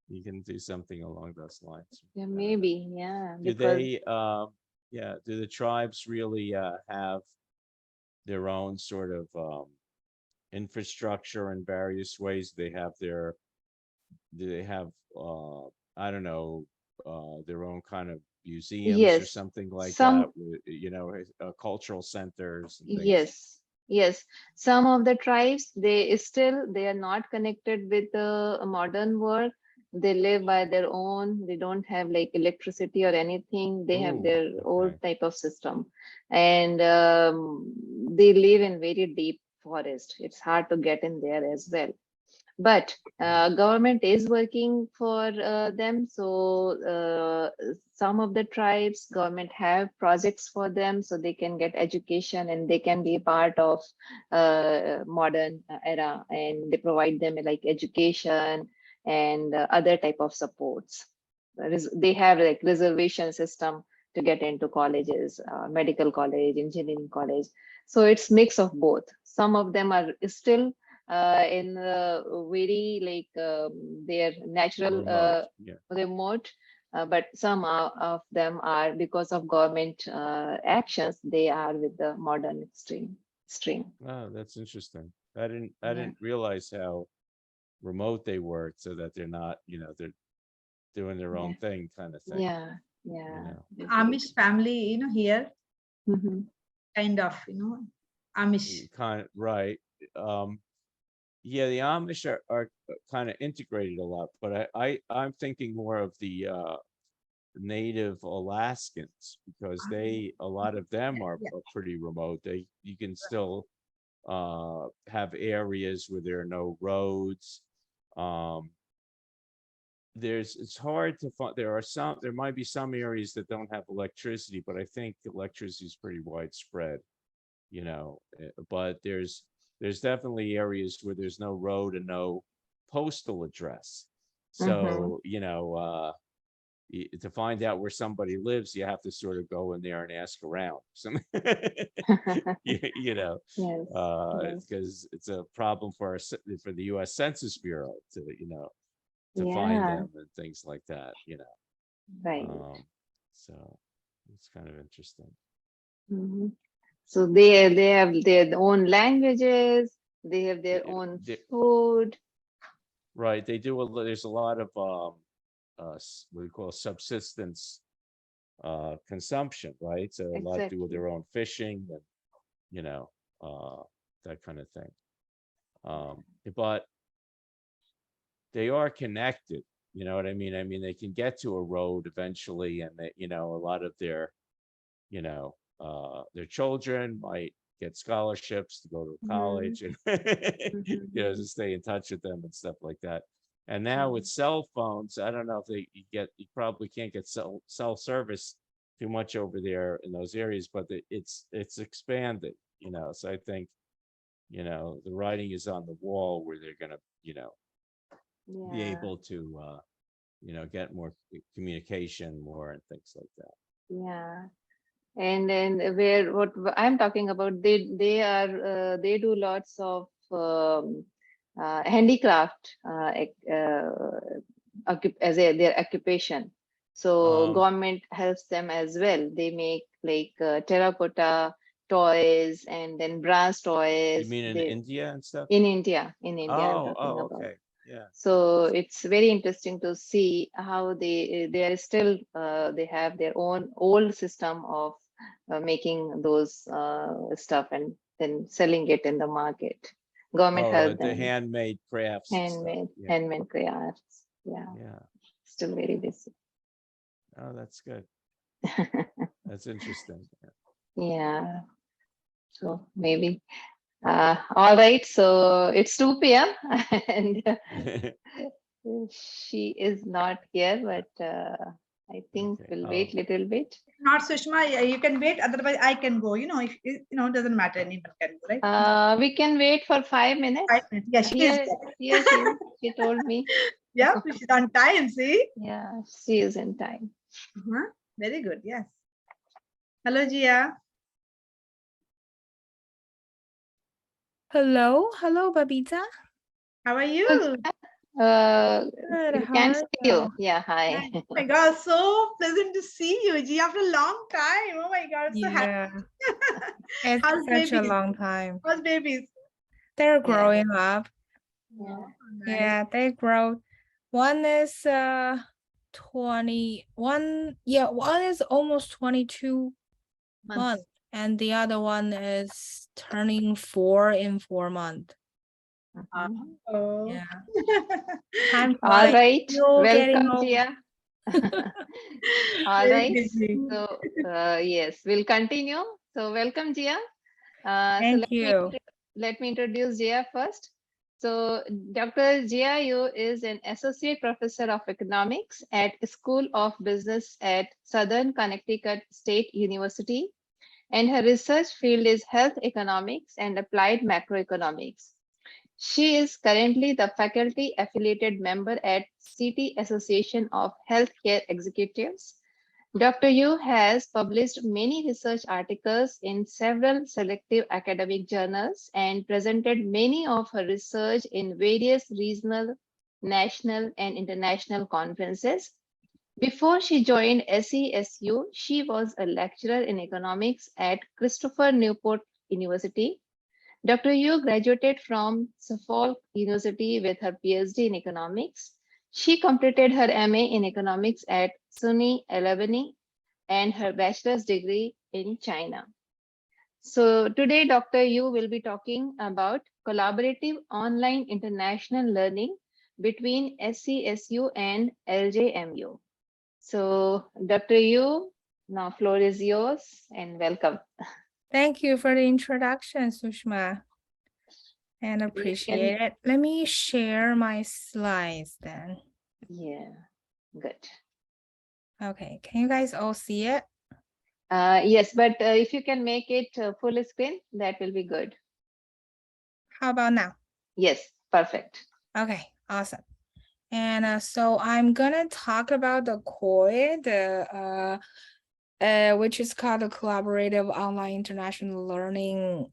You can do something along those lines. Yeah, maybe. Yeah. Do Because they, do the tribes really have their own sort of infrastructure in various ways? Do they have, I don't know, their own kind of museums or yes, something like that, some cultural centers and things? yes, yes. Some of the tribes they are not connected with the modern world. They live by their own. They don't have like electricity or anything. They have Ooh, their old okay. type of system, and they live in very deep forest. It's hard to get in there as well. But government is working for them. So some of the tribes government have projects for them, so they can get education and they can be part of modern era, and they provide them like education and other type of supports. They have like reservation system to get into colleges, medical college, engineering college. So it's mix of both. Some of them are still in very their natural Remote, yeah. remote, but some of them are because of government actions. They are with the modern stream. Oh, that's interesting. I Yeah. didn't realize how remote they were, so that they're not, they're doing their own thing kind of thing. Yeah, yeah. Amish family, here, Mhm. kind of, Amish. Kind of, right. Yeah, the Amish are kind of integrated a lot, but I'm thinking more of the native Alaskans, because a lot of them are pretty remote. You can still have areas where there are no roads. It's hard to find. There might be some areas that don't have electricity, but I think electricity is pretty widespread, but there's definitely areas where there's no road and no postal address. So, to find out where somebody lives, you have to sort of go in there and ask around. Yes. Because it's a problem for the U.S. Census Bureau to find Yeah. them and things like that. Right. So it's kind of interesting. Mhm. So they have their own languages. They have their own food. Right. They do. There's a lot of what we call subsistence consumption, right? So a lot to do with Exactly. their own fishing and, you know, that kind of thing. But they are connected, you know what I mean? I mean, they can get to a road eventually, and they, you know, a lot of their, you know, their children might get scholarships to go to college and, you know, to stay in touch with them and stuff like that. And now with cell phones, I don't know if you probably can't get cell service too much over there in those areas, but it's expanded, you know. So I think, you know, the writing is on the wall where they're gonna, you know, be Yeah. able to, you know, get more communication more and things like that. Yeah. And then what I'm talking about, they do lots of handicraft as their occupation. So government helps them as well. They make like terracotta toys and then brass toys. You mean in India and stuff? In India I'm talking about. Okay. Yeah. So it's very interesting to see how they are still they have their own old system of making those stuff and then selling it in the market. Government help The them. handmade crafts and stuff. Yeah. Handmade crafts. Yeah. Yeah. Still very busy. Oh, that's good. That's interesting. Yeah. So maybe. All right. So it's 2 p.m. and she is not here, but I think we'll wait a little bit. Not Sushma, you can wait. Otherwise, I can go. You know, if you know, it doesn't matter. Anyone can go, right? We can wait for 5 minutes. 5 minutes. Yeah, she is. Here she told me. Yeah, she's on time. See? Yeah, she is in time. Very good. Yes. Hello, Jia. Hello, Babita. How are you? Good. We can't see you. Yeah, hi. Oh my God, so pleasant to see you, Ji, after a long time. Oh my God, so happy. It's How's such babies? a long time. How's babies? They're growing up. Yeah. Yeah, they grow. One is 21. Yeah, one is almost 22 months, and the other one is turning 4 in 4 months. Oh. Yeah. Time All flies. right. You're getting Welcome, old. Jia. All Very right. busy. So yes, we'll continue. So welcome, Jia. Thank you. Let me introduce Jia first. So Dr. Jia Yu is an associate professor of economics at School of Business at Southern Connecticut State University, and her research field is health economics and applied macroeconomics. She is currently the faculty affiliated member at City Association of Healthcare Executives. Dr. Yu has published many research articles in several selective academic journals and presented many of her research in various regional, national, and international conferences. Before she joined SESU, she was a lecturer in economics at Christopher Newport University. Dr. Yu graduated from Suffolk University with her PhD in economics. She completed her MA in economics at SUNY Albany and her bachelor's degree in China. So today, Dr. Yu will be talking about collaborative online international learning between SCSU and LJMU. So Dr. Yu, now floor is yours and welcome. Thank you for the introduction, Sushma, and appreciate it. Let me share my slides then. Yeah, good. Okay, can you guys all see it? Yes, but if you can make it full screen, that will be good. How about now? Yes, perfect. Okay, awesome. And so I'm gonna talk about the COI, which is called the Collaborative Online International Learning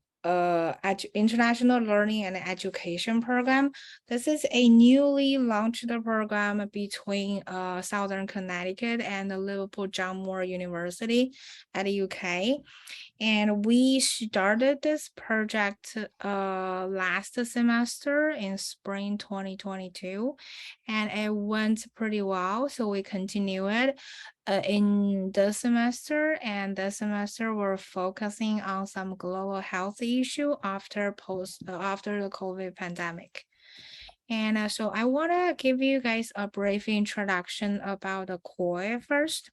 International Learning and Education Program. This is a newly launched program between Southern Connecticut and the Liverpool John Moore University at the UK. And we started this project last semester in spring 2022, and it went pretty well. So we continue it in this semester, and this semester we're focusing on some global health issue after the COVID pandemic. And so I want to give you guys a brief introduction about the COI first.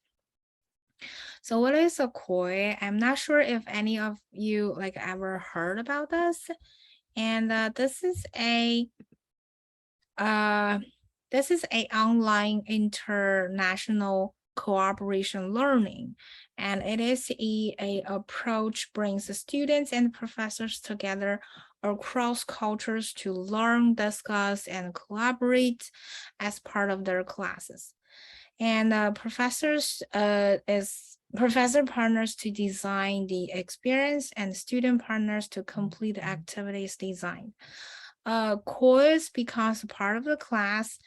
So what is a COI? I'm not sure if any of you like ever heard about this. And this is a online international cooperation learning, and it is a approach brings the students and professors together across cultures to learn, discuss, and collaborate as part of their classes. And professor partners to design the experience and student partners to complete the activities designed. Course becomes part of the class,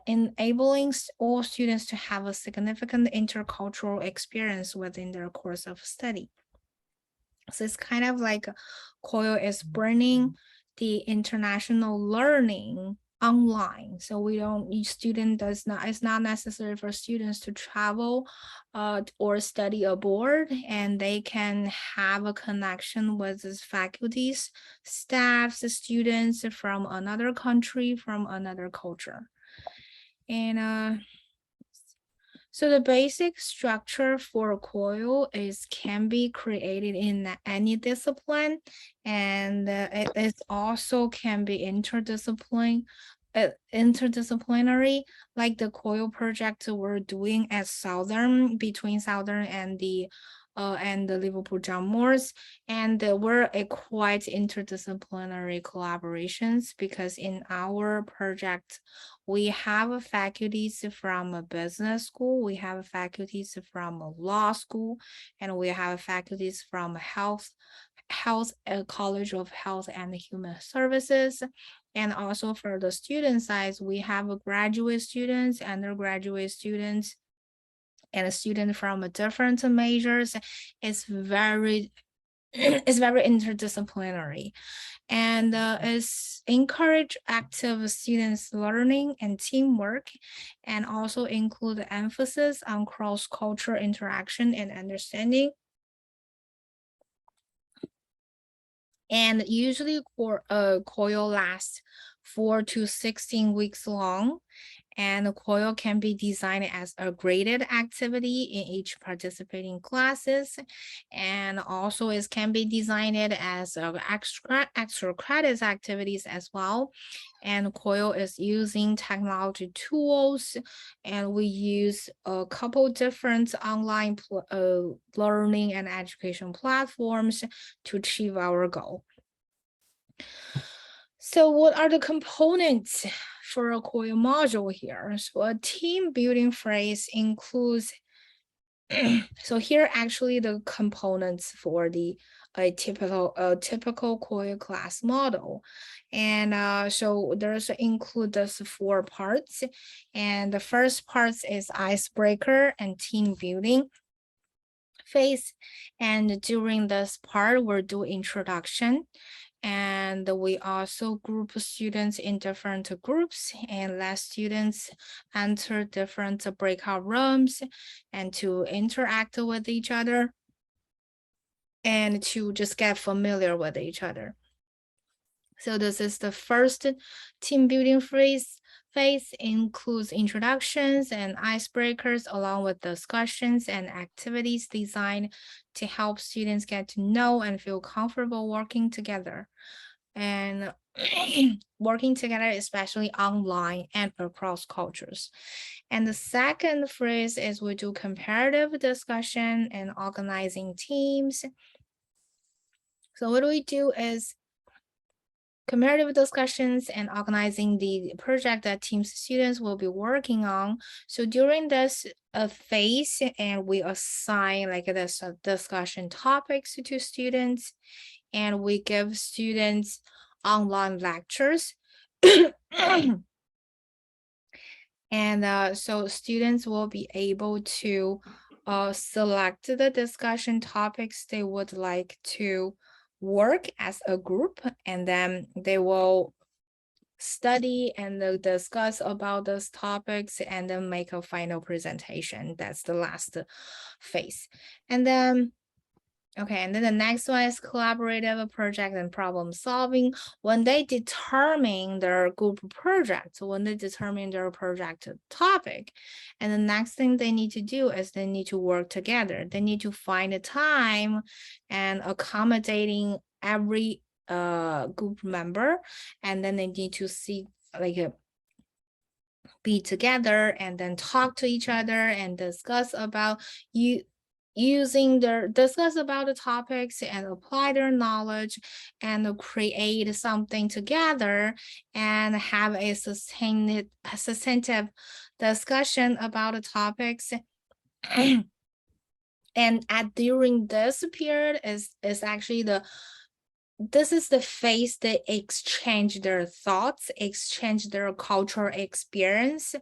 enabling all students to have a significant intercultural experience within their course of study. So it's kind of like COIL is bringing the international learning online. So it's not necessary for students to travel or study abroad, and they can have a connection with the faculties, staffs, students from another country, from another culture. And so the basic structure for COIL can be created in any discipline, and it is also can be interdisciplinary, like the COIL project we're doing at Southern, between Southern and the Liverpool John Moores, and we're a quite interdisciplinary collaborations, because in our project we have faculties from a business school, we have faculties from a law school, and we have faculties from College of Health and Human Services. And also for the student side, we have graduate students, undergraduate students, and a student from different majors. It's very interdisciplinary, and it's encourage active students learning and teamwork, and also include emphasis on cross-cultural interaction and understanding. And usually COIL lasts 4 to 16 weeks long, and the COIL can be designed as a graded activity in each participating classes, and also it can be designed as extra credits activities as well. And COIL is using technology tools, and we use a couple different online learning and education platforms to achieve our goal. So what are the components for a COIL module here? So a team building phase includes, so here actually the components for a typical COIL class model. And so there's include those 4 parts. And the first part is icebreaker and team building phase. And during this part, we'll do introduction. And we also group students in different groups and let students enter different breakout rooms and to interact with each other and to just get familiar with each other. So this is the first team building phase. Includes introductions and icebreakers, along with discussions and activities designed to help students get to know and feel comfortable working together. And working together, especially online and across cultures. And the second phase is we do comparative discussion and organizing teams. So what we do is comparative discussions and organizing the project that teams students will be working on. So during this phase, and we assign like this discussion topics to students, and we give students online lectures. And so students will be able to select the discussion topics they would like to work as a group, and then they will study and discuss about those topics and then make a final presentation. That's the last phase. And then okay, and then the next one is collaborative project and problem solving. When they determine their group project, when they determine their project topic, and the next thing they need to do is they need to work together. They need to find a time and accommodating every group member, and then they need to see like be together and then talk to each other and discuss about discuss about the topics and apply their knowledge and create something together and have a substantive discussion about the topics. And during this period is actually this is the phase they exchange their thoughts, exchange their cultural experience,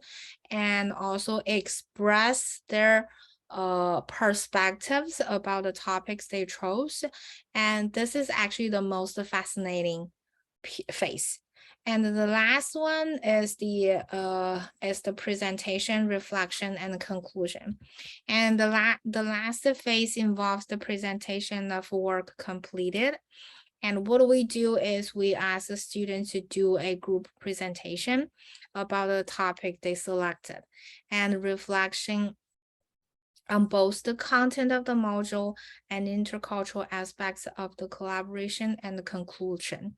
and also express their perspectives about the topics they chose. And this is actually the most fascinating phase. And the last one is the presentation, reflection, and conclusion. And the last phase involves the presentation of work completed. And what we do is we ask the students to do a group presentation about the topic they selected and reflection on both the content of the module and intercultural aspects of the collaboration and the conclusion.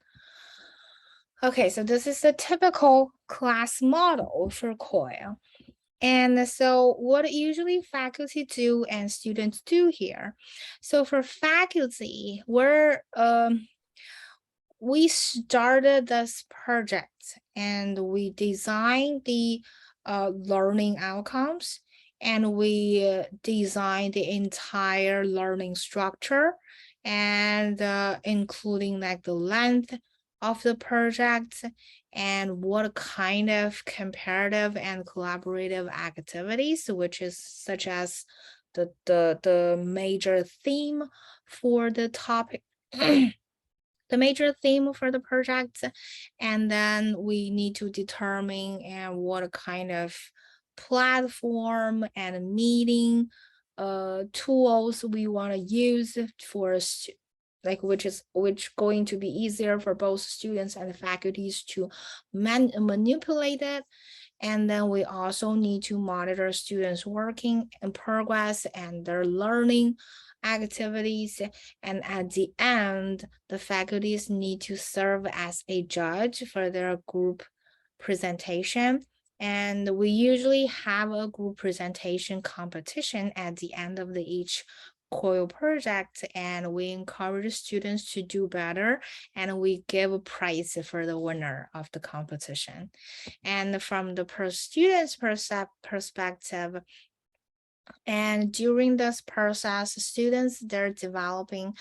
Okay, so this is the typical class model for COIL. And so what usually faculty do and students do here. So for faculty, we started this project and we designed the learning outcomes, and we designed the entire learning structure, and including like the length of the project and what kind of comparative and collaborative activities, which is such as the major theme for the topic. The major theme for the project, and then we need to determine what kind of platform and meeting tools we want to use for which going to be easier for both students and faculties to manipulate it. And then we also need to monitor students working in progress and their learning activities. And at the end, the faculties need to serve as a judge for their group presentation. And we usually have a group presentation competition at the end of each COIL project, and we encourage students to do better, and we give a prize for the winner of the competition. And from the student's perspective, and during this process, students, they're developing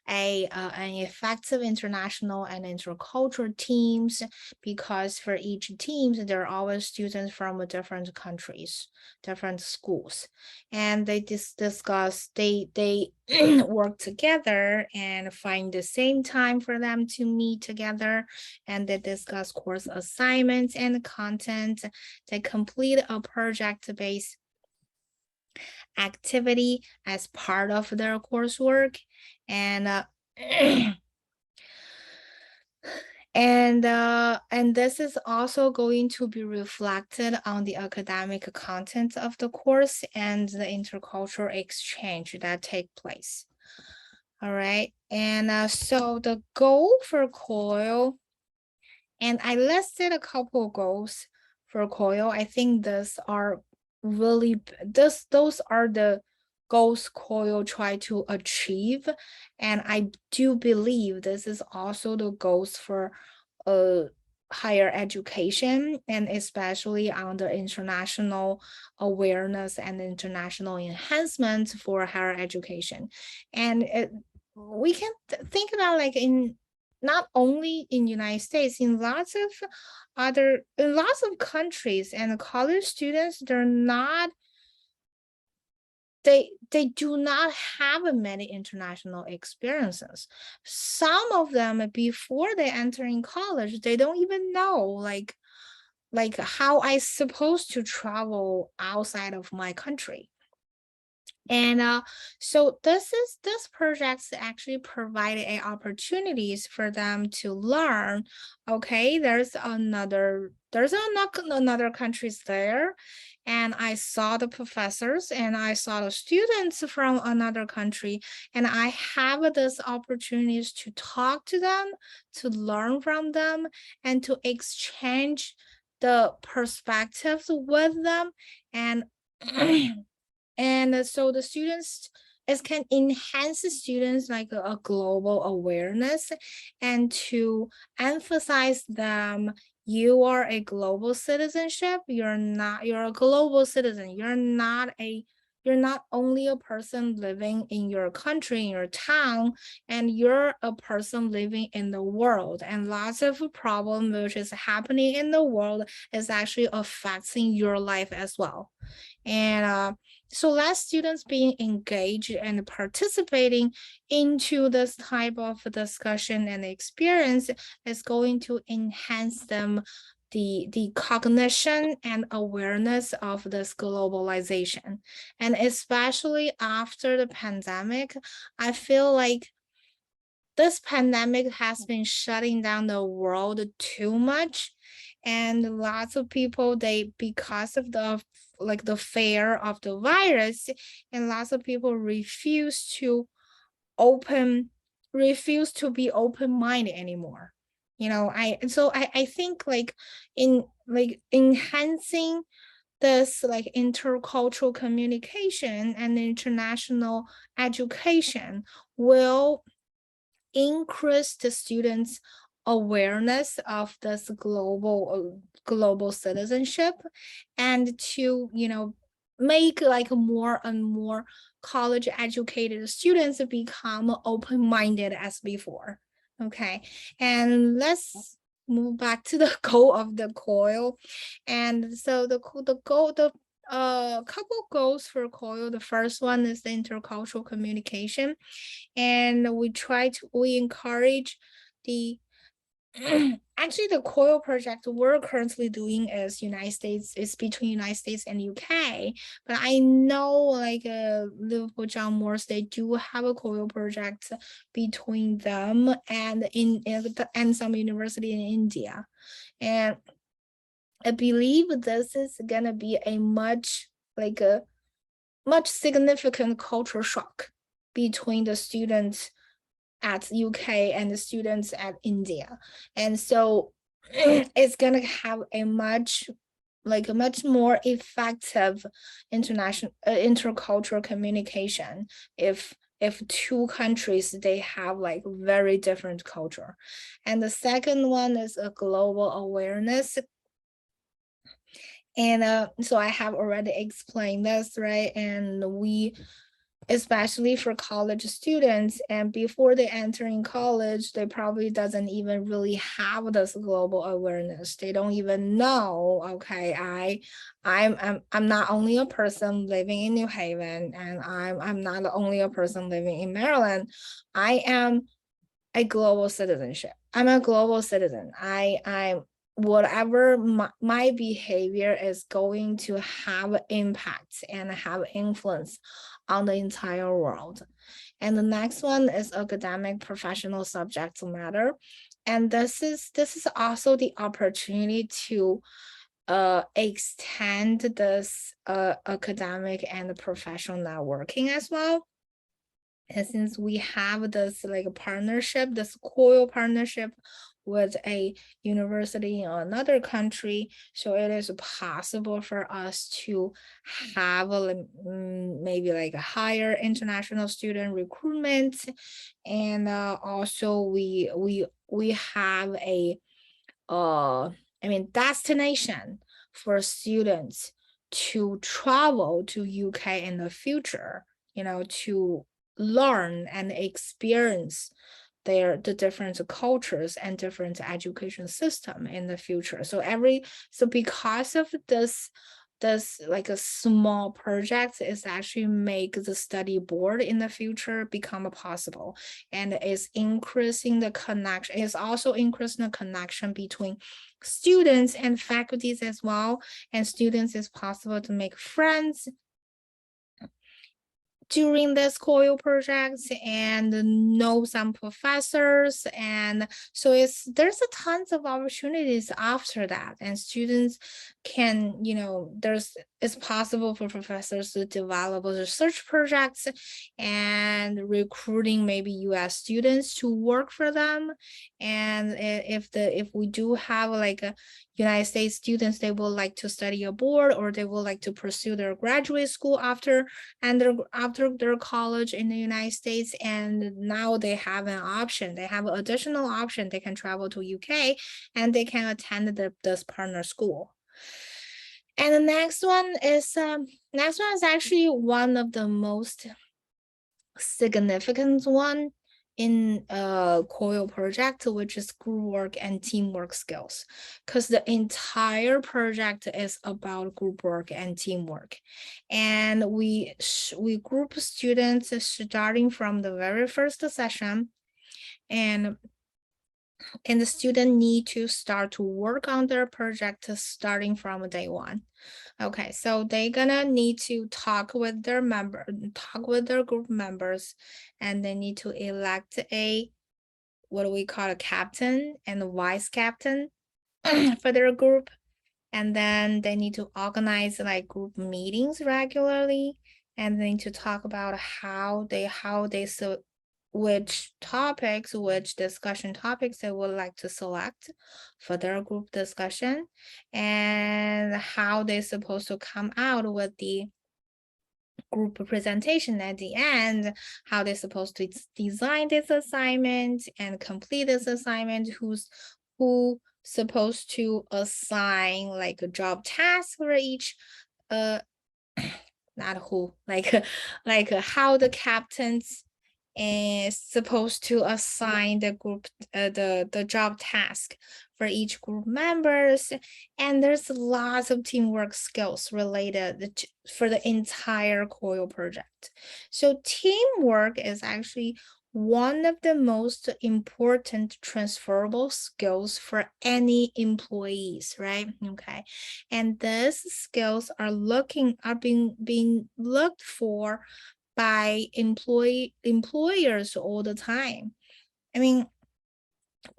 an effective international and intercultural teams, because for each team, there are always students from different countries, different schools. And they discuss, they work together and find the same time for them to meet together. And they discuss course assignments and content. They complete a project-based activity as part of their coursework, and and this is also going to be reflected on the academic content of the course and the intercultural exchange that take place. All right, and so the goal for COIL, and I listed a couple of goals for COIL. I think those are the goals COIL try to achieve, and I do believe this is also the goals for higher education, and especially on the international awareness and international enhancement for higher education. And we can think about like in not only in United States, in lots of countries, and college students, they're not they do not have many international experiences. Some of them, before they enter in college, they don't even know like how I supposed to travel outside of my country. And so this project actually provided opportunities for them to learn. Okay, there's another countries there, and I saw the professors and I saw the students from another country, and I have this opportunities to talk to them, to learn from them, and to exchange the perspectives with them, and and so the students, it can enhance the students like a global awareness, and to emphasize them, you are a global citizenship, you're a global citizen, you're not only a person living in your country, in your town, and you're a person living in the world, and lots of problem which is happening in the world is actually affecting your life as well. And so less students being engaged and participating into this type of discussion and experience is going to enhance them the cognition and awareness of this globalization. And especially after the pandemic, I feel like this pandemic has been shutting down the world too much, and lots of people, because of the fear of the virus, and lots of people refuse to be open-minded anymore. I think in enhancing this intercultural communication and international education will increase the students' awareness of this global citizenship, and to make more and more college educated students become open-minded as before. Okay, and let's move back to the goal of the COIL. And so the couple goals for COIL. The first one is the intercultural communication, and we encourage the actually the COIL project we're currently doing is between United States and UK, but I know Liverpool John Moores, they do have a COIL project between them and and some university in India. And I believe this is gonna be a much significant cultural shock between the students at UK and the students at India. And so it's gonna have a much more effective intercultural communication if two countries, they have very different culture. And the second one is a global awareness. And so I have already explained this, right? And we, especially for college students, and before they enter in college, they probably doesn't even really have this global awareness. They don't even know, okay, I'm not only a person living in New Haven, and I'm not only a person living in Maryland. I am a global citizenship. I'm a global citizen. I'm whatever my behavior is going to have impact and have influence on the entire world. And the next one is academic professional subject matter. And this is also the opportunity to extend this academic and professional networking as well. And since we have this partnership, this COIL partnership with a university in another country, so it is possible for us to have maybe a higher international student recruitment. And also we have a destination for students to travel to UK in the future, to learn and experience the different cultures and different education system in the future. So because of this this like a small project is actually make the study board in the future become possible, and is increasing the connection. It's also increasing the connection between students and faculties as well. And students is possible to make friends during this COIL projects and know some professors. And so there's a tons of opportunities after that, and students can, it's possible for professors to develop research projects and recruiting maybe US students to work for them. And if we do have like a United States students, they will like to study abroad, or they will like to pursue their graduate school after their college in the United States, and now they have an option. They have an additional option. They can travel to UK and they can attend this partner school. And the next one is actually one of the most significant one in COIL project, which is group work and teamwork skills, because the entire project is about group work and teamwork. And we group students starting from the very first session, and the student need to start to work on their project starting from day one. Okay, so they're gonna need to talk with their group members, and they need to elect what we call a captain and a vice captain for their group. And then they need to organize like group meetings regularly, and they need to talk about which discussion topics they would like to select for their group discussion, and how they're supposed to come out with the group presentation at the end, how they're supposed to design this assignment and complete this assignment, who supposed to assign like a job task for each not who, like how the captains is supposed to assign the group the job task for each group members. And there's lots of teamwork skills related for the entire COIL project. So teamwork is actually one of the most important transferable skills for any employees, right? Okay, and these skills are being looked for by employers all the time. I mean,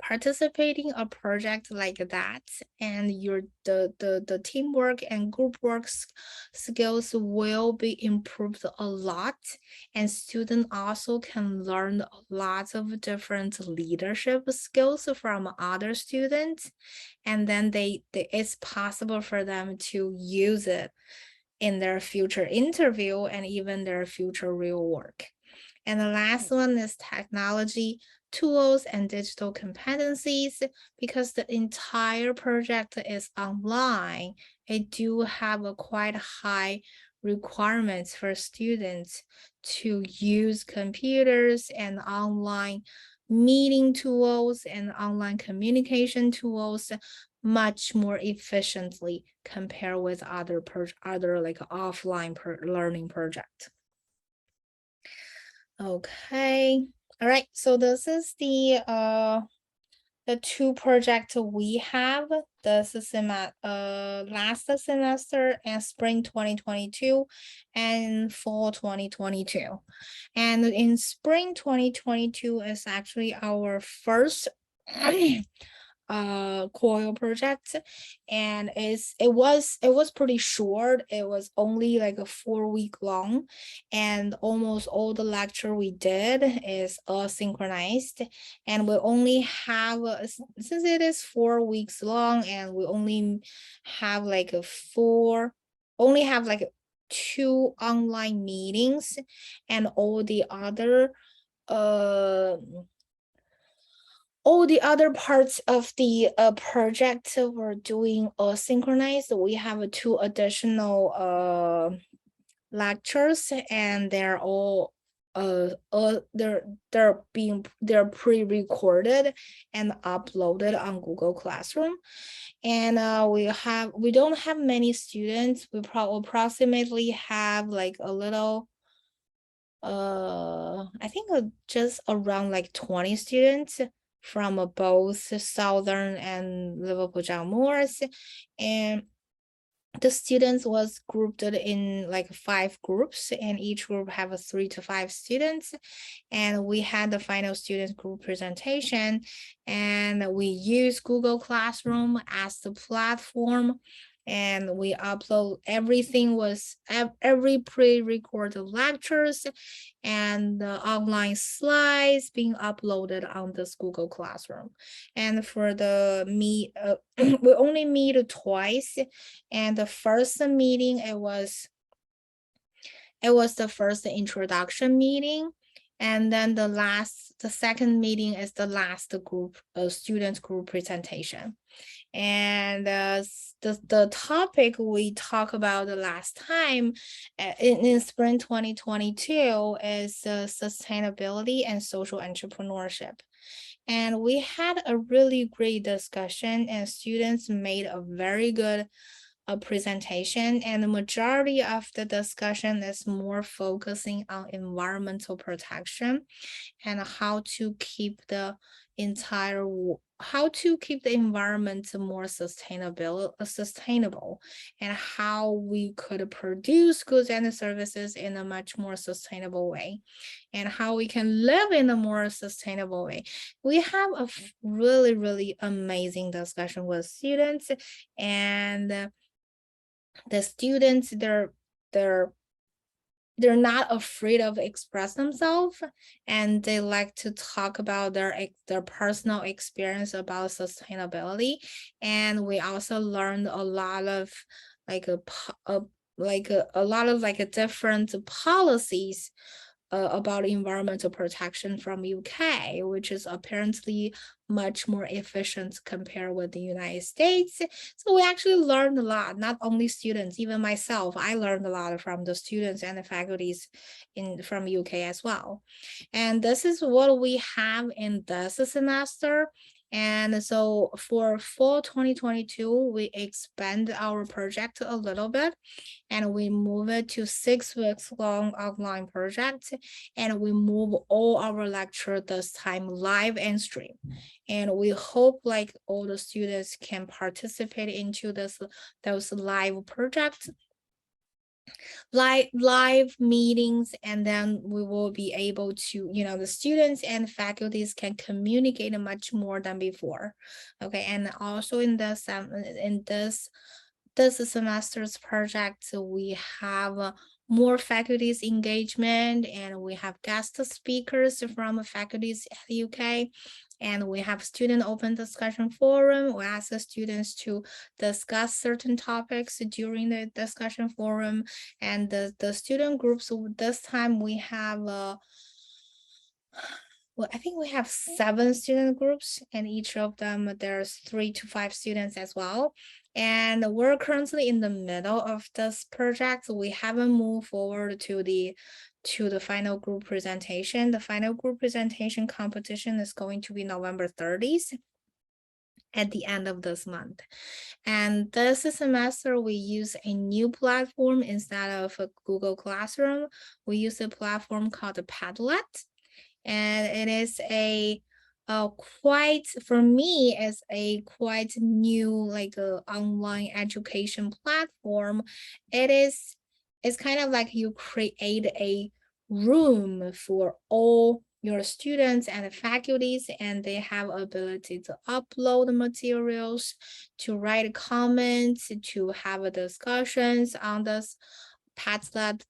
participating a project like that, and the teamwork and group work skills will be improved a lot, and students also can learn lots of different leadership skills from other students, and then it's possible for them to use it in their future interview and even their future real work. And the last one is technology, tools, and digital competencies. Because the entire project is online, it do have a quite high requirements for students to use computers and online meeting tools and online communication tools much more efficiently compared with other like offline learning project. Okay, all right, so this is the two projects we have this last semester and spring 2022 and fall 2022. And in spring 2022 is actually our first COIL project, and it was pretty short. It was only like a 4-week long, and almost all the lecture we did is asynchronized, and we only have since it is 4 weeks long, and we only have like 2 online meetings, and all the other parts of the project we're doing asynchronized. We have 2 additional lectures, and they're all they're pre-recorded and uploaded on Google Classroom. And we don't have many students. We probably approximately have like a little I think just around like 20 students from both Southern and Liverpool John Moores. And the students was grouped in like 5 groups, and each group have a 3 to 5 students. And we had the final student group presentation, and we use Google Classroom as the platform, and we upload everything was every pre-recorded lectures and the online slides being uploaded on this Google Classroom. And for the meet, we only meet twice. And the first meeting, it was the first introduction meeting. And then the second meeting is the last group, student group presentation. And the topic we talked about the last time in spring 2022 is sustainability and social entrepreneurship. And we had a really great discussion, and students made a very good presentation, and the majority of the discussion is more focusing on environmental protection and how to keep the environment more sustainable, and how we could produce goods and services in a much more sustainable way, and how we can live in a more sustainable way. We have a really, really amazing discussion with students, and the students, they're not afraid of express themselves, and they like to talk about their personal experience about sustainability. And we also learned a lot of different policies about environmental protection from UK, which is apparently much more efficient compared with the United States. So we actually learned a lot, not only students, even myself, I learned a lot from the students and the faculties from UK as well. And this is what we have in this semester. And so for fall 2022, we expand our project a little bit, and we move it to 6 weeks long online project, and we move all our lecture this time live and stream. And we hope like all the students can participate into those live projects, live meetings, and then we will be able to, the students and faculties can communicate much more than before. Okay, and also in this semester's project, we have more faculties engagement, and we have guest speakers from faculties at the UK. And we have student open discussion forum. We ask the students to discuss certain topics during the discussion forum. And the student groups, this time we have well, I think we have 7 student groups, and each of them there's 3 to 5 students as well. And we're currently in the middle of this project. We haven't moved forward to the final group presentation. The final group presentation competition is going to be November 30th at the end of this month. And this semester, we use a new platform instead of a Google Classroom. We use a platform called Padlet. And it is for me, it's a quite new, like a online education platform. It's kind of like you create a room for all your students and faculties, and they have ability to upload materials, to write comments, to have discussions on this Padlet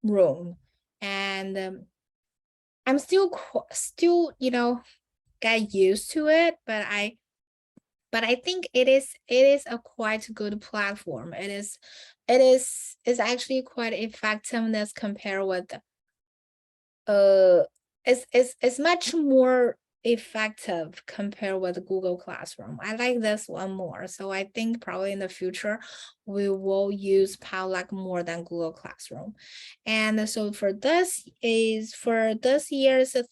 room. And I'm still, get used to it, but I think it is a quite good platform. It's actually quite effectiveness compared with it's much more effective compared with Google Classroom. I like this one more. So I think probably in the future, we will use Padlet more than Google Classroom. And so for this year's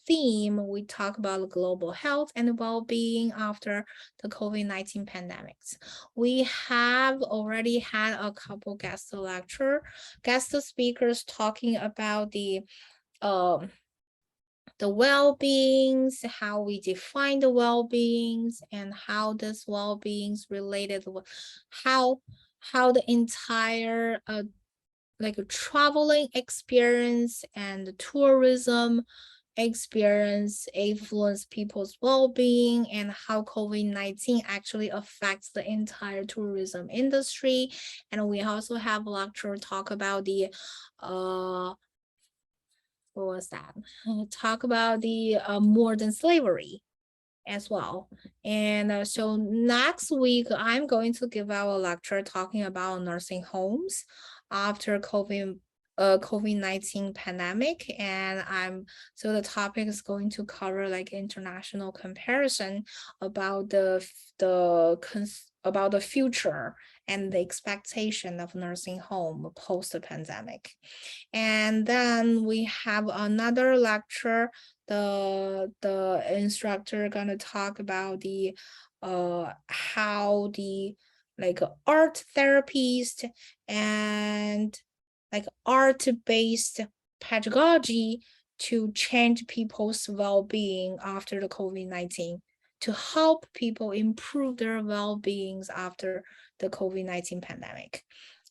theme, we talk about global health and well-being after the COVID-19 pandemics. We have already had a couple guest speakers talking about the well-beings, how we define the well-beings, and how this well-beings related with how the entire like a traveling experience and the tourism experience influence people's well-being, and how COVID-19 actually affects the entire tourism industry. And we also have a lecture talk about the what was that? Talk about the modern slavery as well. And so next week, I'm going to give out a lecture talking about nursing homes after COVID-19 pandemic. And so the topic is going to cover like international comparison about about the future and the expectation of nursing home post the pandemic. And then we have another lecture. The instructor gonna talk about the how the like art therapist and like art-based pedagogy to change people's well-being after the COVID-19, to help people improve their well-beings after the COVID-19 pandemic.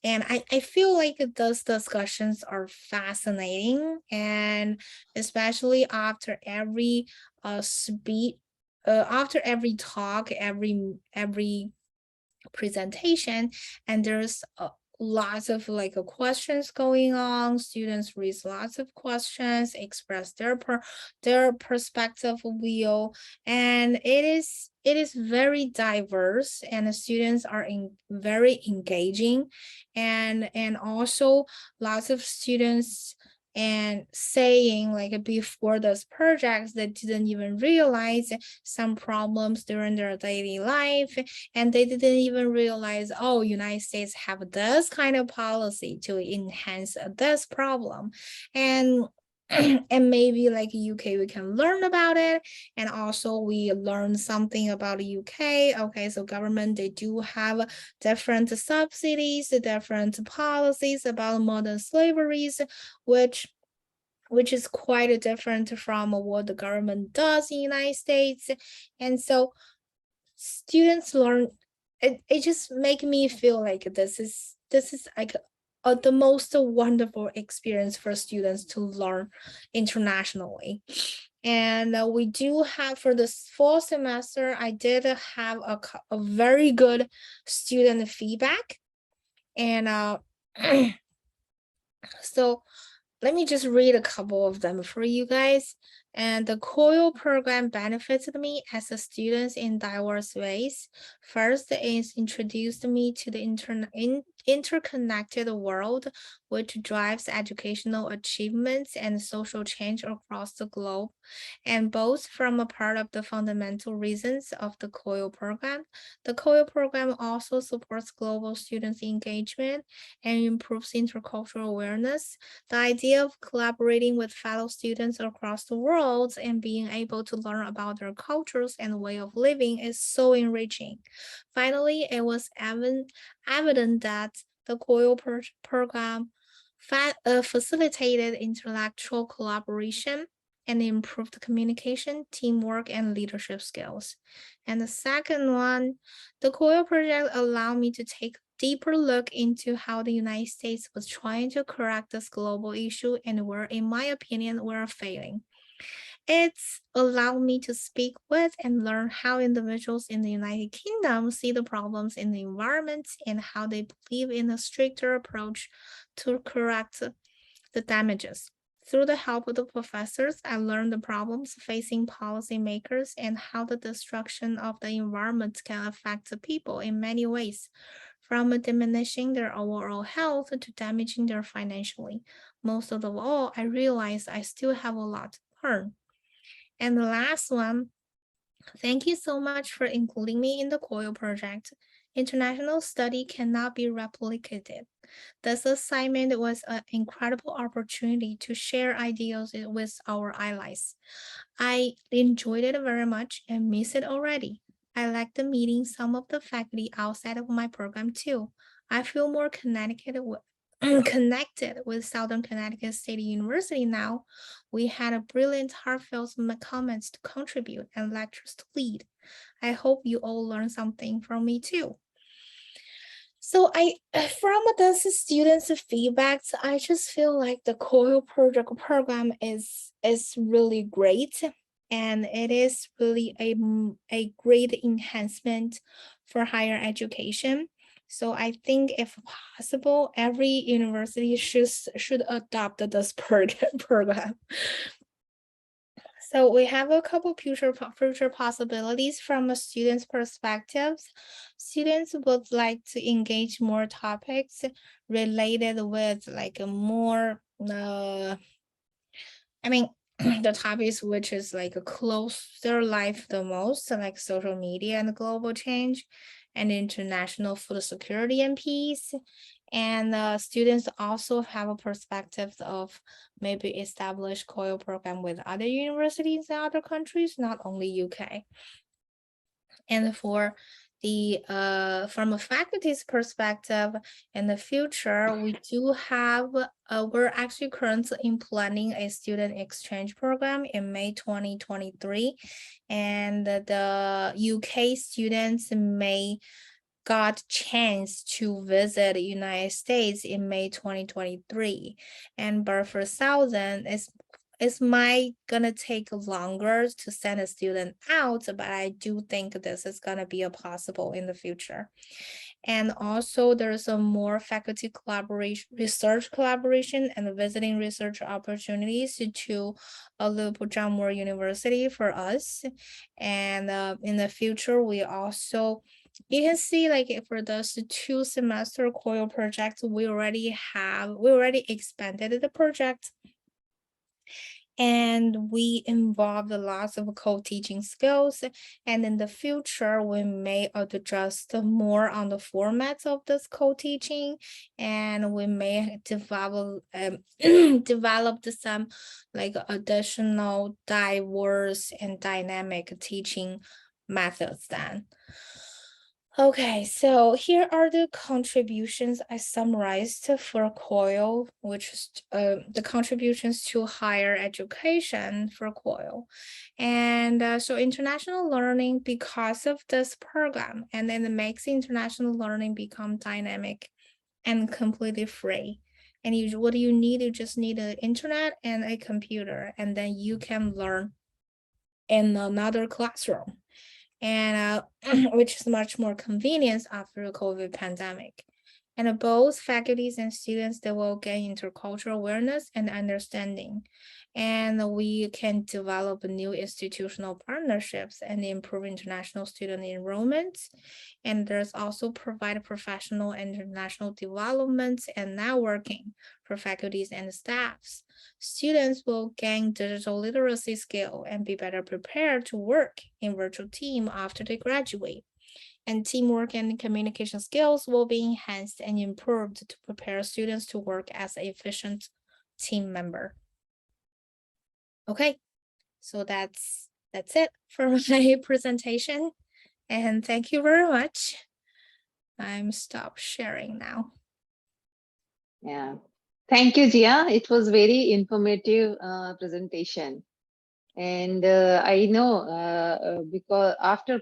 And I feel like those discussions are fascinating, and especially after every after every talk, every presentation, and there's lots of like questions going on. Students raise lots of questions, express their perspective view, and it is very diverse, and the students are very engaging, and also lots of students and saying like before those projects they didn't even realize some problems during their daily life, and they didn't even realize, oh, United States have this kind of policy to enhance this problem. And and maybe like UK, we can learn about it. And also we learn something about the UK. Okay, so government, they do have different subsidies, different policies about modern slaveries, which is quite different from what the government does in the United States. And so students learn, it just make me feel like this is like the most wonderful experience for students to learn internationally. And we do have, for this fall semester, I did have a very good student feedback. And so let me just read a couple of them for you guys. And the COIL program benefited me as a student in diverse ways. First, it introduced me to the interconnected world, which drives educational achievements and social change across the globe. And both from a part of the fundamental reasons of the COIL program, the COIL program also supports global students' engagement and improves intercultural awareness. The idea of collaborating with fellow students across the world and being able to learn about their cultures and way of living is so enriching. Finally, it was evident that the COIL program facilitated intellectual collaboration and improved communication, teamwork, and leadership skills. And the second one, the COIL project allowed me to take a deeper look into how the United States was trying to correct this global issue and where, in my opinion, we're failing. It's allowed me to speak with and learn how individuals in the United Kingdom see the problems in the environment and how they believe in a stricter approach to correct the damages. Through the help of the professors, I learned the problems facing policymakers and how the destruction of the environment can affect the people in many ways, from diminishing their overall health to damaging their financially. Most of all, I realized I still have a lot to learn. And the last one, Thank you so much for including me in the COIL project. International study cannot be replicated. This assignment was an incredible opportunity to share ideas with our allies. I enjoyed it very much and miss it already. I like the meeting some of the faculty outside of my program too. I feel more connected with Southern Connecticut State University now. We had a brilliant, heartfelt comments to contribute and lectures to lead. I hope you all learned something from me too. So from the students' feedbacks, I just feel like the COIL project program is really great, and it is really a great enhancement for higher education. So I think if possible, every university should adopt this program. So we have a couple future possibilities from a student's perspectives. Students would like to engage more topics related with like a more, I mean, the topics which is like a closer life the most, like social media and global change and international food security and peace. And students also have a perspective of maybe establish COIL program with other universities in other countries, not only UK. And for the from a faculty's perspective, in the future, we do have we're actually currently planning a student exchange program in May 2023, and the UK students may got chance to visit the United States in May 2023, and but for Southern it's might gonna take longer to send a student out, but I do think this is gonna be a possible in the future. And also there's a more faculty collaboration, research collaboration and visiting research opportunities to Liverpool John Moore University for us. And in the future, we also, you can see like for those 2-semester COIL project, we already expanded the project. And we involved lots of co-teaching skills. And in the future, we may adjust more on the formats of this co-teaching, and we may develop developed some like additional diverse and dynamic teaching methods then. Okay, so here are the contributions I summarized for COIL, which is the contributions to higher education for COIL. And so international learning, because of this program, and then it makes international learning become dynamic and completely free. And what do you need? You just need an internet and a computer, and then you can learn in another classroom. And which is much more convenient after the COVID pandemic. And both faculties and students, they will gain intercultural awareness and understanding. And we can develop new institutional partnerships and improve international student enrollment. And there's also provide professional and international development and networking for faculties and staffs. Students will gain digital literacy skill and be better prepared to work in virtual team after they graduate. And teamwork and communication skills will be enhanced and improved to prepare students to work as an efficient team member. Okay, so that's it for my presentation. And thank you very much. I'm stop sharing now. Yeah. Thank you, Jia. It was very informative presentation. And I know because after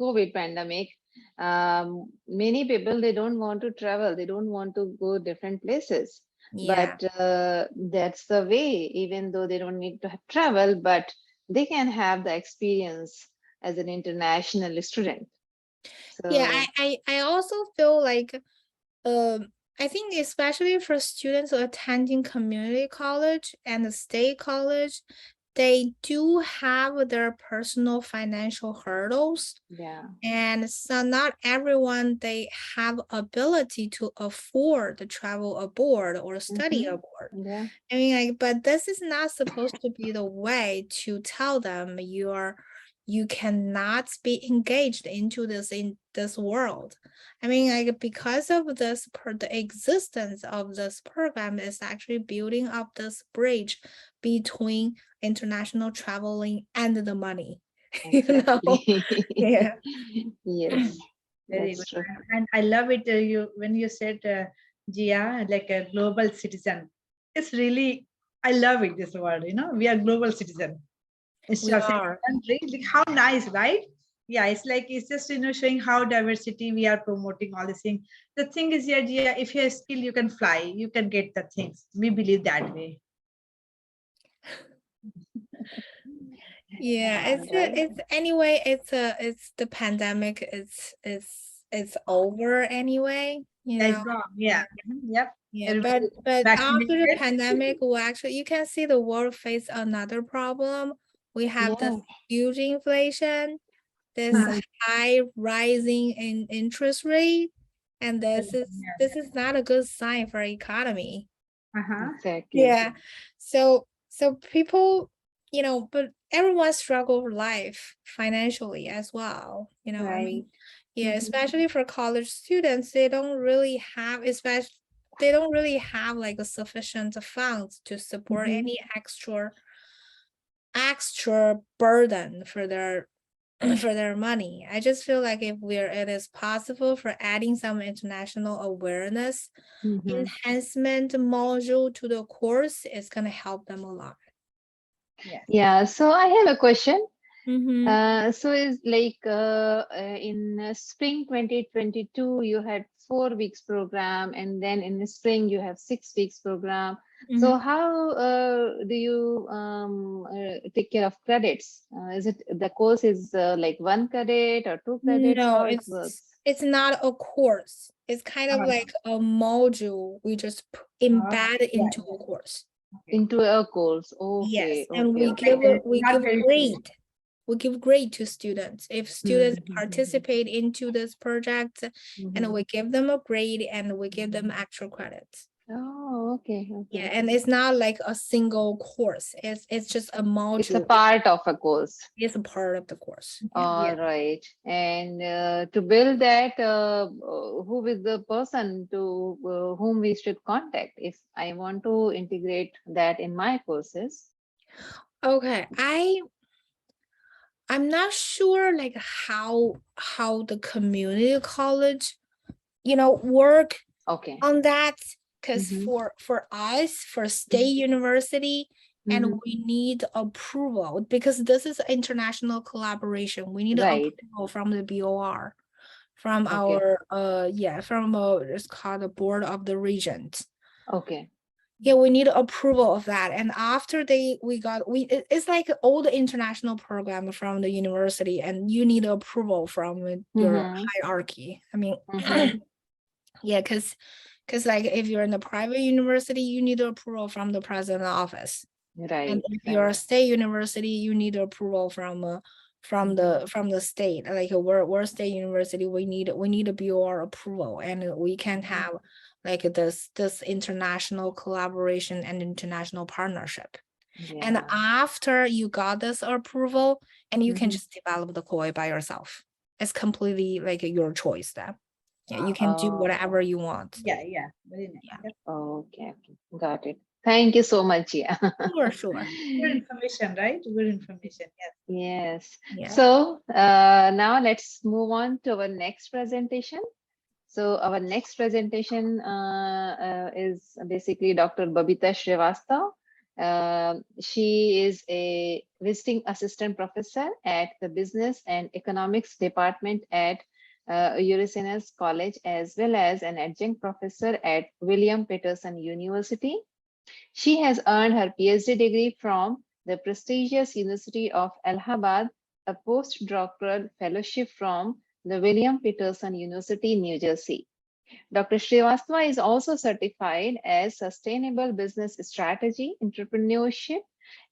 COVID pandemic, many people, they don't want to travel. They don't want to go different places. Yeah. But that's the way, even though they don't need to travel, but they can have the experience as an international student. So Yeah, I also feel like I think especially for students attending community college and the state college, they do have their personal financial hurdles. yeah. And so not everyone, they have ability to afford to travel abroad or study abroad. Yeah. I mean, like, but this is not supposed to be the way to tell them you cannot be engaged into this world. I mean, like because of this, the existence of this program is actually building up this bridge between international traveling and the money. You know? Exactly. Yeah. Yes, Very that's good. true. And I love it when you said, Gia, like a global citizen. It's really, I love it, this word, we are global citizen. We Instead of saying are. country, like how nice, right? Yeah, it's like, it's just, showing how diversity we are promoting all these things. The thing is, yeah, Gia, if you have skill, you can fly, you can get the things. We believe that way. Yeah, Right. it's anyway, it's the pandemic, it's over anyway, you Yeah, it's know. gone. Yeah. Yep. Yeah, Everybody but after the vaccinated. pandemic, we actually, you can see the world face another problem. We have this Yeah. huge inflation, this Uh, high rising in interest rate, and this is not a good sign for economy. Uh-huh. Exactly. Yeah. So people, but everyone struggle with life financially as well. I mean, Right. yeah, Mhm. especially for college students, they don't really have, they don't really have like a sufficient funds to support Mhm. any extra burden for their for their money. I just feel like if it is possible for adding some international awareness Mhm. enhancement module to the course, it's gonna help them a lot. Yeah, so I have a question. Mm-hmm. So is like in spring 2022, you had 4 weeks program, and then in the spring you have 6 weeks program. So how do you take care of credits? Is it the course is like 1 credit or 2 credits? No, How it works? it's not a course. It's kind of like a module we just embed Yeah. into a course. Into a course. Yes, Okay, and okay, we okay. Not very grade. We give grade to students. If students Mhm. participate into this project, Mhm. and we give them a grade and we give them extra credits. Oh, okay, Yeah, okay. and it's not like a single course. It's just a module. It's a part of a course. It's a part of the course. All right. And to build that, who is the person to whom we should contact if I want to integrate that in my courses? Okay, I'm not sure like how the community college, work Okay. on that, because Mhm. for us, for state university, and Mhm. we need approval because this is international collaboration. We need Right. approval from the BOR, from Okay. our from it's called the Board of the Regents. Okay. Yeah, we need approval of that. And after it's like all the international program from the university, and you need approval from your Mhm. hierarchy. I mean, Mhm. yeah, because like if you're in the private university, you need approval from the president office. And Right. if you're a Right. state university, you need approval from the state. Like we're a state university, we need a BOR approval, and we can have like this international collaboration and international partnership. And Yeah. after you got this approval, and you can Mhm. just develop the COI by yourself. It's completely like your choice then. Yeah, you can do Oh. whatever you want. Yeah, yeah. Very nice. Yeah. Okay. Okay. Got it. Thank you so much. Yeah. Sure. Good information, right? Good information. Yes. Yes. Yeah. So now let's move on to our next presentation. So our next presentation is basically Dr. Babita Srivastav. She is a visiting assistant professor at the Business and Economics Department at Ursinus College, as well as an adjunct professor at William Peterson University. She has earned her PhD degree from the prestigious University of Allahabad, a postdoctoral fellowship from the William Peterson University, New Jersey. Dr. Srivastava is also certified as Sustainable Business Strategy, Entrepreneurship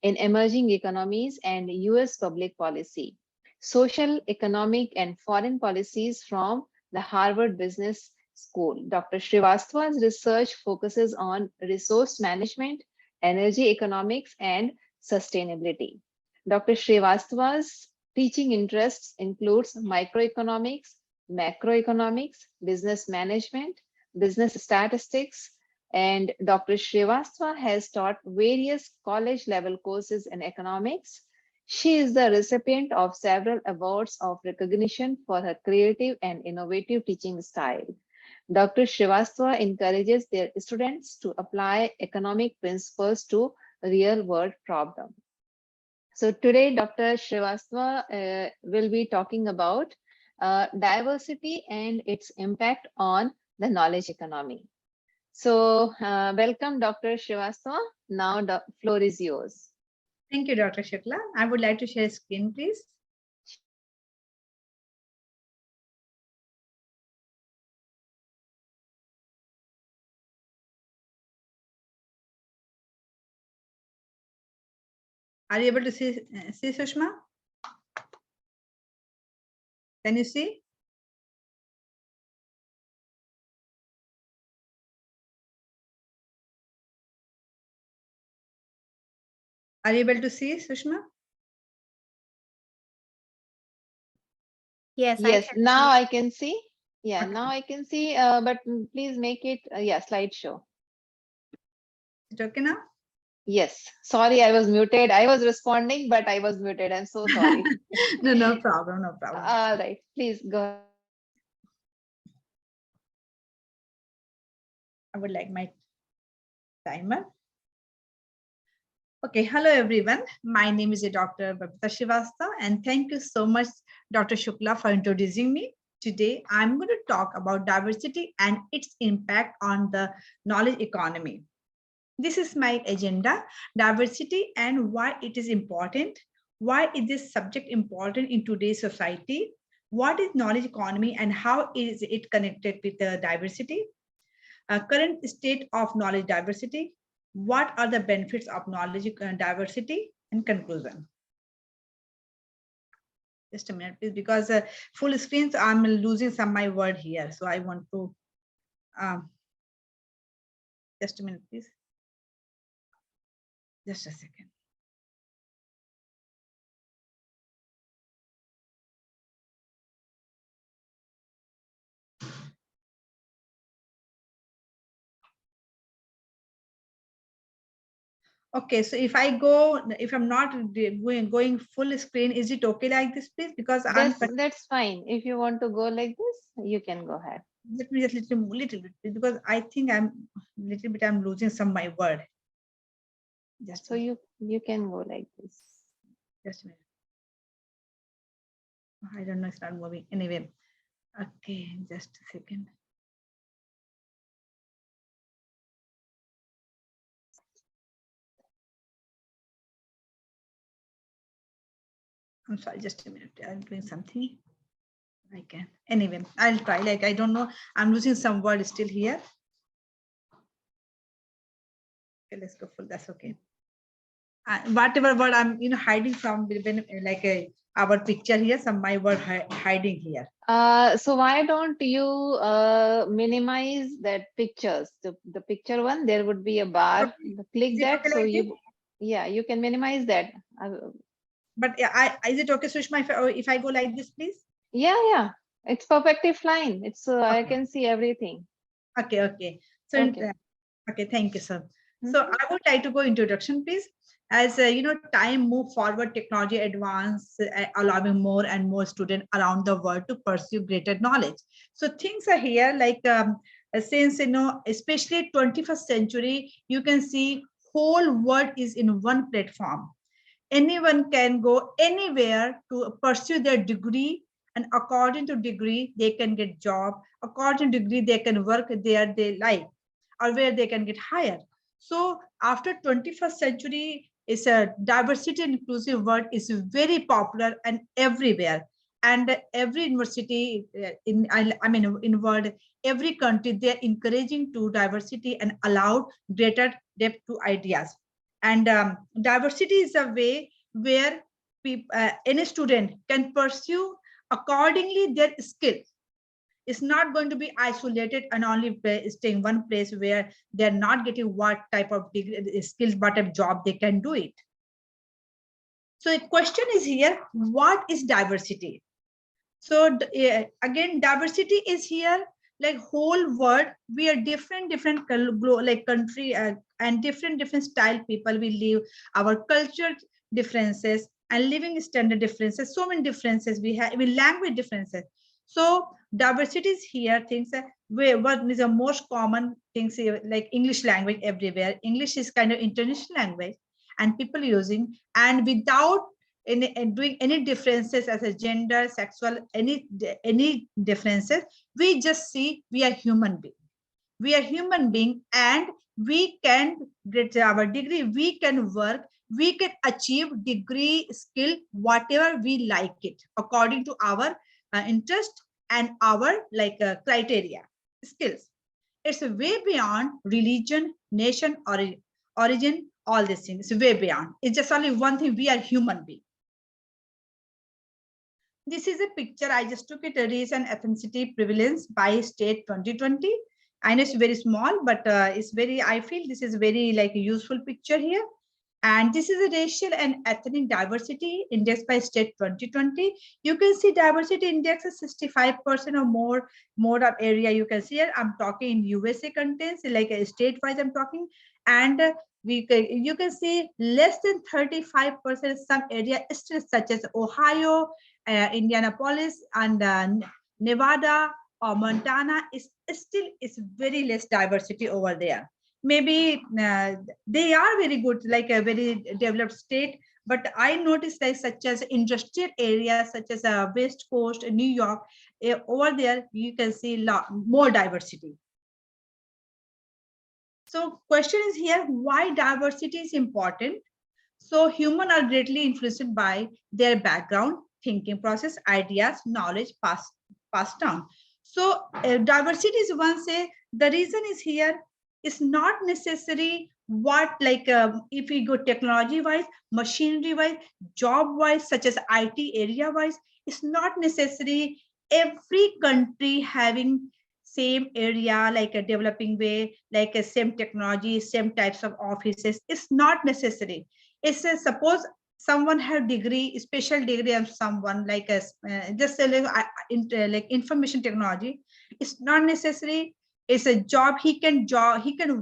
in Emerging Economies and US Public Policy, Social, Economic, and Foreign Policies from the Harvard Business School. Dr. Srivastava's research focuses on resource management, energy economics, and sustainability. Dr. Srivastava's teaching interests includes microeconomics, macroeconomics, business management, business statistics, and Dr. Srivastava has taught various college level courses in economics. She is the recipient of several awards of recognition for her creative and innovative teaching style. Dr. Srivastava encourages their students to apply economic principles to real world problems. So today, Dr. Srivastava will be talking about diversity and its impact on the knowledge economy. So welcome, Dr. Srivastava. Now the floor is yours. Thank you, Dr. Shukla. I would like to share screen, please. Are you able to see Sushma? Can you see? Are you able to see Sushma? Yes, Yes, I can now see. I can see. Yeah, Okay. now I can see, but please make it, yeah, slideshow. Is it okay now? Yes, sorry, I was muted. I was responding, but I was muted. I'm so sorry. No, no problem, no problem. All right, please go ahead. I would like my timer. Okay, hello everyone. My name is Dr. Babita Srivastava, and thank you so much, Dr. Shukla, for introducing me. Today, I'm going to talk about diversity and its impact on the knowledge economy. This is my agenda, diversity and why it is important. Why is this subject important in today's society? What is knowledge economy and how is it connected with the diversity? Current state of knowledge diversity. What are the benefits of knowledge diversity? And conclusion. Just a minute, please, because full screens, I'm losing some my word here. So I want to, just a minute, please. Just a second. Okay, so if I go, if I'm not going full screen, is it okay like this, please? Because That's fine. If you want to go like this, you can go ahead. Let me just little bit, because I think I'm losing some my word. Just so you can go like this. Just a minute. I don't know, it's not moving. Anyway, okay, just a second. I'm sorry, just a minute. I'm doing something. I can. Anyway, I'll try. Like, I don't know. I'm losing some word still here. Okay, let's go full. That's okay. Whatever word I'm hiding from, when like our picture here, some my word hiding here. So why don't you minimize that pictures, the picture one, there would be a bar, click that, Okay so like you, yeah, you can minimize that. But is it okay, Sushma, if I go like this, please? Yeah, it's perfectly fine. It's I can see everything. Okay. So okay, okay, thank you, sir. So I would like to go introduction, please. As time move forward, technology advance, allowing more and more students around the world to pursue greater knowledge. So things are here like since especially 21st century, you can see whole world is in one platform. Anyone can go anywhere to pursue their degree, and according to degree they can get job, according to degree they can work there they like, or where they can get hired. So after 21st century, is a diversity and inclusive word is very popular and everywhere, and every university I mean in world, every country, they're encouraging to diversity and allowed greater depth to ideas. And diversity is a way where any student can pursue accordingly their skill. It's not going to be isolated and only stay in one place where they're not getting what type of degree, skills, what type of job they can do it. So the question is here, what is diversity? So again, diversity is here, like whole world, we are different like country and different style people we live, our culture differences and living standard differences, so many differences we have, even language differences. So diversity is here, things where what is the most common things here, like English language everywhere. English is kind of international language and people using, and without in doing any differences as a gender, sexual, any differences, we just see we are human being. We are human being and we can get our degree, we can work, we can achieve degree, skill, whatever we like it, according to our interest and our criteria, skills. It's way beyond religion, nation, origin, all these things. It's way beyond. It's just only one thing, we are human being. This is a picture, I just took it, a race and ethnicity prevalence by state 2020. I know it's very small, but it's very, I feel this is very like a useful picture here. And this is a racial and ethnic diversity index by state 2020. You can see diversity index is 65% or more of area. You can see here, I'm talking in USA contents, like a state wise I'm talking. And you can see less than 35% some area still, such as Ohio, Indianapolis, and Nevada or Montana is still is very less diversity over there. Maybe they are very good, like a very developed state, but I noticed like such as industrial areas such as West Coast, New York, over there you can see more diversity. So question is here, why diversity is important? So humans are greatly influenced by their background, thinking process, ideas, knowledge passed down. So diversity is one say, the reason is here, it's not necessary what like if we go technology wise, machinery wise, job wise, such as IT area wise, it's not necessary every country having same area, like a developing way, like a same technology, same types of offices. It's not necessary. It's a, suppose someone have degree, special degree of someone like a just like information technology. It's not necessary. It's a job he can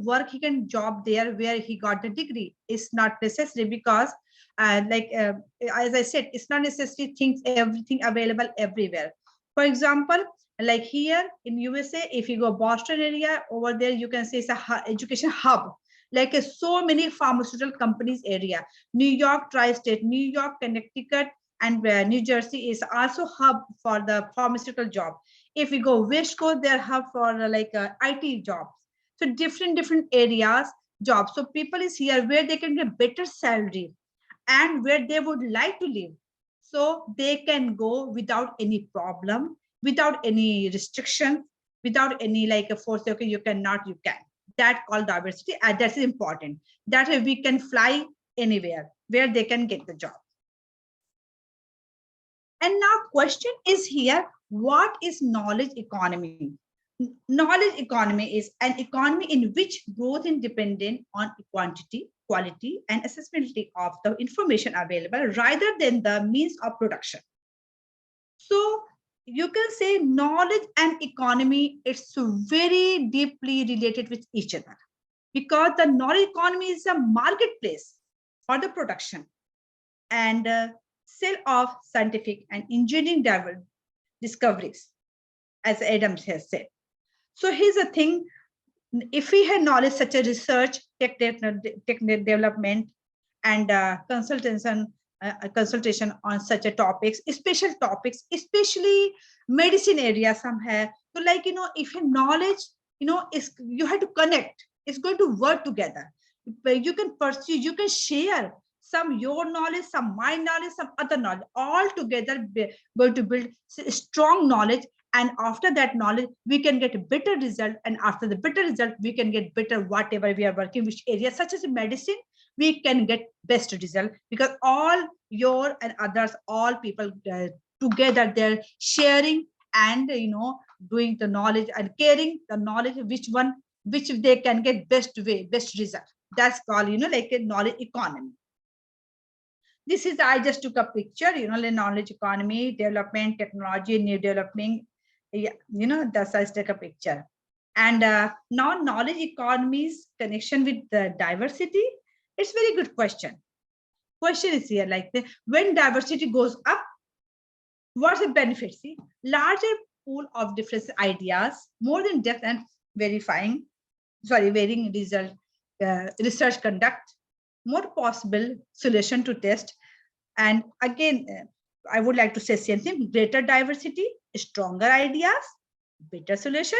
work, he can job there where he got the degree. It's not necessary because as I said, it's not necessary things everything available everywhere. For example, like here in USA, if you go Boston area, over there you can say it's a education hub, like so many pharmaceutical companies area. New York tri-state, New York, Connecticut, and New Jersey is also hub for the pharmaceutical job. If we go West Coast, they're hub for IT jobs. So different areas jobs. So people is here where they can get better salary and where they would like to live. So they can go without any problem, without any restriction, without any like a force, okay, you cannot, you can. That called diversity, and that's important. That way we can fly anywhere where they can get the job. And now question is here, what is knowledge economy? Knowledge economy is an economy in which growth is dependent on quantity, quality, and accessibility of the information available rather than the means of production. So you can say knowledge and economy, it's very deeply related with each other, because the knowledge economy is a marketplace for the production and sale of scientific and engineering discoveries, as Adam has said. So here's the thing, if we had knowledge such as research, tech development, and consultation on such a topics, special topics, especially medicine area, some have. So like, if your knowledge, is you have to connect, it's going to work together. You can pursue, you can share some your knowledge, some my knowledge, some other knowledge, all together going to build strong knowledge. And after that knowledge, we can get a better result. And after the better result, we can get better whatever we are working, which area, such as medicine, we can get best result, because all your and others, all people together, they're sharing and doing the knowledge and caring the knowledge, which they can get best way, best result. That's called like a knowledge economy. This is, I just took a picture, the knowledge economy, development, technology, new developing, yeah, that's I take a picture. And now knowledge economy's connection with the diversity, it's very good question. Question is here, like when diversity goes up, what's the benefit? See, larger pool of different ideas, more than depth and varying result, research conduct, more possible solution to test. And again, I would like to say same thing, greater diversity, stronger ideas, better solution,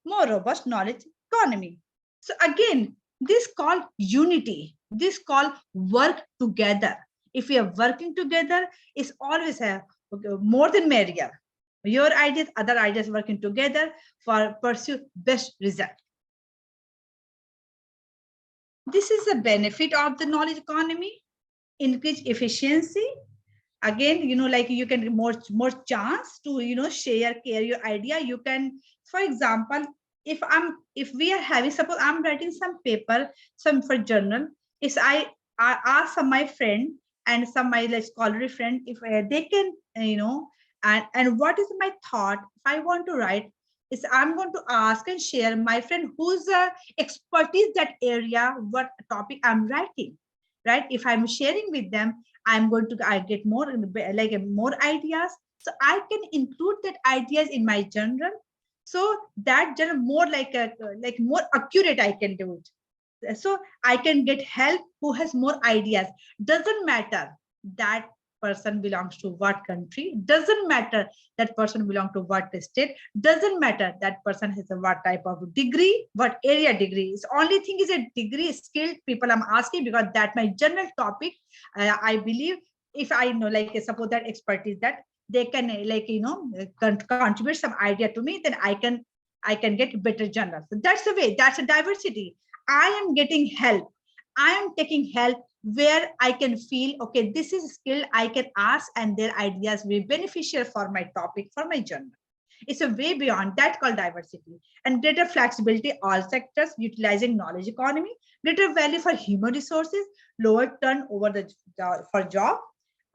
more robust knowledge economy. So again, this called unity, this called work together. If we are working together, it's always more than merrier. Your ideas, other ideas working together for pursue best result. This is the benefit of the knowledge economy, increase efficiency. Again, like you can more chance to share your idea. You can, for example, if we are having, suppose I'm writing some paper, some for journal, is I ask some my friend and some my scholarly friend if they can and what is my thought if I want to write, is I'm going to ask and share my friend who's expertise that area, what topic I'm writing, right? If I'm sharing with them, I'm going to get more more ideas, so I can include that ideas in my journal, so that journal more like more accurate I can do it. So I can get help who has more ideas. Doesn't matter that person belongs to what country, doesn't matter that person belongs to what state, doesn't matter that person has a what type of degree, what area degree. Is only thing is a degree skilled people I'm asking, because that my general topic. I believe if I know, like suppose that expertise that they can contribute some idea to me, then I can get better journals. So that's the way, that's a diversity. I am getting help, I am taking help where I can feel, okay, this is a skill I can ask and their ideas will be beneficial for my topic, for my journal. It's a way beyond that called diversity. And greater flexibility, all sectors utilizing knowledge economy, greater value for human resources, lower turnover for job,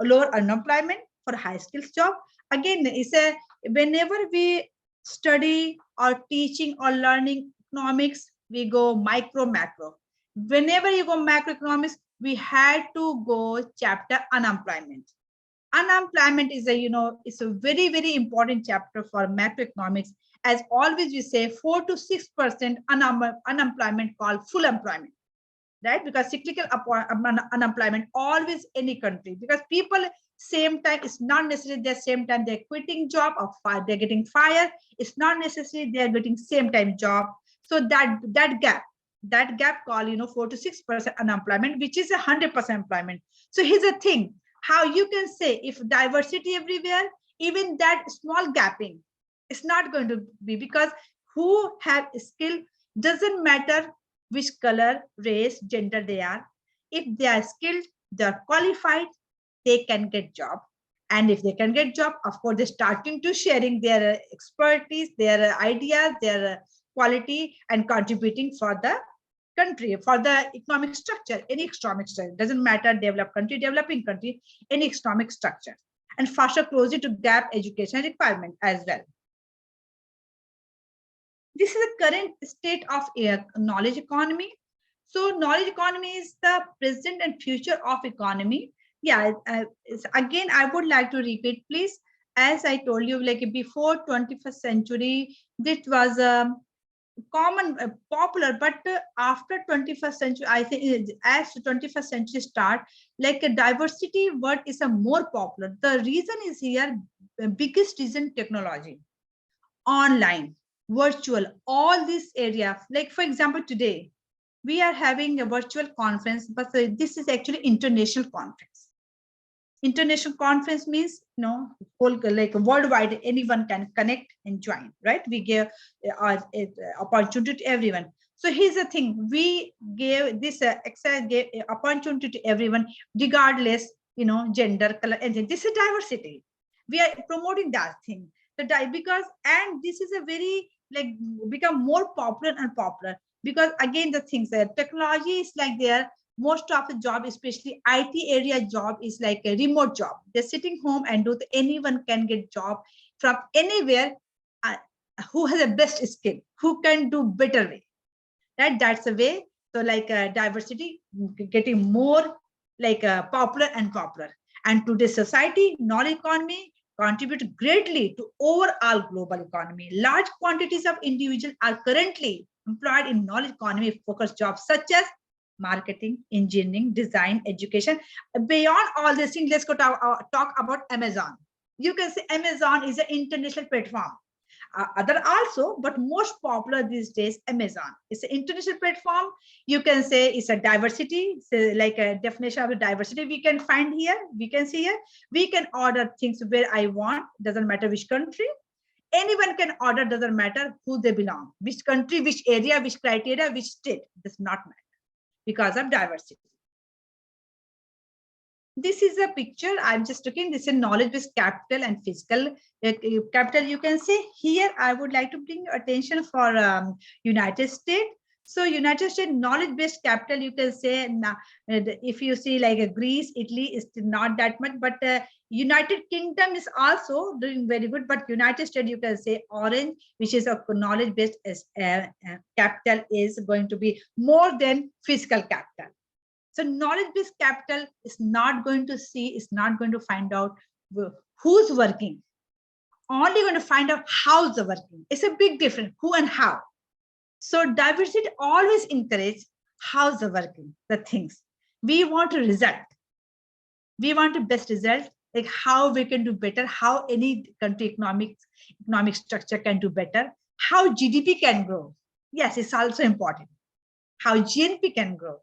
lower unemployment for high skills job. Again, it's a whenever we study or teaching or learning economics, we go micro macro. Whenever you go macroeconomics, we had to go chapter unemployment. Unemployment is it's a very, very important chapter for macroeconomics. As always, we say 4 to 6% unemployment called full employment, right? Because cyclical unemployment always any country, because people same time, it's not necessarily the same time they're quitting job or they're getting fired. It's not necessarily they're getting same time job. So that gap called 4 to 6% unemployment, which is 100% employment. So here's the thing, how you can say if diversity everywhere, even that small gapping, it's not going to be, because who have skill, doesn't matter which color, race, gender they are. If they are skilled, they are qualified, they can get job. And if they can get job, of course, they're starting to sharing their expertise, their ideas, their quality, and contributing for the country, for the economic structure, any economic structure, doesn't matter, developed country, developing country, any economic structure, and faster closing to gap education requirement as well. This is the current state of knowledge economy. So knowledge economy is the present and future of economy. Yeah, again, I would like to repeat, please. As I told you, like before 21st century, this was common, popular, but after 21st century, I think as 21st century start, like a diversity word is a more popular. The reason is here, biggest reason, technology, online, virtual, all this area. Like for example, today we are having a virtual conference, but this is actually international conference. International conference means whole, like worldwide, anyone can connect and join, right? We give opportunity to everyone. So here's the thing, we gave this opportunity to everyone, regardless gender, color, and this is diversity. We are promoting that thing, because, and this is a very become more popular and popular, because again the things that technology is like there, most of the job, especially IT area job, is like a remote job. They're sitting home and anyone can get job from anywhere, who has the best skill, who can do better way. That's the way. So like diversity getting more like popular and popular. And today's society, knowledge economy contribute greatly to overall global economy. Large quantities of individuals are currently employed in knowledge economy focused jobs such as marketing, engineering, design, education. Beyond all these things, let's go talk about Amazon. You can say Amazon is an international platform. Other also, but most popular these days, Amazon. It's an international platform. You can say it's a diversity, so like a definition of a diversity we can find here. We can see here. We can order things where I want, doesn't matter which country. Anyone can order, doesn't matter who they belong, which country, which area, which criteria, which state, does not matter because of diversity. This is a picture I'm just looking. This is knowledge-based capital and physical capital. You can say here. I would like to bring your attention for United States. So United States knowledge-based capital. You can say if you see like Greece, Italy is not that much, but United Kingdom is also doing very good. But United States, you can say orange, which is a knowledge-based capital, is going to be more than physical capital. So knowledge-based capital is not going to see, is not going to find out who's working, only going to find out how's the working. It's a big difference, who and how. So diversity always encourage how's the working, the things. We want a result. We want a best result, like how we can do better, how any country economic structure can do better, how GDP can grow. Yes, it's also important. How GNP can grow.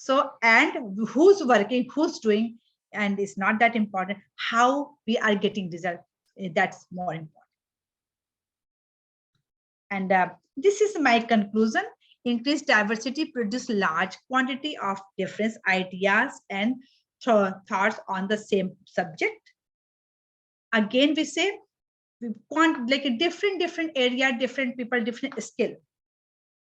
So, and who's working, who's doing, and it's not that important, how we are getting result, that's more important. And this is my conclusion. Increased diversity produce large quantity of different ideas and thoughts on the same subject. Again, we say, we want like a different area, different people, different skill.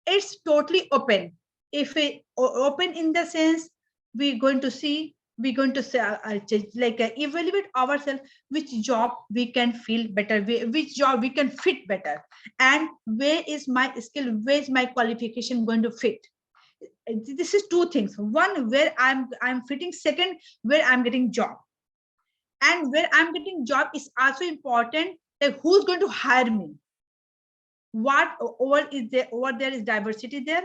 It's totally open. If we open in the sense, we're going to see, we're going to say, evaluate ourselves, which job we can feel better, which job we can fit better, and where is my skill, where is my qualification going to fit. This is two things. One, where I'm fitting. Second, where I'm getting job. And where I'm getting job is also important, like who's going to hire me. What over there is diversity there.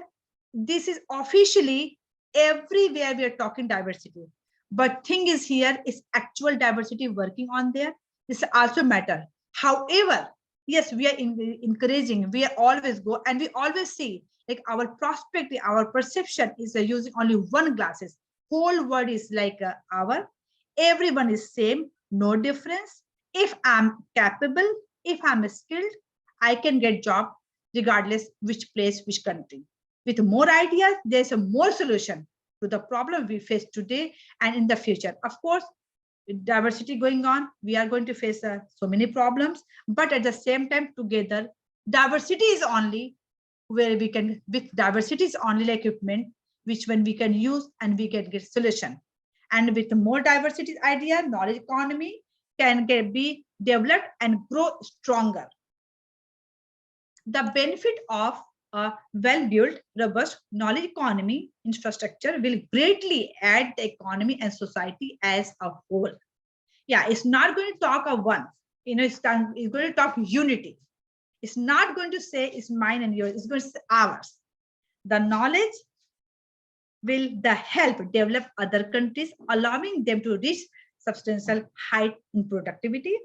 This is officially everywhere we are talking diversity, but thing is here is actual diversity working on there. This also matter. However, yes, we are encouraging, we are always go, and we always see like our perspective, our perception is using only one glasses. Whole world is like everyone is same, no difference. If I'm capable, if I'm skilled, I can get job regardless which place, which country. With more ideas, there's a more solution to the problem we face today and in the future. Of course, with diversity going on, we are going to face so many problems, but at the same time together, diversity is only where we can, with diversity is only like equipment, which when we can use and we can get solution. And with more diversity idea, knowledge economy can be developed and grow stronger. The benefit of a well-built, robust knowledge economy infrastructure will greatly add the economy and society as a whole. Yeah, it's not going to talk of one, it's going to talk unity. It's not going to say it's mine and yours, it's going to say ours. The knowledge will help develop other countries, allowing them to reach substantial height in productivity.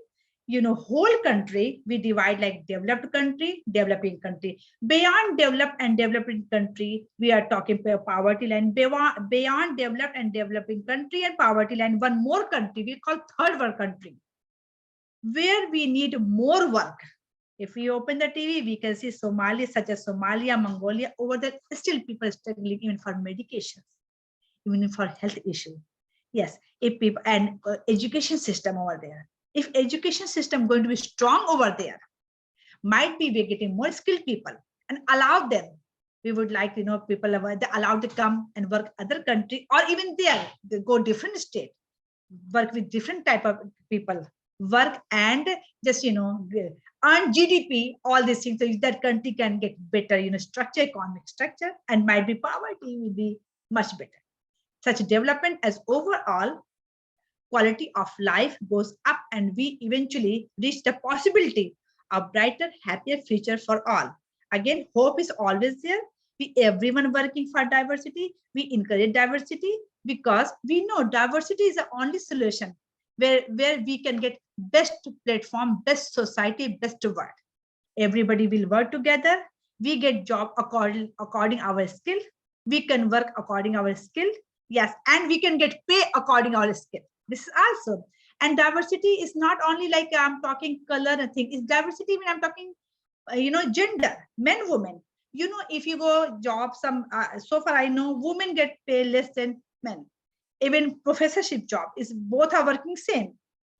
Whole country, we divide like developed country, developing country. Beyond developed and developing country, we are talking about poverty line. Beyond developed and developing country and poverty line, one more country we call third world country, where we need more work. If we open the TV, we can see Somalia, such as Somalia, Mongolia, over there, still people are struggling even for medications, even for health issue. Yes, if people and education system over there. If education system going to be strong over there, might be we're getting more skilled people and allow them We would like, people are allowed to come and work other country, or even there, they go different state, work with different type of people, work and just, earn GDP, all these things, so that country can get better, structure, economic structure, and might be poverty will be much better. Such development as overall quality of life goes up, and we eventually reach the possibility of brighter, happier future for all. Again, hope is always there. We everyone working for diversity. We encourage diversity because we know diversity is the only solution where we can get best platform, best society, best world. Everybody will work together. We get job according our skill. We can work according our skill. Yes, and we can get pay according our skill. This is also, and diversity is not only like I'm talking color and thing. It's diversity when I'm talking, gender, men, women. If you go job, so far I know women get paid less than men. Even professorship job is both are working same.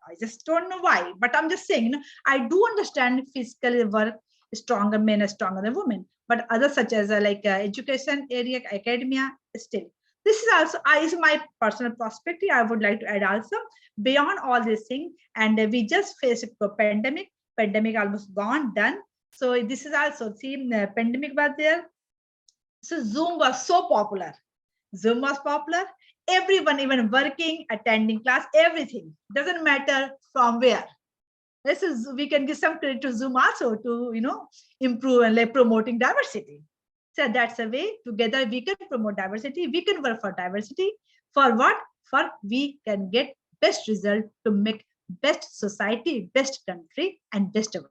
I just don't know why, but I'm just saying, I do understand physical work stronger men are stronger than women, but others such as education area, academia, still. This is also is my personal perspective. I would like to add also beyond all these things, and we just faced a pandemic almost gone, done. So this is also, see, pandemic was there. So Zoom was so popular. Zoom was popular. Everyone, even working, attending class, everything. Doesn't matter from where. This is, we can give some credit to Zoom also to, improve and like promoting diversity. So that's a way together we can promote diversity. We can work for diversity. For what? For we can get best result to make best society, best country, and best world.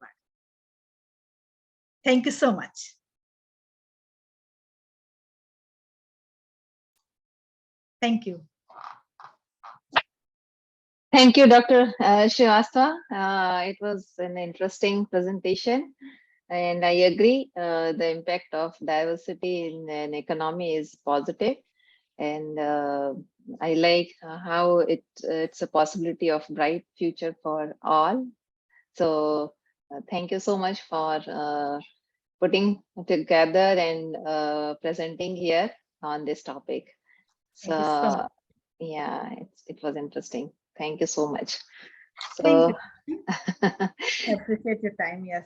Thank you so much. Thank you. Thank you, Dr. Srivastava. It was an interesting presentation, and I agree. The impact of diversity in an economy is positive, and I like how it's a possibility of bright future for all. So thank you so much for putting together and presenting here on this topic. So yeah, it was interesting. Thank you so much. So I appreciate your time. Yes.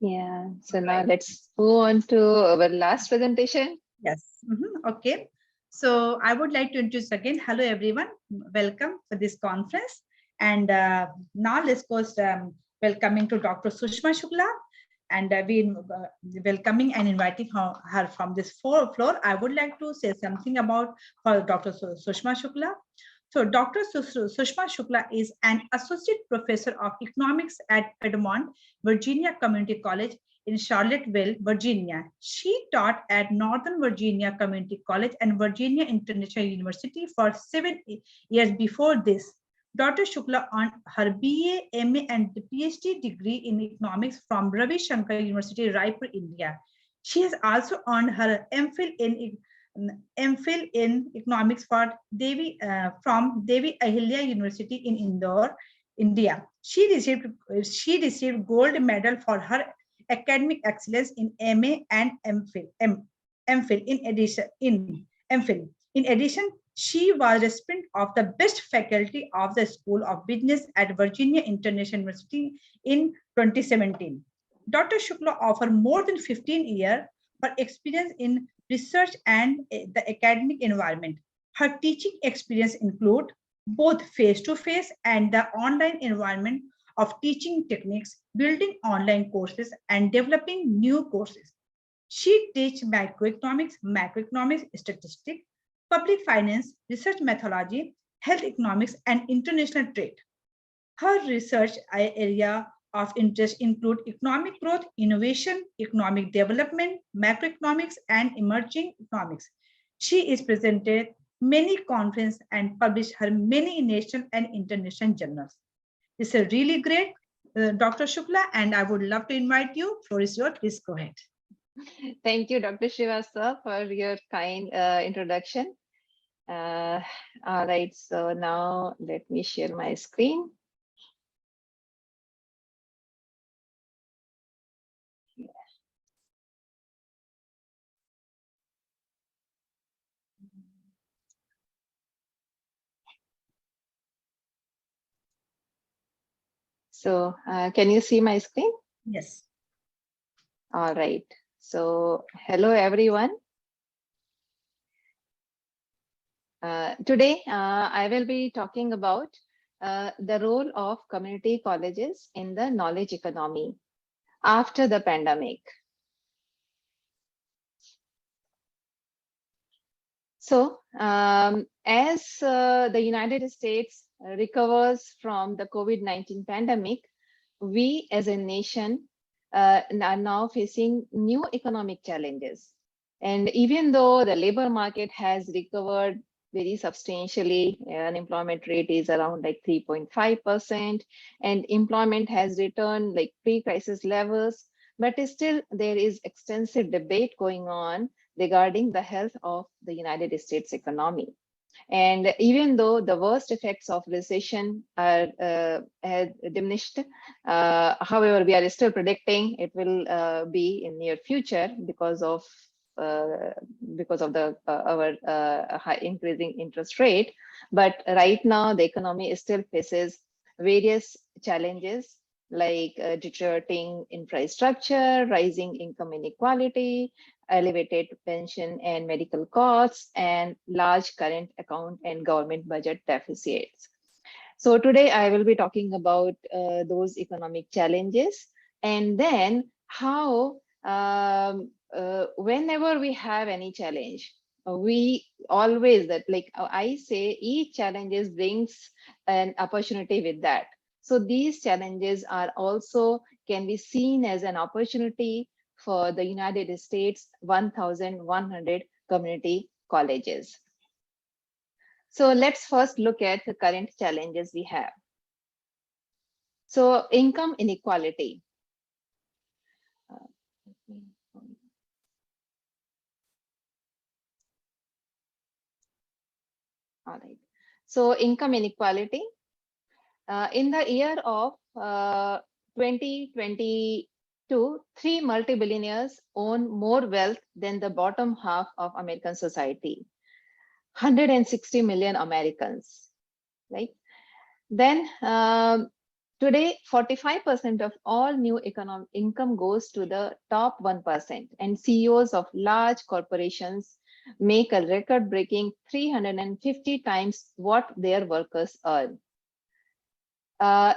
yeah. So now let's move on to our last presentation. Yes. Okay. So I would like to introduce again. Hello, everyone. Welcome for this conference. And now let's go welcoming to Dr. Sushma Shukla. And we welcoming and inviting her from this floor. I would like to say something about Dr. Sushma Shukla. So Dr. Sushma Shukla is an associate professor of economics at Piedmont, Virginia Community College in Charlottesville, Virginia. She taught at Northern Virginia Community College and Virginia International University for 7 years before this. Dr. Shukla earned her BA, MA, and PhD degree in economics from Ravi Shankar University, Raipur, India. She has also earned her MPhil in economics from Devi Ahilya University in Indore, India. She received gold medal for her academic excellence in MA and MPhil. In addition, she was recipient of the best faculty of the School of Business at Virginia International University in 2017. Dr. Shukla offers more than 15 years of experience in research and the academic environment. Her teaching experience include both face-to-face and the online environment of teaching techniques, building online courses, and developing new courses. She teaches microeconomics, macroeconomics, statistics, public finance, research methodology, health economics, and international trade. Her research area of interest include economic growth, innovation, economic development, macroeconomics, and emerging economics. She is presented many conferences and published her many national and international journals. This is really great, Dr. Shukla, and I would love to invite you. Floor is yours. Please go ahead. Thank you, Dr. Srivastava, for your kind introduction. All right, so now let me share my screen. So can you see my screen? Yes. All right. So hello, everyone. Today, I will be talking about the role of community colleges in the knowledge economy after the pandemic. So, as the United States recovers from the COVID-19 pandemic, we as a nation are now facing new economic challenges. And even though the labor market has recovered very substantially, unemployment rate is around like 3.5%, and employment has returned like pre-crisis levels, but still there is extensive debate going on regarding the health of the United States economy. And even though the worst effects of recession are have diminished, however, we are still predicting it will be in near future because of the our high increasing interest rate. But right now, the economy still faces various challenges like deteriorating infrastructure, rising income inequality, elevated pension and medical costs, and large current account and government budget deficits. So today I will be talking about those economic challenges, and then how whenever we have any challenge, we always that like I say, each challenges brings an opportunity with that. So these challenges are also can be seen as an opportunity for the United States 1,100 community colleges. So let's first look at the current challenges we have. So income inequality. All right. So income inequality. In the year of 2022, 3 multi-billionaires own more wealth than the bottom half of American society. 160 million Americans, right? Then today, 45% of all new economic income goes to the top 1%, and CEOs of large corporations make a record-breaking 350 times what their workers earn.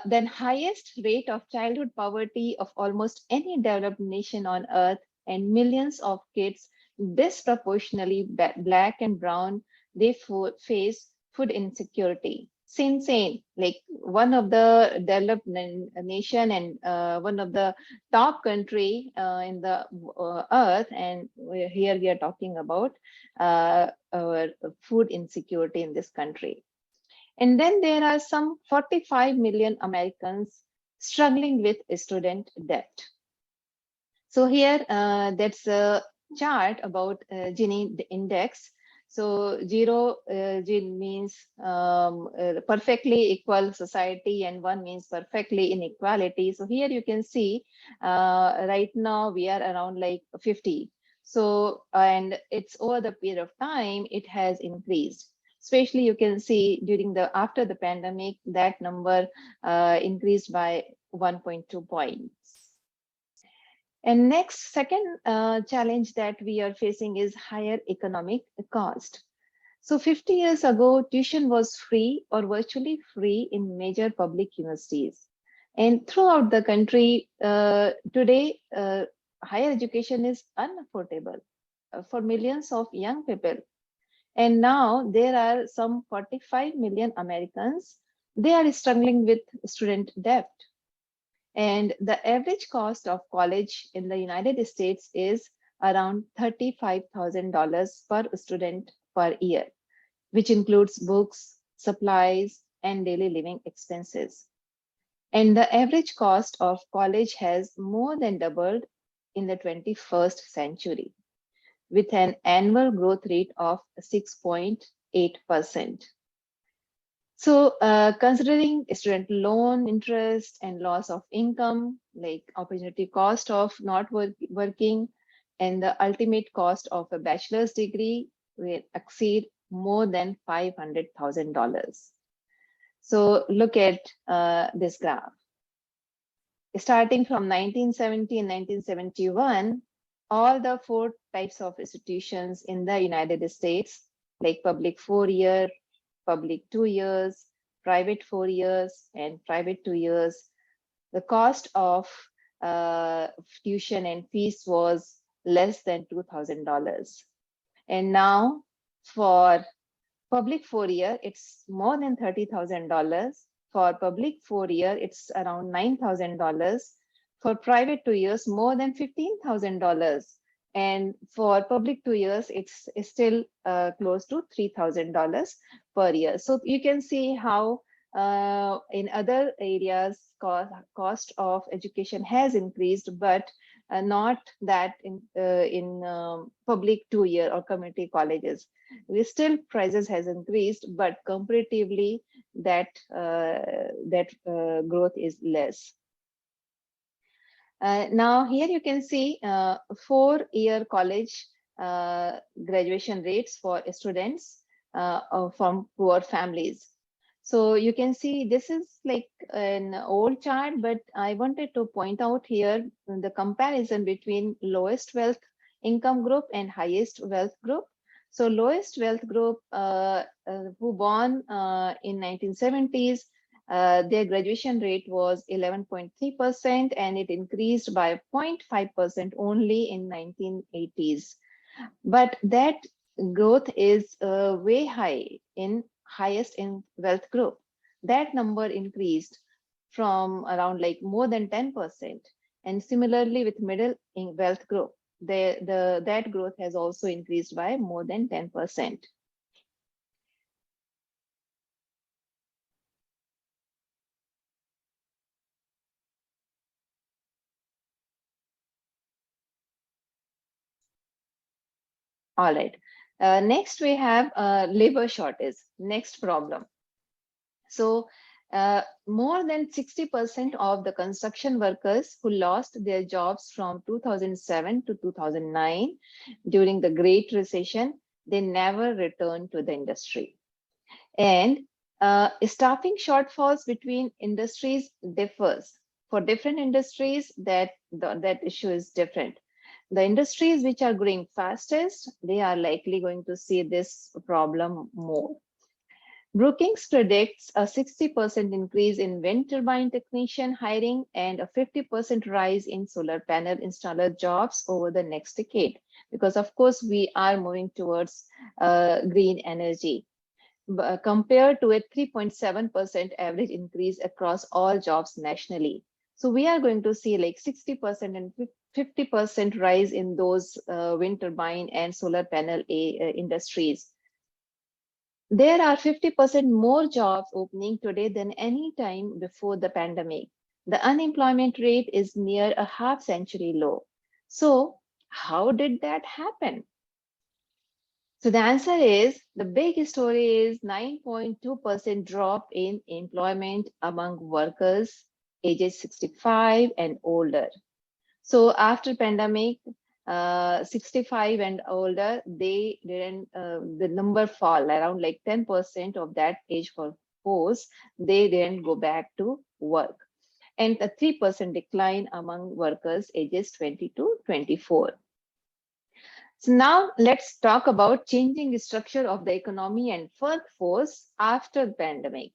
Then highest rate of childhood poverty of almost any developed nation on earth, and millions of kids disproportionately black and brown, they face food insecurity. It's insane. Like one of the developed nation and one of the top country in the earth, and here we are talking about our food insecurity in this country. And then there are some 45 million Americans struggling with student debt. So here, that's a chart about Gini index. So zero Gini means perfectly equal society, and 1 means perfectly inequality. So here you can see right now we are around like 50. So, and it's over the period of time, it has increased. Especially you can see during the after the pandemic, that number increased by 1.2 points. And next, second challenge that we are facing is higher economic cost. So 50 years ago, tuition was free or virtually free in major public universities. And throughout the country, today, higher education is unaffordable for millions of young people. And now there are some 45 million Americans, they are struggling with student debt. And the average cost of college in the United States is around $35,000 per student per year, which includes books, supplies, and daily living expenses. And the average cost of college has more than doubled in the 21st century, with an annual growth rate of 6.8%. So considering student loan interest and loss of income, like opportunity cost of not working, and the ultimate cost of a bachelor's degree will exceed more than $500,000. So look at this graph. Starting from 1970 and 1971, all the 4 types of institutions in the United States, like public 4-year, public 2 years, private 4 years, and private 2 years, the cost of tuition and fees was less than $2,000. And now for public 4-year, it's more than $30,000. For public 4-year, it's around $9,000. For private 2 years, more than $15,000. And for public 2 years, it's still close to $3,000 per year. So you can see how in other areas, cost of education has increased, but not that in public 2-year or community colleges. We still prices has increased, but comparatively that growth is less. Now here you can see 4-year college graduation rates for students from poor families. So you can see this is like an old chart, but I wanted to point out here the comparison between lowest wealth income group and highest wealth group. So lowest wealth group who born in 1970s, their graduation rate was 11.3%, and it increased by 0.5% only in 1980s. But that growth is way high in highest in wealth group. That number increased from around like more than 10%. And similarly with middle in wealth group, that growth has also increased by more than 10%. All right. Next, we have labor shortage. Next problem. So more than 60% of the construction workers who lost their jobs from 2007 to 2009 during the Great Recession, they never returned to the industry. And staffing shortfalls between industries differs. For different industries, that issue is different. The industries which are growing fastest, they are likely going to see this problem more. Brookings predicts a 60% increase in wind turbine technician hiring and a 50% rise in solar panel installer jobs over the next decade, because of course we are moving towards green energy. Compared to a 3.7% average increase across all jobs nationally. So we are going to see like 60% and 50% rise in those wind turbine and solar panel industries. There are 50% more jobs opening today than any time before the pandemic. The unemployment rate is near a half-century low. So how did that happen? So the answer is, the big story is 9.2% drop in employment among workers ages 65 and older. So after pandemic, 65 and older, they didn't, the number fall around like 10% of that age force, they didn't go back to work. And a 3% decline among workers ages 20 to 24. So now let's talk about changing the structure of the economy and workforce after the pandemic.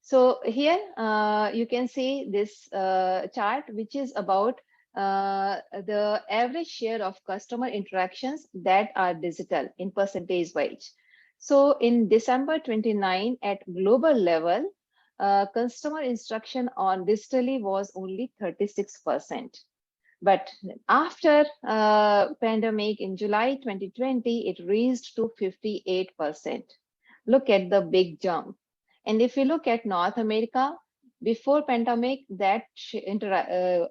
So here you can see this chart, which is about the average share of customer interactions that are digital in percentage wise. So in December 29 at global level, customer instruction on digitally was only 36%. But after pandemic in July 2020, it reached to 58%. Look at the big jump. And if you look at North America, before pandemic, that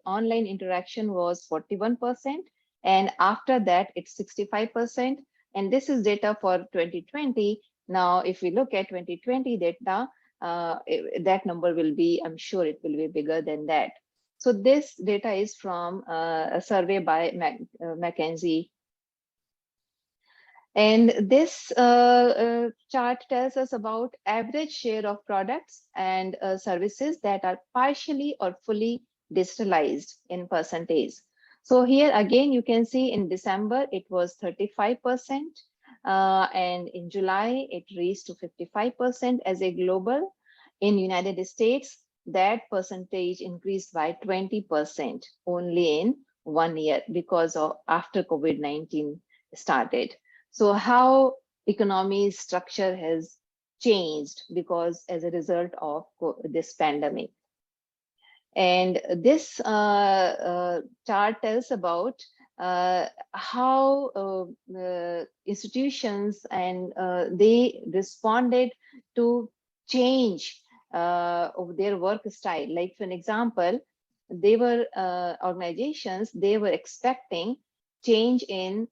online interaction was 41%. And after that, it's 65%. And this is data for 2020. Now, if we look at 2020 data, that number will be, I'm sure it will be bigger than that. So this data is from a survey by McKinsey. And this chart tells us about average share of products and services that are partially or fully digitalized in percentage. So here again, you can see in December, it was 35%. And in July, it reached to 55% as a global. In United States, that percentage increased by 20% only in 1 year because of after COVID-19 started. So how economy structure has changed because as a result of this pandemic. And this chart tells about how institutions and they responded to change of their work style. Like for an example, they were organizations, they were expecting change in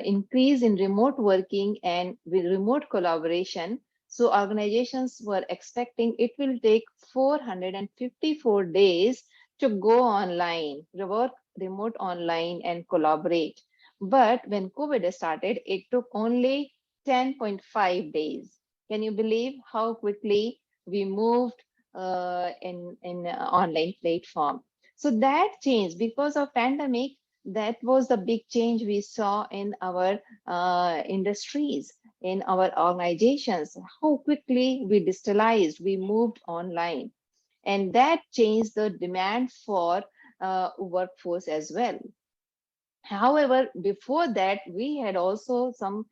increase in remote working and with remote collaboration. So organizations were expecting it will take 454 days to go online, work remote online and collaborate. But when COVID started, it took only 10.5 days. Can you believe how quickly we moved in online platform? So that changed because of pandemic. That was the big change we saw in our industries, in our organizations, how quickly we digitalized, we moved online. And that changed the demand for workforce as well. However, before that, we had also some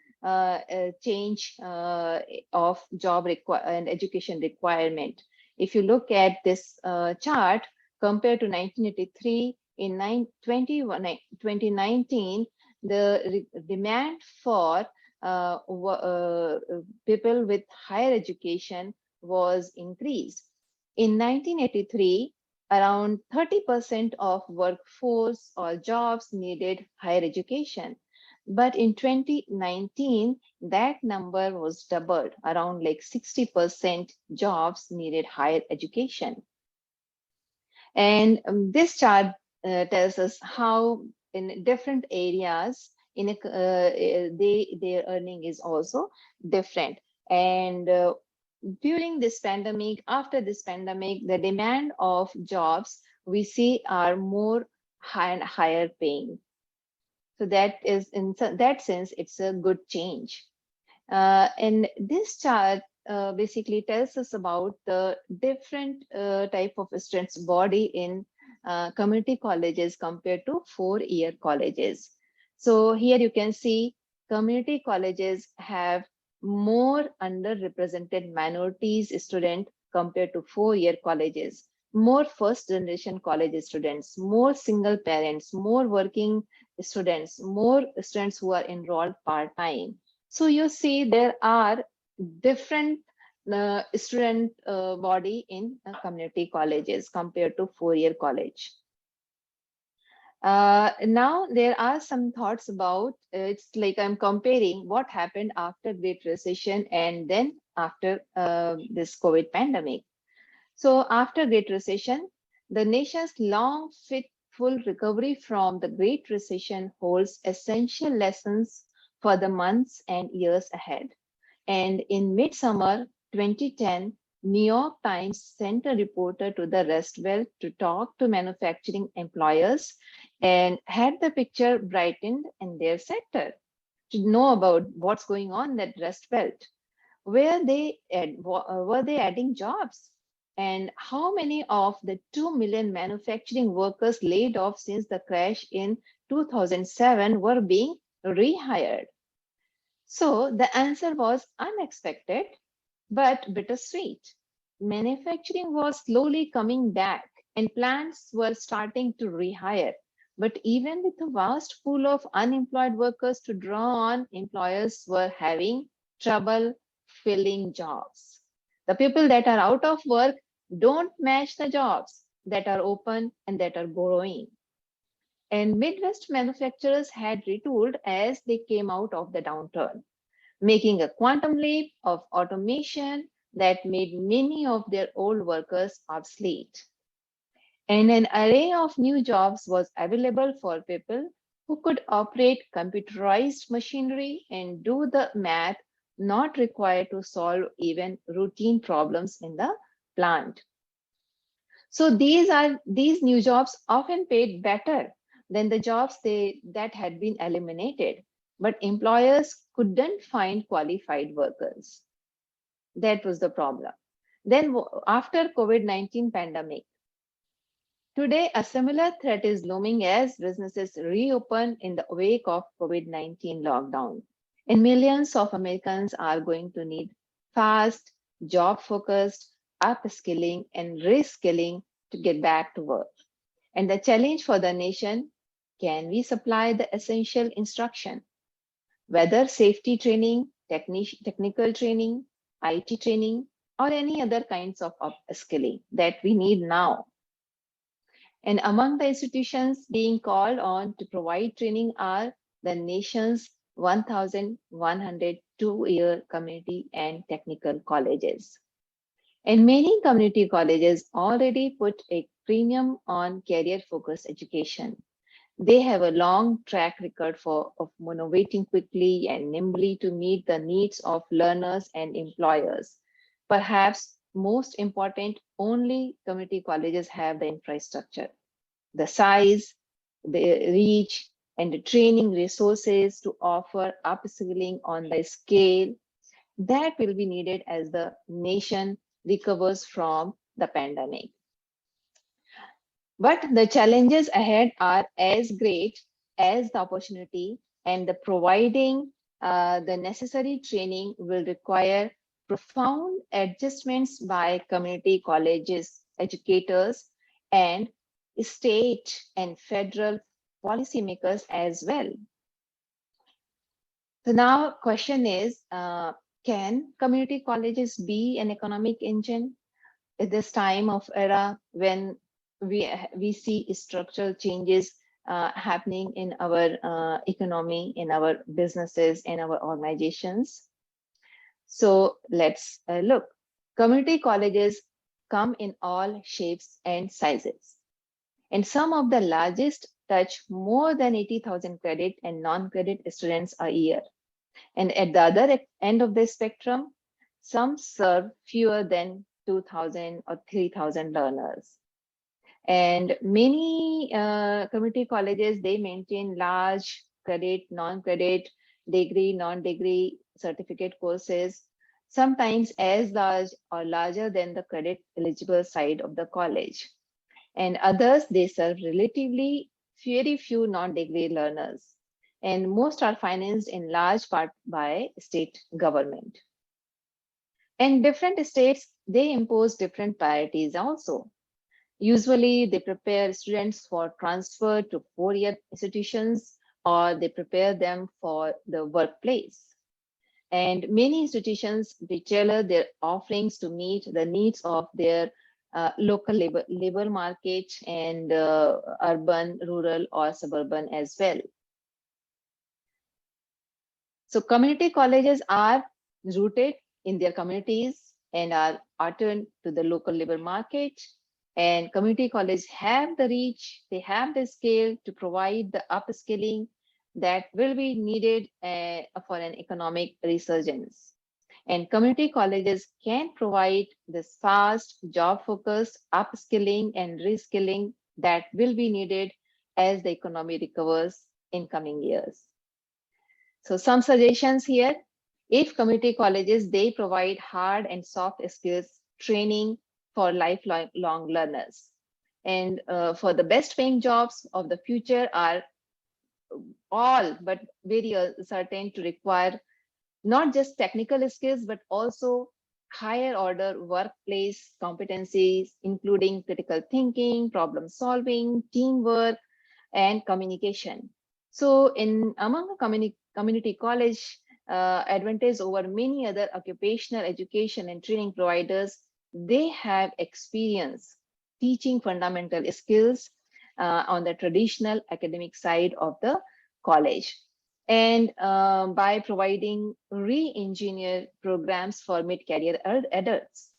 change of job and education requirement. If you look at this chart, compared to 1983, in 2019, the demand for people with higher education was increased. In 1983, around 30% of workforce or jobs needed higher education. But in 2019, that number was doubled, around like 60% jobs needed higher education. And this chart tells us how in different areas in their earning is also different. And during this pandemic, after this pandemic, the demand of jobs we see are more higher paying. So that is in that sense, it's a good change. And this chart basically tells us about the different type of students body in community colleges compared to 4-year colleges. So here you can see community colleges have more underrepresented minorities student compared to 4-year colleges, more first generation college students, more single parents, more working students, more students who are enrolled part-time. So you see there are different student body in community colleges compared to 4-year college. Now there are some thoughts about it's like I'm comparing what happened after Great Recession and then after this COVID pandemic. So after Great Recession, the nation's long full recovery from the Great Recession holds essential lessons for the months and years ahead. And in midsummer 2010, New York Times sent a reporter to the Rust Belt to talk to manufacturing employers and had the picture brightened in their sector to know about what's going on in that Rust Belt. Were they adding jobs? And how many of the 2 million manufacturing workers laid off since the crash in 2007 were being rehired? So the answer was unexpected, but bittersweet. Manufacturing was slowly coming back and plants were starting to rehire. But even with a vast pool of unemployed workers to draw on, employers were having trouble filling jobs. The people that are out of work don't match the jobs that are open and that are growing. And Midwest manufacturers had retooled as they came out of the downturn, making a quantum leap of automation that made many of their old workers obsolete. And an array of new jobs was available for people who could operate computerized machinery and do the math not required to solve even routine problems in the plant. So these new jobs often paid better than the jobs that had been eliminated, but employers couldn't find qualified workers. That was the problem. Then after COVID-19 pandemic, today a similar threat is looming as businesses reopen in the wake of COVID-19 lockdown. And millions of Americans are going to need fast, job-focused upskilling and reskilling to get back to work. And the challenge for the nation, can we supply the essential instruction? Whether safety training, technical training, IT training, or any other kinds of upskilling that we need now. And among the institutions being called on to provide training are the nation's 1,100 two-year community and technical colleges. And many community colleges already put a premium on career-focused education. They have a long track record of innovating quickly and nimbly to meet the needs of learners and employers. Perhaps most important, only community colleges have the infrastructure, the size, the reach, and the training resources to offer upskilling on the scale that will be needed as the nation recovers from the pandemic. But the challenges ahead are as great as the opportunity, and the providing the necessary training will require profound adjustments by community colleges, educators, and state and federal policymakers as well. So now question is, can community colleges be an economic engine at this time of era when we see structural changes happening in our economy, in our businesses, in our organizations? So let's look. Community colleges come in all shapes and sizes. And some of the largest touch more than 80,000 credit and non-credit students a year. And at the other end of the spectrum, some serve fewer than 2,000 or 3,000 learners. And many community colleges, they maintain large credit, non-credit, degree, non-degree certificate courses, sometimes as large or larger than the credit eligible side of the college. And others, they serve relatively very few non-degree learners. And most are financed in large part by state government. And different states, they impose different priorities also. Usually they prepare students for transfer to four-year institutions, or they prepare them for the workplace. And many institutions, they tailor their offerings to meet the needs of their local labor market and urban, rural, or suburban as well. So community colleges are rooted in their communities and are attuned to the local labor market. And community colleges have the reach, they have the scale to provide the upskilling that will be needed for an economic resurgence. And community colleges can provide this fast, job-focused upskilling and reskilling that will be needed as the economy recovers in coming years. So some suggestions here. If community colleges, they provide hard and soft skills training for lifelong learners. And for the best paying jobs of the future are all but very certain to require not just technical skills, but also higher order workplace competencies, including critical thinking, problem solving, teamwork, and communication. So among community college advantage over many other occupational education and training providers, they have experience teaching fundamental skills on the traditional academic side of the college. And by providing re-engineered programs for mid-career adults,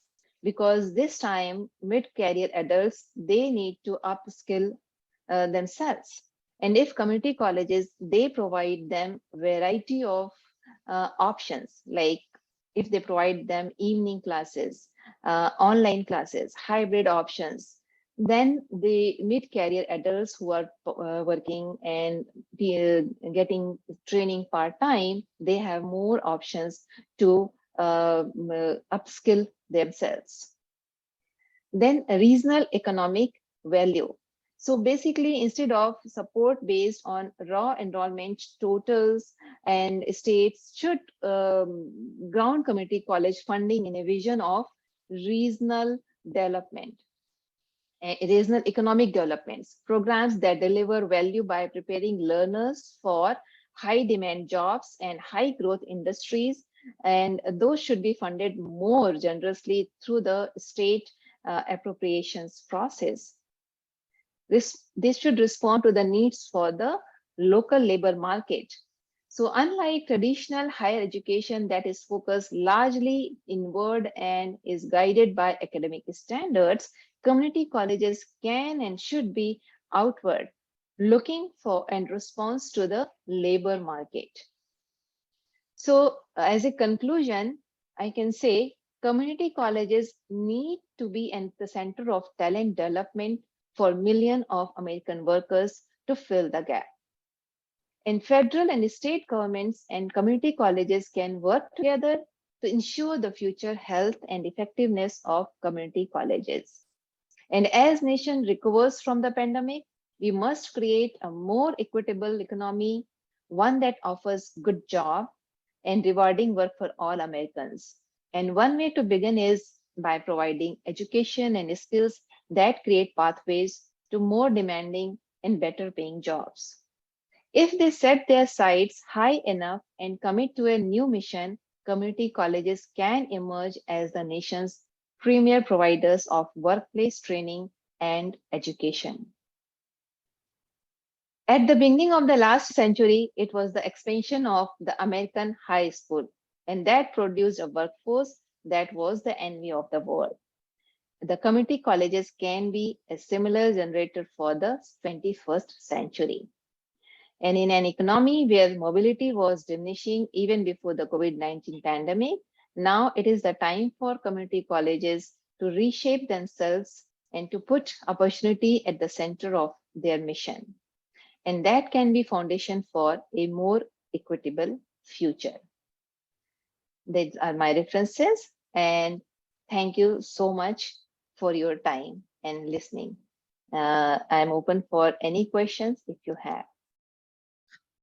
because this time mid-career adults, they need to upskill themselves. And if community colleges, they provide them variety of options, like if they provide them evening classes, online classes, hybrid options, then the mid-career adults who are working and getting training part-time, they have more options to upskill themselves. Then regional economic value. So basically, instead of support based on raw enrollment totals, and states should ground community college funding in a vision of regional development, regional economic developments, programs that deliver value by preparing learners for high demand jobs and high growth industries. And those should be funded more generously through the state appropriations process. This should respond to the needs for the local labor market. So unlike traditional higher education that is focused largely inward and is guided by academic standards, community colleges can and should be outward, looking for and response to the labor market. So as a conclusion, I can say community colleges need to be at the center of talent development for millions of American workers to fill the gap. And federal and state governments and community colleges can work together to ensure the future health and effectiveness of community colleges. And as nation recovers from the pandemic, we must create a more equitable economy, one that offers good job and rewarding work for all Americans. And one way to begin is by providing education and skills that create pathways to more demanding and better paying jobs. If they set their sights high enough and commit to a new mission, community colleges can emerge as the nation's premier providers of workplace training and education. At the beginning of the last century, it was the expansion of the American high school, and that produced a workforce that was the envy of the world. The community colleges can be a similar generator for the 21st century. And in an economy where mobility was diminishing even before the COVID-19 pandemic, now it is the time for community colleges to reshape themselves and to put opportunity at the center of their mission. And that can be foundation for a more equitable future. These are my references, and thank you so much for your time and listening. I'm open for any questions if you have.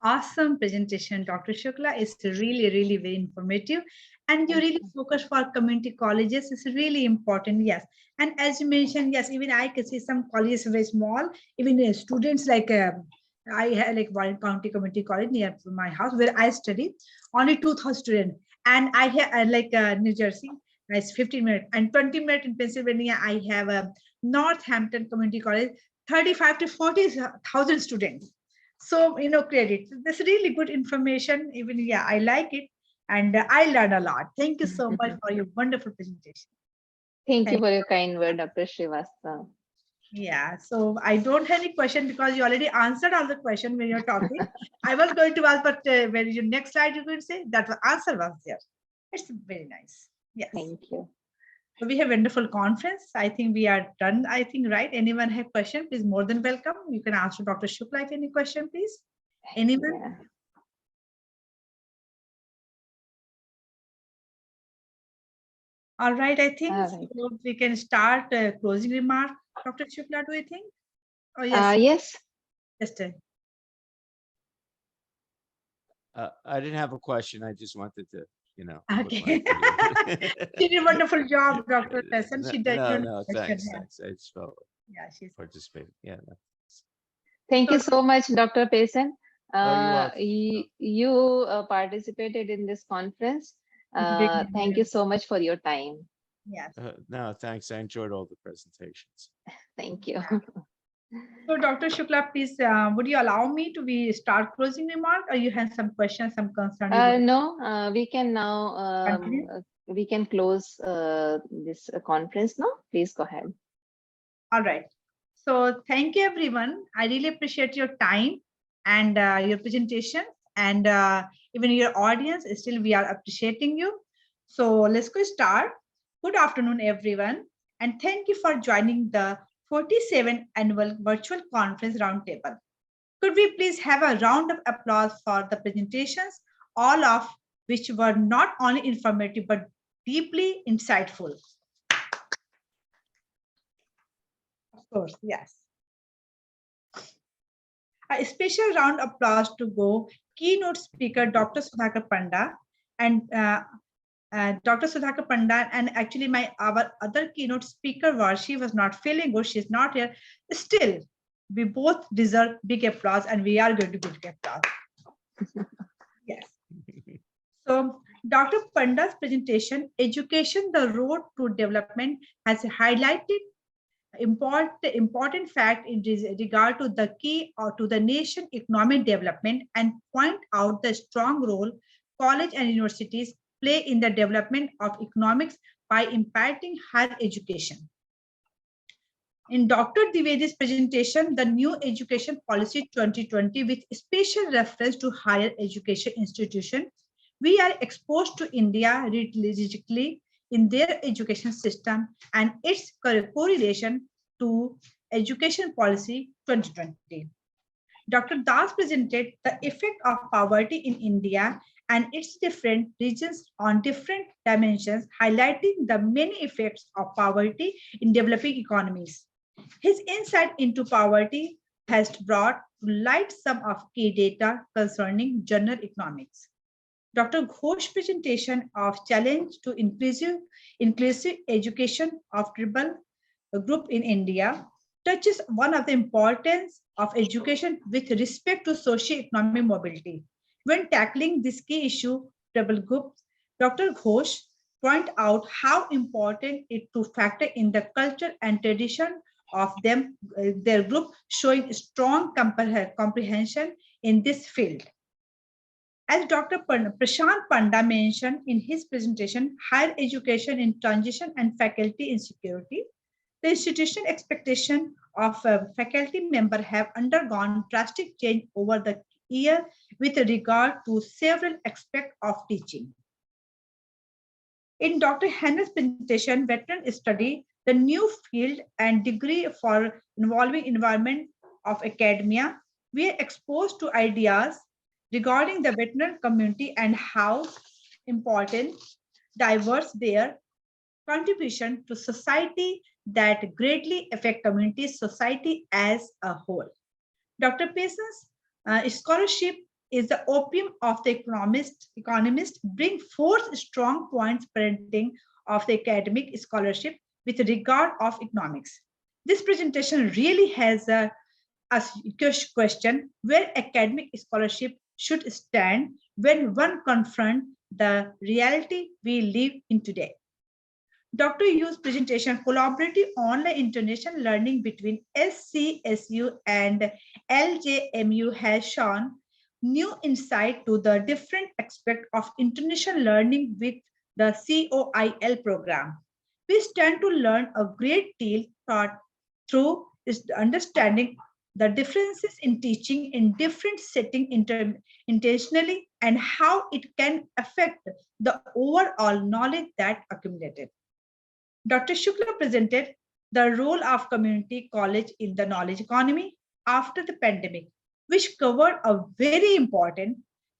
Awesome presentation, Dr. Shukla. It's really very informative. And you really focus for community colleges. It's really important, yes. And as you mentioned, yes, even I can see some colleges very small, even students like, I had like Warren County Community College near my house where I study, only 2,000 students. And I have like New Jersey, nice 15 minutes, and 20 minutes in Pennsylvania, I have a Northampton Community College, 35 to 40,000 students. So, credit. That's really good information. Even, yeah, I like it. And I learned a lot. Thank you so much for your wonderful presentation. Thank you for your kind word, Dr. Srivastava. Yeah, so I don't have any question because you already answered all the question when you're talking. I was going to ask, but when your next slide, you're going to say that the answer was there. It's very nice. Yes. Thank you. So we have wonderful conference. I think we are done. I think, right? Anyone have question? Please, more than welcome. You can ask Dr. Shukla if any question, please. Anyone? Yeah. All right, I think All right. so we can start closing remark. Dr. Shukla, do you think? Oh, yes. Yes. Just I didn't have a question. I just wanted to, okay. She did a wonderful job, Dr. Pesson. She did. No, thanks. I just felt yeah, she's participating. Yeah. Thank you so much, Dr. Payson. welcome. You participated in this conference. Thank you so much for your time. Yes. No, thanks. I enjoyed all the presentations. Thank you. So, Dr. Shukla, please, would you allow me to start closing remark, or you have some questions, some concerns? No, we can now we can close this conference now. Please go ahead. All right. So thank you, everyone. I really appreciate your time and your presentation, and even your audience. Still, we are appreciating you. So let's go start. Good afternoon, everyone, and thank you for joining the 47th Annual Virtual Conference Roundtable. Could we please have a round of applause for the presentations, all of which were not only informative but deeply insightful? Of course, yes. A special round of applause to go keynote speaker Dr. Sudhakar Panda and Dr. Sudhakar Panda, and actually our other keynote speaker was, she was not feeling good, she's not here. Still, we both deserve big applause, and we are going to give applause. Yes. So Dr. Panda's presentation, Education, the Road to Development, has highlighted important fact in regard to the key or to the nation economic development, and point out the strong role college and universities play in the development of economics by impacting higher education. In Dr. Dwivedi's presentation, the new education policy 2020, with special reference to higher education institution, we are exposed to India religiously in their education system and its correlation to education policy 2020. Dr. Das presented the effect of poverty in India and its different regions on different dimensions, highlighting the many effects of poverty in developing economies. His insight into poverty has brought to light some of key data concerning general economics. Dr. Ghosh's presentation of challenge to inclusive education of tribal group in India touches one of the importance of education with respect to socio-economic mobility. When tackling this key issue, tribal groups, Dr. Ghosh point out how important it to factor in the culture and tradition of them, their group, showing strong comprehension in this field. As Dr. Prashant Panda mentioned in his presentation, higher education in transition and faculty insecurity, the institutional expectation of a faculty member have undergone drastic change over the year with regard to several aspects of teaching. In Dr. Hanna's presentation, Veteran Study, the new field and degree for involving environment of academia, we are exposed to ideas regarding the veteran community and how important, diverse their contribution to society that greatly affect community society as a whole. Dr. Pearson's scholarship is the opium of the economist, bring forth strong points parenting of the academic scholarship with regard of economics. This presentation really has a question where academic scholarship should stand when one confronts the reality we live in today. Dr. Yu's presentation, Collaborative Online International Learning between SCSU and LJMU, has shown new insight to the different aspects of international learning with the COIL program. We stand to learn a great deal through understanding the differences in teaching in different settings intentionally and how it can affect the overall knowledge that accumulated. Dr. Shukla presented the role of community college in the knowledge economy after the pandemic, which covered a very important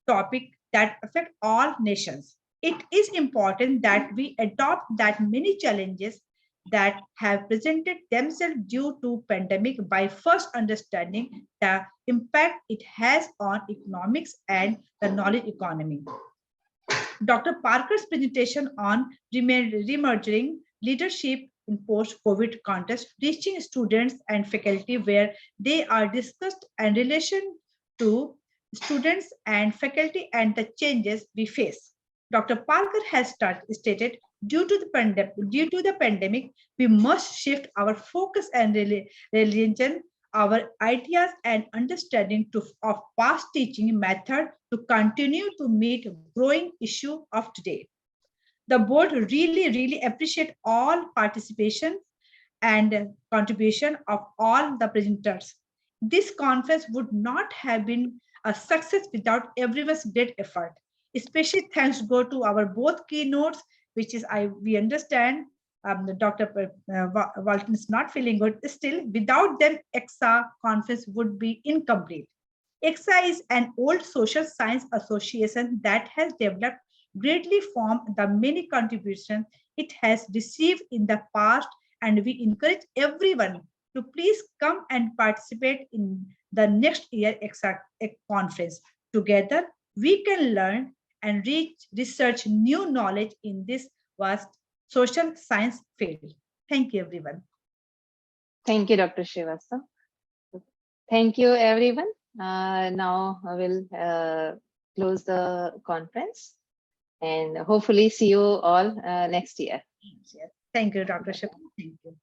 topic that affects all nations. It is important that we adopt that many challenges that have presented themselves due to pandemic by first understanding the impact it has on economics and the knowledge economy. Dr. Parker's presentation on remerging leadership in post-COVID context, reaching students and faculty where they are discussed in relation to students and faculty and the changes we face. Dr. Parker has stated, due to the pandemic, we must shift our focus and religion, our ideas and understanding of past teaching method to continue to meet growing issue of today. The board really appreciate all participation and contribution of all the presenters. This conference would not have been a success without everyone's great effort. Especially thanks go to our both keynotes, which is we understand Dr. Walton is not feeling good. Still, without them, EXA conference would be incomplete. EXA is an old social science association that has developed greatly from the many contributions it has received in the past, and we encourage everyone to please come and participate in the next year EXA conference. Together, we can learn and research new knowledge in this vast social science field. Thank you, everyone. Thank you, Dr. Srivastava. Thank you, everyone. Now I will close the conference and hopefully see you all next year. Thank you, Dr. Shiva. Thank you.